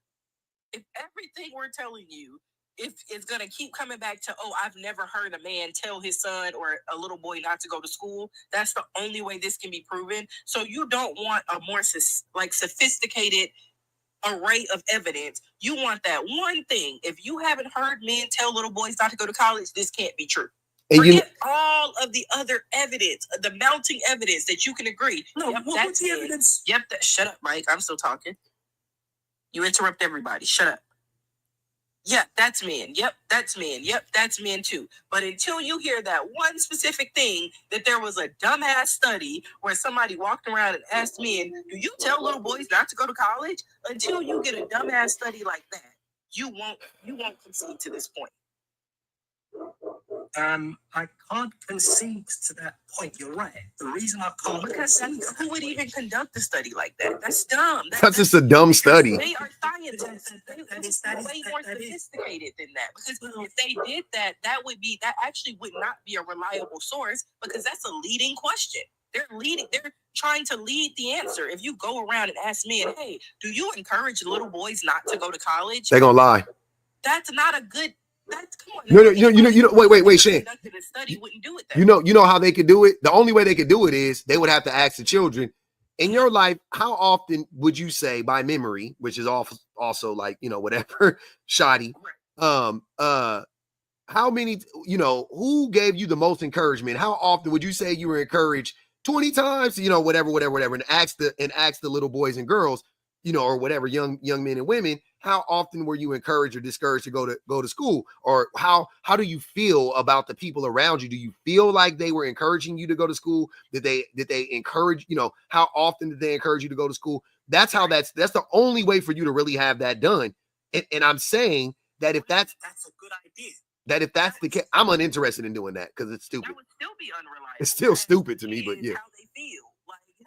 [SPEAKER 12] If everything we're telling you, if it's going to keep coming back to, oh, I've never heard a man tell his son or a little boy not to go to school, that's the only way this can be proven. So you don't want a more sophisticated array of evidence. You want that one thing. If you haven't heard men tell little boys not to go to college, this can't be true.
[SPEAKER 1] And
[SPEAKER 12] forget all of the other evidence, the mounting evidence that you can agree.
[SPEAKER 13] No,
[SPEAKER 12] yep,
[SPEAKER 13] what's the evidence?
[SPEAKER 12] Yep, shut up, Mike. I'm still talking. You interrupt everybody. Shut up. Yeah, that's men. Yep, that's men. Yep, that's men too. But until you hear that one specific thing, that there was a dumbass study where somebody walked around and asked men, do you tell little boys not to go to college? Until you get a dumbass study like that, you won't concede to this point.
[SPEAKER 13] I can't concede to that point. You're right. The reason I can't,
[SPEAKER 12] because who would even conduct a study like that? That's dumb.
[SPEAKER 1] That's just a dumb study.
[SPEAKER 12] They are scientists. They're way more sophisticated than that. Because if they did that, that actually would not be a reliable source because that's a leading question. They're trying to lead the answer. If you go around and ask men, hey, do you encourage little boys not to go to college?
[SPEAKER 1] They're gonna lie.
[SPEAKER 12] That's not a good. That's come on.
[SPEAKER 1] No. Wait, Shane.
[SPEAKER 12] Conducted a study wouldn't do it.
[SPEAKER 1] You know how they could do it? The only way they could do it is they would have to ask the children. In your life, how often would you say, by memory, which is also like, whatever, shoddy, how many, who gave you the most encouragement? How often would you say you were encouraged 20 times, whatever, and ask the little boys and girls, or whatever, young men and women, how often were you encouraged or discouraged to go to school? Or how do you feel about the people around you? Do you feel like they were encouraging you to go to school? Did they encourage, how often did they encourage you to go to school? That's the only way for you to really have that done. And I'm saying that if that's
[SPEAKER 13] a good idea.
[SPEAKER 1] That if that's the case, I'm uninterested in doing that because it's stupid.
[SPEAKER 12] That would still be unreliable.
[SPEAKER 1] It's still stupid to me, but yeah.
[SPEAKER 12] How they feel.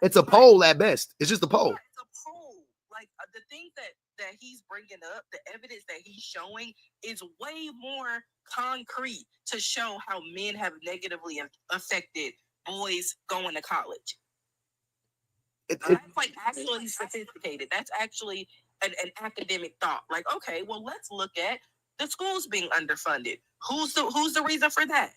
[SPEAKER 1] It's a poll at best. It's just a poll.
[SPEAKER 12] It's a poll. Like the things that he's bringing up, the evidence that he's showing is way more concrete to show how men have negatively affected boys going to college. That's like actually sophisticated. That's actually an academic thought. Like, okay, well, let's look at the schools being underfunded. Who's the reason for that?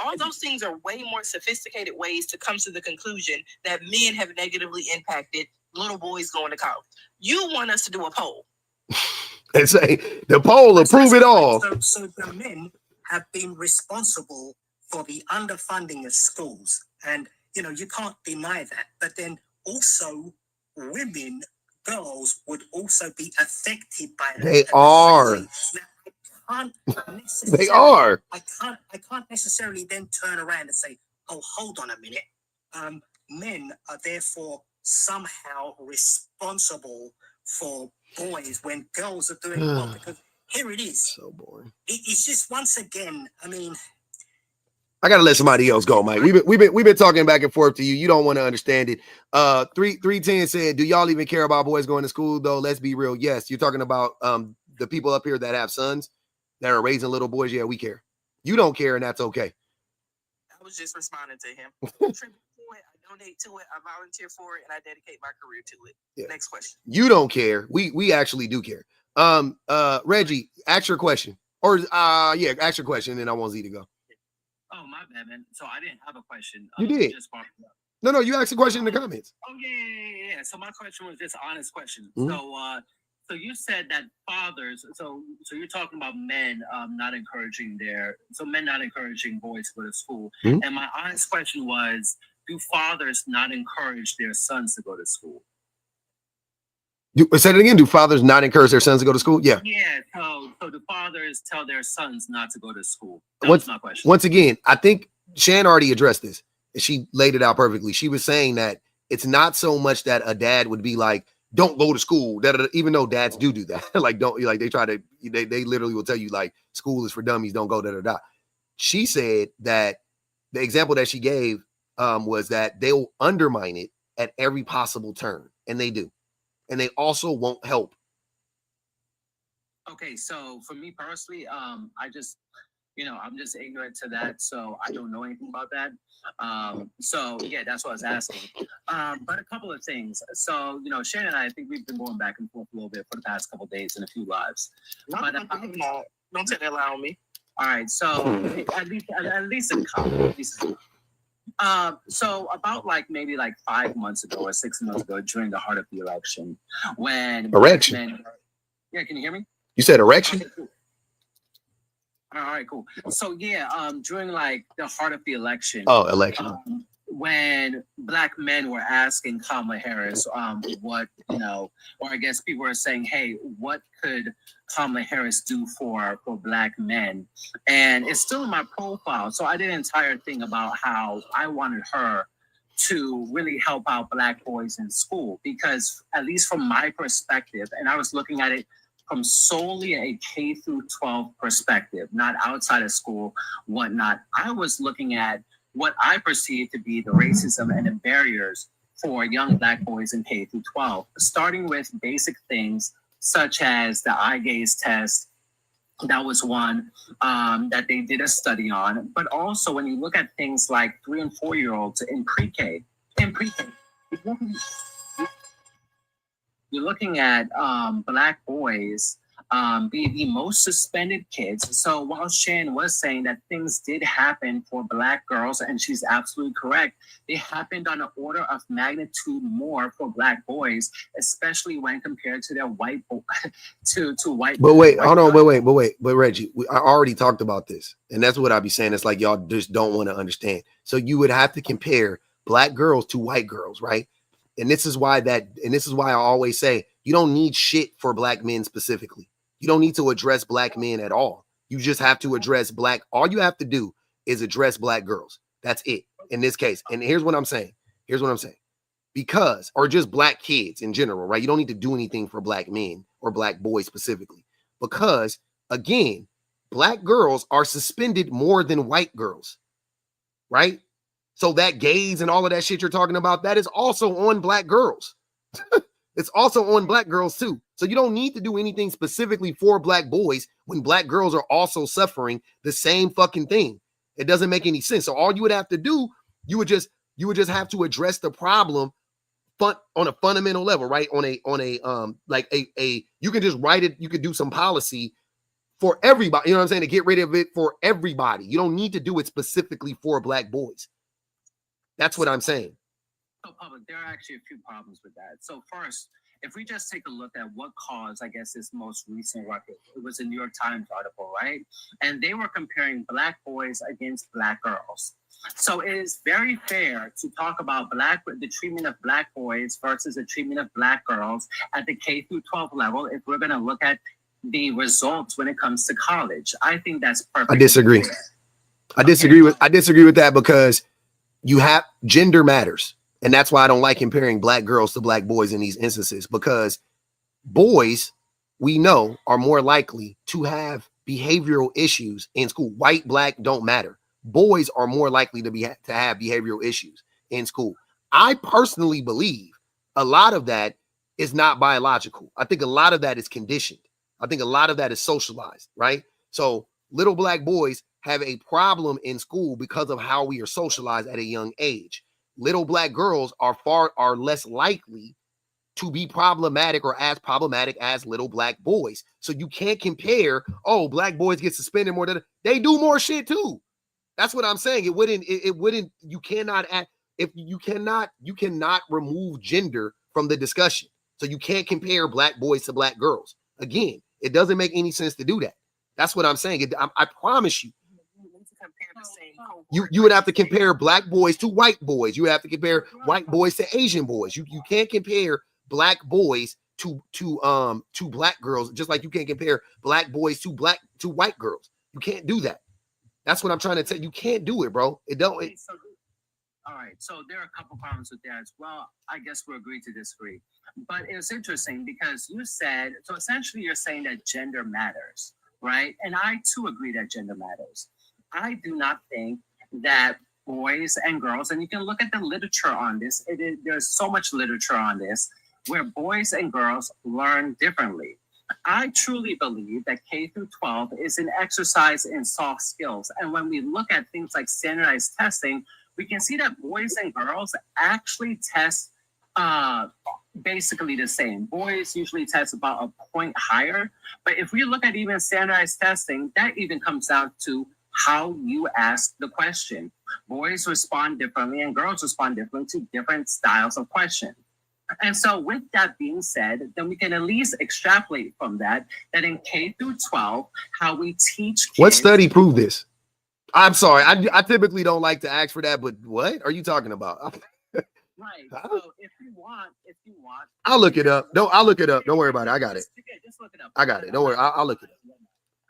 [SPEAKER 12] All those things are way more sophisticated ways to come to the conclusion that men have negatively impacted little boys going to college. You want us to do a poll.
[SPEAKER 1] And say the poll will prove it all.
[SPEAKER 13] So the men have been responsible for the underfunding of schools. And, you can't deny that. But then also women, girls would also be affected by that.
[SPEAKER 1] They are. They are.
[SPEAKER 13] I can't necessarily then turn around and say, oh, hold on a minute. Men are therefore somehow responsible for boys when girls are doing well, because here it is.
[SPEAKER 1] So boring.
[SPEAKER 13] It's just once again,
[SPEAKER 1] I gotta let somebody else go, Mike. We've been talking back and forth to you. You don't want to understand it. 310 said, do y'all even care about boys going to school though? Let's be real. Yes, you're talking about the people up here that have sons that are raising little boys. Yeah, we care. You don't care, and that's okay.
[SPEAKER 12] I was just responding to him. I contribute to it, I donate to it, I volunteer for it, and I dedicate my career to it. Yeah. Next question.
[SPEAKER 1] You don't care. We actually do care. Reggie, ask your question. Or ask your question, and then I want Z to go.
[SPEAKER 17] Oh, my bad, man. So I didn't have a question.
[SPEAKER 1] You did. No, you asked a question in the comments.
[SPEAKER 17] Oh, yeah. So my question was just an honest question. Mm-hmm. So you said that fathers, so you're talking about men not encouraging boys to go to school. Mm-hmm. And my honest question was, do fathers not encourage their sons to go to school?
[SPEAKER 1] Say it again. Do fathers not encourage their sons to go to school? Yeah.
[SPEAKER 17] Yeah. So do fathers tell their sons not to go to school? That was my question.
[SPEAKER 1] Once again, I think Shan already addressed this. And she laid it out perfectly. She was saying that it's not so much that a dad would be like, don't go to school. Even though dads do that. They literally will tell you like school is for dummies. Don't go . She said that the example that she gave was that they'll undermine it at every possible turn. And they do. And they also won't help.
[SPEAKER 17] Okay, so for me personally, I'm just ignorant to that, so I don't know anything about that. So yeah, that's what I was asking. But a couple of things. So Shannon and I think we've been going back and forth a little bit for the past couple of days in a few lives.
[SPEAKER 12] Don't take that lie on me.
[SPEAKER 17] All right, so at least in college. So about maybe 5 months ago or 6 months ago during the heart of the election, when
[SPEAKER 1] erection.
[SPEAKER 17] Yeah, can you hear me?
[SPEAKER 1] You said erection?
[SPEAKER 17] Okay, cool. All right, cool. So yeah, during the heart of the election.
[SPEAKER 1] Oh, election.
[SPEAKER 17] When black men were asking Kamala Harris, what or I guess people were saying, hey, what could Kamala Harris do for black men? And it's still in my profile. So I did an entire thing about how I wanted her to really help out black boys in school, because at least from my perspective, and I was looking at it from solely a K through 12 perspective, not outside of school, whatnot. I was looking at what I perceive to be the racism and the barriers for young Black boys in K through 12, starting with basic things such as the eye gaze test. That was one that they did a study on. But also when you look at things like 3 and 4 year olds in pre-K, you're looking at Black boys be the most suspended kids. So while Shan was saying that things did happen for Black girls, and she's absolutely correct, they happened on an order of magnitude more for Black boys, especially when compared to their white to white.
[SPEAKER 1] But wait, hold on, but Reggie, I already talked about this, and that's what I be saying. It's like y'all just don't want to understand. So you would have to compare Black girls to white girls, right? And this is why I always say you don't need shit for Black men specifically. You don't need to address Black men at all. You just have to address all you have to do is address Black girls. That's it in this case. And here's what I'm saying. Because, or just Black kids in general, right? You don't need to do anything for Black men or Black boys specifically. Because, again, Black girls are suspended more than white girls, right? So that gaze and all of that shit you're talking about, that is also on Black girls. It's also on Black girls too. So you don't need to do anything specifically for Black boys when Black girls are also suffering the same fucking thing. It doesn't make any sense. So all you would have to do, you would just have to address the problem on a fundamental level, right? On a you can just write it, you could do some policy for everybody, you know what I'm saying, to get rid of it for everybody. You don't need to do it specifically for Black boys. That's what I'm saying.
[SPEAKER 17] So, public, there are actually a few problems with that. So first, if we just take a look at what caused, I guess, this most recent record, it was a New York Times article, right? And they were comparing Black boys against Black girls. So it is very fair to talk about the treatment of Black boys versus the treatment of Black girls at the K through 12 level if we're going to look at the results when it comes to college. I think that's perfect.
[SPEAKER 1] I disagree. I disagree with that because you have gender matters. And that's why I don't like comparing Black girls to Black boys in these instances, because boys, we know, are more likely to have behavioral issues in school. White, Black don't matter. Boys are more likely to have behavioral issues in school. I personally believe a lot of that is not biological. I think a lot of that is conditioned. I think a lot of that is socialized, right? So little Black boys have a problem in school because of how we are socialized at a young age. Little Black girls are less likely to be problematic or as problematic as little Black boys. So you can't compare, Black boys get suspended more than they do more shit too. That's what I'm saying. You cannot remove gender from the discussion. So you can't compare Black boys to Black girls. Again, it doesn't make any sense to do that. That's what I'm saying. I promise you. You would have to compare Black boys to white boys. You would have to compare white boys to Asian boys. You can't compare Black boys to Black girls, just like you can't compare Black boys to white girls. You can't do that. That's what I'm trying to tell you. You can't do it, bro.
[SPEAKER 17] All right, so there are a couple problems with that as well. I guess we'll agree to disagree. But it's interesting because you said, so essentially you're saying that gender matters, right? And I too agree that gender matters. I do not think that boys and girls, and you can look at the literature on this, there's so much literature on this, where boys and girls learn differently. I truly believe that K through 12 is an exercise in soft skills. And when we look at things like standardized testing, we can see that boys and girls actually test basically the same. Boys usually test about a point higher. But if we look at even standardized testing, that even comes down to how you ask the question. Boys respond differently and girls respond differently to different styles of question. And so with that being said, then we can at least extrapolate from that in K through 12, how we teach kids.
[SPEAKER 1] What study proved this? I'm sorry. I typically don't like to ask for that, but what are you talking about?
[SPEAKER 17] Right. So if you want,
[SPEAKER 1] I'll look it up. I'll look it up. Don't worry about it. I got it.
[SPEAKER 17] Just look it up.
[SPEAKER 1] I got it. Don't worry. I'll look it up.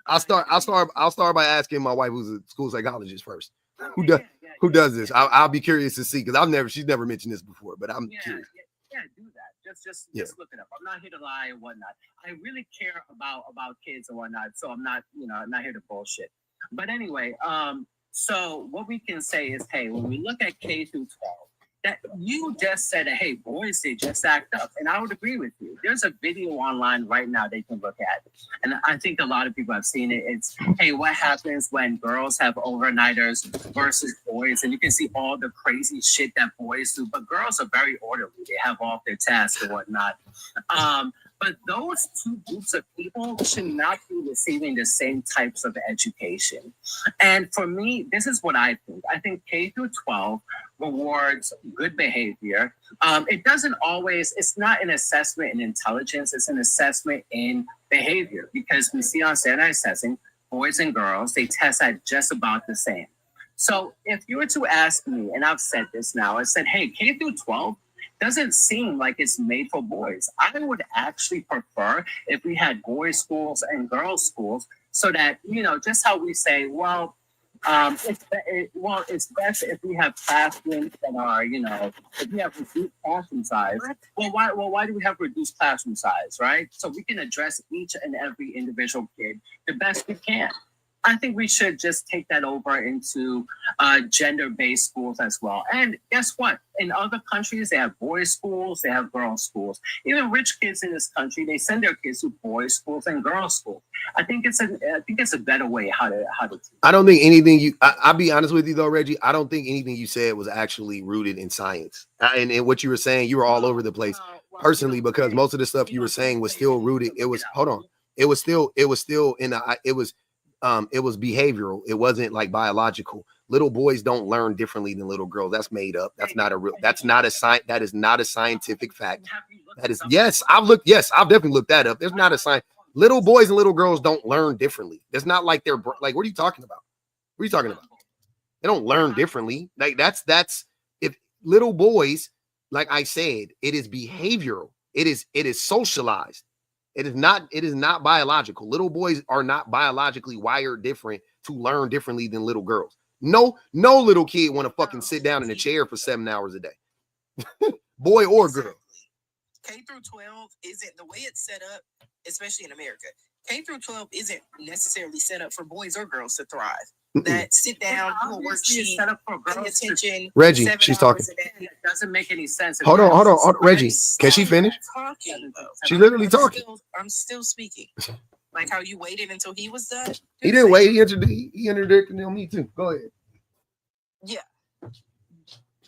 [SPEAKER 1] I'll start by asking my wife, who's a school psychologist, first. Who does this? I'll be curious to see, because she's never mentioned this before, but I'm curious.
[SPEAKER 17] Yeah, do that. Just
[SPEAKER 1] Yeah.
[SPEAKER 17] look it up. I'm not here to lie and whatnot. I really care about kids and whatnot, so I'm not here to bullshit. But anyway, so what we can say is, hey, when we look at K through 12, that you just said, hey, boys, they just act up, and I would agree with you. There's a video online right now they can look at, and I think a lot of people have seen it. It's, hey, what happens when girls have overnighters versus boys, and you can see all the crazy shit that boys do, but girls are very orderly. They have off their tasks and whatnot. But those two groups of people should not be receiving the same types of education. And for me, this is what I think. I think K through 12 rewards good behavior. It doesn't always, it's not an assessment in intelligence, it's an assessment in behavior, because we see on standardized testing, boys and girls, they test at just about the same. So if you were to ask me, and I've said this now, I said, hey, K through 12, doesn't seem like it's made for boys. I would actually prefer if we had boys' schools and girls' schools, so that, just how we say, it's best if we have classrooms that are, if we have reduced classroom size. Well, why do we have reduced classroom size, right? So we can address each and every individual kid the best we can. I think we should just take that over into gender-based schools as well. And guess what? In other countries, they have boys' schools, they have girls' schools. Even rich kids in this country, they send their kids to boys' schools and girls' schools. I think it's a better way how to.
[SPEAKER 1] I don't think anything I'll be honest with you though, Reggie. I don't think anything you said was actually rooted in science. And what you were saying, you were all over the place personally, because most of the stuff you were saying was still rooted. It was It was still in the. It was behavioral. It wasn't like biological. Little boys don't learn differently than little girls. That's made up. That is not a scientific fact. That is, I've definitely looked that up. There's not a science. Little boys and little girls don't learn differently. It's not like they're like, what are you talking about? What are you talking about? They don't learn differently. Like that's if little boys, like I said, it is behavioral. It is socialized. It is not biological. Little boys are not biologically wired different to learn differently than little girls. No little kid want to fucking sit down in a chair for 7 hours a day. Boy or girl.
[SPEAKER 12] K through 12 isn't the way it's set up, especially in America. K through 12 isn't necessarily set up for boys or girls to thrive. That sit down, do a worksheet, set up for girls, pay attention.
[SPEAKER 1] Reggie, she's talking.
[SPEAKER 17] It doesn't make any sense.
[SPEAKER 1] Hold on, Reggie. Can she finish? She's literally talking.
[SPEAKER 12] I'm still speaking. Like how you waited until he was done.
[SPEAKER 1] He didn't wait. He interdicted on me too. Go ahead.
[SPEAKER 12] Yeah.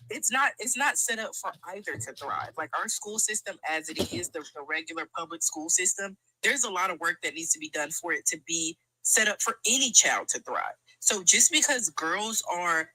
[SPEAKER 12] It's not set up for either to thrive. Like our school system, as it is, the regular public school system, there's a lot of work that needs to be done for it to be set up for any child to thrive. So just because girls are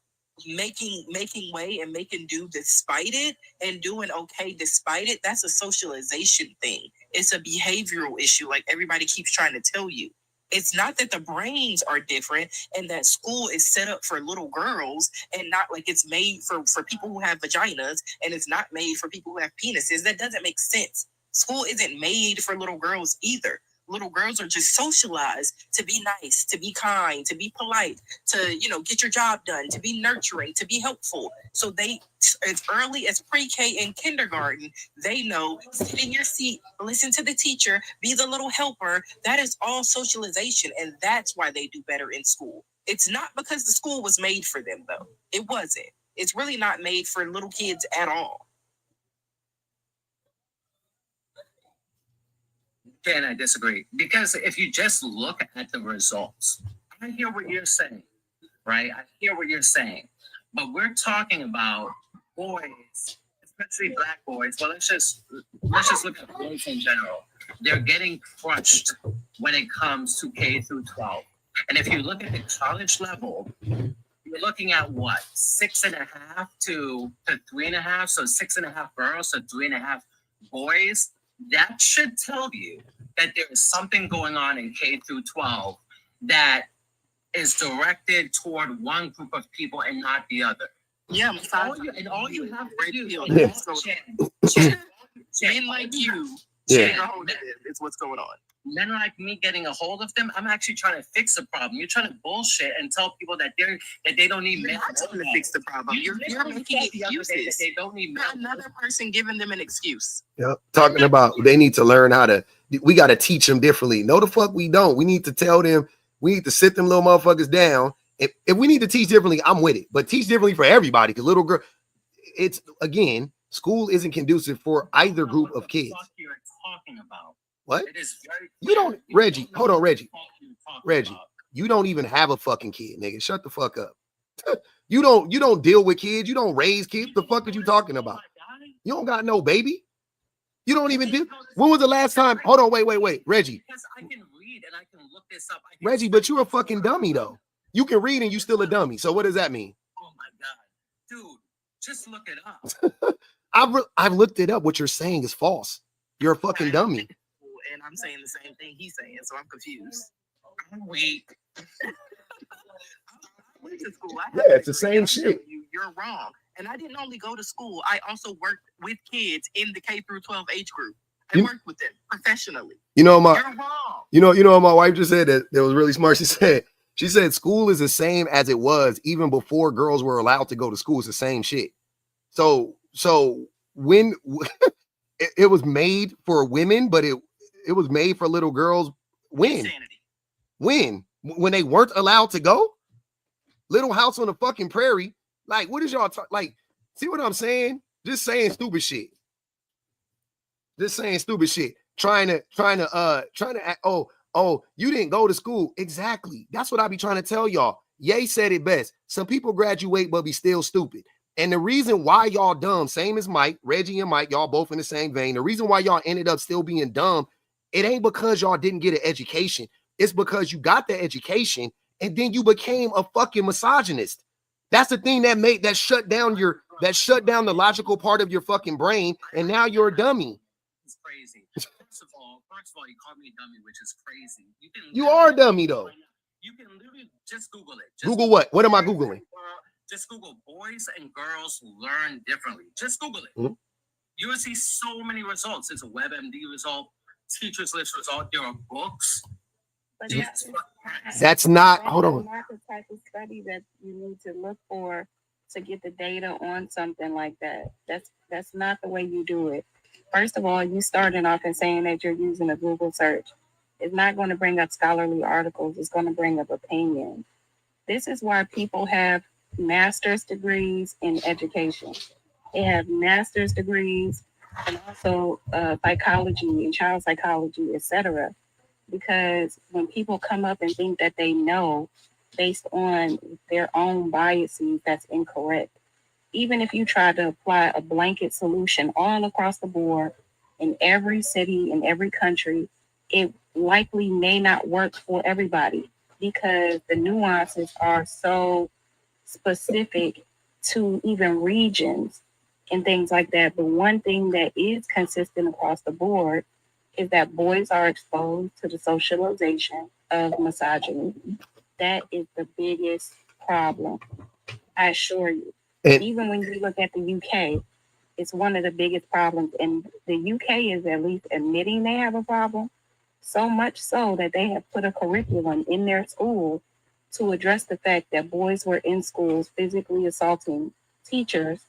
[SPEAKER 12] making way and making do despite it and doing okay despite it, that's a socialization thing. It's a behavioral issue, like everybody keeps trying to tell you. It's not that the brains are different and that school is set up for little girls and not like it's made for people who have vaginas and it's not made for people who have penises. That doesn't make sense. School isn't made for little girls either. Little girls are just socialized to be nice, to be kind, to be polite, to, get your job done, to be nurturing, to be helpful. So they, as early as pre-K and kindergarten, they know, sit in your seat, listen to the teacher, be the little helper. That is all socialization. And that's why they do better in school. It's not because the school was made for them, though. It wasn't. It's really not made for little kids at all.
[SPEAKER 17] Again, I disagree, because if you just look at the results, I hear what you're saying, right? I hear what you're saying, but we're talking about boys, especially black boys. Well, let's just look at boys in general. They're getting crushed when it comes to K through 12, and if you look at the college level, you're looking at what, 6.5 to 3.5, so 6.5 girls to 3.5 boys. That should tell you that there is something going on in K through 12 that is directed toward one group of people and not the other.
[SPEAKER 12] Yeah,
[SPEAKER 17] all you have to do,
[SPEAKER 12] men like you Getting a hold of them is what's going on.
[SPEAKER 17] Men like me getting a hold of them, I'm actually trying to fix the problem. You're trying to bullshit and tell people that they don't need men.
[SPEAKER 12] You're not trying to fix the problem. You're making excuses.
[SPEAKER 17] They don't need men.
[SPEAKER 12] Another person giving them an excuse.
[SPEAKER 1] Yep. Talking about they need to learn how to. We got to teach them differently. No, the fuck we don't. We need to tell them. We need to sit them little motherfuckers down. If we need to teach differently, I'm with it. But teach differently for everybody. Because little girl, it's again, school isn't conducive for either group of kids.
[SPEAKER 17] You're talking about.
[SPEAKER 1] What?
[SPEAKER 17] It is very
[SPEAKER 1] You don't, Reggie. Hold on, Reggie. Reggie, you don't even have a fucking kid, nigga. Shut the fuck up. You don't deal with kids. You don't raise kids. The fuck are you talking about? You don't got no baby. You don't even do. When was the last time? Hold on, wait, Reggie.
[SPEAKER 17] Because I can read and I can look this up.
[SPEAKER 1] Reggie, but you're a fucking dummy though. You can read and you still a dummy. So what does that mean?
[SPEAKER 17] Oh my god, dude, just look it up.
[SPEAKER 1] I've looked it up. What you're saying is false. You're a fucking dummy.
[SPEAKER 12] And I'm saying the same thing he's saying, so I'm confused. I'm weak. I went to school.
[SPEAKER 1] It's the same shit.
[SPEAKER 12] You're wrong. And I didn't only go to school. I also worked with kids in the K through 12 age group. I worked with them professionally.
[SPEAKER 1] You know
[SPEAKER 12] You're wrong.
[SPEAKER 1] You know my wife just said that was really smart. She said school is the same as it was even before girls were allowed to go to school. It's the same shit. So when it was made for women, but it was made for little girls. When they weren't allowed to go? Little House on the fucking Prairie. Like, what is y'all like? See what I'm saying? Just saying stupid shit. Just saying stupid shit. Trying to act, oh, you didn't go to school. Exactly. That's what I be trying to tell y'all. Ye said it best. Some people graduate but be still stupid. And the reason why y'all dumb, same as Mike, Reggie and Mike, y'all both in the same vein. The reason why y'all ended up still being dumb, it ain't because y'all didn't get an education. It's because you got the education and then you became a fucking misogynist. That's the thing that shut down the logical part of your fucking brain, and now you're a dummy.
[SPEAKER 17] It's crazy. First of all, you called me a dummy, which is crazy.
[SPEAKER 1] You are a dummy though.
[SPEAKER 17] You can literally just Google it.
[SPEAKER 1] Google what? What am I Googling?
[SPEAKER 17] Just Google boys and girls learn differently. Just Google it.
[SPEAKER 1] Mm-hmm.
[SPEAKER 17] You will see so many results. It's a WebMD result, teachers list result. There are books.
[SPEAKER 6] But
[SPEAKER 1] that's not. Hold on.
[SPEAKER 6] Not the type of study that you need to look for to get the data on something like that. That's not the way you do it. First of all, you starting off and saying that you're using a Google search. It's not going to bring up scholarly articles. It's going to bring up opinions. This is why people have master's degrees in education. They have master's degrees and also psychology and child psychology, etc. Because when people come up and think that they know based on their own biases, that's incorrect. Even if you try to apply a blanket solution all across the board in every city, in every country, it likely may not work for everybody because the nuances are so specific to even regions and things like that. But one thing that is consistent across the board is that boys are exposed to the socialization of misogyny. That is the biggest problem, I assure you. And even when you look at the UK, it's one of the biggest problems. And the UK is at least admitting they have a problem, so much so that they have put a curriculum in their school to address the fact that boys were in schools physically assaulting teachers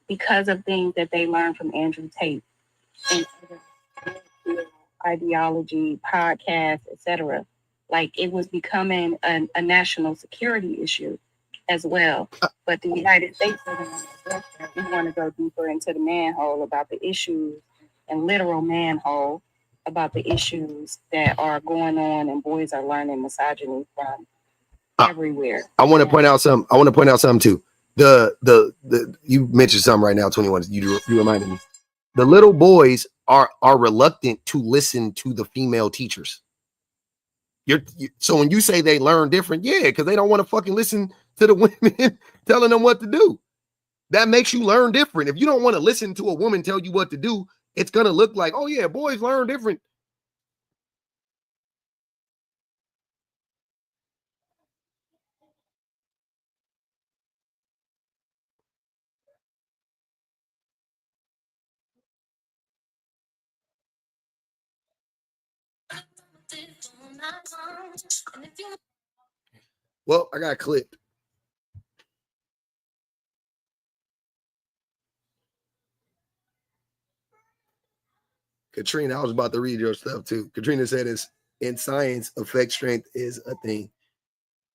[SPEAKER 6] because of things that they learned from Andrew Tate and ideology, podcasts, etc. Like it was becoming a national security issue as well. But the United States doesn't want to address that. We want to go deeper into the manhole about the issues and literal manhole about the issues that are going on and boys are learning misogyny from everywhere.
[SPEAKER 1] I want to point out something too. The you mentioned something right now, 21. You reminded me. The little boys are reluctant to listen to the female teachers. So when you say they learn different, yeah, because they don't want to fucking listen to the women telling them what to do. That makes you learn different. If you don't want to listen to a woman tell you what to do, it's gonna look like, oh yeah, boys learn different. Well, I got clipped. Katrina, I was about to read your stuff too. Katrina said it's in science, effect strength is a thing.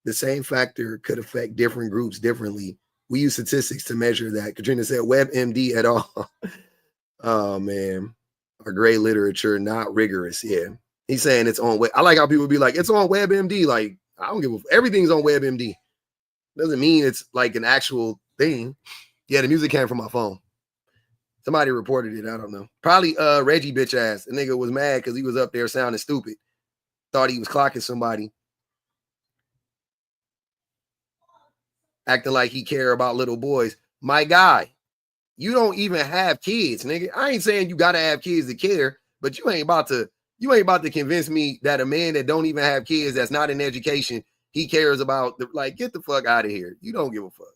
[SPEAKER 1] The same factor could affect different groups differently. We use statistics to measure that. Katrina said WebMD at all. Oh man. Our grade literature, not rigorous. Yeah. He's saying it's on web. I like how people be like, it's on WebMD. Like, I don't give a everything's on WebMD. Doesn't mean it's like an actual thing. Yeah, the music came from my phone. Somebody reported it. I don't know. Probably Reggie bitch ass. The nigga was mad because he was up there sounding stupid. Thought he was clocking somebody. Acting like he care about little boys. My guy, you don't even have kids, nigga. I ain't saying you gotta have kids to care, but you ain't about to convince me that a man that don't even have kids, that's not in education, he cares about like, get the fuck out of here. You don't give a fuck.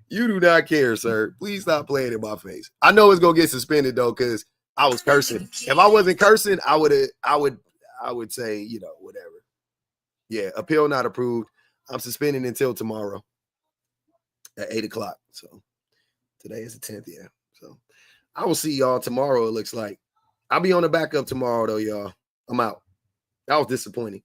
[SPEAKER 1] You do not care, sir. Please stop playing in my face. I know it's gonna get suspended though, because I was cursing. If I wasn't cursing, I would say, you know, whatever. Yeah, appeal not approved. I'm suspending until tomorrow at 8 o'clock. So today is the 10th, yeah. So I will see y'all tomorrow, it looks like. I'll be on the backup tomorrow though, y'all. I'm out. That was disappointing.